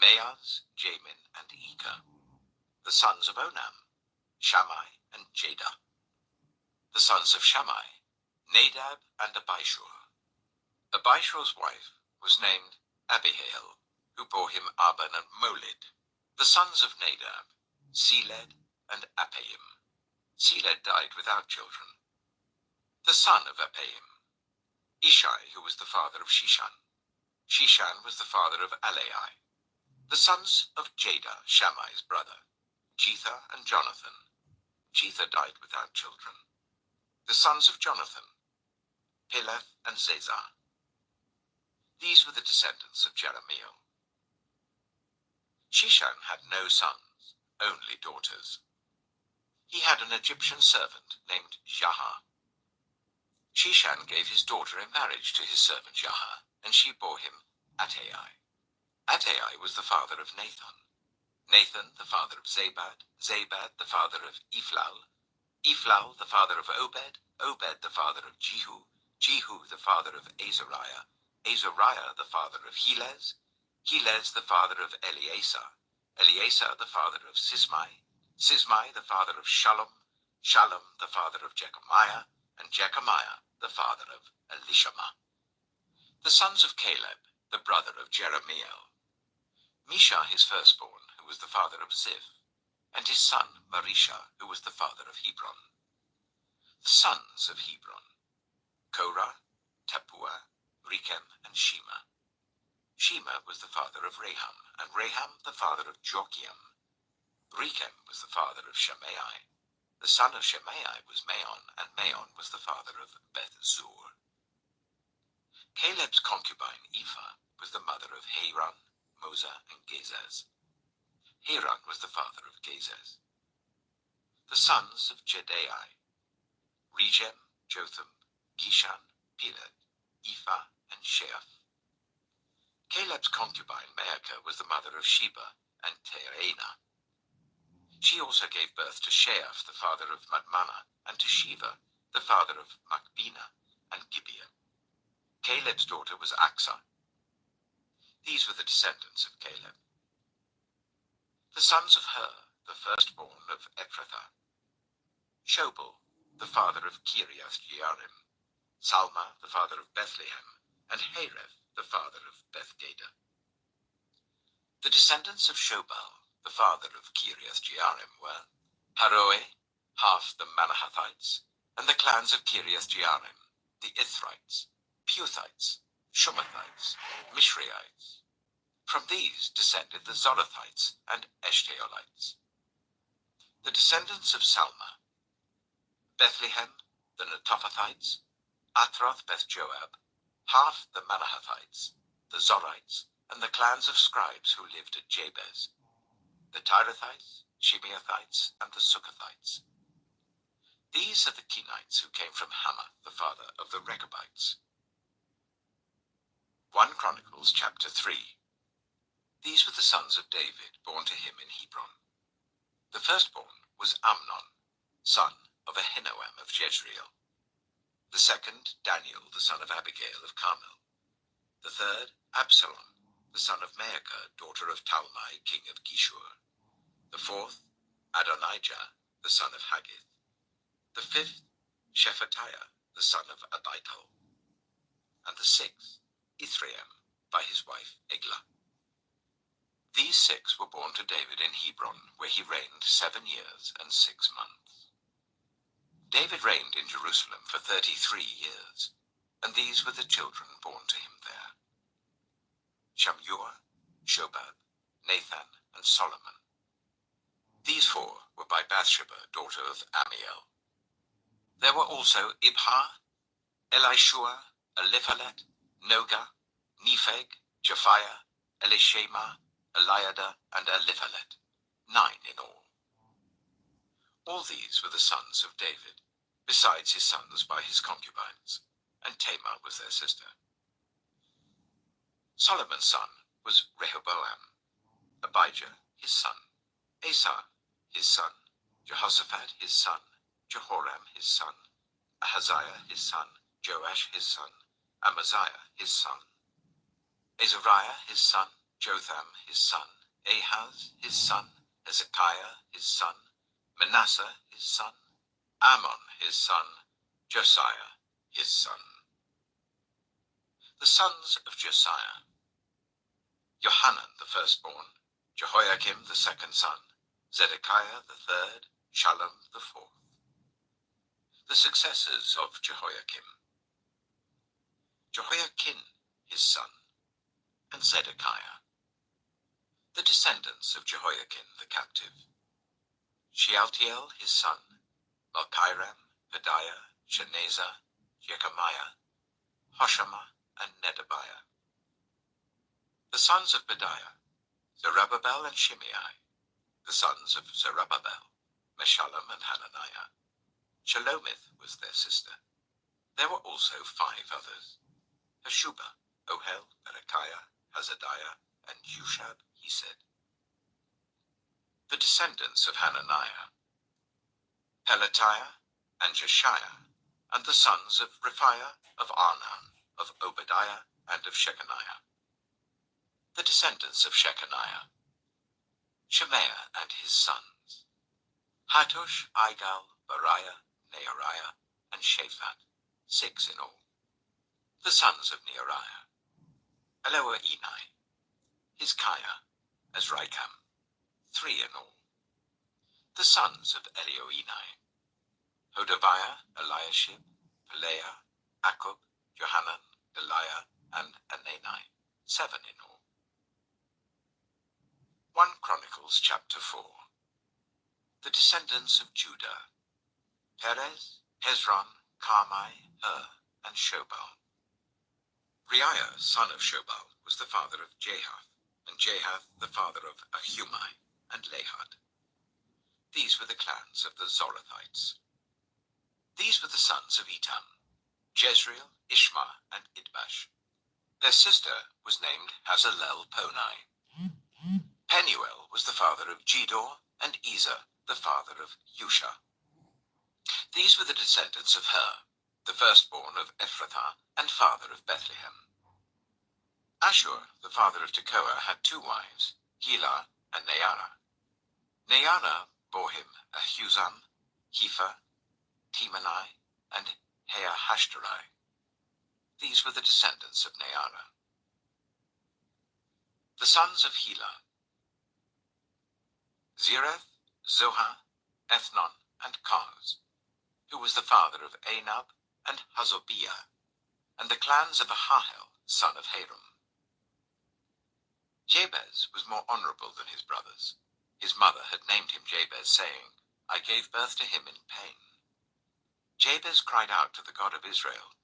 Maaz, Jamin, and Eker. The sons of Onam: Shammai and Jadah. The sons of Shammai: Nadab and Abishur. Abishur's wife was named Abihail, who bore him Aban and Molid. The sons of Nadab: Seled and Appaim. Seled died without children. The son of Appaim: Ishai, who was the father of Shishan. Shishan was the father of Alai. The sons of Jadah, Shammai's brother: Jether and Jonathan. Jether died without children. The sons of Jonathan: Peleth and Zezah. These were the descendants of Jeremiel. Shishan had no sons, only daughters. He had an Egyptian servant named Jahar. Shishan gave his daughter in marriage to his servant Jahar, and she bore him Attai. Attai was the father of Nathan. Nathan the father of Zabad, Zabad the father of Ephlal, Ephlal the father of Obed, Obed the father of Jehu, Jehu the father of Azariah, Azariah the father of Helez, Helez the father of Eleazar, Eleazar the father of Sismai, Sismai the father of Shallum, Shallum the father of Jechamiah, and Jechamiah the father of Elishama. The sons of Caleb, the brother of Jeremiel: Misha his firstborn, who was the father of Ziph, and his son Marisha, who was the father of Hebron. The sons of Hebron: Korah, Tappuah, Rechem, and Shema. Shema was the father of Raham, and Raham the father of Jochiam. Rechem was the father of Shemai. The son of Shemai was Maon, and Maon was the father of Beth-zur. Caleb's concubine Ephah was the mother of Haran, Moza, and Gezez. Haran was the father of Gezez. The sons of Jedai: Regem, Jotham, Kishan, Peled, Ephah, and Sheaph. Caleb's concubine Maacah was the mother of Sheba and Teaina. She also gave birth to Sheaph, the father of Madmannah, and to Sheva, the father of Machbina and Gibeah. Caleb's daughter was Aksah. These were the descendants of Caleb. The sons of Hur, the firstborn of Ephrathah: Shobal, the father of Kiriath-Jearim, Salma, the father of Bethlehem, and Hareph, the father of Bethgader. The descendants of Shobal, the father of Kiriath-Jearim, were Haroe, half the Manahathites, and the clans of Kiriath-Jearim, the Ithrites, Puthites, Shumathites, Mishreites. From these descended the Zorathites and Eshtaolites. The descendants of Salma: Bethlehem, the Netophathites, Atroth Beth-Joab, half the Manahathites, the Zorites, and the clans of scribes who lived at Jabez, the Tirathites, Shimeathites, and the Succothites. These are the Kenites who came from Hamath, the father of the Rechabites. 1 Chronicles chapter 3. These were the sons of David born to him in Hebron. The firstborn was Amnon, son of Ahinoam of Jezreel. The second, Daniel, the son of Abigail of Carmel. The third, Absalom, the son of Maacah, daughter of Talmai, king of Geshur. The fourth, Adonijah, the son of Haggith. The fifth, Shephatiah, the son of Abital. And the sixth, Ithream, by his wife Eglah. These 6 were born to David in Hebron, where he reigned 7 years and 6 months. David reigned in Jerusalem for 33 years, and these were the children born to him there: Shammua, Shobab, Nathan, and Solomon. These 4 were by Bathsheba, daughter of Amiel. There were also Ibhar, Elishua, Eliphalet, Noga, Nepheg, Japhiah, Elishama, Eliada, and Eliphalet, 9 in all. All these were the sons of David, besides his sons by his concubines, and Tamar was their sister. Solomon's son was Rehoboam, Abijah his son, Asa his son, Jehoshaphat his son, Jehoram his son, Ahaziah his son, Joash his son, Amaziah his son, Azariah his son, Jotham his son, Ahaz his son, Hezekiah his son, Manasseh his son, Ammon his son, Josiah his son. The sons of Josiah: Johanan the firstborn, Jehoiakim the second son, Zedekiah the third, Shallum the fourth. The successors of Jehoiakim: Jehoiakim his son, and Zedekiah. The descendants of Jehoiakim the captive: Shealtiel his son, Malchiram, Pedaiah, Shenazar, Jechamiah, Hoshama, and Nedabiah. The sons of Pedaiah: Zerubbabel and Shimei. The sons of Zerubbabel: Meshullam and Hananiah. Shelomith was their sister. There were also 5 others: Hashubah, Ohel, Berechiah, Hazadiah, and Hushab Hesed. The descendants of Hananiah: Pelatiah and Jeshiah, and the sons of Rephaiah, of Arnan, of Obadiah, and of Shechaniah. The descendants of Shechaniah: Shemaiah and his sons, Hattush, Igal, Bariah, Neariah, and Shaphat, 6 in all. The sons of Neariah: Eloah-enai, Hizkiah, Azrikam, 3 in all. The sons of Elioenai: Hodaviah, Eliashib, Pelaiah, Akub, Johanan, Deliah, and Anani, 7 in all. 1 Chronicles chapter 4. The descendants of Judah: Perez, Hezron, Carmi, Hur, and Shobal. Reiah, son of Shobal, was the father of Jahath, and Jahath the father of Ahumai and Lahad. These were the clans of the Zorathites. These were the sons of Etam: Jezreel, Ishma, and Idbash. Their sister was named Hazalel-Ponai. Penuel was the father of Gedor, and Ezer the father of Husha. These were the descendants of Hur, the firstborn of Ephrathah, and father of Bethlehem. Ashur, the father of Tekoa, had 2 wives, Helah and Naara. Naara bore him Ahuzam, Hepher, Temani, and Hahashterai. These were the descendants of Naara. The sons of Helah: Zereth, Zohar, Ethnon, and Kaz, who was the father of Anab and Hazobiah, and the clans of Ahahel, son of Harum. Jabez was more honorable than his brothers. His mother had named him Jabez, saying, "I gave birth to him in pain." Jabez cried out to the God of Israel,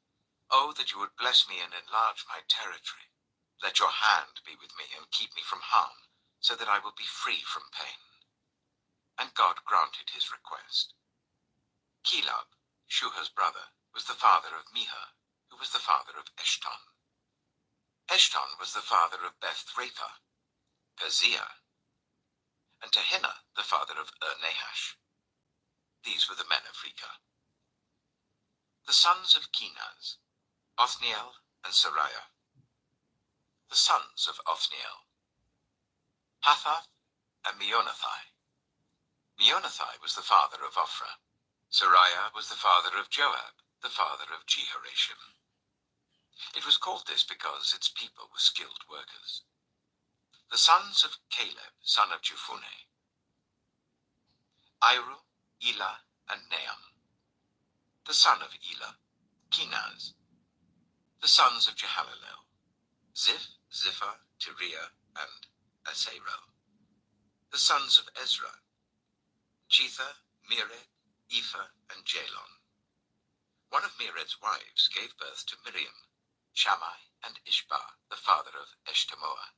"Oh, that you would bless me and enlarge my territory. Let your hand be with me and keep me from harm, so that I will be free from pain." And God granted his request. Chelub, Shuha's brother, was the father of Mihah, who was the father of Eshton. Eshton was the father of Beth-Rapha, Peziah, and Tehinnah the father of Nahash. These were the men of Rekah. The sons of Kenaz: Othniel and Sariah. The sons of Othniel: Hathath and Meonothai. Meonothai was the father of Ophrah. Sariah was the father of Joab, the father of Jehoshaphat. It was called this because its people were skilled workers. The sons of Caleb, son of Jephunneh: Iru, Elah, and Nahum. The son of Elah: Kenaz. The sons of Jehalelel: Ziph, Ziphah, Tiriah, and Asarel. The sons of Ezra: Jether, Mered, Ephah, and Jalon. One of Mered's wives gave birth to Miriam, Shammai, and Ishbah, the father of Eshtemoa.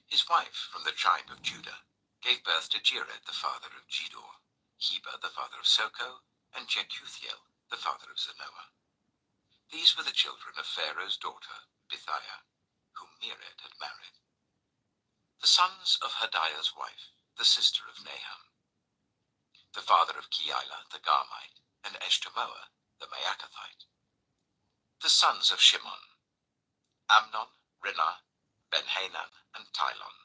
His wife from the tribe of Judah gave birth to Jered, the father of Gedor, Heber, the father of Soko, and Jekuthiel, the father of Zanoah. These were the children of Pharaoh's daughter, Bithiah, whom Mered had married. The sons of Hodiah's wife, the sister of Nahum: the father of Keilah the Garmite, and Eshtemoa the Maacathite. The sons of Shimon: Amnon, Rinnah, Ben-Hanan, and Tilon.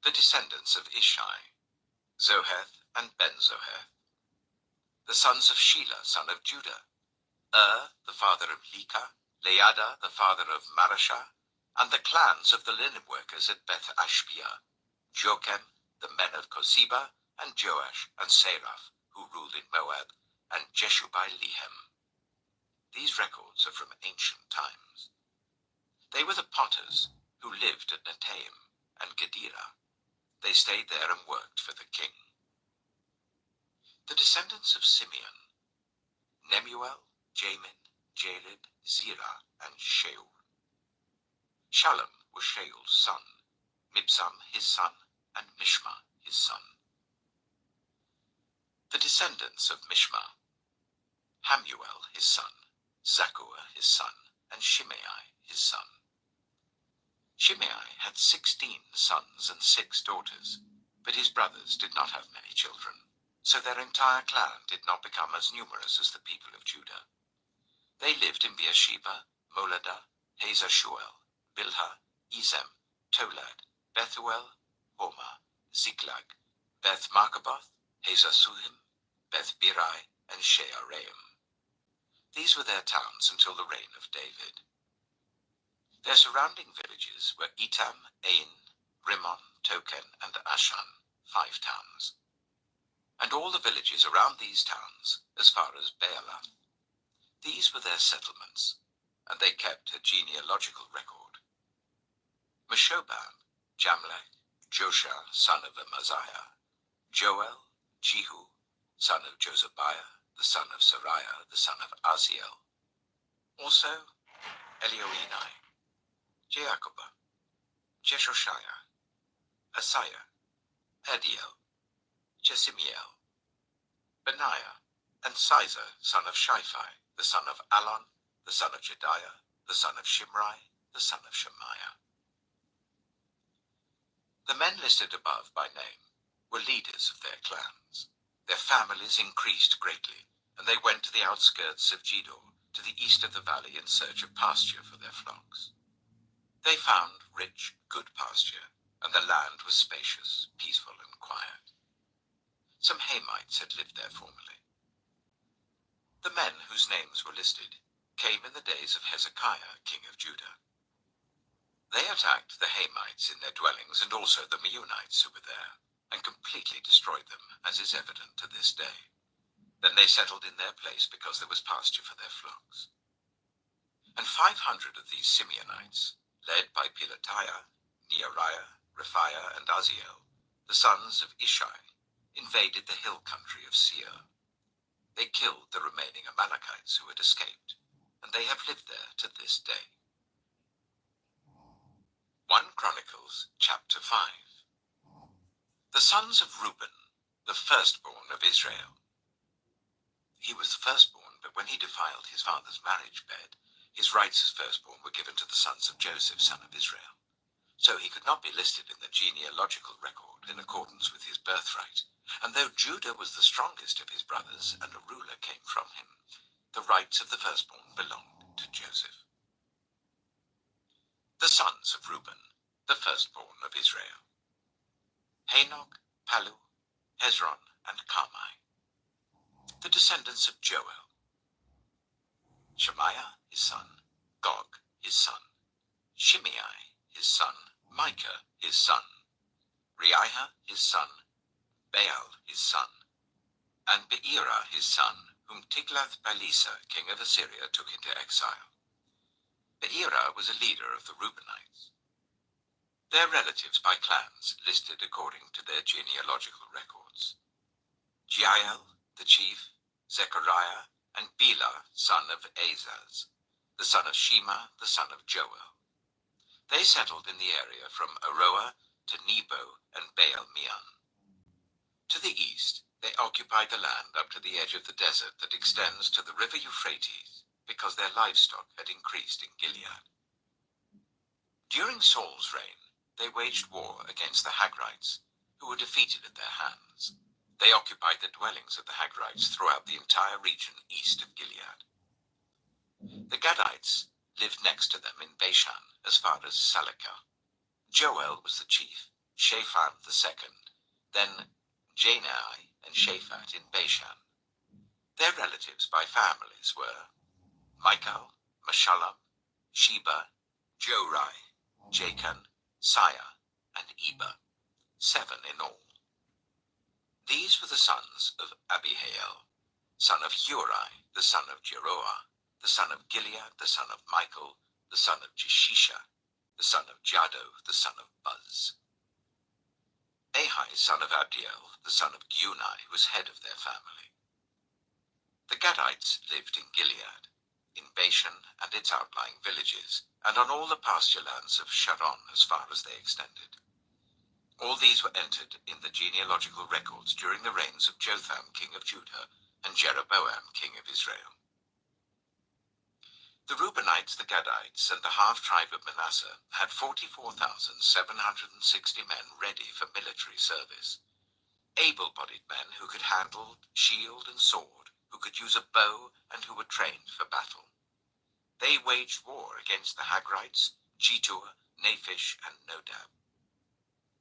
The descendants of Ishai: Zoheth and Ben-Zoheth. The sons of Shelah, son of Judah: the father of Leka, Leada, the father of Marashah, and the clans of the linen workers at Beth Ashbia: Jokem, the men of Koseba, and Joash and Seraph, who ruled in Moab, and Jeshubai-Lehem. These records are from ancient times. They were the potters who lived at Netaim and Gedera. They stayed there and worked for the king. The descendants of Simeon: Nemuel, Jamin, Jalib, Zerah, and Shaul. Shallum was Shaul's son, Mibsam his son, and Mishma his son. The descendants of Mishma: Hamuel his son, Zakkur his son, and Shimei his son. Shimei had 16 sons and 6 daughters, but his brothers did not have many children, so their entire clan did not become as numerous as the people of Judah. They lived in Beersheba, Moladah, Hazar-Shual, Bilhah, Ezem, Tolad, Bethuel, Hormah, Ziklag, Beth-Markaboth, Hazar-Suhim, Beth-Birai, and Shearaim. These were their towns until the reign of David. Their surrounding villages were Etam, Ain, Rimmon, Token, and Ashan, 5 towns. And all the villages around these towns, as far as Baalath. These were their settlements, and they kept a genealogical record. Meshobab, Jamlech, Joshua, son of Amaziah, Joel, Jehu, son of Josabiah, the son of Sariah, the son of Aziel. Also Elioenai, Jaakobah, Jeshoshiah, Asaiah, Adiel, Jesimiel, Benaiah, and Sizer, son of Shiphi, the son of Alon, the son of Jediah, the son of Shimri, the son of Shemaiah. The men listed above by name were leaders of their clans. Their families increased greatly, and they went to the outskirts of Gedor, to the east of the valley, in search of pasture for their flocks. They found rich, good pasture, and the land was spacious, peaceful, and quiet. Some Hamites had lived there formerly. The men whose names were listed came in the days of Hezekiah, king of Judah. They attacked the Hamites in their dwellings and also the Meunites who were there, and completely destroyed them, as is evident to this day. Then they settled in their place because there was pasture for their flocks. And 500 of these Simeonites, led by Pelatiah, Neariah, Rephaiah, and Aziel, the sons of Ishai, invaded the hill country of Seir. They killed the remaining Amalekites who had escaped, and they have lived there to this day. 1 Chronicles chapter 5. The sons of Reuben, the firstborn of Israel. He was the firstborn, but when he defiled his father's marriage bed, his rights as firstborn were given to the sons of Joseph, son of Israel. So he could not be listed in the genealogical record in accordance with his birthright, and though Judah was the strongest of his brothers and a ruler came from him, the rights of the firstborn belonged to Joseph. The sons of Reuben, the firstborn of Israel: Hanok, Palu, Hezron, and Carmi. The descendants of Joel: Shemaiah his son, Gog his son, Shimei his son, Micah his son, Reiah his son, Baal his son, and Beerah his son, whom Tiglath-Pileser, king of Assyria, took into exile. Beerah was a leader of the Reubenites. Their relatives by clans listed according to their genealogical records: Jeiel, the chief, Zechariah, and Bela, son of Azaz, the son of Shema, the son of Joel. They settled in the area from Aroer to Nebo and Baal-Meon. To the east, they occupied the land up to the edge of the desert that extends to the river Euphrates, because their livestock had increased in Gilead. During Saul's reign, they waged war against the Hagrites, who were defeated at their hands. They occupied the dwellings of the Hagrites throughout the entire region east of Gilead. The Gadites lived next to them in Bashan as far as Salekah. Joel was the chief, Shaphan the second, then Janai and Shaphat in Bashan. Their relatives by families were Michael, Meshullam, Sheba, Jorai, Jachan, Siah, and Eber, 7 in all. These were the sons of Abihail, son of Uri, the son of Jeroah, the son of Gilead, the son of Michael, the son of Jeshisha, the son of Jado, the son of Buz. Ahai, son of Abdiel, the son of Gunai, was head of their family. The Gadites lived in Gilead, in Bashan and its outlying villages, and on all the pasture lands of Sharon as far as they extended. All these were entered in the genealogical records during the reigns of Jotham, king of Judah, and Jeroboam, king of Israel. The Reubenites, the Gadites, and the half-tribe of Manasseh had 44,760 men ready for military service. Able-bodied men who could handle shield and sword, who could use a bow, and who were trained for battle. They waged war against the Hagrites, Jetur, Naphish, and Nodab.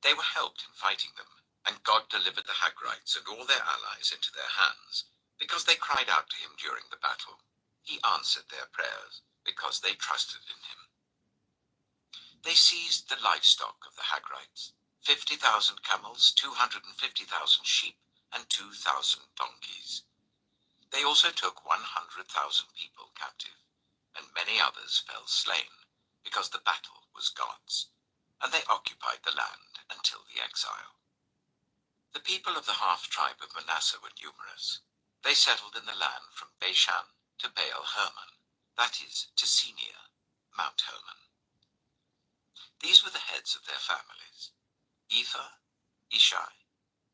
They were helped in fighting them, and God delivered the Hagrites and all their allies into their hands, because they cried out to him during the battle. He answered their prayers, because they trusted in him. They seized the livestock of the Hagrites, 50,000 camels, 250,000 sheep, and 2,000 donkeys. They also took 100,000 people captive, and many others fell slain, because the battle was God's, and they occupied the land until the exile. The people of the half-tribe of Manasseh were numerous. They settled in the land from Bashan to Baal Hermon, that is, to Senir, Mount Hermon. These were the heads of their families: Ether, Ishai,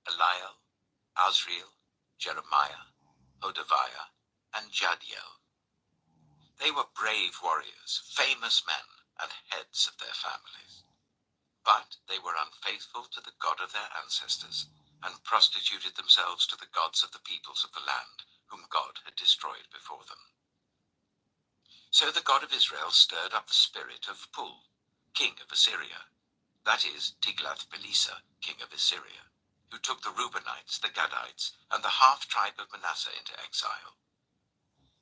Eliel, Azriel, Jeremiah, Hodaviah, and Jadiel. They were brave warriors, famous men, and heads of their families. But they were unfaithful to the God of their ancestors, and prostituted themselves to the gods of the peoples of the land, whom God had destroyed before them. So the God of Israel stirred up the spirit of Pul, king of Assyria, that is, Tiglath-Pileser, king of Assyria, who took the Reubenites, the Gadites, and the half-tribe of Manasseh into exile.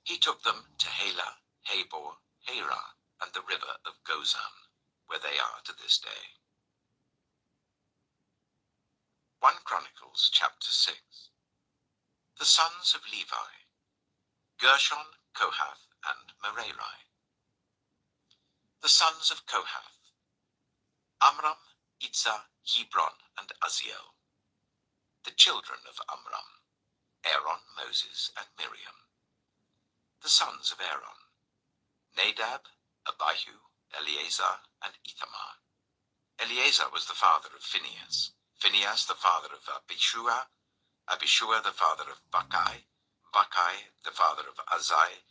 He took them to Halah, Habor, Harah, and the river of Gozan, where they are to this day. 1 Chronicles chapter 6. The sons of Levi: Gershon, Kohath, and Merari. The sons of Kohath: Amram, Itzah, Hebron, and Uzziel. The children of Amram: Aaron, Moses, and Miriam. The sons of Aaron: Nadab, Abihu, Eleazar, and Ithamar. Eleazar was the father of Phinehas, Phinehas the father of Abishua, Abishua the father of Bacchai, Bacchai the father of Azai,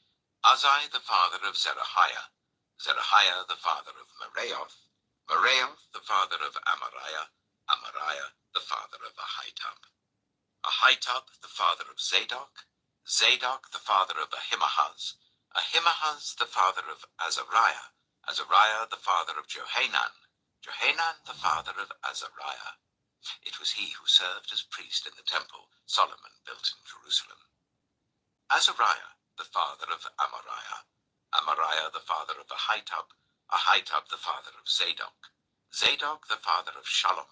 Azai the father of Zerahiah, Zerahiah the father of Meraioth, Meraioth the father of Amariah, Amariah the father of Ahitub, Ahitub the father of Zadok, Zadok the father of Ahimaaz, Ahimaaz the father of Azariah, Azariah the father of Johanan, Johanan the father of Azariah. It was he who served as priest in the temple Solomon built in Jerusalem. Azariah the father of Amariah, Amariah the father of Ahitub, Ahitub the father of Zadok, Zadok the father of Shallum,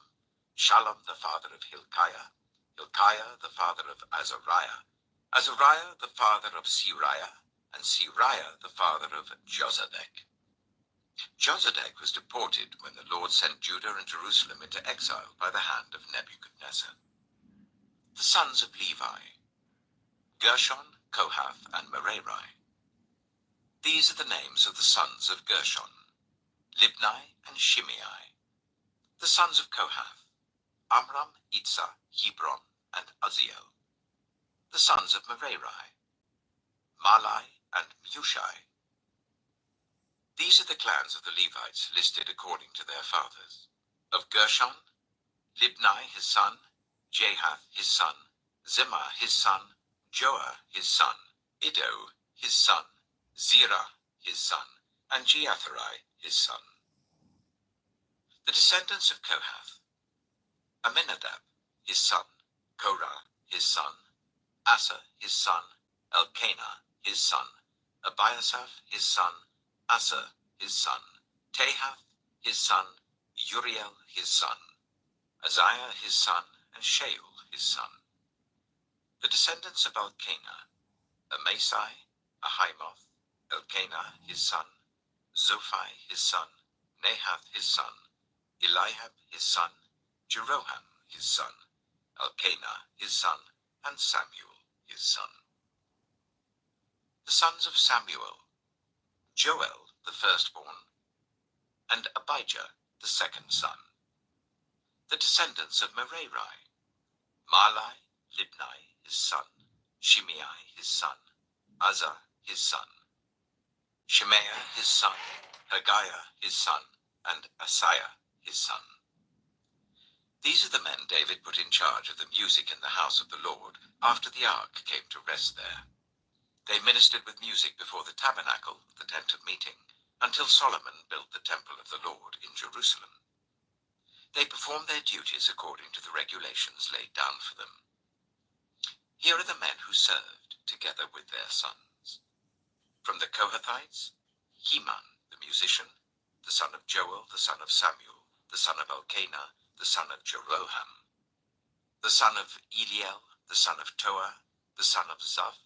Shallum the father of Hilkiah, Hilkiah the father of Azariah, Azariah the father of Siriah, and Siriah the father of Josedek. Josedek was deported when the Lord sent Judah and Jerusalem into exile by the hand of Nebuchadnezzar. The sons of Levi: Gershon, Kohath, and Merari. These are the names of the sons of Gershon: Libni and Shimei. The sons of Kohath: Amram, Itzah, Hebron, and Uzziel. The sons of Merari: Malai and Mushai. These are the clans of the Levites listed according to their fathers. Of Gershon: Libni his son, Jahath his son, Zimmah his son, Joah his son, Iddo his son, Zerah his son, and Jeatherai, his son. The descendants of Kohath: Aminadab, his son, Korah, his son, Asa, his son, Elkanah, his son, Abiasaph, his son, Asa, his son, Tahath, his son, Uriel, his son, Uzziah, his son, and Shaul, his son. The descendants of Elkanah: Amasai, Ahimoth, Elkanah, his son, Zophai, his son, Nahath, his son, Eliab, his son, Jeroham, his son, Elkanah, his son, and Samuel, his son. The sons of Samuel: Joel, the firstborn, and Abijah, the second son. The descendants of Merari: Mahli, Libni, his son, Shimei, his son, Uzzah, his son, Shemaiah, his son, Haggiah, his son, and Asaiah, his son. These are the men David put in charge of the music in the house of the Lord after the ark came to rest there. They ministered with music before the tabernacle, the tent of meeting, until Solomon built the temple of the Lord in Jerusalem. They performed their duties according to the regulations laid down for them. Here are the men who served, together with their sons. From the Kohathites: Heman, the musician, the son of Joel, the son of Samuel, the son of Elkanah, the son of Jeroham, the son of Eliel, the son of Toah, the son of Zaph,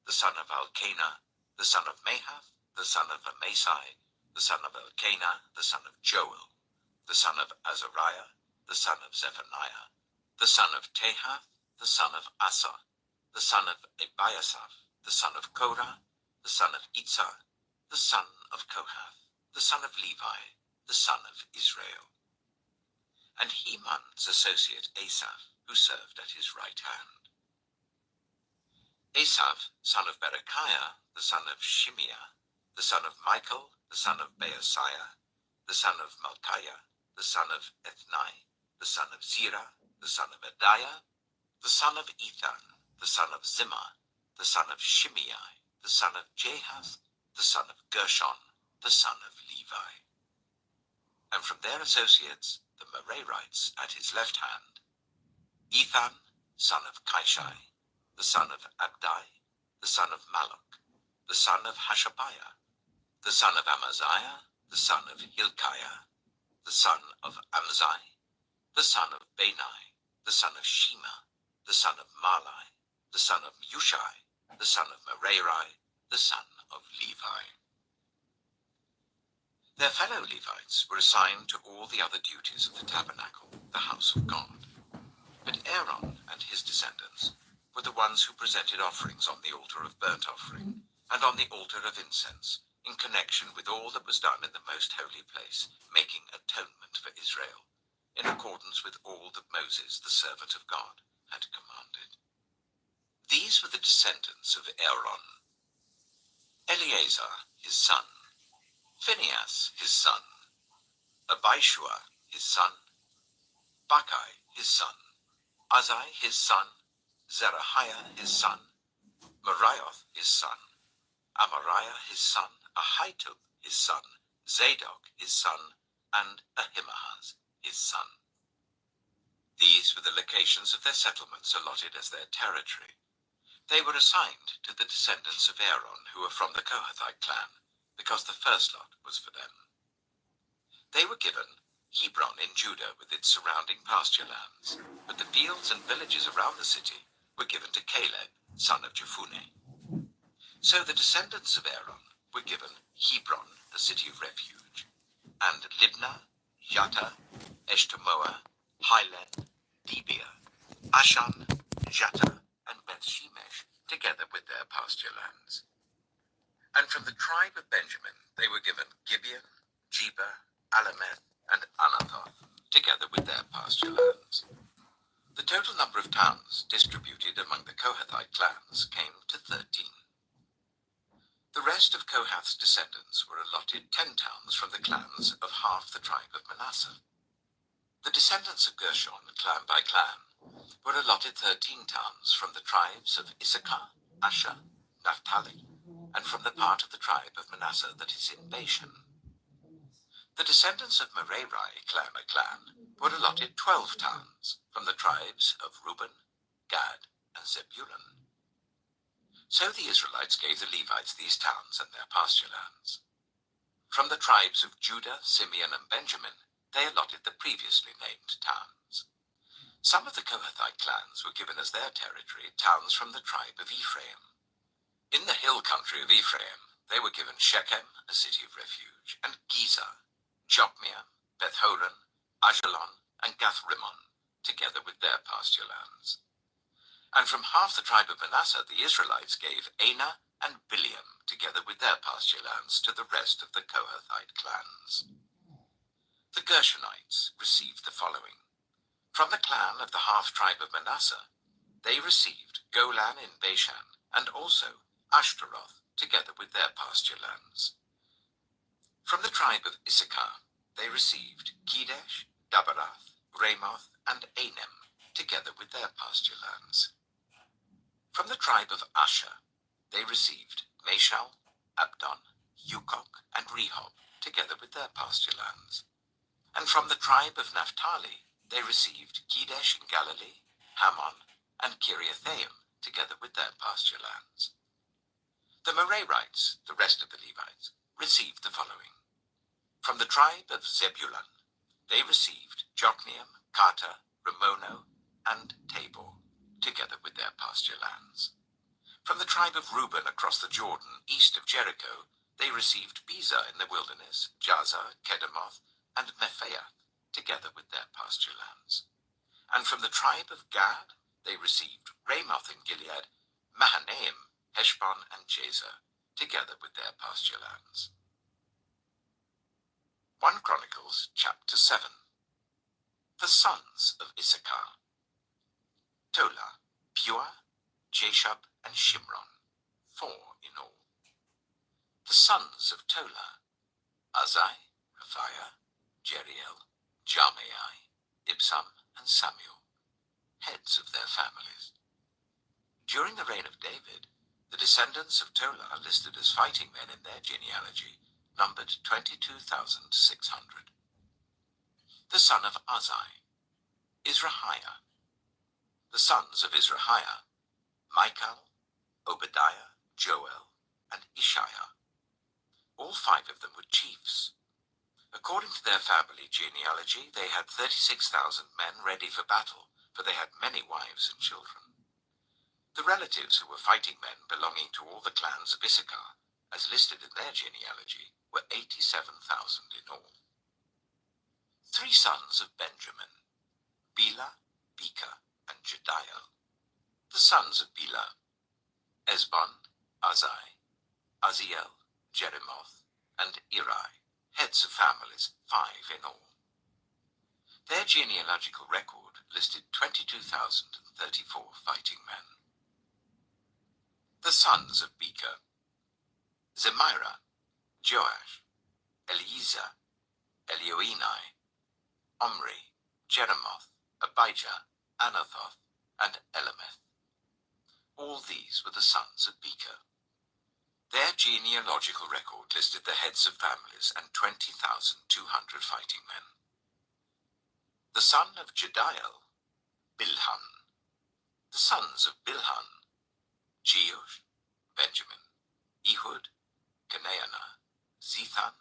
the son of Elkanah, the son of Mahath, the son of Amasai, the son of Elkanah, the son of Joel, the son of Azariah, the son of Zephaniah, the son of Tahath, the son of Asa, the son of Abiasaph, the son of Korah, the son of Itzar, the son of Kohath, the son of Levi, the son of Israel, and Heman's associate Asaph, who served at his right hand. Asaph, son of Berechiah, the son of Shimeah, the son of Michael, the son of Baasiah, the son of Malchiah, the son of Ethnai, the son of Zerah, the son of Adiah, the son of Ethan, the son of Zimmah, the son of Shimei, the son of Jahath, the son of Gershon, the son of Levi. And from their associates, the Merarites at his left hand: Ethan, son of Kishai, the son of Abdai, the son of Malach, the son of Hashabiah, the son of Amaziah, the son of Hilkiah, the son of Amzai, the son of Bani, the son of Shema, the son of Mahli, the son of Mushai, the son of Merari, the son of Levi. Their fellow Levites were assigned to all the other duties of the tabernacle, the house of God. But Aaron and his descendants were the ones who presented offerings on the altar of burnt offering and on the altar of incense, in connection with all that was done in the most holy place, making atonement for Israel, in accordance with all that Moses, the servant of God, had commanded. These were the descendants of Aaron: Eleazar, his son, Phinehas, his son, Abishua, his son, Bacchai, his son, Uzzi, his son, Zerahiah, his son, Merioth, his son, Amariah, his son, Ahitub, his son, Zadok, his son, and Ahimaaz, his son. These were the locations of their settlements allotted as their territory. They were assigned to the descendants of Aaron, who were from the Kohathite clan, because the first lot was for them. They were given Hebron in Judah with its surrounding pasture lands, but the fields and villages around the city were given to Caleb, son of Jephunneh. So the descendants of Aaron were given Hebron, the city of refuge, and Libnah, Yattah, Eshtemoa, Hilen, Debir, Ashan, Jattah, and Beth-shemesh, together with their pasture lands. And from the tribe of Benjamin they were given Gibeon, Geba, Alameth, and Anathoth, together with their pasture lands. The total number of towns distributed among the Kohathite clans came to 13. The rest of Kohath's descendants were allotted 10 towns from the clans of half the tribe of Manasseh. The descendants of Gershon, clan by clan, were allotted 13 towns from the tribes of Issachar, Asher, Naphtali, and from the part of the tribe of Manasseh that is in Bashan. The descendants of Merari clan were allotted 12 towns from the tribes of Reuben, Gad, and Zebulun. So the Israelites gave the Levites these towns and their pasture lands. From the tribes of Judah, Simeon, and Benjamin, they allotted the previously named towns. Some of the Kohathite clans were given as their territory towns from the tribe of Ephraim. In the hill country of Ephraim, they were given Shechem, a city of refuge, and Gezer, Jokmeam, Beth-horon, Ajalon, and Gath-rimmon, together with their pasture lands. And from half the tribe of Manasseh, the Israelites gave Anah and Bileam, together with their pasture lands, to the rest of the Kohathite clans. The Gershonites received the following. From the clan of the half-tribe of Manasseh, they received Golan in Bashan, and also Ashtaroth, together with their pasture lands. From the tribe of Issachar, they received Kedesh, Dabarath, Ramoth, and Anem, together with their pasture lands. From the tribe of Asher, they received Mashal, Abdon, Hukok, and Rehob, together with their pasture lands. And from the tribe of Naphtali, they received Kedesh in Galilee, Hammon, and Kiriathaim, together with their pasture lands. The Merarites, the rest of the Levites, received the following. From the tribe of Zebulun, they received Jokneam, Karta, Ramono, and Tabor, together with their pasture lands. From the tribe of Reuben across the Jordan, east of Jericho, they received Bezer in the wilderness, Jazer, Kedemoth, and Mephaeth, together with their pasture lands. And from the tribe of Gad, they received Ramoth in Gilead, Mahanaim, Heshbon, and Jazer, together with their pasture lands. 1 Chronicles chapter 7. The sons of Issachar: Tola, Pua, Jashub, and Shimron, 4 in all. The sons of Tola: Azai, Raphiah, Jeriel, Jarmeai, Ibsam, and Samuel, heads of their families. During the reign of David, the descendants of Tola, listed as fighting men in their genealogy, numbered 22,600. The son of Azai: Izrahiah. The sons of Izrahiah: Michael, Obadiah, Joel, and Ishiah. All 5 of them were chiefs. According to their family genealogy, they had 36,000 men ready for battle, for they had many wives and children. The relatives who were fighting men belonging to all the clans of Issachar, as listed in their genealogy, were 87,000 in all. 3 sons of Benjamin: Bela, Beka, and Jediel. The sons of Bela: Ezbon, Azai, Aziel, Jerimoth, and Eri, heads of families, 5 in all. Their genealogical record listed 22,034 fighting men. The sons of Beka: Zemira, Joash, Eliezer, Elioenai, Omri, Jeremoth, Abijah, Anathoth, and Elameth. All these were the sons of Beka. Their genealogical record listed the heads of families and 20,200 fighting men. The son of Jediel: Bilhan. The sons of Bilhan: Jeush, Benjamin, Ehud, Kenaanah, Zethan,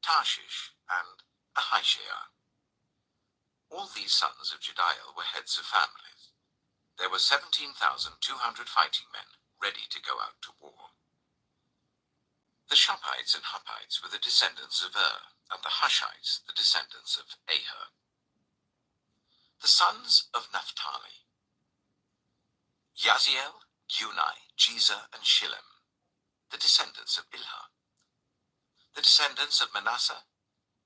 Tarshish, and Ahishaar. All these sons of Jediel were heads of families. There were 17,200 fighting men ready to go out to war. The Shophites and Huppites were the descendants of and the Hushites the descendants of Aher. The sons of Naphtali: Yaziel, Gunai, Jezer, and Shillem, the descendants of Bilhah. The descendants of Manasseh: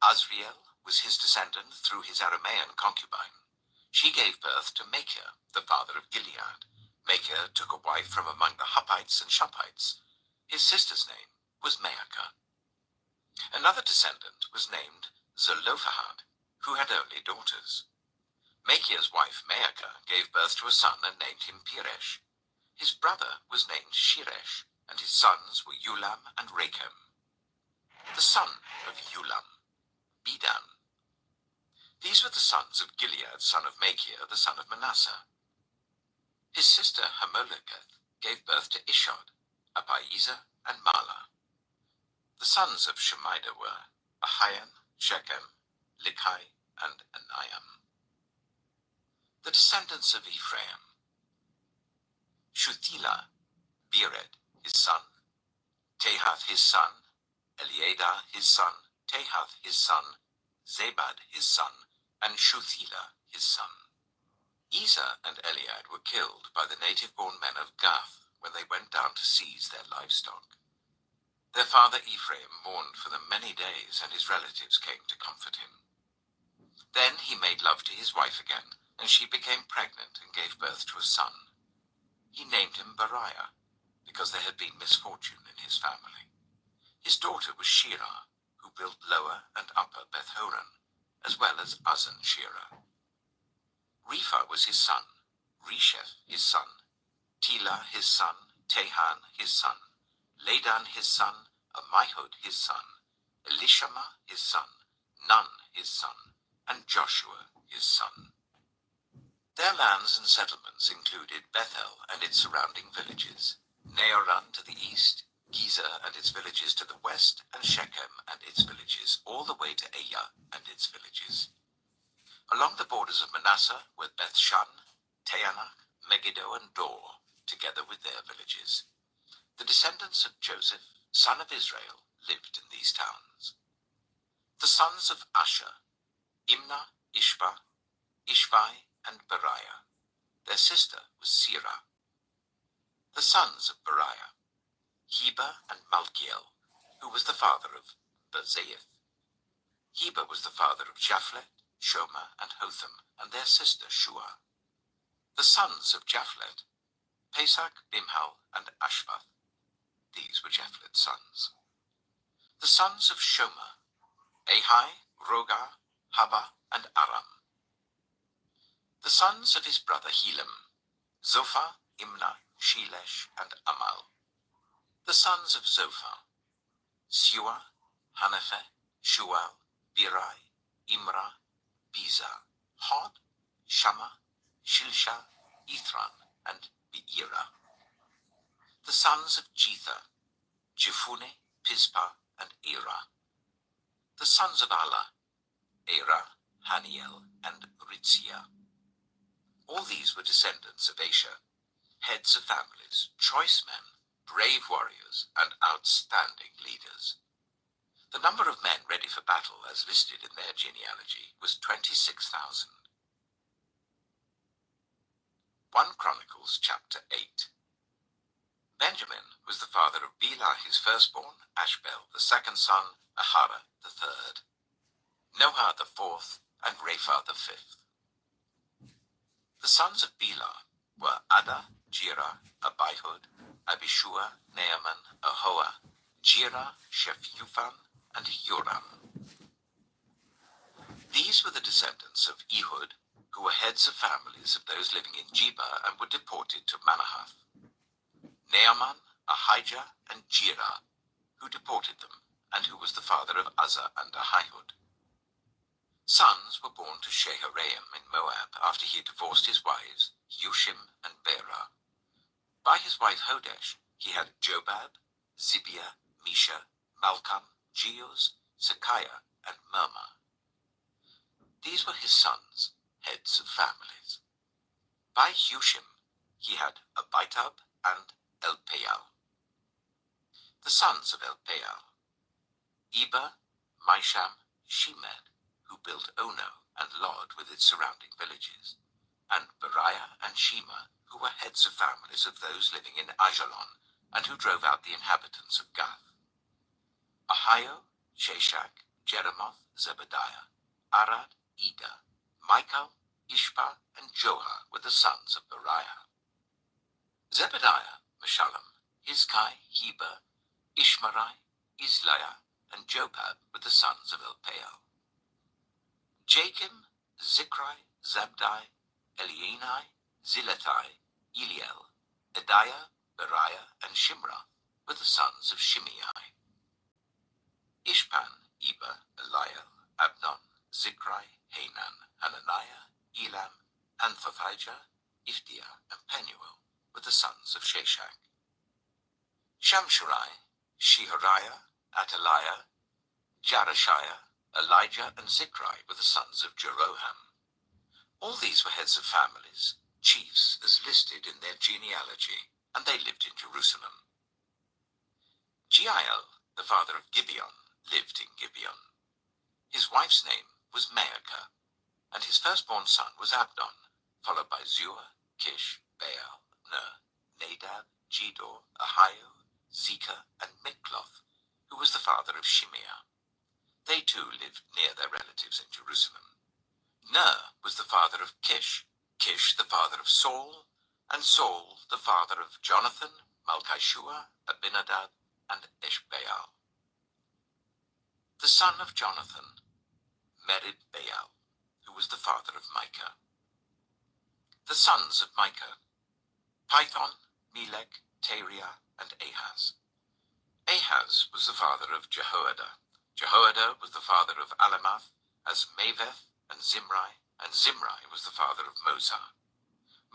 Azriel was his descendant through his Aramean concubine. She gave birth to Machir, the father of Gilead. Machir took a wife from among the Huppites and Shophites. His sister's name was Maacah. Another descendant was named Zelophehad, who had only daughters. Machir's wife Maacah gave birth to a son and named him Peresh. His brother was named Sheresh, and his sons were Ulam and Rakem. The son of Ulam, Bedan. These were the sons of Gilead, son of Machir, the son of Manasseh. His sister Hammoleketh gave birth to Ishod, Abiezer, and Mala. The sons of Shemida were Ahian, Shechem, Likai, and Aniam. The descendants of Ephraim: Shuthela, Bered, his son, Tehath his son, Eliada his son, Tehath his son, Zabad his son, and Shuthela his son. Ezer and Eliad were killed by the native-born men of Gath when they went down to seize their livestock. Their father Ephraim mourned for them many days, and his relatives came to comfort him. Then he made love to his wife again, and she became pregnant and gave birth to a son. He named him Beriah, because there had been misfortune in his family. His daughter was Shirah, who built Lower and Upper Beth-horon, as well as Uzzen-Shirah. Repha was his son, Resheph his son, Tela his son, Tehan his son, Ladan his son, Ammihud his son, Elishama his son, Nun his son, and Joshua his son. Their lands and settlements included Bethel and its surrounding villages, Neoran to the east, Gezer and its villages to the west, and Shechem and its villages, all the way to Aiah and its villages. Along the borders of Manasseh were Beth-shan, Taanach, Megiddo, and Dor, together with their villages. The descendants of Joseph, son of Israel, lived in these towns. The sons of Asher: Imnah, Ishbah, Ishvi, and Beriah. Their sister was Sirah. The sons of Beriah: Heber and Malkiel, who was the father of Bezaeth. Heber was the father of Japhlet, Shomer, and Hotham, and their sister Shua. The sons of Japhlet: Pesach, Bimhal, and Ashvath. These were Japhlet's sons. The sons of Shomer: Ahi, Roga, Haba, and Aram. The sons of his brother Helam: Zophah, Imnah, Shelesh, and Amal. The sons of Zophah: Sua, Hanapheh, Shual, Birai, Imrah, Biza, Hod, Shammah, Shilsha, Ithran, and Beerah. The sons of Jether: Jephuneh, Pispa, and Erah. The sons of Allah: Erah, Haniel, and Ritzia. All these were descendants of Asher, heads of families, choice men, brave warriors, and outstanding leaders. The number of men ready for battle, as listed in their genealogy, was 26,000. 1 Chronicles chapter 8. Benjamin was the father of Bela his firstborn, Ashbel the second son, Ahara the third, Noah the fourth, and Rapha the fifth. The sons of Bela were Ada, Jirah, Abihud, Abishua, Naaman, Ahoah, Jirah, Shephufan, and Joram. These were the descendants of Ehud, who were heads of families of those living in Geba and were deported to Manahath. Naaman, Ahijah, and Jirah, who deported them, and who was the father of Uzzah and Ahihud. Sons were born to Sheharaim in Moab after he had divorced his wives, Hushim and Berah. By his wife Hodesh he had Jobab, Zibiah, Misha, Malcham, Jeuz, Zekiah, and Mirmah. These were his sons, heads of families. By Hushim he had Abitab and Elpaal. The sons of Elpaal: Eber, Misham, Shemed, who built Ono and Lod with its surrounding villages, and Beriah and Shema, who were heads of families of those living in Ajalon, and who drove out the inhabitants of Gath. Ahio, Sheshach, Jeremoth, Zebediah, Arad, Ida, Michael, Ishpa, and Joha were the sons of Beriah. Zebediah, Meshullam, Hizkai, Heber, Ishmerai, Isliah, and Jobab were the sons of Elpaal. Jakim, Zikri, Zabdi, Elienai, Zilethai, Eliel, Ediah, Beriah, and Shimra were the sons of Shimei. Ishpan, Eber, Eliel, Abdon, Zikri, Hanan, Hananiah, Elam, Anthothijah, Iphdeiah, and Penuel were the sons of Sheshach. Shamshurai, Shehariah, Ataliah, Jarashiah, Elijah, and Zikri were the sons of Jeroham. All these were heads of families, chiefs as listed in their genealogy, and they lived in Jerusalem. Jeiel, the father of Gibeon, lived in Gibeon. His wife's name was Maacah, and his firstborn son was Abdon, followed by Zur, Kish, Baal, Ner, Nadab, Gedor, Ahio, Zekah, and Mikloth, who was the father of Shimea. They too lived near their relatives in Jerusalem. Ner was the father of Kish, Kish the father of Saul, and Saul the father of Jonathan, Malchishua, Abinadab, and Eshbaal. The son of Jonathan, Merib-Baal, who was the father of Micah. The sons of Micah, Pithon, Melech, Teriah, and Ahaz. Ahaz was the father of Jehoiada. Jehoiada was the father of Alamath, Azmaveth, and Zimri was the father of Moza.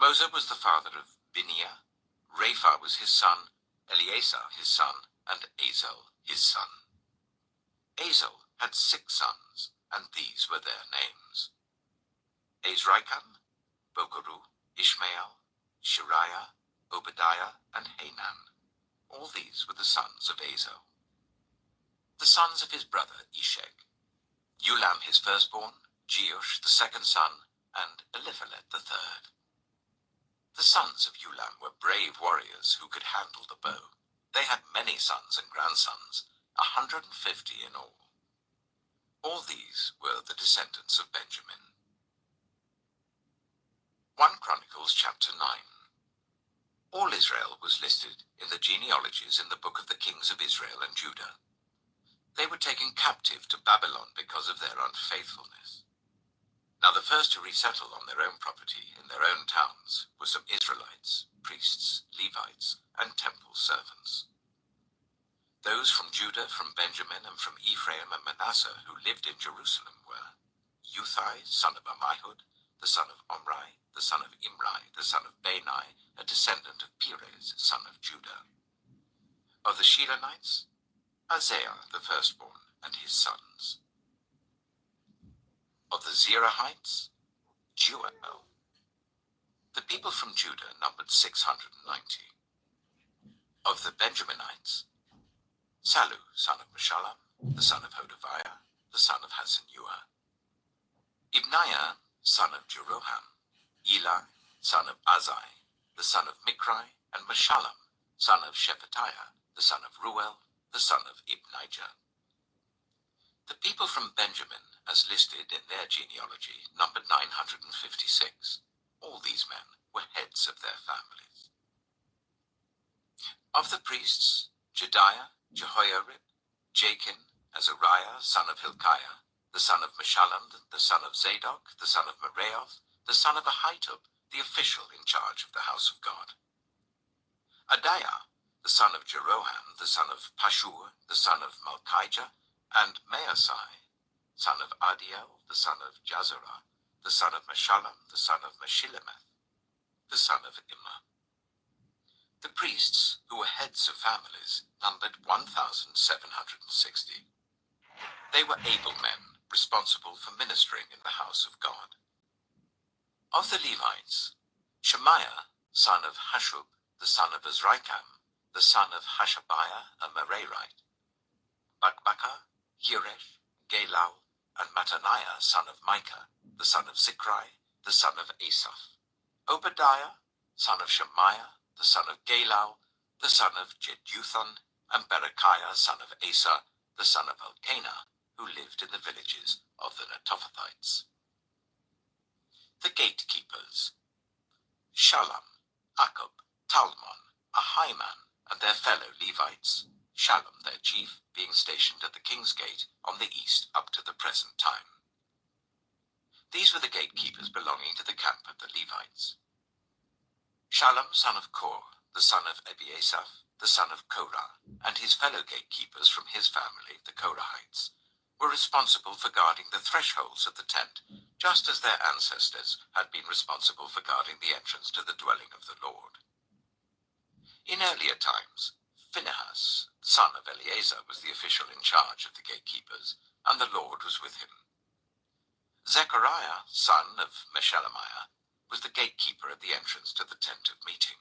Moza was the father of Biniah. Rapha was his son, Eleazar his son, and Azel his son. Azel had 6 sons, and these were their names: Azrikam, Bokeru, Ishmael, Shariah, Obadiah, and Hanan. All these were the sons of Azel. The sons of his brother Eshek: Ulam his firstborn, Jeush the second son, and Eliphalet the third. The sons of Ulam were brave warriors who could handle the bow. They had many sons and grandsons, 150 in all. All these were the descendants of Benjamin. 1 Chronicles chapter 9. All Israel was listed in the genealogies in the book of the kings of Israel and Judah. They were taken captive to Babylon because of their unfaithfulness. Now the first to resettle on their own property in their own towns were some Israelites, priests, Levites, and temple servants. Those from Judah, from Benjamin, and from Ephraim and Manasseh who lived in Jerusalem were Uthai, son of Ammihud, the son of Omri, the son of Imri, the son of Bani, a descendant of Perez, son of Judah. Of the Shilonites, Isaiah the firstborn and his sons. Of the Zerahites, Jeuel. The people from Judah numbered 690. Of the Benjaminites, Sallu, son of Meshullam, the son of Hodaviah, the son of Hasenuah. Ibniah, son of Jeroham, Eli, son of Azai, the son of Mikri, and Meshullam, son of Shephatiah, the son of Ruel, the son of Ibnijah. The people from Benjamin, as listed in their genealogy, numbered 956. All these men were heads of their families. Of the priests, Jediah, Jehoiarib, Jachin, Azariah, son of Hilkiah, the son of Meshullam, the son of Zadok, the son of Meraioth, the son of Ahitub, the official in charge of the house of God. Adiah, the son of Jeroham, the son of Pashur, the son of Malchijah, and Maasai, son of Adiel, the son of Jazerah, the son of Meshullam, the son of Meshillemeth, the son of Immer. The priests, who were heads of families, numbered 1,760. They were able men, responsible for ministering in the house of God. Of the Levites, Shemaiah, son of Hashub, the son of Azrikam, the son of Hashabiah, a Merarite, Bakbakkar, Heresh, Galal, and Mattaniah, son of Micah, the son of Zikri, the son of Asaph. Obadiah, son of Shemaiah, the son of Galal, the son of Jeduthun, and Berechiah, son of Asa, the son of Elkanah, who lived in the villages of the Netophathites. The gatekeepers: Shalom, Akub, Talmon, Ahiman, and their fellow Levites, Shalom their chief, being stationed at the king's gate on the east up to the present time. These were the gatekeepers belonging to the camp of the Levites. Shalom, son of Kor, the son of Ebiasaph, the son of Korah, and his fellow gatekeepers from his family, the Korahites, were responsible for guarding the thresholds of the tent, just as their ancestors had been responsible for guarding the entrance to the dwelling of the Lord. In earlier times, Phinehas, son of Eleazar, was the official in charge of the gatekeepers, and the Lord was with him. Zechariah, son of Meshelemiah, was the gatekeeper at the entrance to the tent of meeting.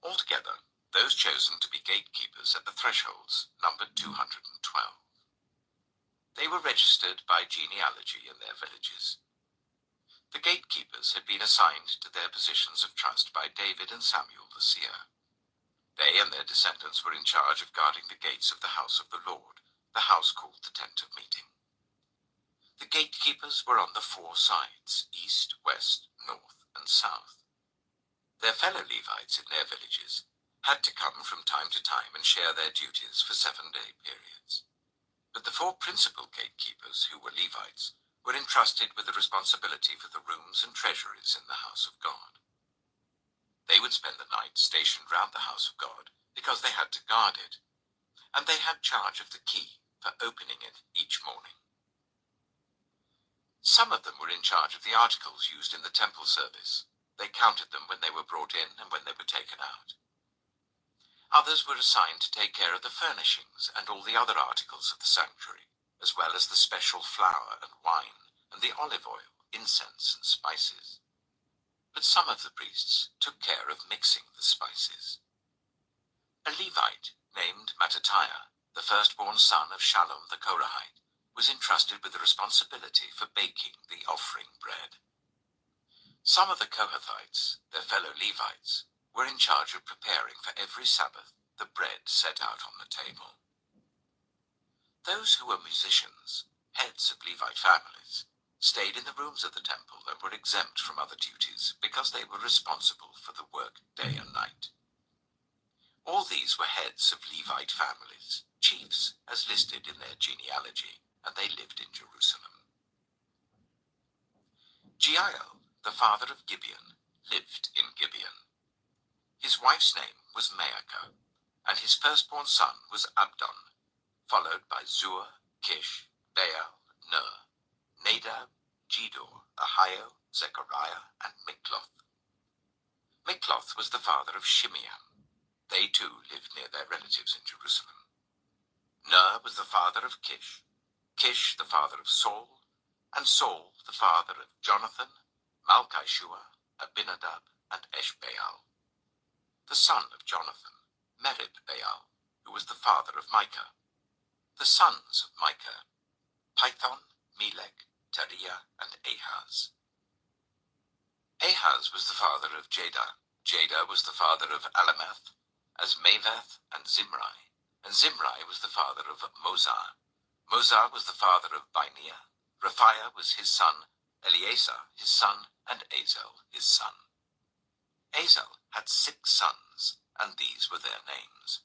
Altogether, those chosen to be gatekeepers at the thresholds numbered 212. They were registered by genealogy in their villages. The gatekeepers had been assigned to their positions of trust by David and Samuel the seer. They and their descendants were in charge of guarding the gates of the house of the Lord, the house called the tent of meeting. The gatekeepers were on the four sides, east, west, north, and south. Their fellow Levites in their villages had to come from time to time and share their duties for 7-day periods. But the four principal gatekeepers, who were Levites, were entrusted with the responsibility for the rooms and treasuries in the house of God. They would spend the night stationed round the house of God because they had to guard it, and they had charge of the key for opening it each morning. Some of them were in charge of the articles used in the temple service. They counted them when they were brought in and when they were taken out. Others were assigned to take care of the furnishings and all the other articles of the sanctuary, as well as the special flour and wine and the olive oil, incense and spices. But some of the priests took care of mixing the spices. A Levite named Mattatiah, the firstborn son of Shallum the Korahite, was entrusted with the responsibility for baking the offering bread. Some of the Kohathites, their fellow Levites, were in charge of preparing for every Sabbath the bread set out on the table. Those who were musicians, heads of Levite families, stayed in the rooms of the temple and were exempt from other duties because they were responsible for the work day and night. All these were heads of Levite families, chiefs as listed in their genealogy, and they lived in Jerusalem. Jeiel, the father of Gibeon, lived in Gibeon. His wife's name was Maacah, and his firstborn son was Abdon, followed by Zur, Kish, Baal, Ner, Nadab, Gedor, Ahio, Zechariah, and Mikloth. Mikloth was the father of Shimeam. They too lived near their relatives in Jerusalem. Ner was the father of Kish, Kish the father of Saul, and Saul the father of Jonathan, Malchishua, Abinadab, and Eshbaal. The son of Jonathan, Merib-Baal, who was the father of Micah. The sons of Micah, Pithon, Melech, Teriah, and Ahaz. Ahaz was the father of Jada. Jada was the father of Alameth, Azmaveth, and Zimri was the father of Moza. Moza was the father of Bineah. Raphiah was his son, Eleazar his son, and Azel his son. Azel had 6 sons, and these were their names: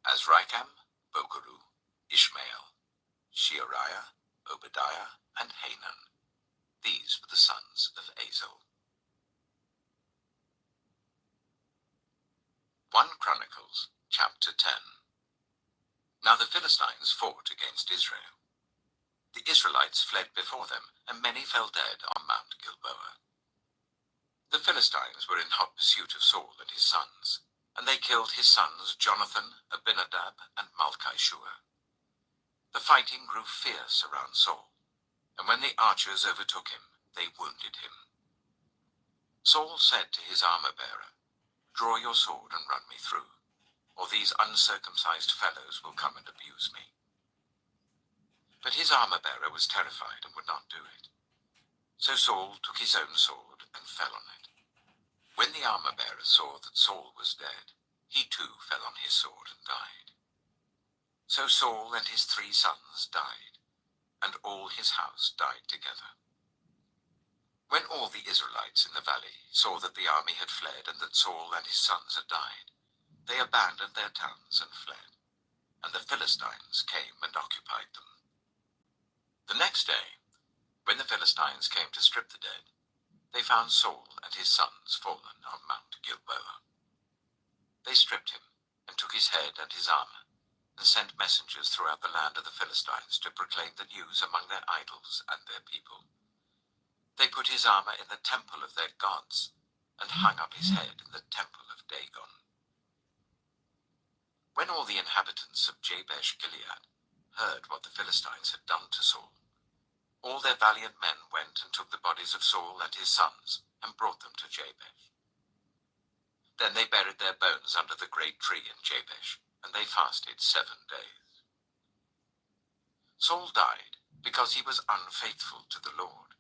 Azrikam, Bokeru, Ishmael, Sheariah, Obadiah, and Hanan. These were the sons of Azel. 1 Chronicles, chapter 10. Now the Philistines fought against Israel. The Israelites fled before them, and many fell dead on Mount Gilboa. The Philistines were in hot pursuit of Saul and his sons, and they killed his sons Jonathan, Abinadab, and Malchishua. The fighting grew fierce around Saul, and when the archers overtook him, they wounded him. Saul said to his armor-bearer, "Draw your sword and run me through, or these uncircumcised fellows will come and abuse me." But his armor-bearer was terrified and would not do it. So Saul took his own sword and fell on it. When the armor-bearer saw that Saul was dead, he too fell on his sword and died. So Saul and his 3 sons died, and all his house died together. When all the Israelites in the valley saw that the army had fled and that Saul and his sons had died, they abandoned their towns and fled, and the Philistines came and occupied them. The next day, when the Philistines came to strip the dead, they found Saul and his sons fallen on Mount Gilboa. They stripped him, and took his head and his armor, and sent messengers throughout the land of the Philistines to proclaim the news among their idols and their people. They put his armor in the temple of their gods, and hung up his head in the temple of Dagon. When all the inhabitants of Jabesh Gilead heard what the Philistines had done to Saul, all their valiant men went and took the bodies of Saul and his sons, and brought them to Jabesh. Then they buried their bones under the great tree in Jabesh, and they fasted 7 days. Saul died because he was unfaithful to the Lord.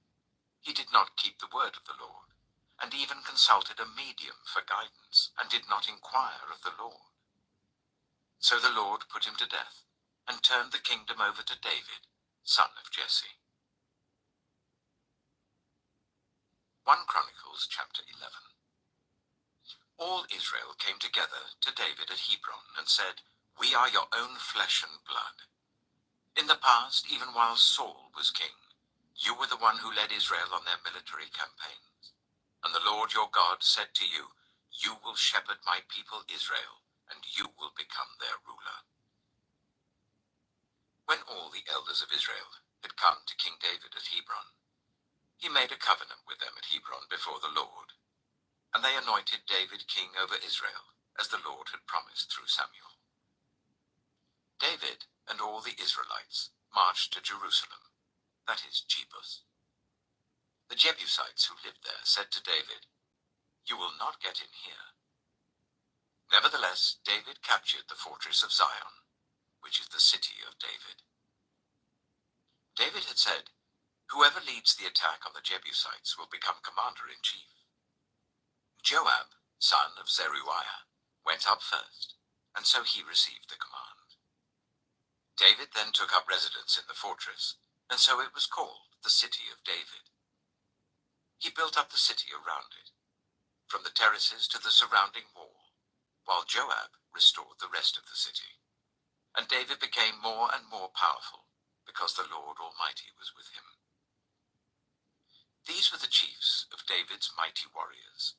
He did not keep the word of the Lord, and even consulted a medium for guidance, and did not inquire of the Lord. So the Lord put him to death, and turned the kingdom over to David, son of Jesse. 1 Chronicles chapter 11. All Israel came together to David at Hebron and said, "We are your own flesh and blood. In the past, even while Saul was king, you were the one who led Israel on their military campaigns. And the Lord your God said to you, 'You will shepherd my people Israel, and you will become their ruler.'" When all the elders of Israel had come to King David at Hebron, he made a covenant with them at Hebron before the Lord, and they anointed David king over Israel, as the Lord had promised through Samuel. David and all the Israelites marched to Jerusalem, that is, Jebus. The Jebusites who lived there said to David, "You will not get in here." Nevertheless, David captured the fortress of Zion, which is the city of David. David had said, "Whoever leads the attack on the Jebusites will become commander-in-chief." Joab, son of Zeruiah, went up first, and so he received the command. David then took up residence in the fortress, and so it was called the City of David. He built up the city around it, from the terraces to the surrounding wall, while Joab restored the rest of the city. And David became more and more powerful, because the Lord Almighty was with him. These were the chiefs of David's mighty warriors.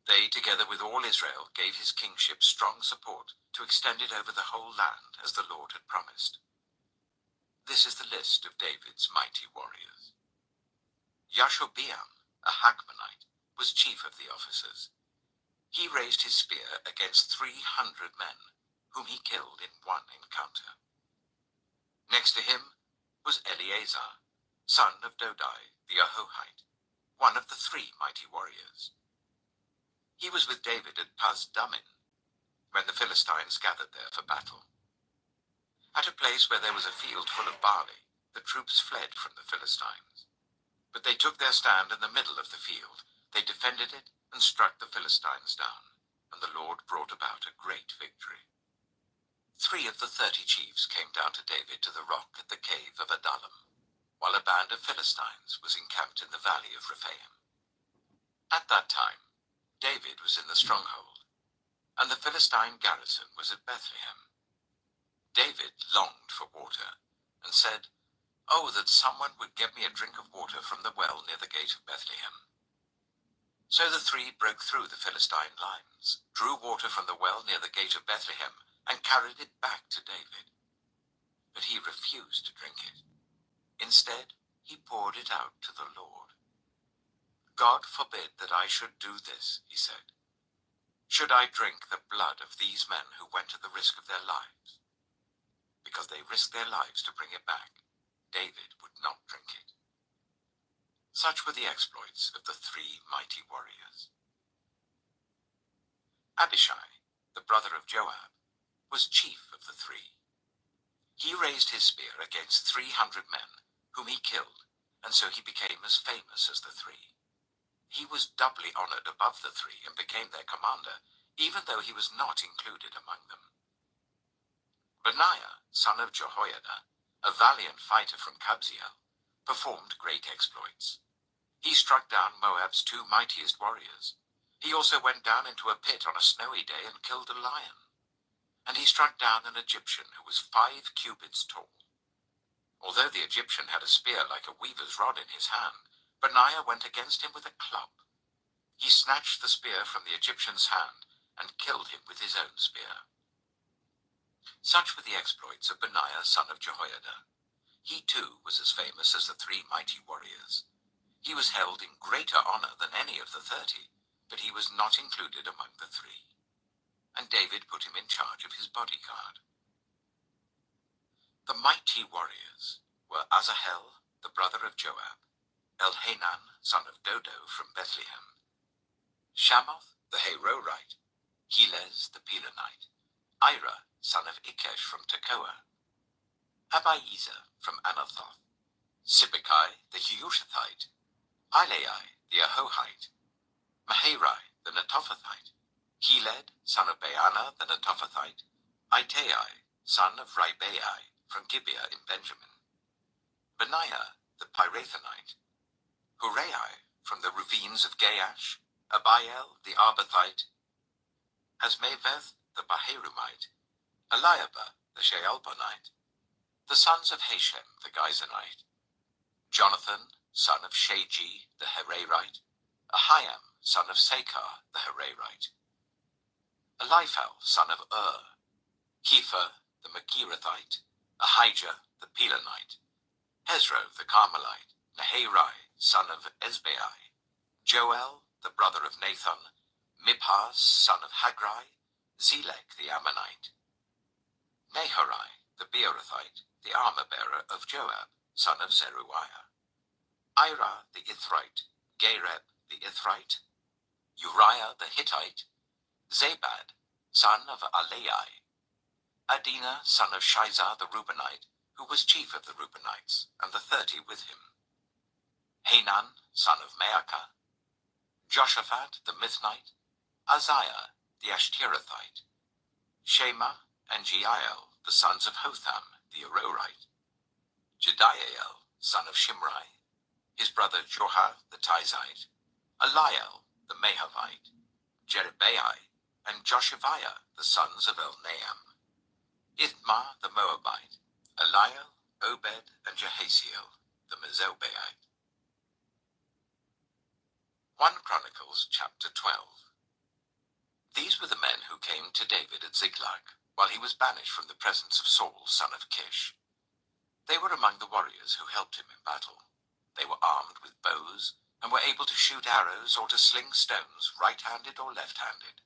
They, together with all Israel, gave his kingship strong support to extend it over the whole land, as the Lord had promised. This is the list of David's mighty warriors. Yashobeam, a Hachmonite, was chief of the officers. He raised his spear against 300 men, whom he killed in one encounter. Next to him was Eleazar, son of Dodai the Ahohite, one of the 3 mighty warriors. He was with David at Pasdammim, when the Philistines gathered there for battle. At a place where there was a field full of barley, the troops fled from the Philistines. But they took their stand in the middle of the field. They defended it and struck the Philistines down, and the Lord brought about a great victory. 3 of the 30 chiefs came down to David to the rock at the cave of Adullam, while a band of Philistines was encamped in the valley of Rephaim. At that time, David was in the stronghold, and the Philistine garrison was at Bethlehem. David longed for water, and said, "Oh, that someone would get me a drink of water from the well near the gate of Bethlehem." So the 3 broke through the Philistine lines, drew water from the well near the gate of Bethlehem, and carried it back to David. But he refused to drink it. Instead, he poured it out to the Lord. "God forbid that I should do this," he said. "Should I drink the blood of these men who went at the risk of their lives?" Because they risked their lives to bring it back, David would not drink it. Such were the exploits of the 3 mighty warriors. Abishai, the brother of Joab, was chief of the 3. He raised his spear against 300 men, whom he killed, and so he became as famous as the 3. He was doubly honored above the 3 and became their commander, even though he was not included among them. Benaiah, son of Jehoiada, a valiant fighter from Kabzeel, performed great exploits. He struck down Moab's 2 mightiest warriors. He also went down into a pit on a snowy day and killed a lion. And he struck down an Egyptian who was 5 cubits tall. Although the Egyptian had a spear like a weaver's rod in his hand, Benaiah went against him with a club. He snatched the spear from the Egyptian's hand and killed him with his own spear. Such were the exploits of Benaiah son of Jehoiada. He too was as famous as the 3 mighty warriors. He was held in greater honor than any of the 30, but he was not included among the 3. And David put him in charge of his bodyguard. The mighty warriors were Asahel, the brother of Joab, Elhanan, son of Dodo from Bethlehem, Shamoth, the Harorite, Helez, the Pelonite, Ira, son of Ikesh from Tekoa, Abiezer from Anathoth, Sibbecai, the Hushathite, Ilai, the Ahohite, Maharai, the Netophathite, Heled, son of Baana, the Netophathite, Itai, son of Ribai, from Gibeah in Benjamin, Benaiah, the Pirathonite, Hurai, from the ravines of Gaash, Abiel, the Arbathite, Asmaveth, the Baharumite, Eliabah, the Shaalbonite, the sons of Hashem, the Gizonite, Jonathan, son of Shagi, the Herarite, Ahiam, son of Sakar, the Herarite, Eliphal, son of Kepha, the Megirathite, Ahijah, the Pelonite, Hezro, the Carmelite, Naharai, son of Ezbai, Joel, the brother of Nathan, Mibhas, son of Hagrai, Zelek, the Ammonite, Naharai, the Beerothite, the armor-bearer of Joab, son of Zeruiah, Ira, the Ithrite, Gareb, the Ithrite, Uriah, the Hittite, Zabad, son of Alai, Adina, son of Shizah, the Reubenite, who was chief of the Reubenites, and the 30 with him, Hanan, son of Maacah, Joshaphat, the Mithnite, Azariah, the Ashterathite, Shema and Jeiel, the sons of Hotham, the Arorite, Jediael, son of Shimri, his brother Joha, the Tizite, Eliel, the Mahavite, Jerubbaal, and Joshaviah, the sons of Elnaam, Ithmar, the Moabite, Eliel, Obed, and Jehasiel, the Mezobaite. 1 Chronicles chapter 12. These were the men who came to David at Ziklag, while he was banished from the presence of Saul, son of Kish. They were among the warriors who helped him in battle. They were armed with bows, and were able to shoot arrows or to sling stones, right-handed or left-handed.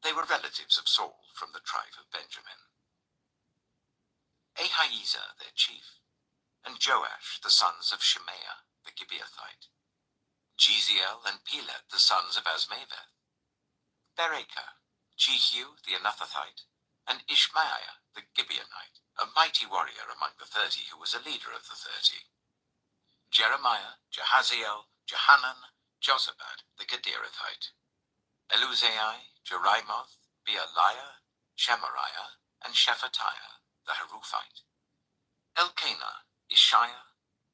They were relatives of Saul from the tribe of Benjamin. Ahiezer, their chief, and Joash, the sons of Shemaiah, the Gibeathite, Jeziel and Pelet, the sons of Asmaveth, Berekah, Jehu, the Anathothite, and Ishmaiah, the Gibeonite, a mighty warrior among the 30 who was a leader of the 30. Jeremiah, Jahaziel, Johanan, Jozabad, the Gederathite, Eluzai, Jerimoth, Bealiah, Shemariah, and Shephatiah, the Haruphite, Elkanah, Ishiah,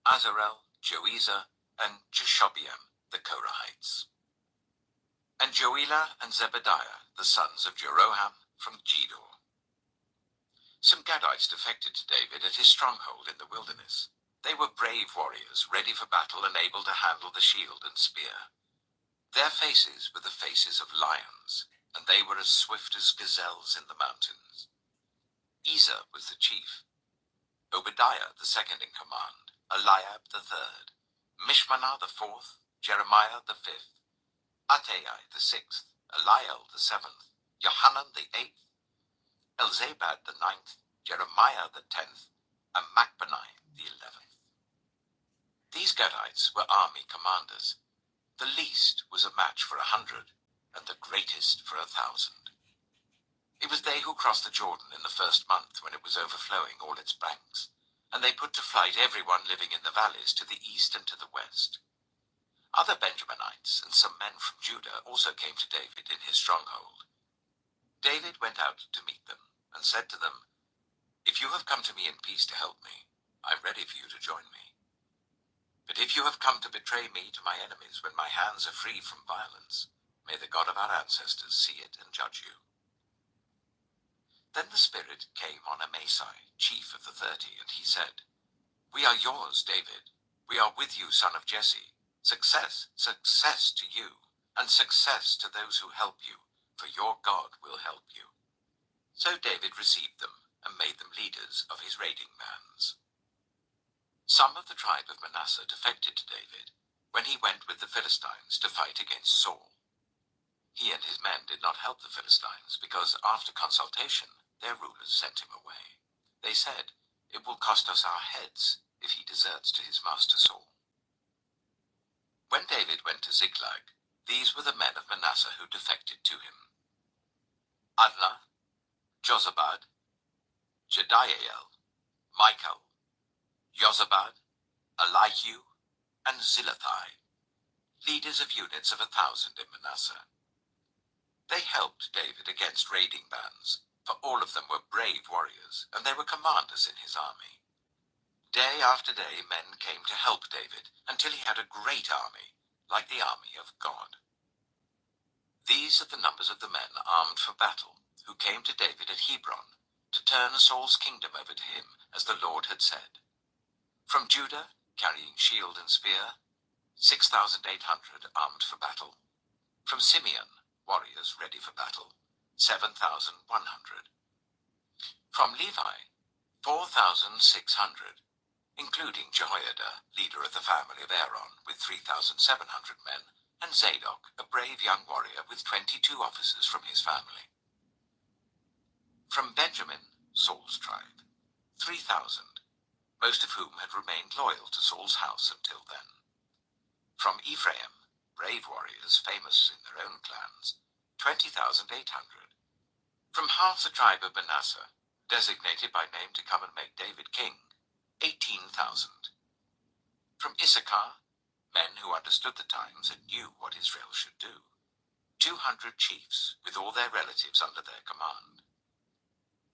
Azarel, Joezer, and Jeshobeam, the Korahites, and Joelah and Zebediah, the sons of Jeroham, from Gedor. Some Gadites defected to David at his stronghold in the wilderness. They were brave warriors, ready for battle and able to handle the shield and spear. Their faces were the faces of lions, and they were as swift as gazelles in the mountains. Ezer was the chief, Obadiah the second in command, Eliab the third, Mishmanah the fourth, Jeremiah the fifth, Attai the sixth, Eliel the seventh, Johanan the eighth, Elzabad the ninth, Jeremiah the 10th, and Machbanai the 11th. These Gadites were army commanders. The least was a match for 100, and the greatest for 1,000. It was they who crossed the Jordan in the first month when it was overflowing all its banks, and they put to flight everyone living in the valleys to the east and to the west. Other Benjaminites and some men from Judah also came to David in his stronghold. David went out to meet them and said to them, "If you have come to me in peace to help me, I am ready for you to join me. But if you have come to betray me to my enemies when my hands are free from violence, may the God of our ancestors see it and judge you." Then the Spirit came on Amasai, chief of the 30, and he said, "We are yours, David. We are with you, son of Jesse. Success, success to you, and success to those who help you, for your God will help you." So David received them and made them leaders of his raiding bands. Some of the tribe of Manasseh defected to David when he went with the Philistines to fight against Saul. He and his men did not help the Philistines because, after consultation, their rulers sent him away. They said, "It will cost us our heads if he deserts to his master Saul." When David went to Ziklag, these were the men of Manasseh who defected to him: Adnah, Jozabad, Jediael, Michael, Jozabad, Elihu, and Zilethai, leaders of units of 1,000 in Manasseh. They helped David against raiding bands, for all of them were brave warriors, and they were commanders in his army. Day after day men came to help David until he had a great army, like the army of God. These are the numbers of the men armed for battle, who came to David at Hebron to turn Saul's kingdom over to him, as the Lord had said. From Judah, carrying shield and spear, 6,800 armed for battle. From Simeon, warriors ready for battle, 7,100. From Levi, 4,600, including Jehoiada, leader of the family of Aaron, with 3,700 men, and Zadok, a brave young warrior with 22 officers from his family. From Benjamin, Saul's tribe, 3,000, most of whom had remained loyal to Saul's house until then. From Ephraim, brave warriors famous in their own clans, 20,800. From half the tribe of Manasseh, designated by name to come and make David king, 18,000. From Issachar, men who understood the times and knew what Israel should do, 200 chiefs with all their relatives under their command.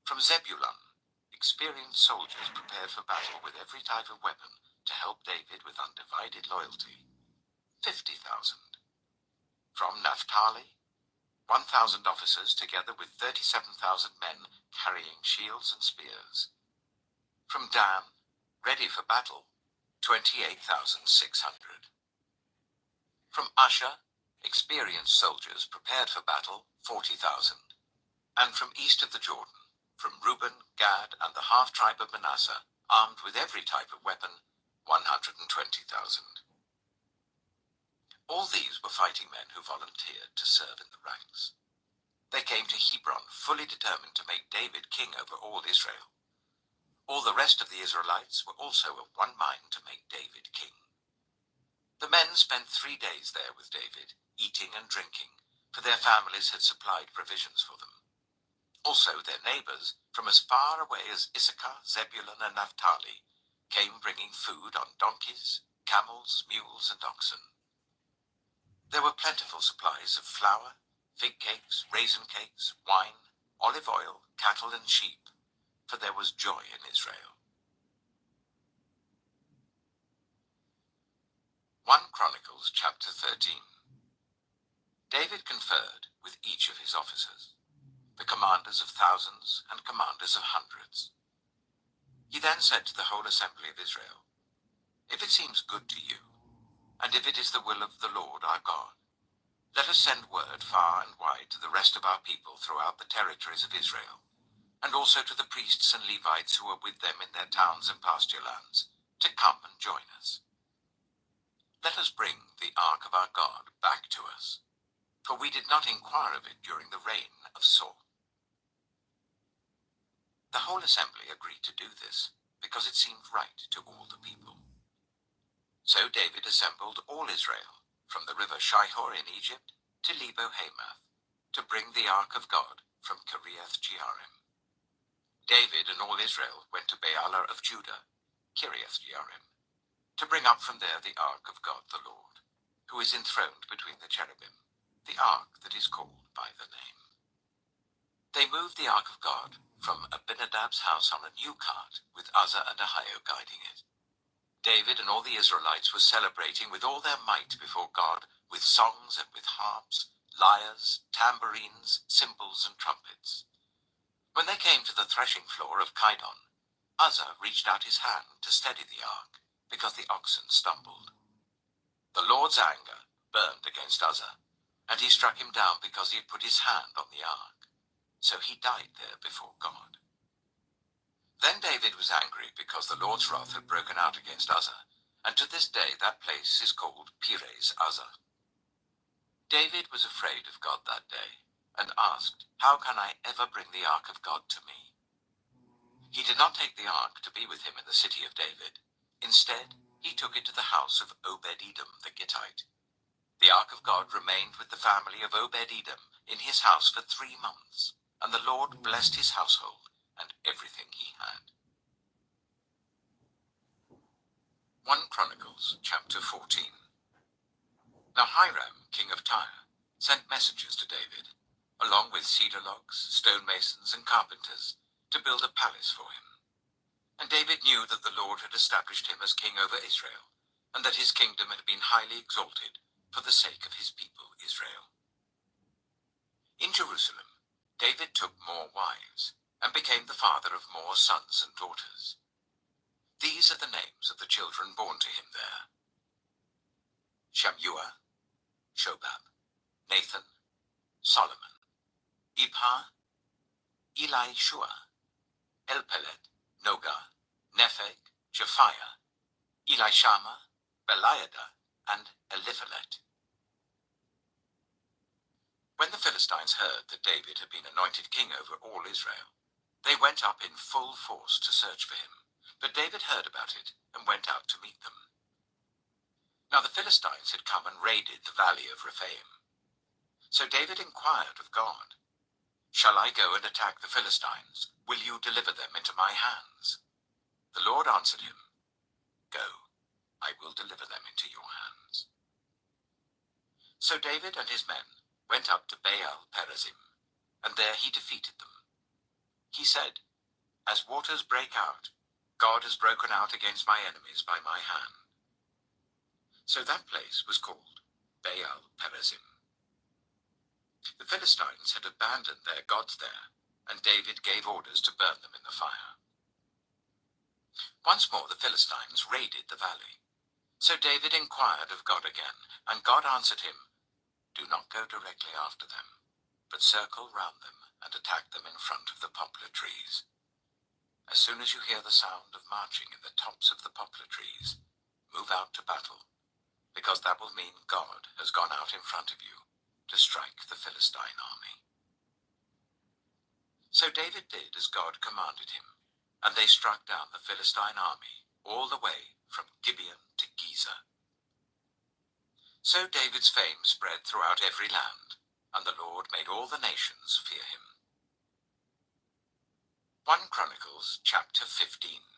From Zebulun, experienced soldiers prepared for battle with every type of weapon to help David with undivided loyalty, 50,000. From Naphtali, 1,000 officers together with 37,000 men carrying shields and spears. From Dan, ready for battle, 28,600. From Asher, experienced soldiers prepared for battle, 40,000. And from east of the Jordan, from Reuben, Gad, and the half-tribe of Manasseh, armed with every type of weapon, 120,000. All these were fighting men who volunteered to serve in the ranks. They came to Hebron fully determined to make David king over all Israel. All the rest of the Israelites were also of one mind to make David king. The men spent 3 days there with David, eating and drinking, for their families had supplied provisions for them. Also their neighbors, from as far away as Issachar, Zebulun, and Naphtali, came bringing food on donkeys, camels, mules, and oxen. There were plentiful supplies of flour, fig cakes, raisin cakes, wine, olive oil, cattle, and sheep, for there was joy in Israel. 1 Chronicles chapter 13. David conferred with each of his officers, the commanders of thousands and commanders of hundreds. He then said to the whole assembly of Israel, "If it seems good to you, and if it is the will of the Lord our God, let us send word far and wide to the rest of our people throughout the territories of Israel, and also to the priests and Levites who are with them in their towns and pasture lands, to come and join us. Let us bring the ark of our God back to us, for we did not inquire of it during the reign of Saul." The whole assembly agreed to do this, because it seemed right to all the people. So David assembled all Israel, from the river Shihor in Egypt to Lebo-Hamath, to bring the ark of God from Kiriath-Jearim. David and all Israel went to Baalah of Judah, Kiriath-Jearim, to bring up from there the ark of God the Lord, who is enthroned between the cherubim, the ark that is called by the name. They moved the ark of God from Abinadab's house on a new cart, with Uzzah and Ahio guiding it. David and all the Israelites were celebrating with all their might before God, with songs and with harps, lyres, tambourines, cymbals, and trumpets. When they came to the threshing floor of Kidon, Uzzah reached out his hand to steady the ark, because the oxen stumbled. The Lord's anger burned against Uzzah, and he struck him down because he had put his hand on the ark. So he died there before God. Then David was angry because the Lord's wrath had broken out against Uzzah, and to this day that place is called Perez Uzzah. David was afraid of God that day, and asked, "How can I ever bring the ark of God to me?" He did not take the ark to be with him in the city of David. Instead, he took it to the house of Obed-Edom the Gittite. The ark of God remained with the family of Obed-Edom in his house for 3 months, and the Lord blessed his household and everything he had. 1 Chronicles chapter 14. Now Hiram, king of Tyre, sent messengers to David, along with cedar logs, stonemasons, and carpenters, to build a palace for him. And David knew that the Lord had established him as king over Israel, and that his kingdom had been highly exalted for the sake of his people Israel. In Jerusalem, David took more wives, and became the father of more sons and daughters. These are the names of the children born to him there: Shammua, Shobab, Nathan, Solomon, Ibhar, Elishua, Elpelet, Noga, Nepheg, Japhiah, Elishama, Beliada, and Eliphalet. When the Philistines heard that David had been anointed king over all Israel, they went up in full force to search for him. But David heard about it and went out to meet them. Now the Philistines had come and raided the valley of Rephaim. So David inquired of God, "Shall I go and attack the Philistines? Will you deliver them into my hands?" The Lord answered him, "Go, I will deliver them into your hands." So David and his men went up to Baal Perazim, and there he defeated them. He said, "As waters break out, God has broken out against my enemies by my hand." So that place was called Baal Perazim. The Philistines had abandoned their gods there, and David gave orders to burn them in the fire. Once more the Philistines raided the valley. So David inquired of God again, and God answered him, "Do not go directly after them, but circle round them and attack them in front of the poplar trees. As soon as you hear the sound of marching in the tops of the poplar trees, move out to battle, because that will mean God has gone out in front of you to strike the Philistine army." So David did as God commanded him, and they struck down the Philistine army all the way from Gibeon to Gezer. So David's fame spread throughout every land, and the Lord made all the nations fear him. 1 Chronicles chapter 15.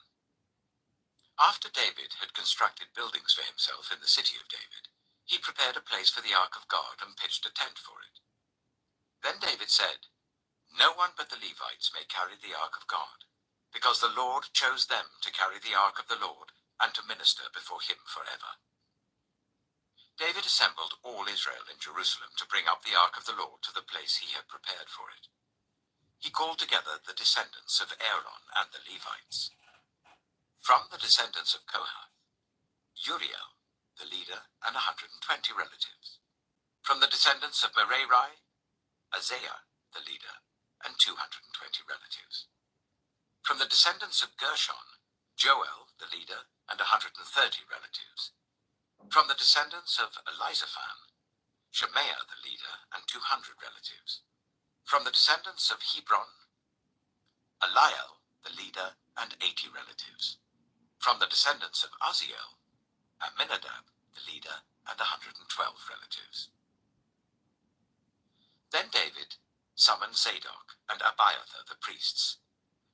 After David had constructed buildings for himself in the city of David, he prepared a place for the ark of God and pitched a tent for it. Then David said, "No one but the Levites may carry the ark of God, because the Lord chose them to carry the ark of the Lord and to minister before him forever." David assembled all Israel in Jerusalem to bring up the ark of the Lord to the place he had prepared for it. He called together the descendants of Aaron and the Levites. From the descendants of Kohath, Uriel, the leader, and 120 relatives. From the descendants of Merari, Isaiah, the leader, and 220 relatives. From the descendants of Gershon, Joel, the leader, and 130 relatives. From the descendants of Elizaphan, Shemaiah, the leader, and 200 relatives. From the descendants of Hebron, Eliel, the leader, and 80 relatives. From the descendants of Uzziel, Aminadab, the leader, and 112 relatives. Then David summoned Zadok and Abiathar the priests,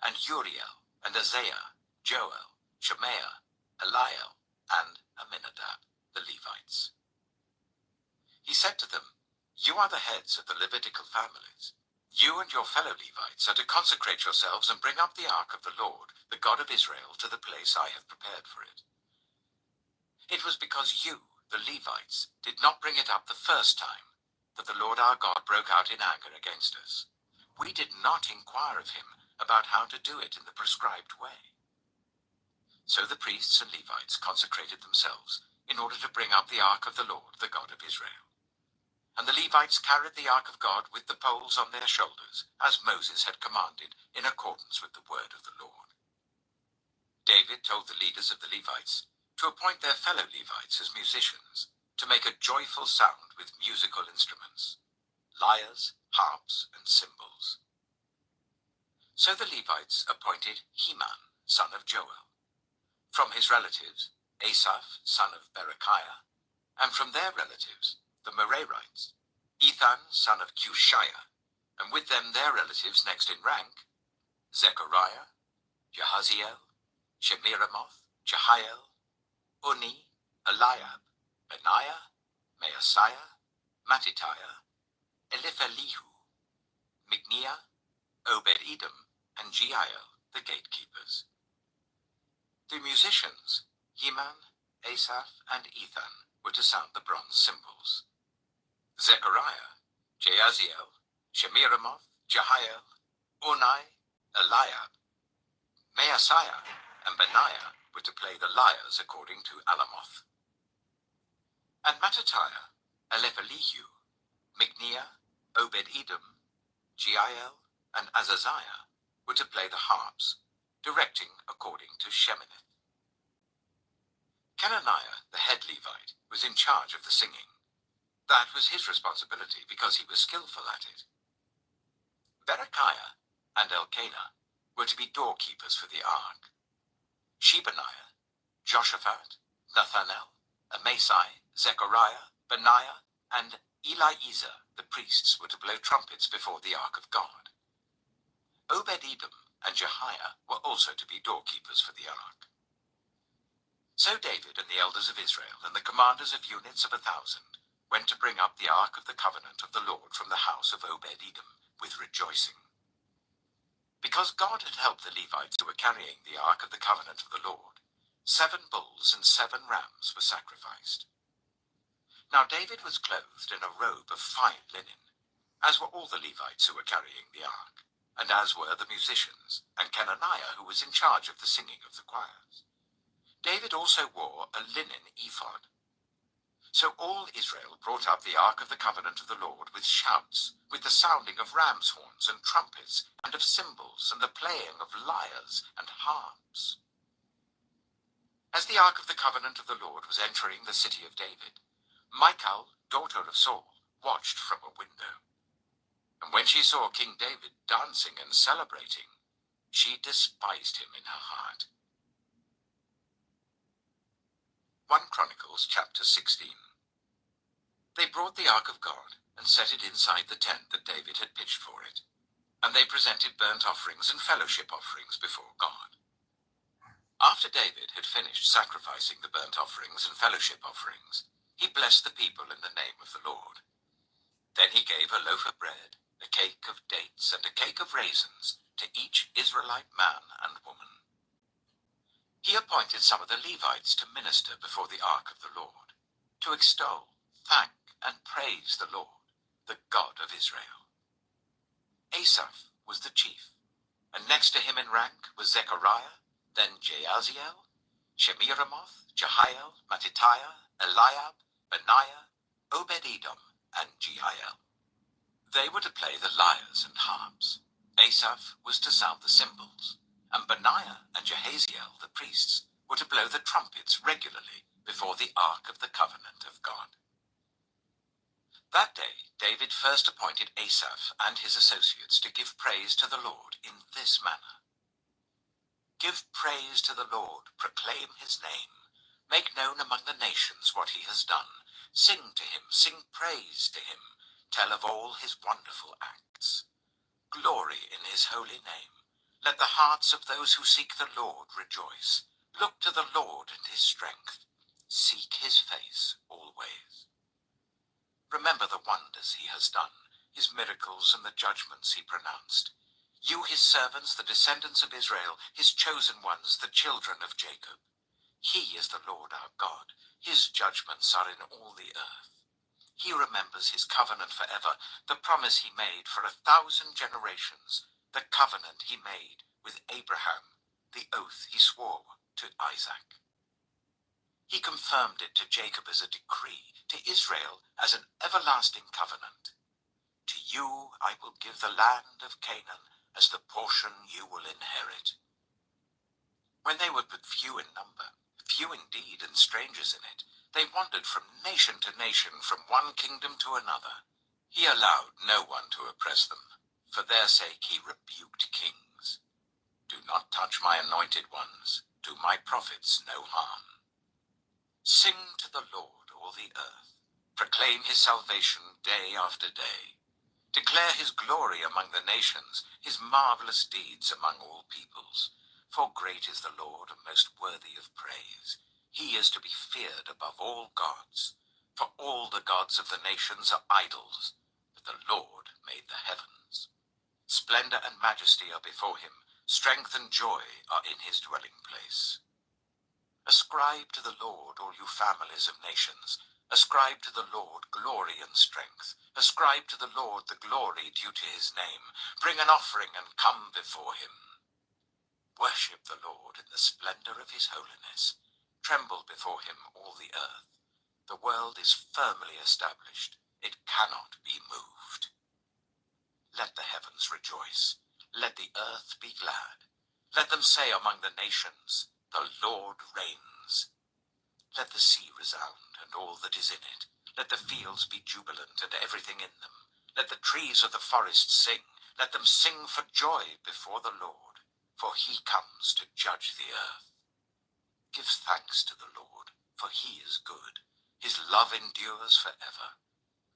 and Uriel and Isaiah, Joel, Shemaiah, Eliel, and Aminadab, the Levites. He said to them, "You are the heads of the Levitical families. You and your fellow Levites are to consecrate yourselves and bring up the ark of the Lord, the God of Israel, to the place I have prepared for it. It was because you, the Levites, did not bring it up the first time that the Lord our God broke out in anger against us. We did not inquire of him about how to do it in the prescribed way." So the priests and Levites consecrated themselves in order to bring up the ark of the Lord, the God of Israel. and the Levites carried the ark of God with the poles on their shoulders, as Moses had commanded, in accordance with the word of the Lord. David told the leaders of the Levites to appoint their fellow Levites as musicians, to make a joyful sound with musical instruments, lyres, harps, and cymbals. So the Levites appointed Heman, son of Joel, from his relatives, Asaph, son of Berechiah, and from their relatives, the Merarites, Ethan, son of Cushiah, and with them their relatives next in rank, Zechariah, Jahaziel, Shemiramoth, Jehiel, Uni, Eliab, Benaiah, Maaseiah, Mattithiah, Eliphelehu, Micniah, Obed-Edom, and Jeiel, the gatekeepers. The musicians, Heman, Asaph, and Ethan, were to sound the bronze cymbals. Zechariah, Jahaziel, Shemiramoth, Jehiel, Uni, Eliab, Maaseiah, and Benaiah were to play the lyres according to Alamoth. And Mattithiah, Eliphelehu, Micniah, Obed-Edom, Jeiel, and Azaziah were to play the harps, directing according to Sheminith. Kenaniah, the head Levite, was in charge of the singing. That was his responsibility because he was skillful at it. Berechiah and Elkanah were to be doorkeepers for the ark. Shebaniah, Joshaphat, Nathanael, Amasai, Zechariah, Benaiah, and Eliezer, the priests, were to blow trumpets before the ark of God. Obed-Edom and Jehiel were also to be doorkeepers for the ark. So David and the elders of Israel and the commanders of units of 1,000 went to bring up the ark of the covenant of the Lord from the house of Obed-Edom with rejoicing. Because God had helped the Levites who were carrying the ark of the covenant of the Lord, 7 bulls and 7 rams were sacrificed. Now David was clothed in a robe of fine linen, as were all the Levites who were carrying the ark, and as were the musicians, and Kenaniah, who was in charge of the singing of the choirs. David also wore a linen ephod. So all Israel brought up the ark of the covenant of the Lord with shouts, with the sounding of ram's horns and trumpets, and of cymbals, and the playing of lyres and harps. As the ark of the covenant of the Lord was entering the city of David, Michal, daughter of Saul, watched from a window. And when she saw King David dancing and celebrating, she despised him in her heart. 1 Chronicles chapter 16. They brought the ark of God and set it inside the tent that David had pitched for it, and they presented burnt offerings and fellowship offerings before God. After David had finished sacrificing the burnt offerings and fellowship offerings, he blessed the people in the name of the Lord. Then he gave a loaf of bread, a cake of dates, and a cake of raisins to each Israelite man and woman. He appointed some of the Levites to minister before the ark of the Lord, to extol, thank, and praise the Lord, the God of Israel. Asaph was the chief, and next to him in rank was Zechariah, then Jahaziel, Shemiramoth, Jehiel, Mattithiah, Eliab, Benaiah, Obed-Edom, and Jeiel. They were to play the lyres and harps. Asaph was to sound the cymbals, and Benaiah and Jahaziel, the priests, were to blow the trumpets regularly before the ark of the covenant of God. That day David first appointed Asaph and his associates to give praise to the Lord in this manner. Give praise to the Lord, proclaim his name. Make known among the nations what he has done. Sing to him, sing praise to him. Tell of all his wonderful acts. Glory in his holy name. Let the hearts of those who seek the Lord rejoice. Look to the Lord and his strength. Seek his face always. Remember the wonders he has done, his miracles and the judgments he pronounced. You, his servants, the descendants of Israel, his chosen ones, the children of Jacob. He is the Lord our God. His judgments are in all the earth. He remembers his covenant forever, the promise he made for 1,000 generations, the covenant he made with Abraham, the oath he swore to Isaac. He confirmed it to Jacob as a decree, to Israel as an everlasting covenant. To you I will give the land of Canaan as the portion you will inherit. When they were but few in number, few indeed and strangers in it, they wandered from nation to nation, from one kingdom to another. He allowed no one to oppress them. For their sake he rebuked kings. Do not touch my anointed ones. Do my prophets no harm. Sing to the Lord, all the earth. Proclaim his salvation day after day. Declare his glory among the nations, his marvelous deeds among all peoples. For great is the Lord and most worthy of praise. He is to be feared above all gods. For all the gods of the nations are idols, but the Lord made the heavens. Splendor and majesty are before him. Strength and joy are in his dwelling place. Ascribe to the Lord, all you families of nations. Ascribe to the Lord glory and strength. Ascribe to the Lord the glory due to his name. Bring an offering and come before him. Worship the Lord in the splendor of his holiness. Tremble before him, all the earth. The world is firmly established. It cannot be moved. Let the heavens rejoice. Let the earth be glad. Let them say among the nations, the Lord reigns. Let the sea resound, and all that is in it. Let the fields be jubilant, and everything in them. Let the trees of the forest sing. Let them sing for joy before the Lord, for he comes to judge the earth. Give thanks to the Lord, for he is good. His love endures forever.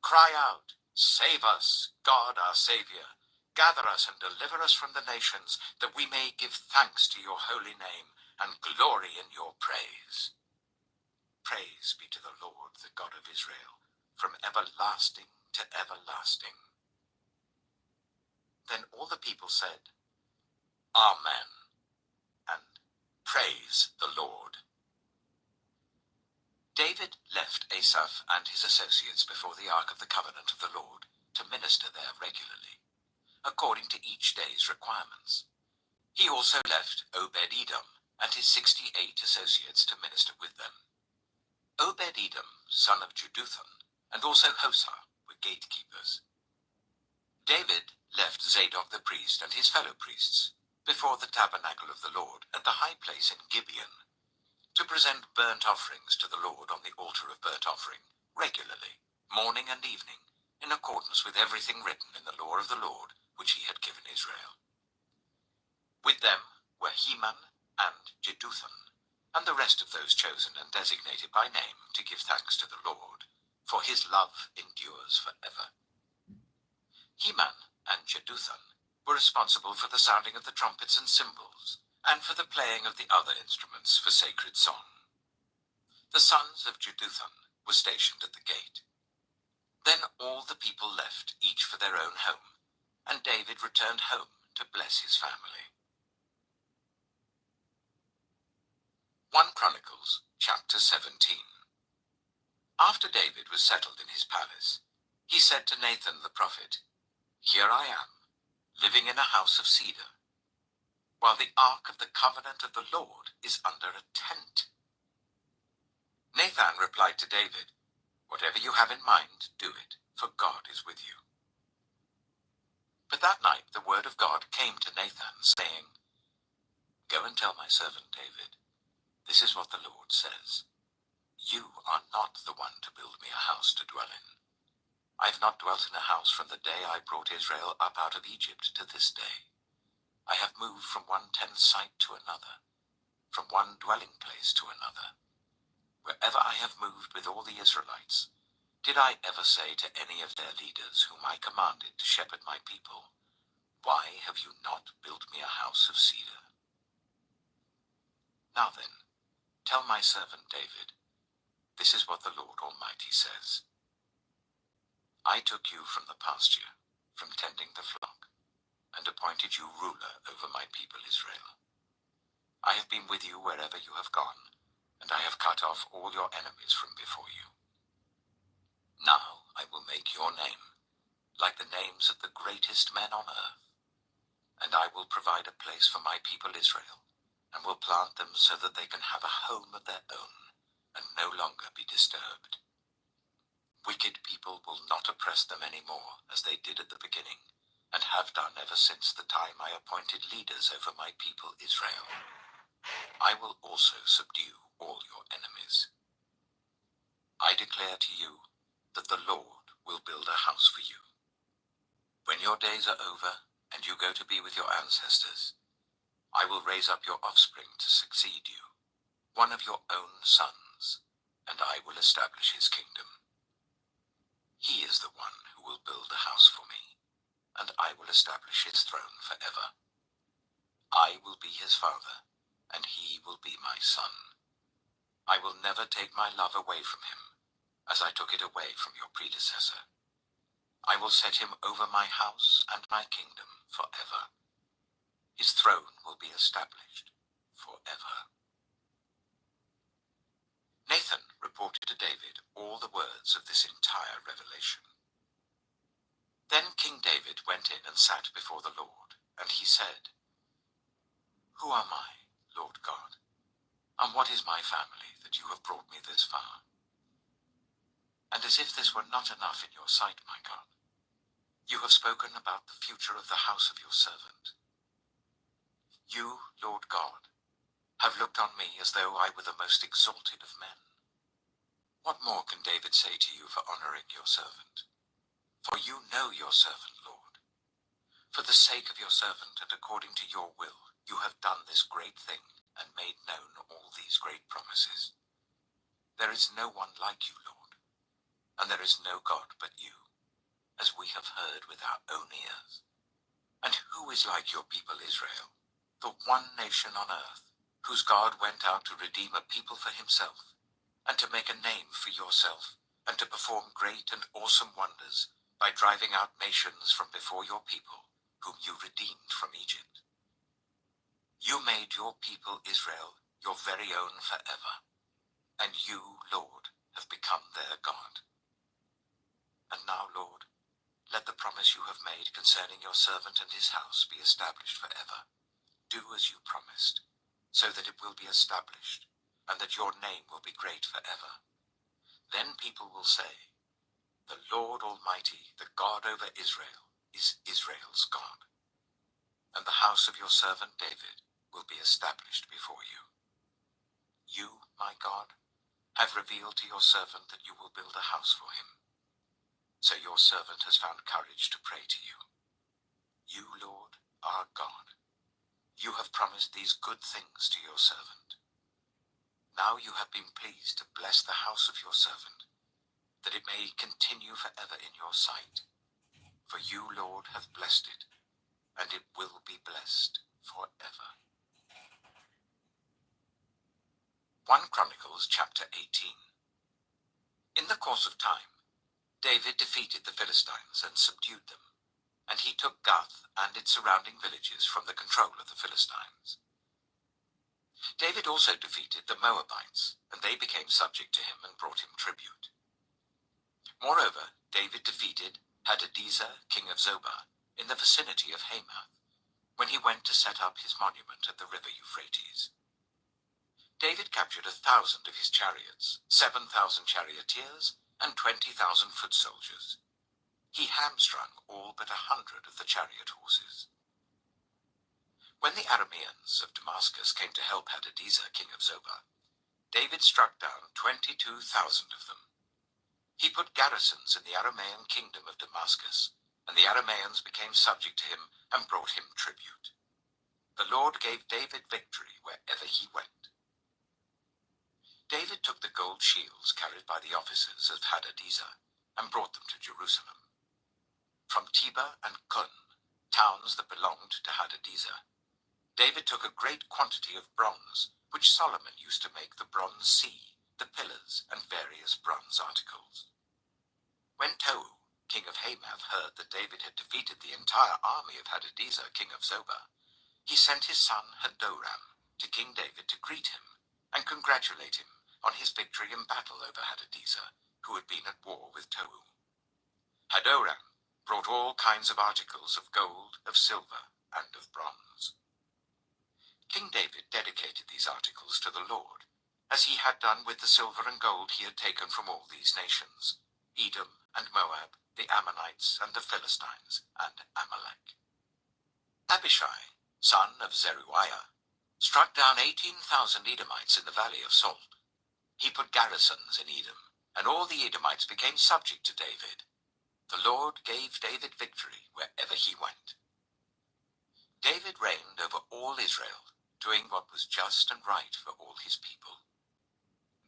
Cry out, save us, God our Saviour. Gather us and deliver us from the nations, that we may give thanks to your holy name and glory in your praise. Praise be to the Lord, the God of Israel, from everlasting to everlasting. Then all the people said, Amen, and praise the Lord. David left Asaph and his associates before the Ark of the Covenant of the Lord to minister there regularly, according to each day's requirements. He also left Obed-Edom and his 68 associates to minister with them. Obed-Edom, son of Jeduthun, and also Hosah were gatekeepers. David left Zadok the priest and his fellow priests before the tabernacle of the Lord at the high place in Gibeon, to present burnt offerings to the Lord on the altar of burnt offering regularly, morning and evening, in accordance with everything written in the law of the Lord which he had given Israel. With them were Heman and Jeduthun, and the rest of those chosen and designated by name to give thanks to the Lord, for his love endures forever. Heman and Jeduthun were responsible for the sounding of the trumpets and cymbals, and for the playing of the other instruments for sacred song. The sons of Jeduthun were stationed at the gate. Then all the people left, each for their own home, and David returned home to bless his family. 1 Chronicles chapter 17. After David was settled in his palace, he said to Nathan the prophet, Here I am, living in a house of cedar, while the ark of the covenant of the Lord is under a tent. Nathan replied to David, Whatever you have in mind, do it, for God is with you. But that night the word of God came to Nathan, saying, Go and tell my servant David, this is what the Lord says. You are not the one to build me a house to dwell in. I have not dwelt in a house from the day I brought Israel up out of Egypt to this day. I have moved from one tent site to another, from one dwelling place to another. Wherever I have moved with all the Israelites, did I ever say to any of their leaders whom I commanded to shepherd my people, Why have you not built me a house of cedar? Now then, tell my servant David, this is what the Lord Almighty says. I took you from the pasture, from tending the flock, and appointed you ruler over my people Israel. I have been with you wherever you have gone, and I have cut off all your enemies from before you. Now I will make your name like the names of the greatest men on earth, and I will provide a place for my people Israel, and will plant them so that they can have a home of their own, and no longer be disturbed. Wicked people will not oppress them any more, as they did at the beginning, and have done ever since the time I appointed leaders over my people Israel. I will also subdue all your enemies. I declare to you that the Lord will build a house for you. When your days are over, and you go to be with your ancestors, I will raise up your offspring to succeed you, one of your own sons, and I will establish his kingdom. He is the one who will build a house for me, and I will establish his throne forever. I will be his father, and he will be my son. I will never take my love away from him, as I took it away from your predecessor. I will set him over my house and my kingdom forever. His throne will be established forever. Nathan reported to David all the words of this entire revelation. Then King David went in and sat before the Lord, and he said, "Who am I, Lord God, and what is my family that you have brought me this far? And as if this were not enough in your sight, my God, you have spoken about the future of the house of your servant. You, Lord God, have looked on me as though I were the most exalted of men. What more can David say to you for honoring your servant? For you know your servant, Lord. For the sake of your servant and according to your will, you have done this great thing and made known all these great promises. There is no one like you, Lord, and there is no God but you, as we have heard with our own ears. And who is like your people Israel, the one nation on earth, whose God went out to redeem a people for himself, and to make a name for yourself, and to perform great and awesome wonders by driving out nations from before your people, whom you redeemed from Egypt? You made your people Israel your very own forever, and you, Lord, have become their God. And now, Lord, let the promise you have made concerning your servant and his house be established forever. Do as you promised, so that it will be established, and that your name will be great forever. Then people will say, the Lord Almighty, the God over Israel, is Israel's God. And the house of your servant David will be established before you. You, my God, have revealed to your servant that you will build a house for him. So your servant has found courage to pray to you. You, Lord, are God. You have promised these good things to your servant. Now you have been pleased to bless the house of your servant, that it may continue forever in your sight. For you, Lord, have blessed it, and it will be blessed forever. 1 Chronicles chapter 18. In the course of time, David defeated the Philistines and subdued them, and he took Gath and its surrounding villages from the control of the Philistines. David also defeated the Moabites, and they became subject to him and brought him tribute. Moreover, David defeated Hadadezer, king of Zobah, in the vicinity of Hamath, when he went to set up his monument at the river Euphrates. David captured 1,000 of his chariots, 7,000 charioteers, and 20,000 foot soldiers. He hamstrung all but 100 of the chariot horses. When the Arameans of Damascus came to help Hadadezer, king of Zobah, David struck down 22,000 of them. He put garrisons in the Aramean kingdom of Damascus, and the Arameans became subject to him and brought him tribute. The Lord gave David victory wherever he went. David took the gold shields carried by the officers of Hadadezer and brought them to Jerusalem. From Tebah and Kun, towns that belonged to Hadadezer, David took a great quantity of bronze, which Solomon used to make the bronze sea, the pillars, and various bronze articles. When Tou, king of Hamath, heard that David had defeated the entire army of Hadadezer, king of Zobah, he sent his son Hadoram to King David to greet him and congratulate him on his victory in battle over Hadadezer, who had been at war with Tou. Hadoram brought all kinds of articles of gold, of silver, and of bronze. King David dedicated these articles to the Lord, as he had done with the silver and gold he had taken from all these nations, Edom and Moab, the Ammonites and the Philistines, and Amalek. Abishai, son of Zeruiah, struck down 18,000 Edomites in the valley of Salt. He put garrisons in Edom, and all the Edomites became subject to David. The Lord gave David victory wherever he went. David reigned over all Israel, doing what was just and right for all his people.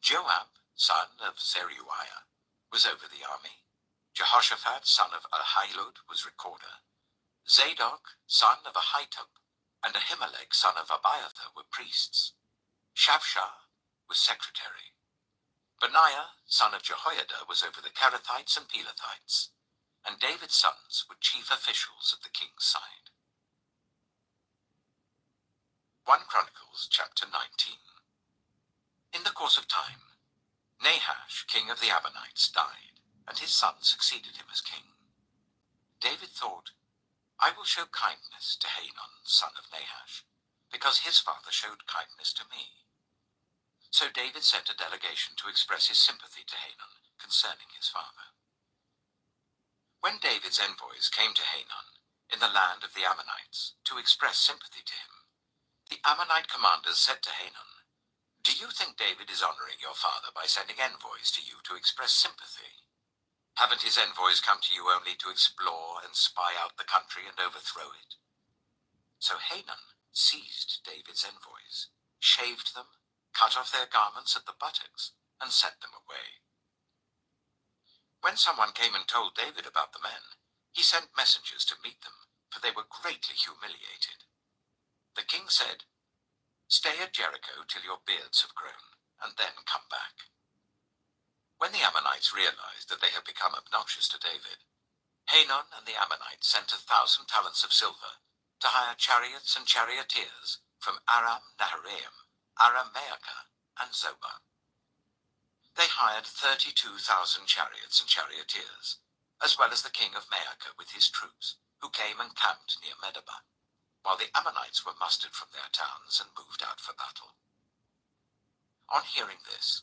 Joab, son of Zeruiah, was over the army. Jehoshaphat, son of Ahilud, was recorder. Zadok, son of Ahitub, and Ahimelech, son of Abiathar, were priests. Shavshah was secretary. Benaiah, son of Jehoiada, was over the Kerethites and Pelethites, and David's sons were chief officials at the king's side. 1 Chronicles chapter 19. In the course of time, Nahash, king of the Ammonites, died, and his son succeeded him as king. David thought, I will show kindness to Hanun, son of Nahash, because his father showed kindness to me. So David sent a delegation to express his sympathy to Hanun concerning his father. When David's envoys came to Hanun in the land of the Ammonites to express sympathy to him, the Ammonite commanders said to Hanun, Do you think David is honoring your father by sending envoys to you to express sympathy? Haven't his envoys come to you only to explore and spy out the country and overthrow it? So Hanun seized David's envoys, shaved them, cut off their garments at the buttocks, and sent them away. When someone came and told David about the men, he sent messengers to meet them, for they were greatly humiliated. The king said, Stay at Jericho till your beards have grown, and then come back. When the Ammonites realized that they had become obnoxious to David, Hanun and the Ammonites sent 1,000 talents of silver to hire chariots and charioteers from Aram Naharaim, Aram Maacah, and Zobah. They hired 32,000 chariots and charioteers, as well as the king of Maacah with his troops, who came and camped near Medeba, while the Ammonites were mustered from their towns and moved out for battle. On hearing this,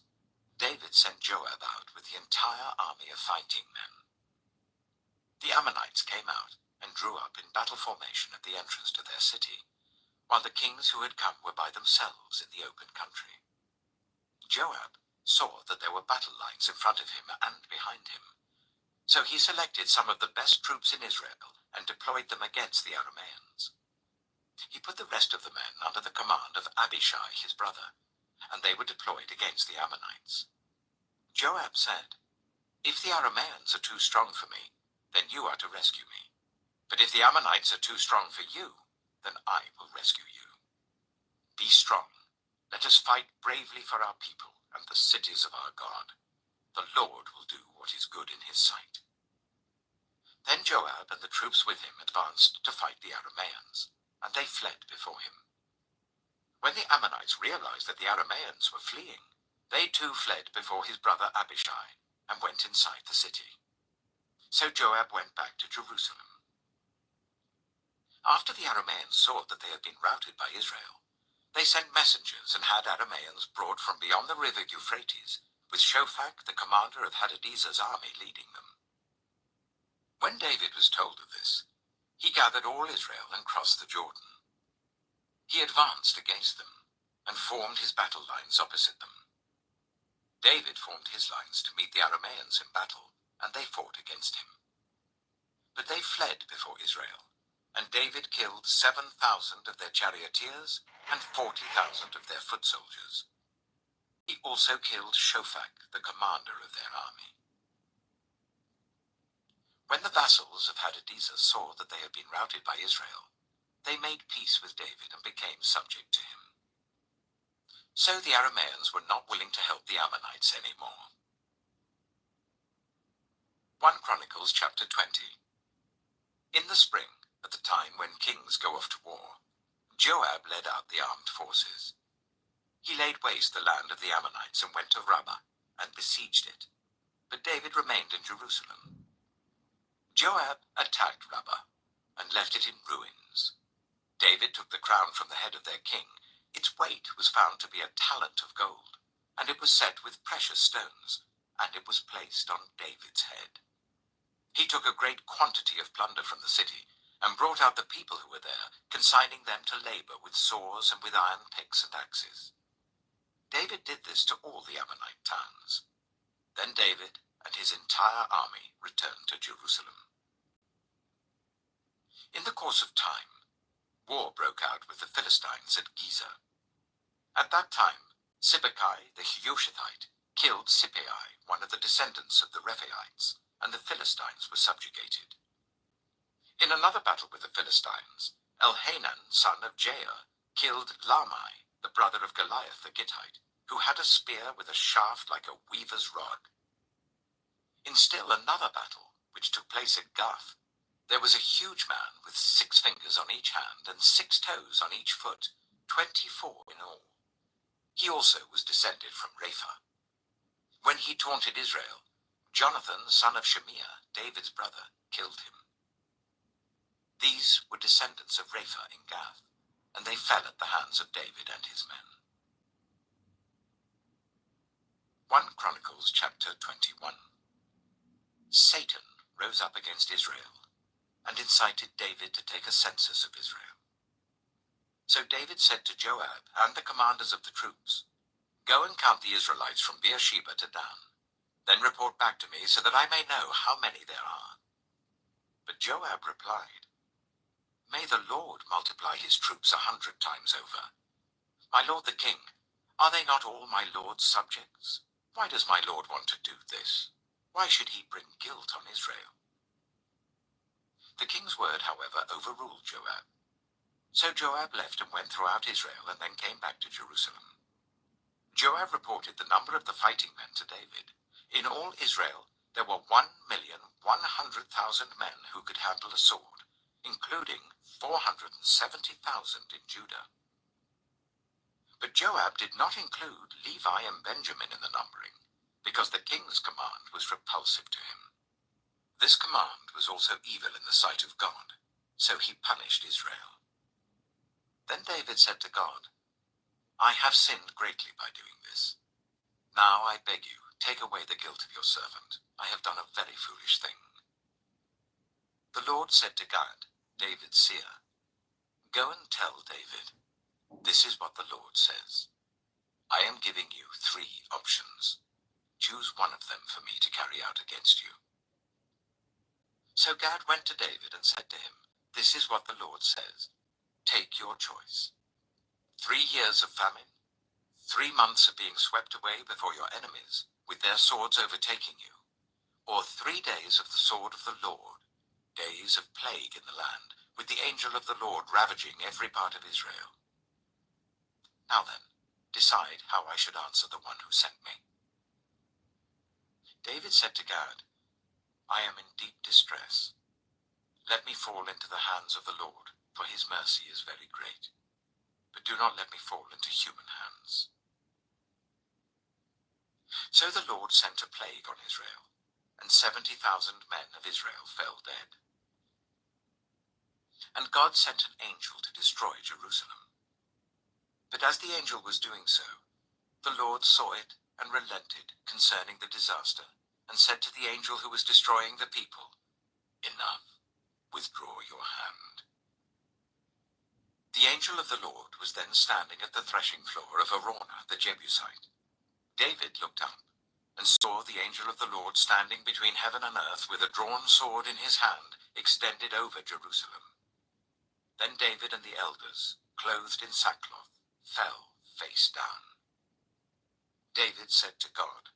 David sent Joab out with the entire army of fighting men. The Ammonites came out and drew up in battle formation at the entrance to their city, while the kings who had come were by themselves in the open country. Joab saw that there were battle lines in front of him and behind him, so he selected some of the best troops in Israel and deployed them against the Arameans. He put the rest of the men under the command of Abishai his brother, and they were deployed against the Ammonites. Joab said, If the Arameans are too strong for me, then you are to rescue me. But if the Ammonites are too strong for you, then I will rescue you. Be strong. Let us fight bravely for our people and the cities of our God. The Lord will do what is good in his sight. Then Joab and the troops with him advanced to fight the Arameans, and they fled before him. When the Ammonites realized that the Arameans were fleeing, they too fled before his brother Abishai and went inside the city. So Joab went back to Jerusalem. After the Arameans saw that they had been routed by Israel, they sent messengers and had Arameans brought from beyond the river Euphrates, with Shophak, the commander of Hadadezer's army, leading them. When David was told of this, he gathered all Israel and crossed the Jordan. He advanced against them and formed his battle lines opposite them. David formed his lines to meet the Arameans in battle, and they fought against him. But they fled before Israel, and David killed 7,000 of their charioteers and 40,000 of their foot soldiers. He also killed Shophak, the commander of their army. When the vassals of Hadadezer saw that they had been routed by Israel, they made peace with David and became subject to him. So the Arameans were not willing to help the Ammonites anymore. 1 Chronicles chapter 20. In the spring, at the time when kings go off to war, Joab led out the armed forces. He laid waste the land of the Ammonites and went to Rabbah and besieged it, but David remained in Jerusalem. Joab attacked Rabbah and left it in ruins. David took the crown from the head of their king. Its weight was found to be 1 talent of gold, and it was set with precious stones, and it was placed on David's head. He took a great quantity of plunder from the city, and brought out the people who were there, consigning them to labor with saws and with iron picks and axes. David did this to all the Ammonite towns. Then David and his entire army returned to Jerusalem. In the course of time, war broke out with the Philistines at Giza. At that time, Sibbecai the Hushathite killed Sippai, one of the descendants of the Rephaites, and the Philistines were subjugated. In another battle with the Philistines, Elhanan, son of Jair, killed Lahmi, the brother of Goliath the Gittite, who had a spear with a shaft like a weaver's rod. In still another battle, which took place at Gath, there was a huge man with 6 fingers on each hand and 6 toes on each foot, 24 in all. He also was descended from Rapha. When he taunted Israel, Jonathan, son of Shemiah, David's brother, killed him. These were descendants of Rapha in Gath, and they fell at the hands of David and his men. 1 Chronicles chapter 21. Satan rose up against Israel and incited David to take a census of Israel. So David said to Joab and the commanders of the troops, "Go and count the Israelites from Beersheba to Dan. Then report back to me so that I may know how many there are." But Joab replied, "May the Lord multiply his troops 100 times over. My lord the king, are they not all my lord's subjects? Why does my lord want to do this? Why should he bring guilt on Israel?" The king's word, however, overruled Joab. So Joab left and went throughout Israel and then came back to Jerusalem. Joab reported the number of the fighting men to David. In all Israel there were 1,100,000 men who could handle a sword, including 470,000 in Judah. But Joab did not include Levi and Benjamin in the numbering, because the king's command was repulsive to him. This command was also evil in the sight of God, so he punished Israel. Then David said to God, "I have sinned greatly by doing this. Now I beg you, take away the guilt of your servant. I have done a very foolish thing." The Lord said to Gad, David's seer, "Go and tell David, this is what the Lord says. I am giving you 3 options. Choose one of them for me to carry out against you." So Gad went to David and said to him, "This is what the Lord says. Take your choice. 3 years of famine, 3 months of being swept away before your enemies, with their swords overtaking you, or 3 days of the sword of the Lord, days of plague in the land, with the angel of the Lord ravaging every part of Israel. Now then, decide how I should answer the one who sent me." David said to Gad, "I am in deep distress. Let me fall into the hands of the Lord, for his mercy is very great. But do not let me fall into human hands." So the Lord sent a plague on Israel, and 70,000 men of Israel fell dead. And God sent an angel to destroy Jerusalem. But as the angel was doing so, the Lord saw it and relented concerning the disaster, and said to the angel who was destroying the people, "Enough, withdraw your hand." The angel of the Lord was then standing at the threshing floor of Araunah the Jebusite. David looked up and saw the angel of the Lord standing between heaven and earth with a drawn sword in his hand extended over Jerusalem. Then David and the elders, clothed in sackcloth, fell face down. David said to God,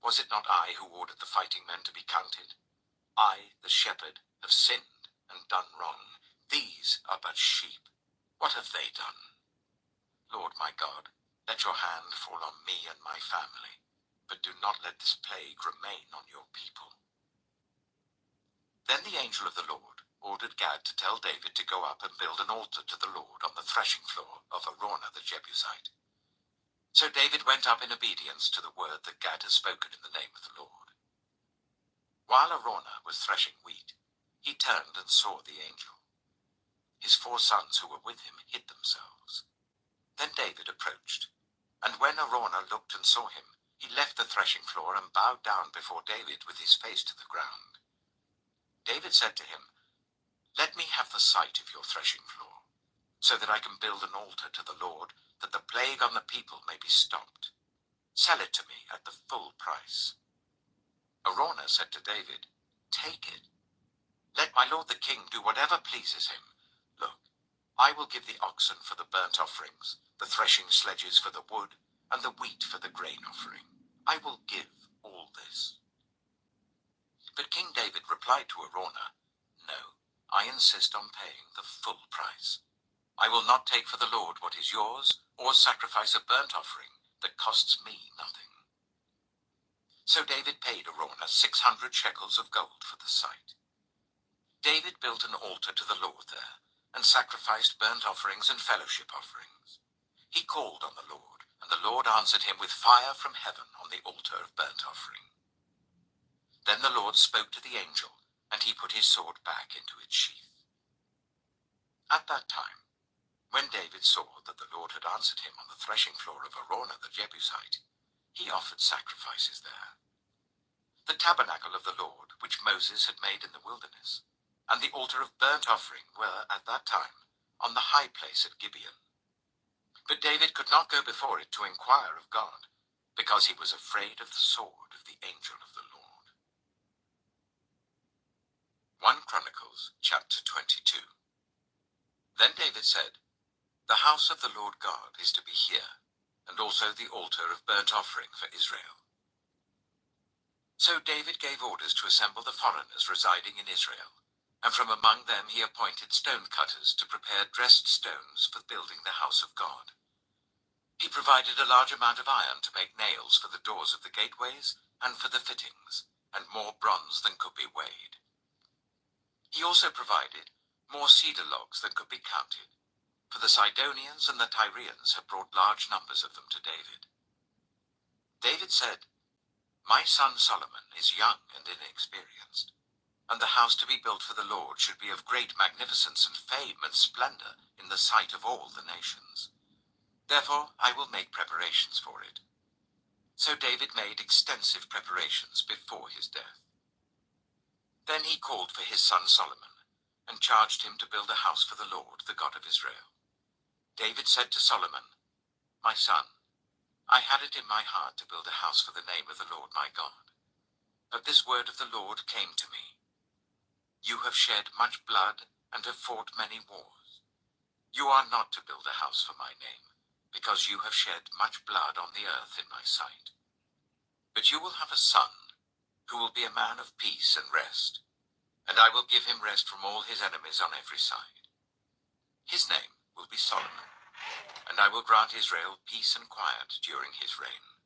"Was it not I who ordered the fighting men to be counted? I, the shepherd, have sinned and done wrong. These are but sheep. What have they done? Lord my God, let your hand fall on me and my family, but do not let this plague remain on your people." Then the angel of the Lord ordered Gad to tell David to go up and build an altar to the Lord on the threshing floor of Araunah the Jebusite. So David went up in obedience to the word that Gad had spoken in the name of the Lord. While Araunah was threshing wheat, he turned and saw the angel. His 4 sons who were with him hid themselves. Then David approached, And when Araunah looked and saw him, he left the threshing floor and bowed down before David with his face to the ground. David said to him, "Let me have the site of your threshing floor, so that I can build an altar to the Lord, that the plague on the people may be stopped. Sell it to me at the full price." Araunah said to David, "Take it. Let my lord the king do whatever pleases him. Look, I will give the oxen for the burnt offerings, the threshing sledges for the wood, and the wheat for the grain offering. I will give all this." But King David replied to Araunah, "No, I insist on paying the full price. I will not take for the Lord what is yours, or sacrifice a burnt offering that costs me nothing." So David paid Araunah 600 shekels of gold for the site. David built an altar to the Lord there, and sacrificed burnt offerings and fellowship offerings. He called on the Lord, and the Lord answered him with fire from heaven on the altar of burnt offering. Then the Lord spoke to the angel, and he put his sword back into its sheath. At that time, when David saw that the Lord had answered him on the threshing floor of Araunah the Jebusite, he offered sacrifices there. The tabernacle of the Lord, which Moses had made in the wilderness, and the altar of burnt offering were at that time on the high place at Gibeon. But David could not go before it to inquire of God, because he was afraid of the sword of the angel of the Lord. 1 Chronicles chapter 22. Then David said, "The house of the Lord God is to be here, and also the altar of burnt offering for Israel." So David gave orders to assemble the foreigners residing in Israel, and from among them he appointed stone cutters to prepare dressed stones for building the house of God. He provided a large amount of iron to make nails for the doors of the gateways and for the fittings, and more bronze than could be weighed. He also provided more cedar logs than could be counted, for the Sidonians and the Tyrians had brought large numbers of them to David. David said, "My son Solomon is young and inexperienced, and the house to be built for the Lord should be of great magnificence and fame and splendor in the sight of all the nations. Therefore I will make preparations for it." So David made extensive preparations before his death. Then he called for his son Solomon, and charged him to build a house for the Lord, the God of Israel. David said to Solomon, "My son, I had it in my heart to build a house for the name of the Lord my God. But this word of the Lord came to me. You have shed much blood and have fought many wars. You are not to build a house for my name, because you have shed much blood on the earth in my sight. But you will have a son, who will be a man of peace and rest, and I will give him rest from all his enemies on every side. His name will be Solomon, and I will grant Israel peace and quiet during his reign.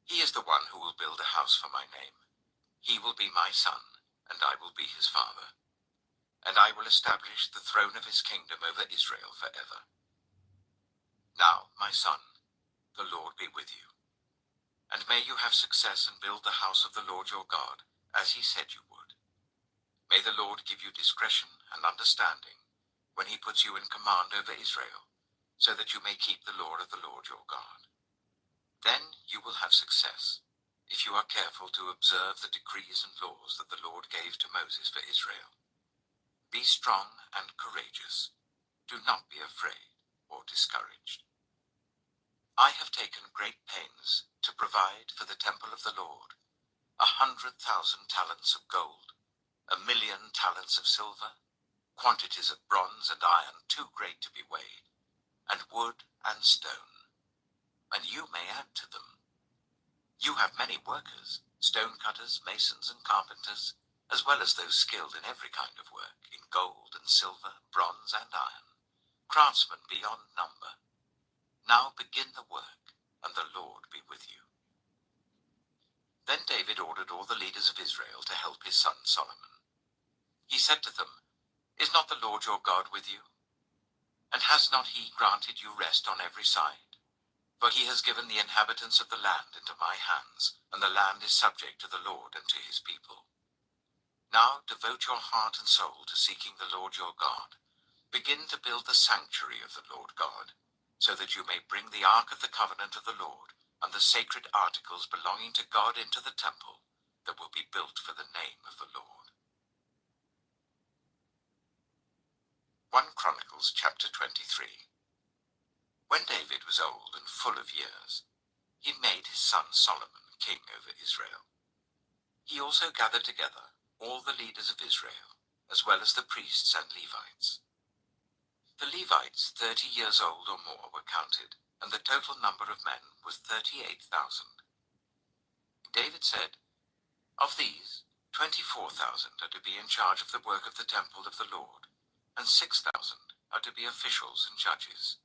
He is the one who will build a house for my name. He will be my son, and I will be his father. And I will establish the throne of his kingdom over Israel forever. Now, my son, the Lord be with you. And may you have success and build the house of the Lord your God, as he said you would. May the Lord give you discretion and understanding when he puts you in command over Israel, so that you may keep the law of the Lord your God. Then you will have success, if you are careful to observe the decrees and laws that the Lord gave to Moses for Israel. Be strong and courageous. Do not be afraid or discouraged. I have taken great pains to provide for the temple of the Lord 100,000 talents of gold, 1,000,000 talents of silver, quantities of bronze and iron too great to be weighed, and wood and stone, and you may add to them. You have many workers, stone cutters, masons, and carpenters, as well as those skilled in every kind of work, in gold and silver, bronze and iron, craftsmen beyond number. Now begin the work, and the Lord be with you." Then David ordered all the leaders of Israel to help his son Solomon. He said to them, "Is not the Lord your God with you? And has not he granted you rest on every side? For he has given the inhabitants of the land into my hands, and the land is subject to the Lord and to his people. Now devote your heart and soul to seeking the Lord your God. Begin to build the sanctuary of the Lord God, so that you may bring the ark of the covenant of the Lord and the sacred articles belonging to God into the temple that will be built for the name of the Lord. 1 Chronicles chapter 23. When David was old and full of years, he made his son Solomon king over Israel. He also gathered together all the leaders of Israel, as well as the priests and Levites. The Levites 30 years old or more were counted, and the total number of men was 38,000. David said, "Of these, 24,000 are to be in charge of the work of the temple of the Lord, and 6,000 are to be officials and judges.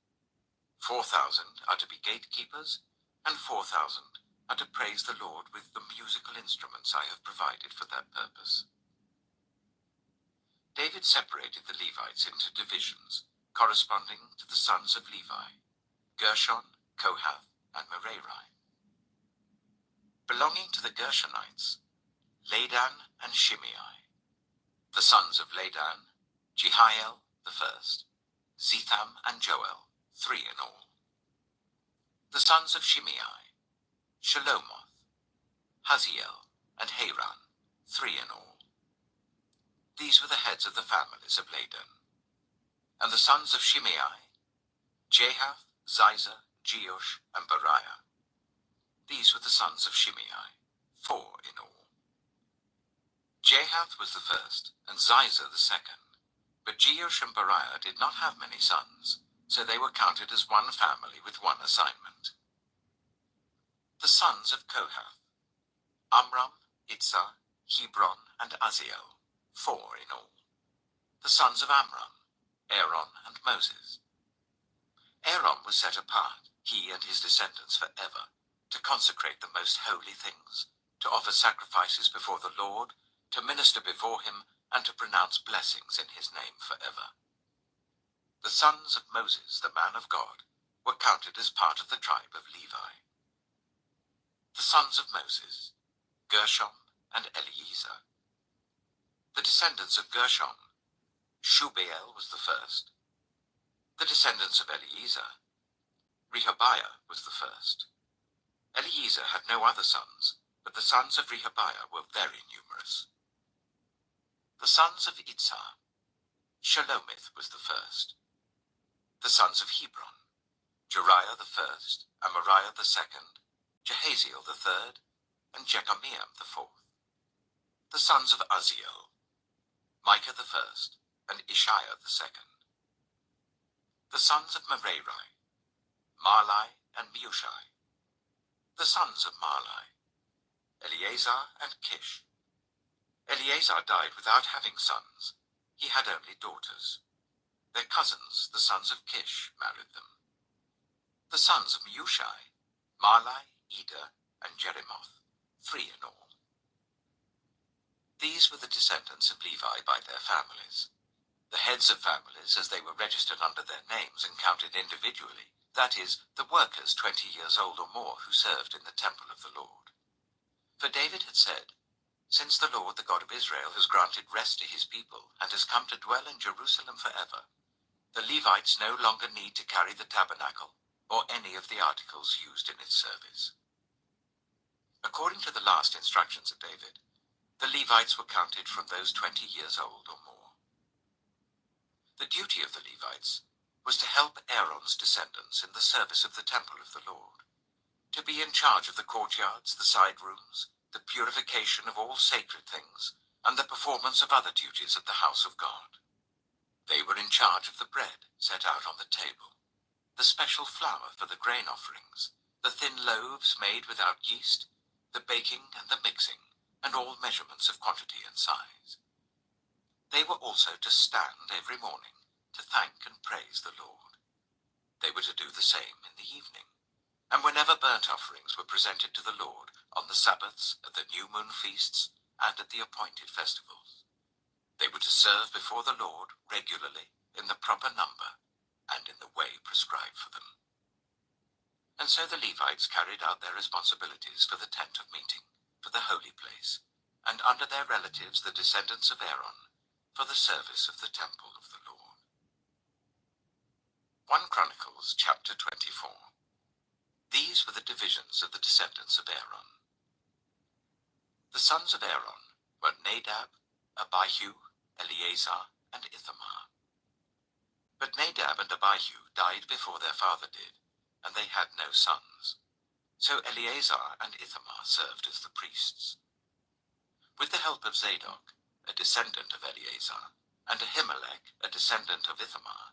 4,000 are to be gatekeepers, and 4,000 are to praise the Lord with the musical instruments I have provided for that purpose." David separated the Levites into divisions, corresponding to the sons of Levi, Gershon, Kohath, and Merari. Belonging to the Gershonites, Ladan and Shimei. The sons of Ladan, Jehiel the first, Zetham and Joel, 3 in all. The sons of Shimei, Shelomoth, Haziel, and Haran, 3 in all. These were the heads of the families of Ladan. And the sons of Shimei, Jahath, Ziza, Jeush, and Beriah. These were the sons of Shimei, 4 in all. Jahath was the first, and Ziza the second. But Jeush and Beriah did not have many sons, so they were counted as one family with one assignment. The sons of Kohath, Amram, Itzah, Hebron, and Aziel, 4 in all. The sons of Amram, Aaron and Moses. Aaron was set apart, he and his descendants forever, to consecrate the most holy things, to offer sacrifices before the Lord, to minister before him, and to pronounce blessings in his name forever. The sons of Moses, the man of God, were counted as part of the tribe of Levi. The sons of Moses, Gershom and Eleazar. The descendants of Gershom, Shubael was the first. The descendants of Eleazar, Rehabiah was the first. Eleazar had no other sons, but the sons of Rehabiah were very numerous. The sons of Itzah, Shelomith was the first. The sons of Hebron, Jeriah the first, Amariah the second, Jehaziel the third, and Jekameam the fourth. The sons of Aziel, Micah the first, and Ishiah the second. The sons of Merari, Mahli and Mushai. The sons of Mahli, Eleazar and Kish. Eleazar died without having sons. He had only daughters. Their cousins, the sons of Kish, married them. The sons of Mushai, Mahli, Eder, and Jeremoth, 3 in all. These were the descendants of Levi by their families. The heads of families as they were registered under their names and counted individually, that is, the workers 20 years old or more who served in the temple of the Lord. For David had said, "Since the Lord, the God of Israel, has granted rest to his people and has come to dwell in Jerusalem forever, the Levites no longer need to carry the tabernacle or any of the articles used in its service." According to the last instructions of David, the Levites were counted from those 20 years old or more. The duty of the Levites was to help Aaron's descendants in the service of the temple of the Lord, to be in charge of the courtyards, the side rooms, the purification of all sacred things, and the performance of other duties at the house of God. They were in charge of the bread set out on the table, the special flour for the grain offerings, the thin loaves made without yeast, the baking and the mixing, and all measurements of quantity and size. They were also to stand every morning to thank and praise the Lord. They were to do the same in the evening, and whenever burnt offerings were presented to the Lord on the Sabbaths, at the new moon feasts, and at the appointed festivals. They were to serve before the Lord regularly, in the proper number, and in the way prescribed for them. And so the Levites carried out their responsibilities for the tent of meeting, for the holy place, and under their relatives, the descendants of Aaron, for the service of the temple of the Lord. 1 Chronicles chapter 24. These were the divisions of the descendants of Aaron. The sons of Aaron were Nadab, Abihu, Eleazar, and Ithamar. But Nadab and Abihu died before their father did, and they had no sons. So Eleazar and Ithamar served as the priests. With the help of Zadok, a descendant of Eleazar, and Ahimelech, a descendant of Ithamar,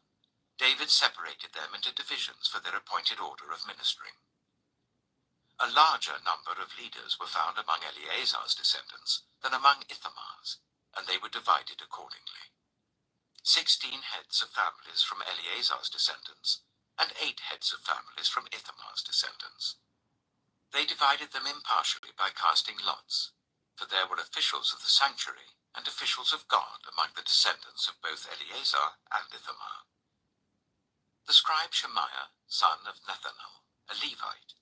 David separated them into divisions for their appointed order of ministering. A larger number of leaders were found among Eleazar's descendants than among Ithamar's, and they were divided accordingly. 16 heads of families from Eleazar's descendants, and 8 heads of families from Ithamar's descendants. They divided them impartially by casting lots, for there were officials of the sanctuary and officials of God among the descendants of both Eleazar and Ithamar. The scribe Shemaiah, son of Nethanel, a Levite,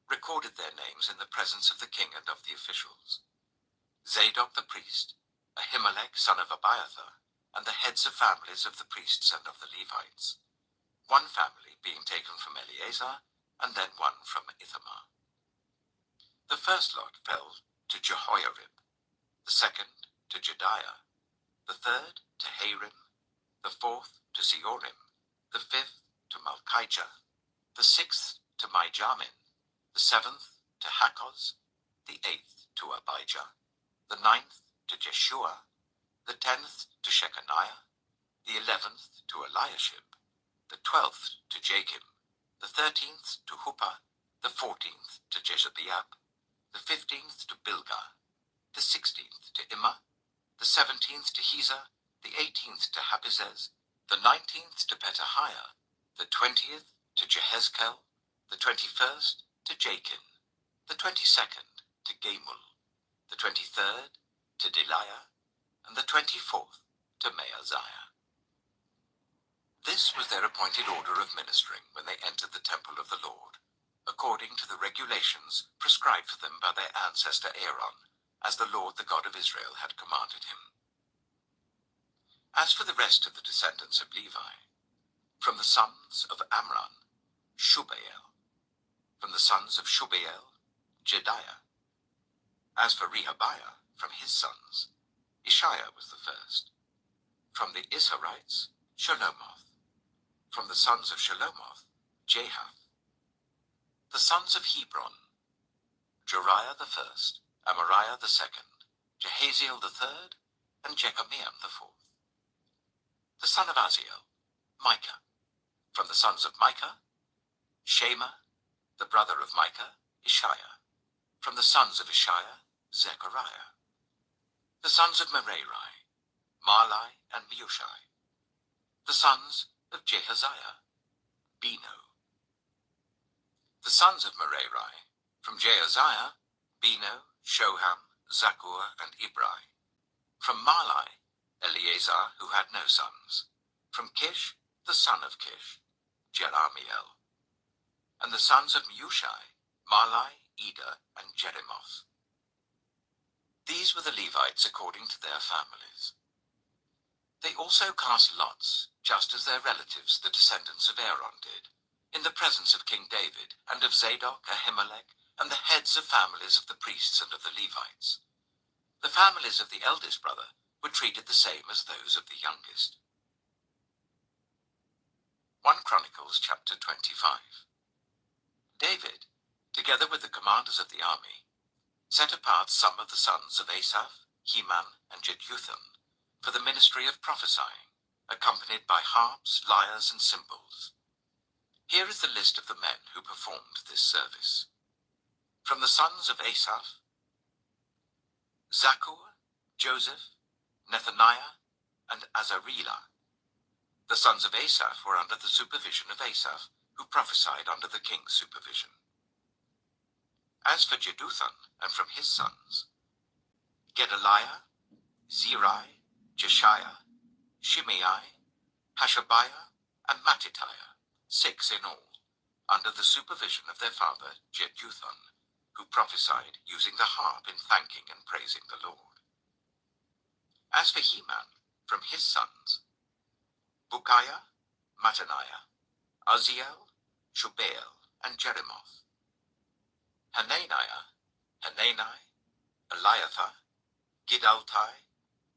recorded their names in the presence of the king and of the officials. Zadok the priest, Ahimelech son of Abiathar, and the heads of families of the priests and of the Levites, one family being taken from Eleazar, and then one from Ithamar. The first lot fell to Jehoiarib, the second to Jediah, the third to Harim, the fourth to Seorim, the fifth to Malchijah, the sixth to Mijamin, the seventh to Hakkoz, the eighth to Abijah, the ninth to Jeshua, the 10th to Shechaniah, the 11th to Eliashib, the 12th to Jachim, the 13th to Huppah, the 14th to Jeshabeab, the 15th to Bilgah, the 16th to Immer, the 17th to Hezah, the 18th to Habizez, the 19th to Petahiah, the 20th to Jehezkel, the 21st to Jachin, the 22nd to Gamul, the 23rd to Deliah, and the 24th to Maaziah. This was their appointed order of ministering when they entered the temple of the Lord, according to the regulations prescribed for them by their ancestor Aaron, as the Lord the God of Israel had commanded him. As for the rest of the descendants of Levi, from the sons of Amram, Shubael; from the sons of Shubael, Jediah. As for Rehabiah, from his sons, Ishiah was the first. From the Isharites, Shelomoth; from the sons of Shelomoth, Jahath. The sons of Hebron, Jeriah the first, Amariah the second, Jehaziel the third, and Jekameam the fourth. The son of Aziel, Micah; from the sons of Micah, Shema; the brother of Micah, Ishiah; from the sons of Ishiah, Zechariah. The sons of Merari, Mahli and Mushai; the sons of Jehaziah, Beno. The sons of Merari, from Jehaziah, Beno, Shoham, Zakkur, and Ibri; from Mahli, Eleazar, who had no sons; from Kish, the son of Kish, Jerahmeel; and the sons of Mushai, Mahli, Eder, and Jerimoth. These were the Levites according to their families. They also cast lots, just as their relatives, the descendants of Aaron, did, in the presence of King David, and of Zadok, Ahimelech, and the heads of families of the priests and of the Levites. The families of the eldest brother were treated the same as those of the youngest. 1 Chronicles chapter 25. David, together with the commanders of the army, set apart some of the sons of Asaph, Heman, and Jeduthun for the ministry of prophesying, accompanied by harps, lyres, and cymbals. Here is the list of the men who performed this service. From the sons of Asaph, Zakkur, Joseph, Nethaniah, and Azariah. The sons of Asaph were under the supervision of Asaph, who prophesied under the king's supervision. As for Jeduthun, and from his sons, Gedaliah, Zeri, Jeshiah, Shimei, Hashabiah, and Mattithiah, 6 in all, under the supervision of their father Jeduthun, who prophesied using the harp in thanking and praising the Lord. As for Heman, from his sons, Bukiah, Mattaniah, Uzziel, Shubael, and Jerimoth. Hananiah, Hanani, Eliathah, Gidaltai,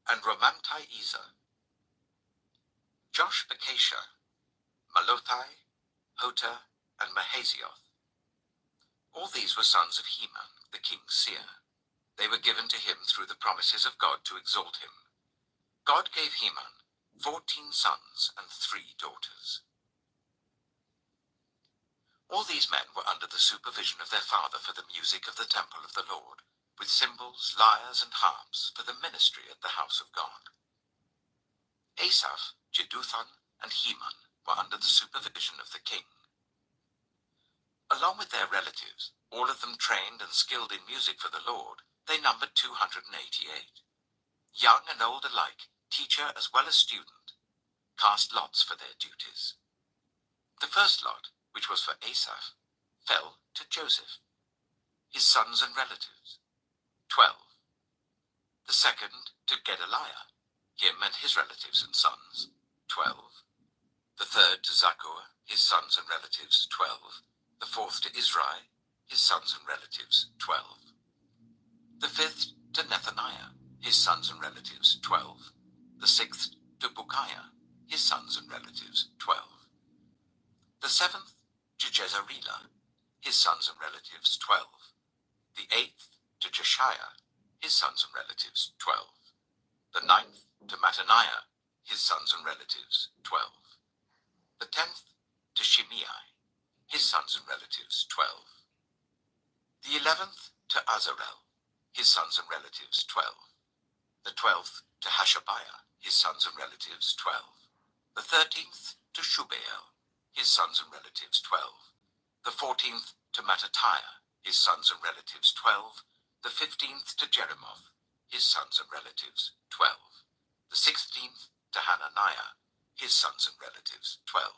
and Romamti-Ezer. Joshbekasha, Malothai, Hoter, and Mahazioth. All these were sons of Heman, the king's seer. They were given to him through the promises of God to exalt him. God gave Heman 14 sons and 3 daughters. All these men were under the supervision of their father for the music of the temple of the Lord, with cymbals, lyres, and harps for the ministry at the house of God. Asaph, Jeduthun, and Heman were under the supervision of the king. Along with their relatives, all of them trained and skilled in music for the Lord, they numbered 288. Young and old alike, teacher as well as student, cast lots for their duties. The first lot, which was for Asaph, fell to Joseph, his sons and relatives, 12. The second to Gedaliah, him and his relatives and sons, 12. The third to Zakkur, his sons and relatives, 12. The fourth to Israel, his sons and relatives, 12. The fifth to Nethaniah, his sons and relatives, 12. The sixth to Bukiah, his sons and relatives, 12. The seventh to Jezreelah, his sons and relatives, 12. The eighth to Jeshiah, his sons and relatives, 12. The ninth to Mattaniah, his sons and relatives, 12. The 10th to Shimei, his sons and relatives, 12. The 11th to Azarel, his sons and relatives, 12. The 12th to Hashabiah, his sons and relatives, 12. The 13th to Shubael, his sons and relatives, 12. The 14th to Mattatiah, his sons and relatives, 12. The 15th to Jerimoth, his sons and relatives, 12. The 16th to Hananiah, his sons and relatives, 12.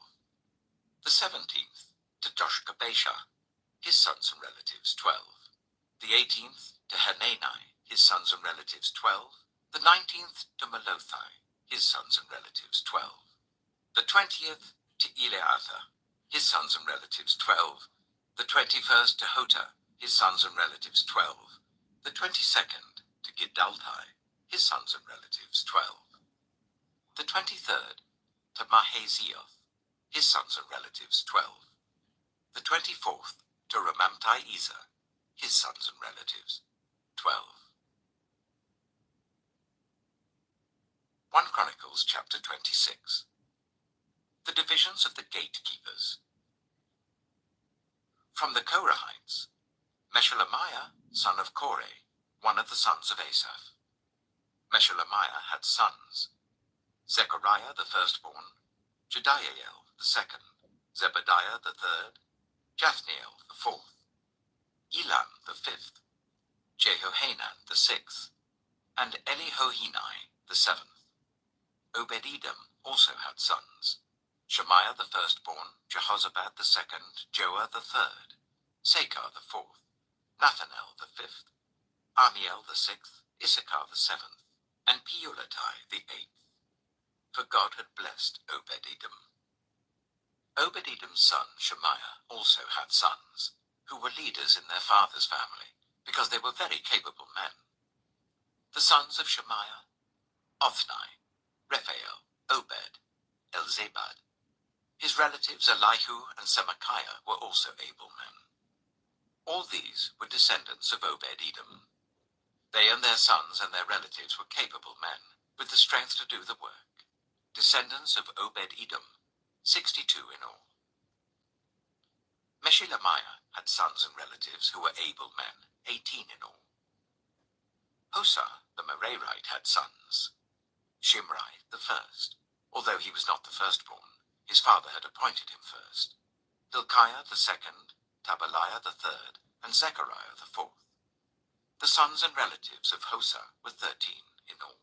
The 17th to Joshbekasha, his sons and relatives, 12. The 18th to Hanani, his sons and relatives, 12. The 19th to Malothai, his sons and relatives, 12. The 20th to Eleazar, his sons and relatives, 12. The 21st to Hoter, his sons and relatives, 12. The 22nd to Gidaltai, his sons and relatives, 12. The 23rd to Mahazioth, his sons and relatives, 12. The 24th to Romamti-Ezer, his sons and relatives, 12. 1 Chronicles chapter 26. The divisions of the gatekeepers. From the Korahites, Meshelemiah, son of Korah, one of the sons of Asaph. Meshelemiah had sons: Zechariah the firstborn, Jediael the second, Zebadiah the third, Jathniel the fourth, Elam the fifth, Jehohanan the sixth, and Elihohenai the seventh. Obed-Edom also had sons: Shemaiah the firstborn, Jehozabad the second, Joah the third, Sakar the fourth, Nathanael the fifth, Amiel the sixth, Issachar the seventh, and Peulatai the eighth. For God had blessed Obed-Edom. Obed-Edom's son Shemaiah also had sons, who were leaders in their father's family, because they were very capable men. The sons of Shemaiah: Othni, Rephael, Obed, Elzabad. His relatives Elihu and Semachiah were also able men. All these were descendants of Obed-Edom. They and their sons and their relatives were capable men, with the strength to do the work. Descendants of Obed-Edom, 62 in all. Meshelemiah had sons and relatives who were able men, 18 in all. Hosa the Merarite had sons: Shimri the first, although he was not the firstborn, his father had appointed him first, Hilkiah the second, Tabaliah the third, and Zechariah the fourth. The sons and relatives of Hosa were 13 in all.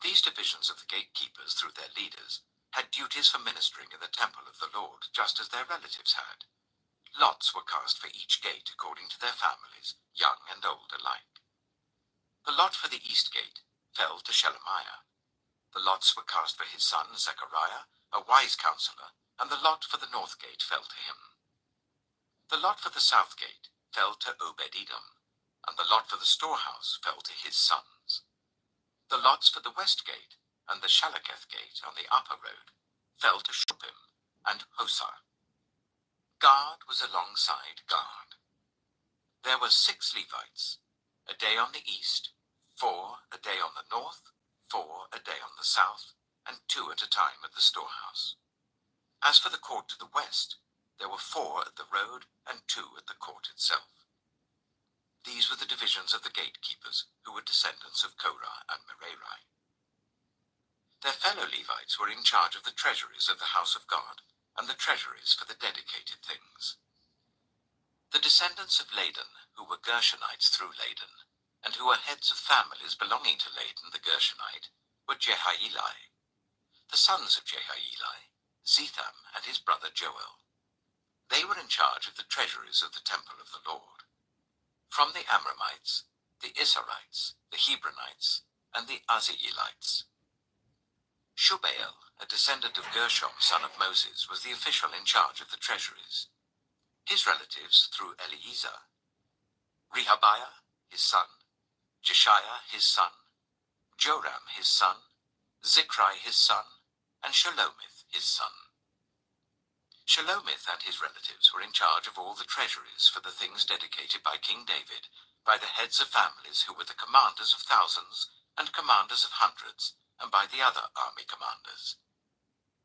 These divisions of the gatekeepers, through their leaders, had duties for ministering in the temple of the Lord, just as their relatives had. Lots were cast for each gate according to their families, young and old alike. The lot for the east gate fell to Shelemiah. The lots were cast for his son Zechariah, a wise counselor, and the lot for the north gate fell to him. The lot for the south gate fell to Obed-Edom, and the lot for the storehouse fell to his sons. The lots for the west gate and the Shalaketh gate on the upper road fell to Shuppim and Hosah. Gad was alongside Gad. There were 6 Levites, a day on the east, 4 a day on the north, 4 a day on the south, and 2 at a time at the storehouse. As for the court to the west, there were 4 at the road and 2 at the court itself. These were the divisions of the gatekeepers, who were descendants of Korah and Merari. Their fellow Levites were in charge of the treasuries of the house of God, and the treasuries for the dedicated things. The descendants of Ladan, who were Gershonites through Ladan, and who were heads of families belonging to Ladan the Gershonite, were Jehieli. The sons of Jehieli, Zetham and his brother Joel. They were in charge of the treasuries of the temple of the Lord. From the Amramites, the Issarites, the Hebronites, and the Uzzielites. Shubael, a descendant of Gershom, son of Moses, was the official in charge of the treasuries. His relatives through Eliezer, Rehabiah, his son, Jeshiah, his son, Joram, his son, Zichri, his son, and Shelomith, his son. Shelomith and his relatives were in charge of all the treasuries for the things dedicated by King David, by the heads of families who were the commanders of thousands and commanders of hundreds, and by the other army commanders.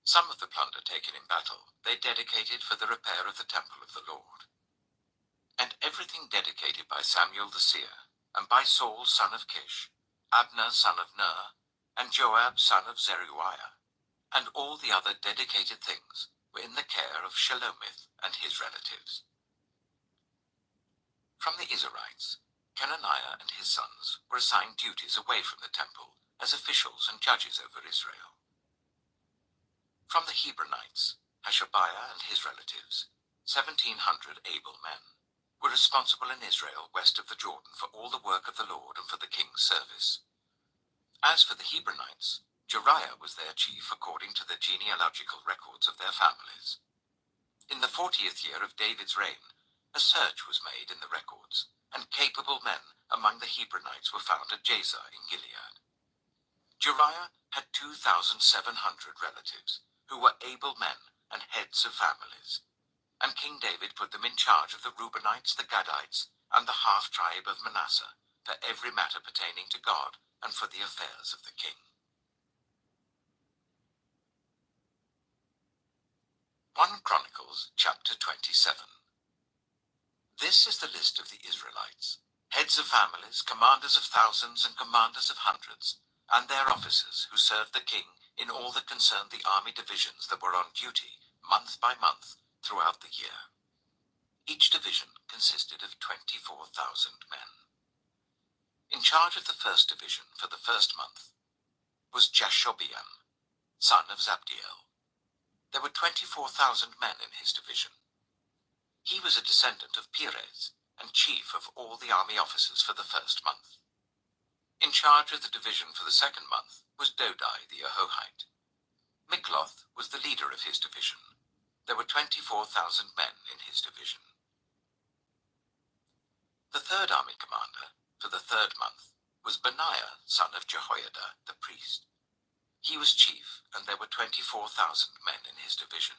Some of the plunder taken in battle they dedicated for the repair of the temple of the Lord. And everything dedicated by Samuel the seer, and by Saul son of Kish, Abner son of Ner, and Joab son of Zeruiah, and all the other dedicated things were in the care of Shelomith and his relatives. From the Israelites, Kenaniah and his sons were assigned duties away from the temple as officials and judges over Israel. From the Hebronites, Hashabiah and his relatives, 1,700 able men, were responsible in Israel west of the Jordan for all the work of the Lord and for the king's service. As for the Hebronites, Jeriah was their chief according to the genealogical records of their families. In the 40th year of David's reign, a search was made in the records, and capable men among the Hebronites were found at Jazer in Gilead. Jeriah had 2,700 relatives, who were able men and heads of families, and King David put them in charge of the Reubenites, the Gadites, and the half-tribe of Manasseh, for every matter pertaining to God and for the affairs of the king. 1 Chronicles chapter 27. This is the list of the Israelites, heads of families, commanders of thousands and commanders of hundreds, and their officers who served the king in all that concerned the army divisions that were on duty month by month throughout the year. Each division consisted of 24,000 men. In charge of the first division for the first month was Jashobeam, son of Zabdiel. There were 24,000 men in his division. He was a descendant of Perez and chief of all the army officers for the first month. In charge of the division for the second month was Dodai the Ahohite. Mikloth was the leader of his division. There were 24,000 men in his division. The third army commander for the third month was Benaiah, son of Jehoiada the priest. He was chief, and there were 24,000 men in his division.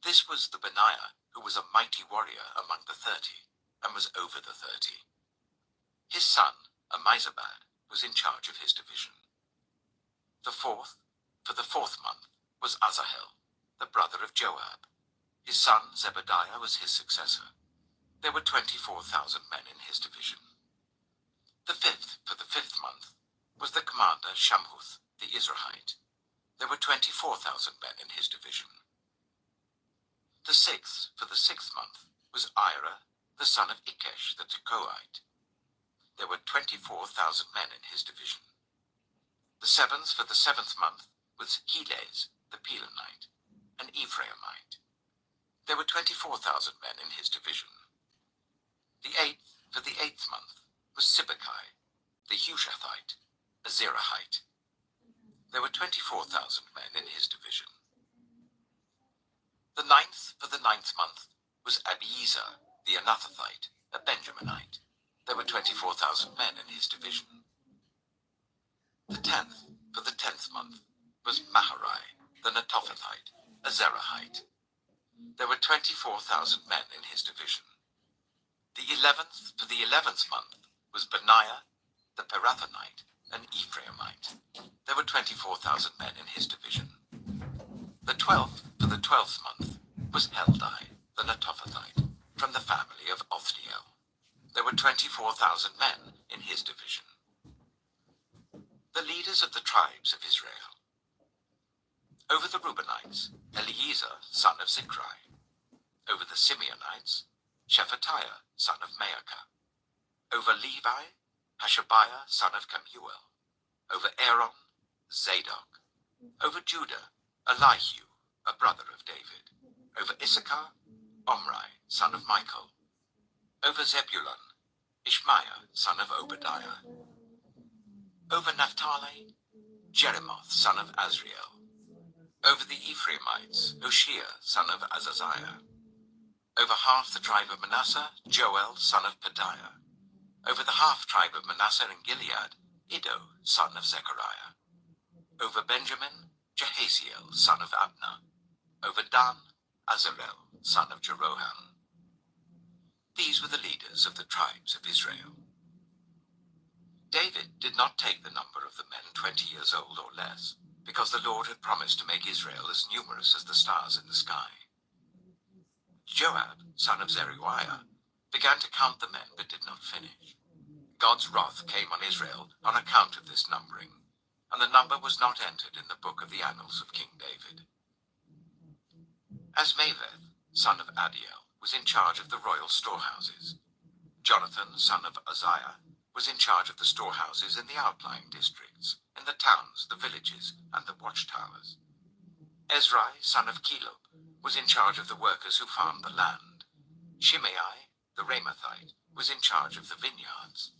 This was the Benaiah who was a mighty warrior among the 30, and was over the 30. His son, Amizabad, was in charge of his division. The fourth, for the fourth month, was Asahel, the brother of Joab. His son Zebediah was his successor. There were 24,000 men in his division. The fifth, for the fifth month, was the commander Shamhuth the Israelite. There were 24,000 men in his division. The sixth, for the sixth month, was Ira, the son of Ikesh the Tekoite. There were 24,000 men in his division. The seventh, for the seventh month, was Helez the Pelonite, an Ephraimite. There were 24,000 men in his division. The eighth, for the eighth month, was Sibbecai, the Hushathite, a Zerahite. There were 24,000 men in his division. Eliezer, the Anathothite, a Benjaminite. There were 24,000 men in his division. The 10th, for the 10th month, was Maharai, the Netophathite, a Zerahite. There were 24,000 men in his division. The 11th, for the 11th month, was Benaiah, the Pirathonite, an Ephraimite. There were 24,000 men in his division. The 12th, for the 12th month, was Heldai, the Netophathite, from the family of Othniel. There were 24,000 men in his division. The leaders of the tribes of Israel. Over the Reubenites, Eliezer, son of Zichri. Over the Simeonites, Shephatiah, son of Maacah. Over Levi, Hashabiah, son of Kemuel. Over Aaron, Zadok. Over Judah, Elihu, a brother of David. Over Issachar, Omri, son of Michael. Over Zebulun, Ishmaiah, son of Obadiah. Over Naphtali, Jeremoth, son of Azriel. Over the Ephraimites, Hoshea, son of Azaziah. Over half the tribe of Manasseh, Joel, son of Pedaiah. Over the half-tribe of Manasseh in Gilead, Iddo, son of Zechariah. Over Benjamin, Jehaziel, son of Abner. Over Dan, Azarel, son of Jeroham. These were the leaders of the tribes of Israel. David did not take the number of the men 20 years old or less, because the Lord had promised to make Israel as numerous as the stars in the sky. Joab, son of Zeruiah, began to count the men but did not finish. God's wrath came on Israel on account of this numbering, and the number was not entered in the book of the annals of King David. Asmaveth, son of Adiel, was in charge of the royal storehouses. Jonathan, son of Uzziah, was in charge of the storehouses in the outlying districts, in the towns, the villages, and the watchtowers. Ezrai, son of Kelub, was in charge of the workers who farmed the land. Shimei, the Ramathite, was in charge of the vineyards.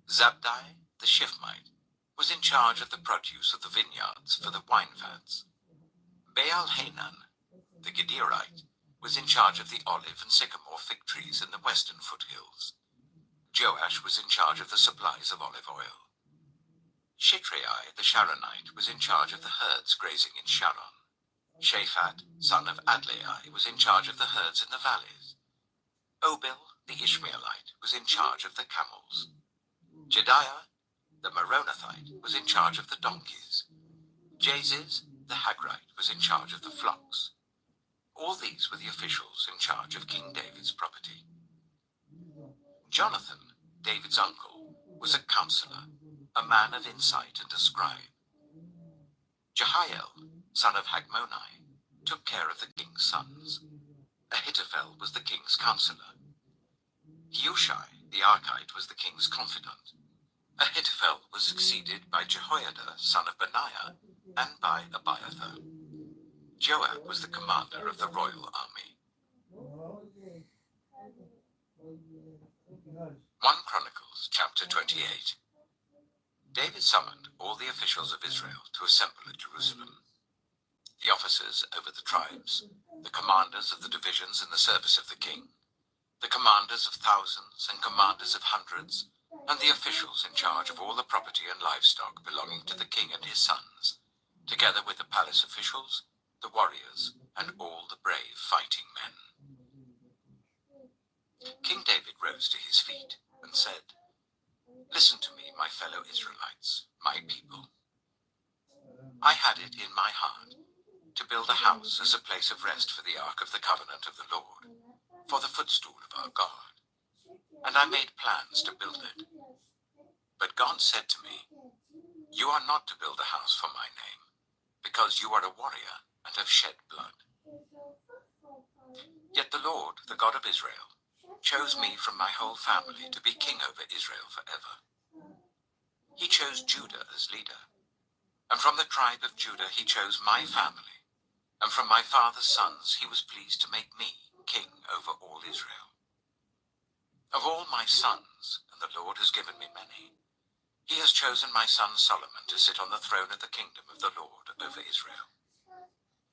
Zabdi, the Shifmite, was in charge of the produce of the vineyards for the wine vats. Baal-Hanan, the Gederite, was in charge of the olive and sycamore fig trees in the western foothills. Joash was in charge of the supplies of olive oil. Shitrai, the Sharonite, was in charge of the herds grazing in Sharon. Shaphat, son of Adlai, was in charge of the herds in the valleys. Obil, the Ishmaelite, was in charge of the camels. Jediah, the Meronothite, was in charge of the donkeys. Jaziz, the Hagrite, was in charge of the flocks. All these were the officials in charge of King David's property. Jonathan, David's uncle, was a counselor, a man of insight and a scribe. Jehiel, son of Hagmoni, took care of the king's sons. Ahithophel was the king's counselor. Hushai, the Archite, was the king's confidant. Ahithophel was succeeded by Jehoiada, son of Benaiah, and by Abiathar. Joab was the commander of the royal army. 1 Chronicles chapter 28. David summoned all the officials of Israel to assemble at Jerusalem. The officers over the tribes, the commanders of the divisions in the service of the king, the commanders of thousands and commanders of hundreds, and the officials in charge of all the property and livestock belonging to the king and his sons, together with the palace officials, the warriors, and all the brave fighting men. King David rose to his feet and said, "Listen to me, my fellow Israelites, my people. I had it in my heart to build a house as a place of rest for the ark of the covenant of the Lord, for the footstool of our God, and I made plans to build it. But God said to me, 'You are not to build a house for my name, because you are a warrior and have shed blood.' Yet the Lord, the God of Israel, chose me from my whole family to be king over Israel forever. He chose Judah as leader, and from the tribe of Judah he chose my family, and from my father's sons he was pleased to make me king over all Israel. Of all my sons, and the Lord has given me many, he has chosen my son Solomon to sit on the throne of the kingdom of the Lord over Israel.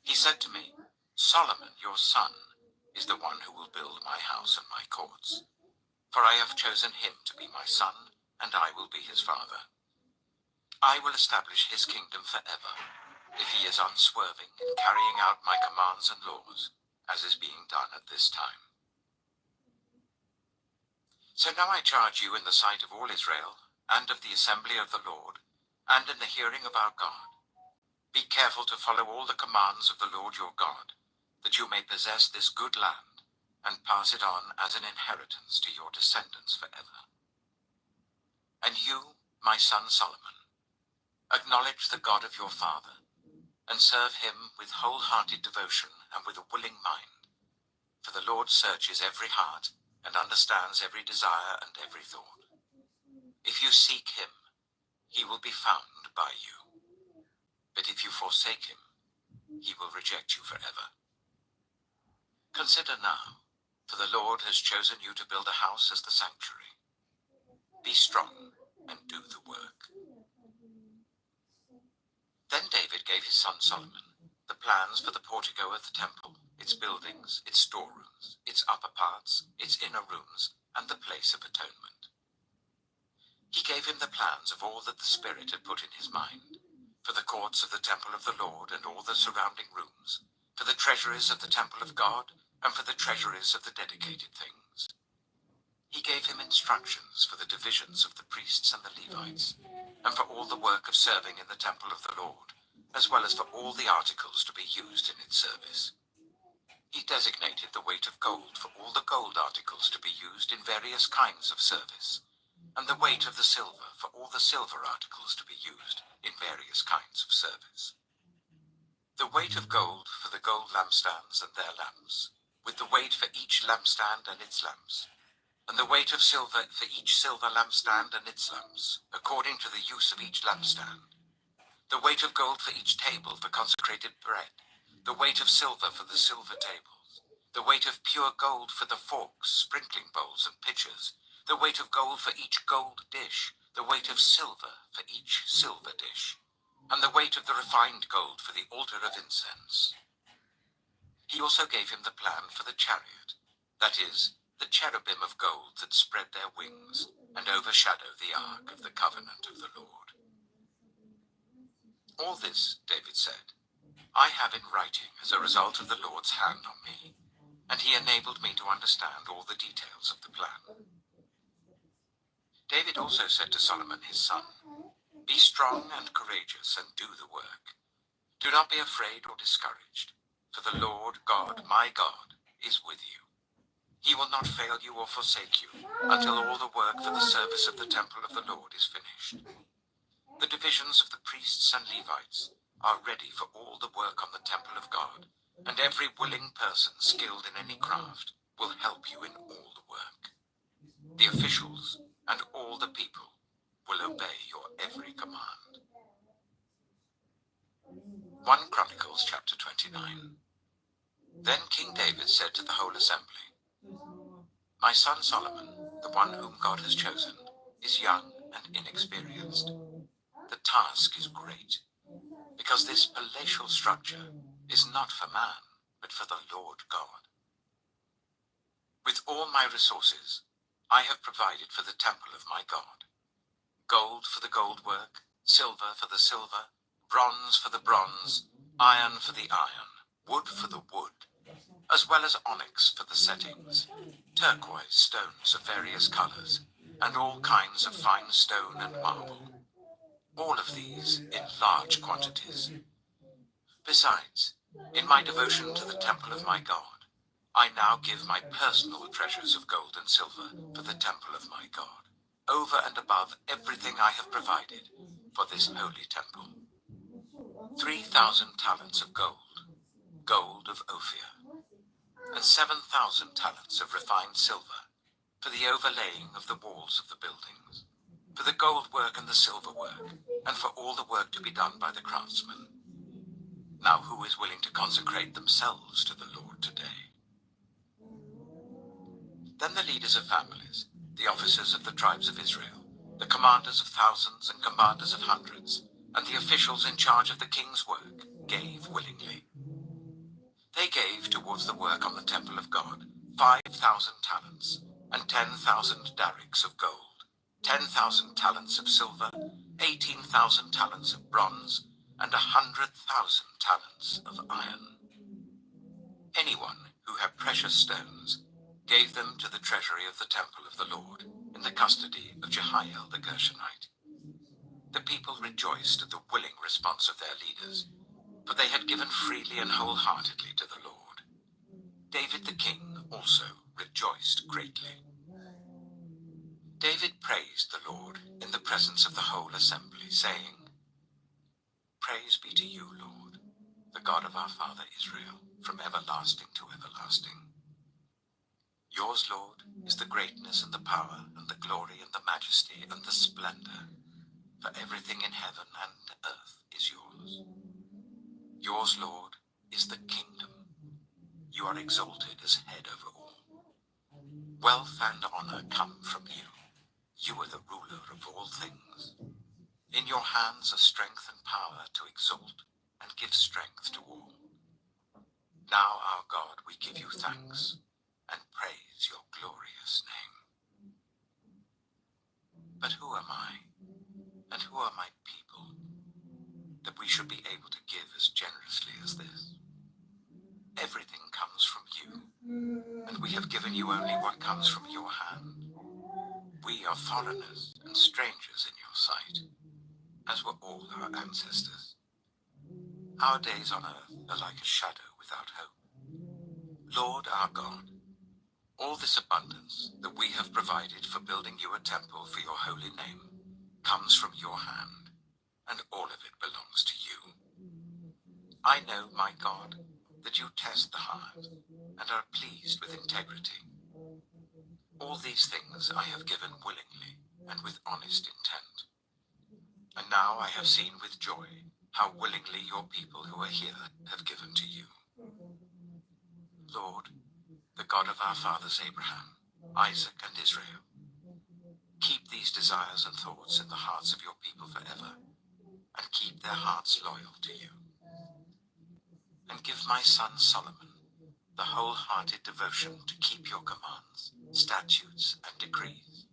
He said to me, 'Solomon, your son, is the one who will build my house and my courts. For I have chosen him to be my son, and I will be his father. I will establish his kingdom forever, if he is unswerving in carrying out my commands and laws, as is being done at this time. So now I charge you in the sight of all Israel, and of the assembly of the Lord, and in the hearing of our God, be careful to follow all the commands of the Lord your God, that you may possess this good land, and pass it on as an inheritance to your descendants forever. And you, my son Solomon, acknowledge the God of your father, and serve him with wholehearted devotion and with a willing mind. For the Lord searches every heart, and understands every desire and every thought. If you seek him, he will be found by you. But if you forsake him, he will reject you forever. Consider now, for the Lord has chosen you to build a house as the sanctuary. Be strong and do the work. Then David gave his son Solomon the plans for the portico of the temple, its buildings, its storerooms, its upper parts, its inner rooms, and the place of atonement. He gave him the plans of all that the Spirit had put in his mind, for the courts of the temple of the Lord and all the surrounding rooms, for the treasuries of the temple of God, and for the treasuries of the dedicated things. He gave him instructions for the divisions of the priests and the Levites, and for all the work of serving in the temple of the Lord, as well as for all the articles to be used in its service. He designated the weight of gold for all the gold articles to be used in various kinds of service, and the weight of the silver for all the silver articles to be used in various kinds of service. The weight of gold for the gold lampstands and their lamps, with the weight for each lampstand and its lamps, and the weight of silver for each silver lampstand and its lamps, according to the use of each lampstand. The weight of gold for each table for consecrated bread, the weight of silver for the silver tables, the weight of pure gold for the forks, sprinkling bowls, and pitchers, the weight of gold for each gold dish, the weight of silver for each silver dish, and the weight of the refined gold for the altar of incense. He also gave him the plan for the chariot, that is, the cherubim of gold that spread their wings and overshadow the ark of the covenant of the Lord. All this, David said, I have in writing as a result of the Lord's hand on me, and he enabled me to understand all the details of the plan. David also said to Solomon his son, Be strong and courageous and do the work. Do not be afraid or discouraged, for the Lord God, my God, is with you. He will not fail you or forsake you until all the work for the service of the temple of the Lord is finished. The divisions of the priests and Levites are ready for all the work on the temple of God, and every willing person skilled in any craft will help you in all the work. The officials and all the people will obey your every command. 1 Chronicles chapter 29. Then King David said to the whole assembly, My son Solomon, the one whom God has chosen, is young and inexperienced. The task is great, because this palatial structure is not for man, but for the Lord God. With all my resources, I have provided for the temple of my God. Gold for the gold work, silver for the silver, bronze for the bronze, iron for the iron, wood for the wood, as well as onyx for the settings, turquoise stones of various colors, and all kinds of fine stone and marble. All of these in large quantities. Besides, in my devotion to the temple of my God, I now give my personal treasures of gold and silver for the temple of my God, over and above everything I have provided for this holy temple. 3,000 talents of gold, gold of Ophir, and 7,000 talents of refined silver for the overlaying of the walls of the buildings, for the gold work and the silver work, and for all the work to be done by the craftsmen. Now who is willing to consecrate themselves to the Lord today? Then the leaders of families, the officers of the tribes of Israel, the commanders of thousands and commanders of hundreds, and the officials in charge of the king's work, gave willingly. They gave towards the work on the temple of God 5,000 talents, and 10,000 darics of gold, 10,000 talents of silver, 18,000 talents of bronze, and 100,000 talents of iron. Anyone who had precious stones gave them to the treasury of the temple of the Lord, in the custody of Jehiel the Gershonite. The people rejoiced at the willing response of their leaders, for they had given freely and wholeheartedly to the Lord. David the king also rejoiced greatly. David praised the Lord in the presence of the whole assembly, saying, Praise be to you, Lord, the God of our father Israel, from everlasting to everlasting. Yours, Lord, is the greatness and the power and the glory and the majesty and the splendor, for everything in heaven and earth is yours. Yours, Lord, is the kingdom. You are exalted as head over all. Wealth and honor come from you. You are the ruler of all things. In your hands are strength and power to exalt and give strength to all. Now, our God, we give you thanks and praise your glorious name. But who am I, and who are my people, that we should be able to give as generously as this? Everything comes from you, and we have given you only what comes from your hand. We are foreigners and strangers in your sight, as were all our ancestors. Our days on earth are like a shadow without hope. Lord our God, all this abundance that we have provided for building you a temple for your holy name comes from your hand, and all of it belongs to you. I know, my God, that you test the heart and are pleased with integrity. All these things I have given willingly and with honest intent. And now I have seen with joy how willingly your people who are here have given to you. Lord, the God of our fathers Abraham, Isaac, and Israel, keep these desires and thoughts in the hearts of your people forever, and keep their hearts loyal to you. And give my son Solomon the wholehearted devotion to keep your commands, statutes, and decrees,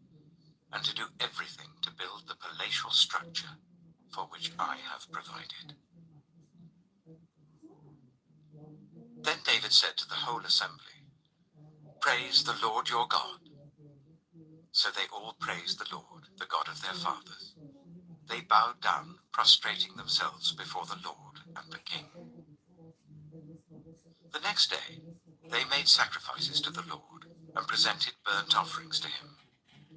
and to do everything to build the palatial structure for which I have provided. Then David said to the whole assembly, Praise the Lord your God. So they all praised the Lord, the God of their fathers. They bowed down, prostrating themselves before the Lord and the king. The next day they made sacrifices to the Lord and presented burnt offerings to him,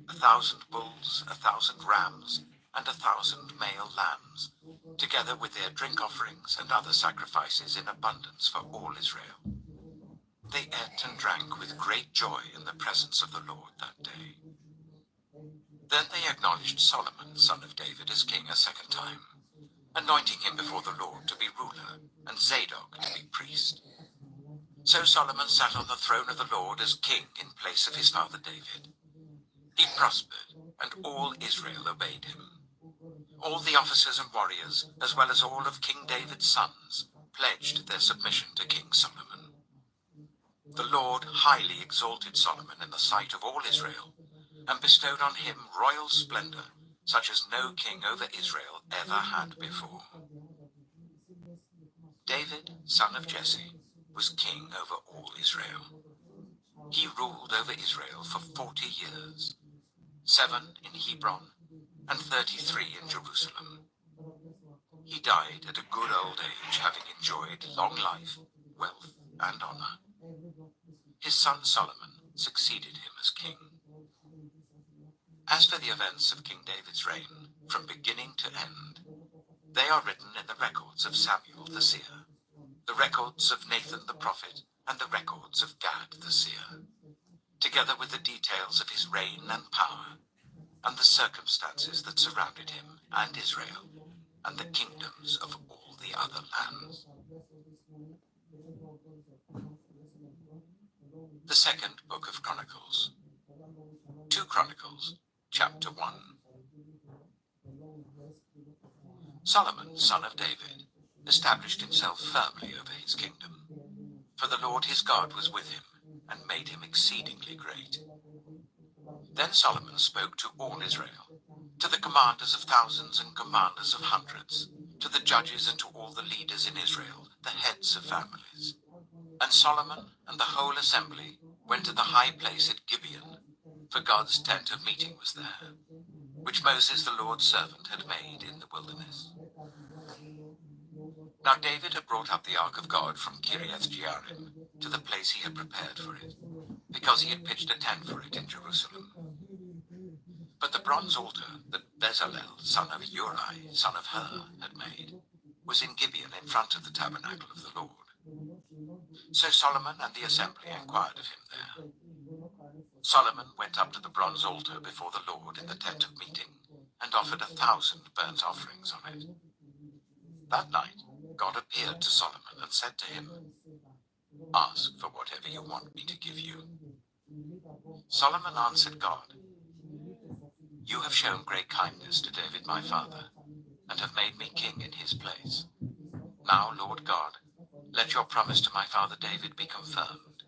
1,000 bulls, 1,000 rams, and 1,000 male lambs, together with their drink offerings and other sacrifices in abundance for all Israel. They ate and drank with great joy in the presence of the Lord that day. Then they acknowledged Solomon, son of David, as king a second time, anointing him before the Lord to be ruler, and Zadok to be priest. So Solomon sat on the throne of the Lord as king in place of his father David. He prospered, and all Israel obeyed him. All the officers and warriors, as well as all of King David's sons, pledged their submission to King Solomon. The Lord highly exalted Solomon in the sight of all Israel, and bestowed on him royal splendor, such as no king over Israel ever had before. David, son of Jesse, was king over all Israel. He ruled over Israel for 40 years, 7 in Hebron and 33 in Jerusalem. He died at a good old age, having enjoyed long life, wealth, and honor. His son Solomon succeeded him as king. As for the events of King David's reign, from beginning to end, they are written in the records of Samuel the seer, the records of Nathan the prophet, and the records of Gad the seer, together with the details of his reign and power, and the circumstances that surrounded him and Israel, and the kingdoms of all the other lands. The second book of Chronicles. 2 Chronicles, chapter 1. Solomon, son of David, established himself firmly over his kingdom. for the Lord his God was with him, and made him exceedingly great. Then Solomon spoke to all Israel, to the commanders of thousands and commanders of hundreds, to the judges and to all the leaders in Israel, the heads of families. And Solomon and the whole assembly went to the high place at Gibeon, for God's tent of meeting was there, which Moses the Lord's servant had made in the wilderness. Now David had brought up the ark of God from Kiriath-Jearim to the place he had prepared for it, because he had pitched a tent for it in Jerusalem. But the bronze altar that Bezalel, son of Uri, son of Hur, had made, was in Gibeon in front of the tabernacle of the Lord. So Solomon and the assembly inquired of him there. Solomon went up to the bronze altar before the Lord in the tent of meeting, and offered 1,000 burnt offerings on it. That night God appeared to Solomon and said to him, "Ask for whatever you want me to give you." Solomon answered God, "You have shown great kindness to David my father, and have made me king in his place. Now, Lord God, let your promise to my father David be confirmed,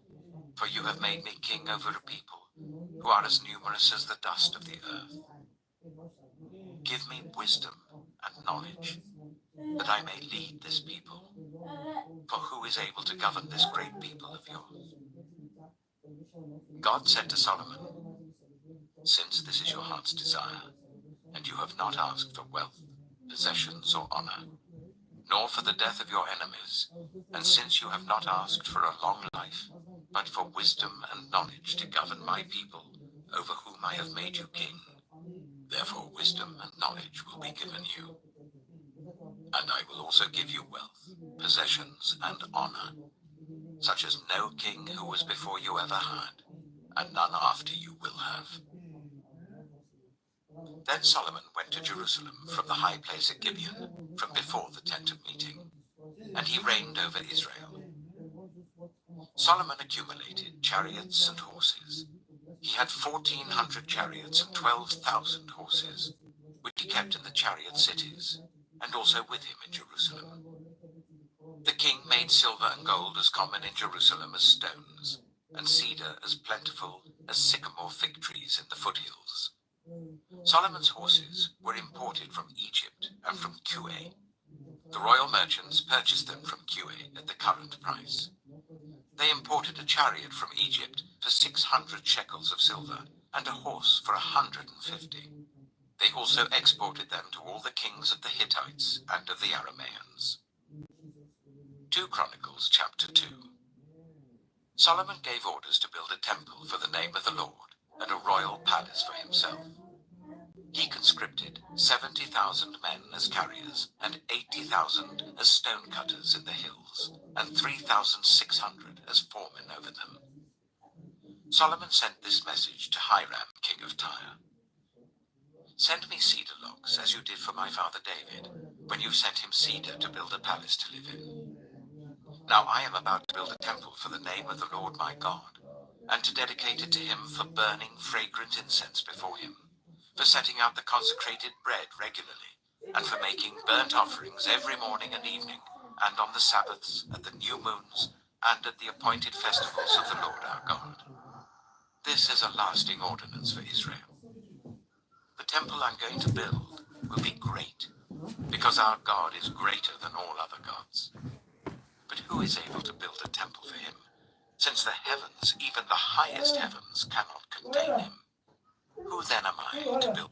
for you have made me king over a people who are as numerous as the dust of the earth. Give me wisdom and knowledge, that I may lead this people, for who is able to govern this great people of yours?" God said to Solomon, "Since this is your heart's desire, and you have not asked for wealth, possessions, or honor, nor for the death of your enemies, and since you have not asked for a long life, but for wisdom and knowledge to govern my people, over whom I have made you king, therefore wisdom and knowledge will be given you. And I will also give you wealth, possessions, and honor, such as no king who was before you ever had, and none after you will have." Then Solomon went to Jerusalem from the high place at Gibeon, from before the tent of meeting, and he reigned over Israel. Solomon accumulated chariots and horses. He had 1,400 chariots and 12,000 horses, which he kept in the chariot cities, and also with him in Jerusalem. The king made silver and gold as common in Jerusalem as stones, and cedar as plentiful as sycamore fig trees in the foothills. Solomon's horses were imported from Egypt and from Kuwait. The royal merchants purchased them from Kuwait at the current price. They imported a chariot from Egypt for 600 shekels of silver, and a horse for 150. They also exported them to all the kings of the Hittites and of the Arameans. 2 Chronicles chapter 2. Solomon gave orders to build a temple for the name of the Lord, and a royal palace for himself. He conscripted 70,000 men as carriers, and 80,000 as stone cutters in the hills, and 3,600 as foremen over them. Solomon sent this message to Hiram, king of Tyre: "Send me cedar logs, as you did for my father David, when you sent him cedar to build a palace to live in. Now I am about to build a temple for the name of the Lord my God, and to dedicate it to him for burning fragrant incense before him, for setting out the consecrated bread regularly, and for making burnt offerings every morning and evening, and on the Sabbaths, at the new moons, and at the appointed festivals of the Lord our God. This is a lasting ordinance for Israel. The temple I'm going to build will be great, because our God is greater than all other gods. But who is able to build a temple for him, since the heavens, even the highest heavens, cannot contain him? Who then am I to build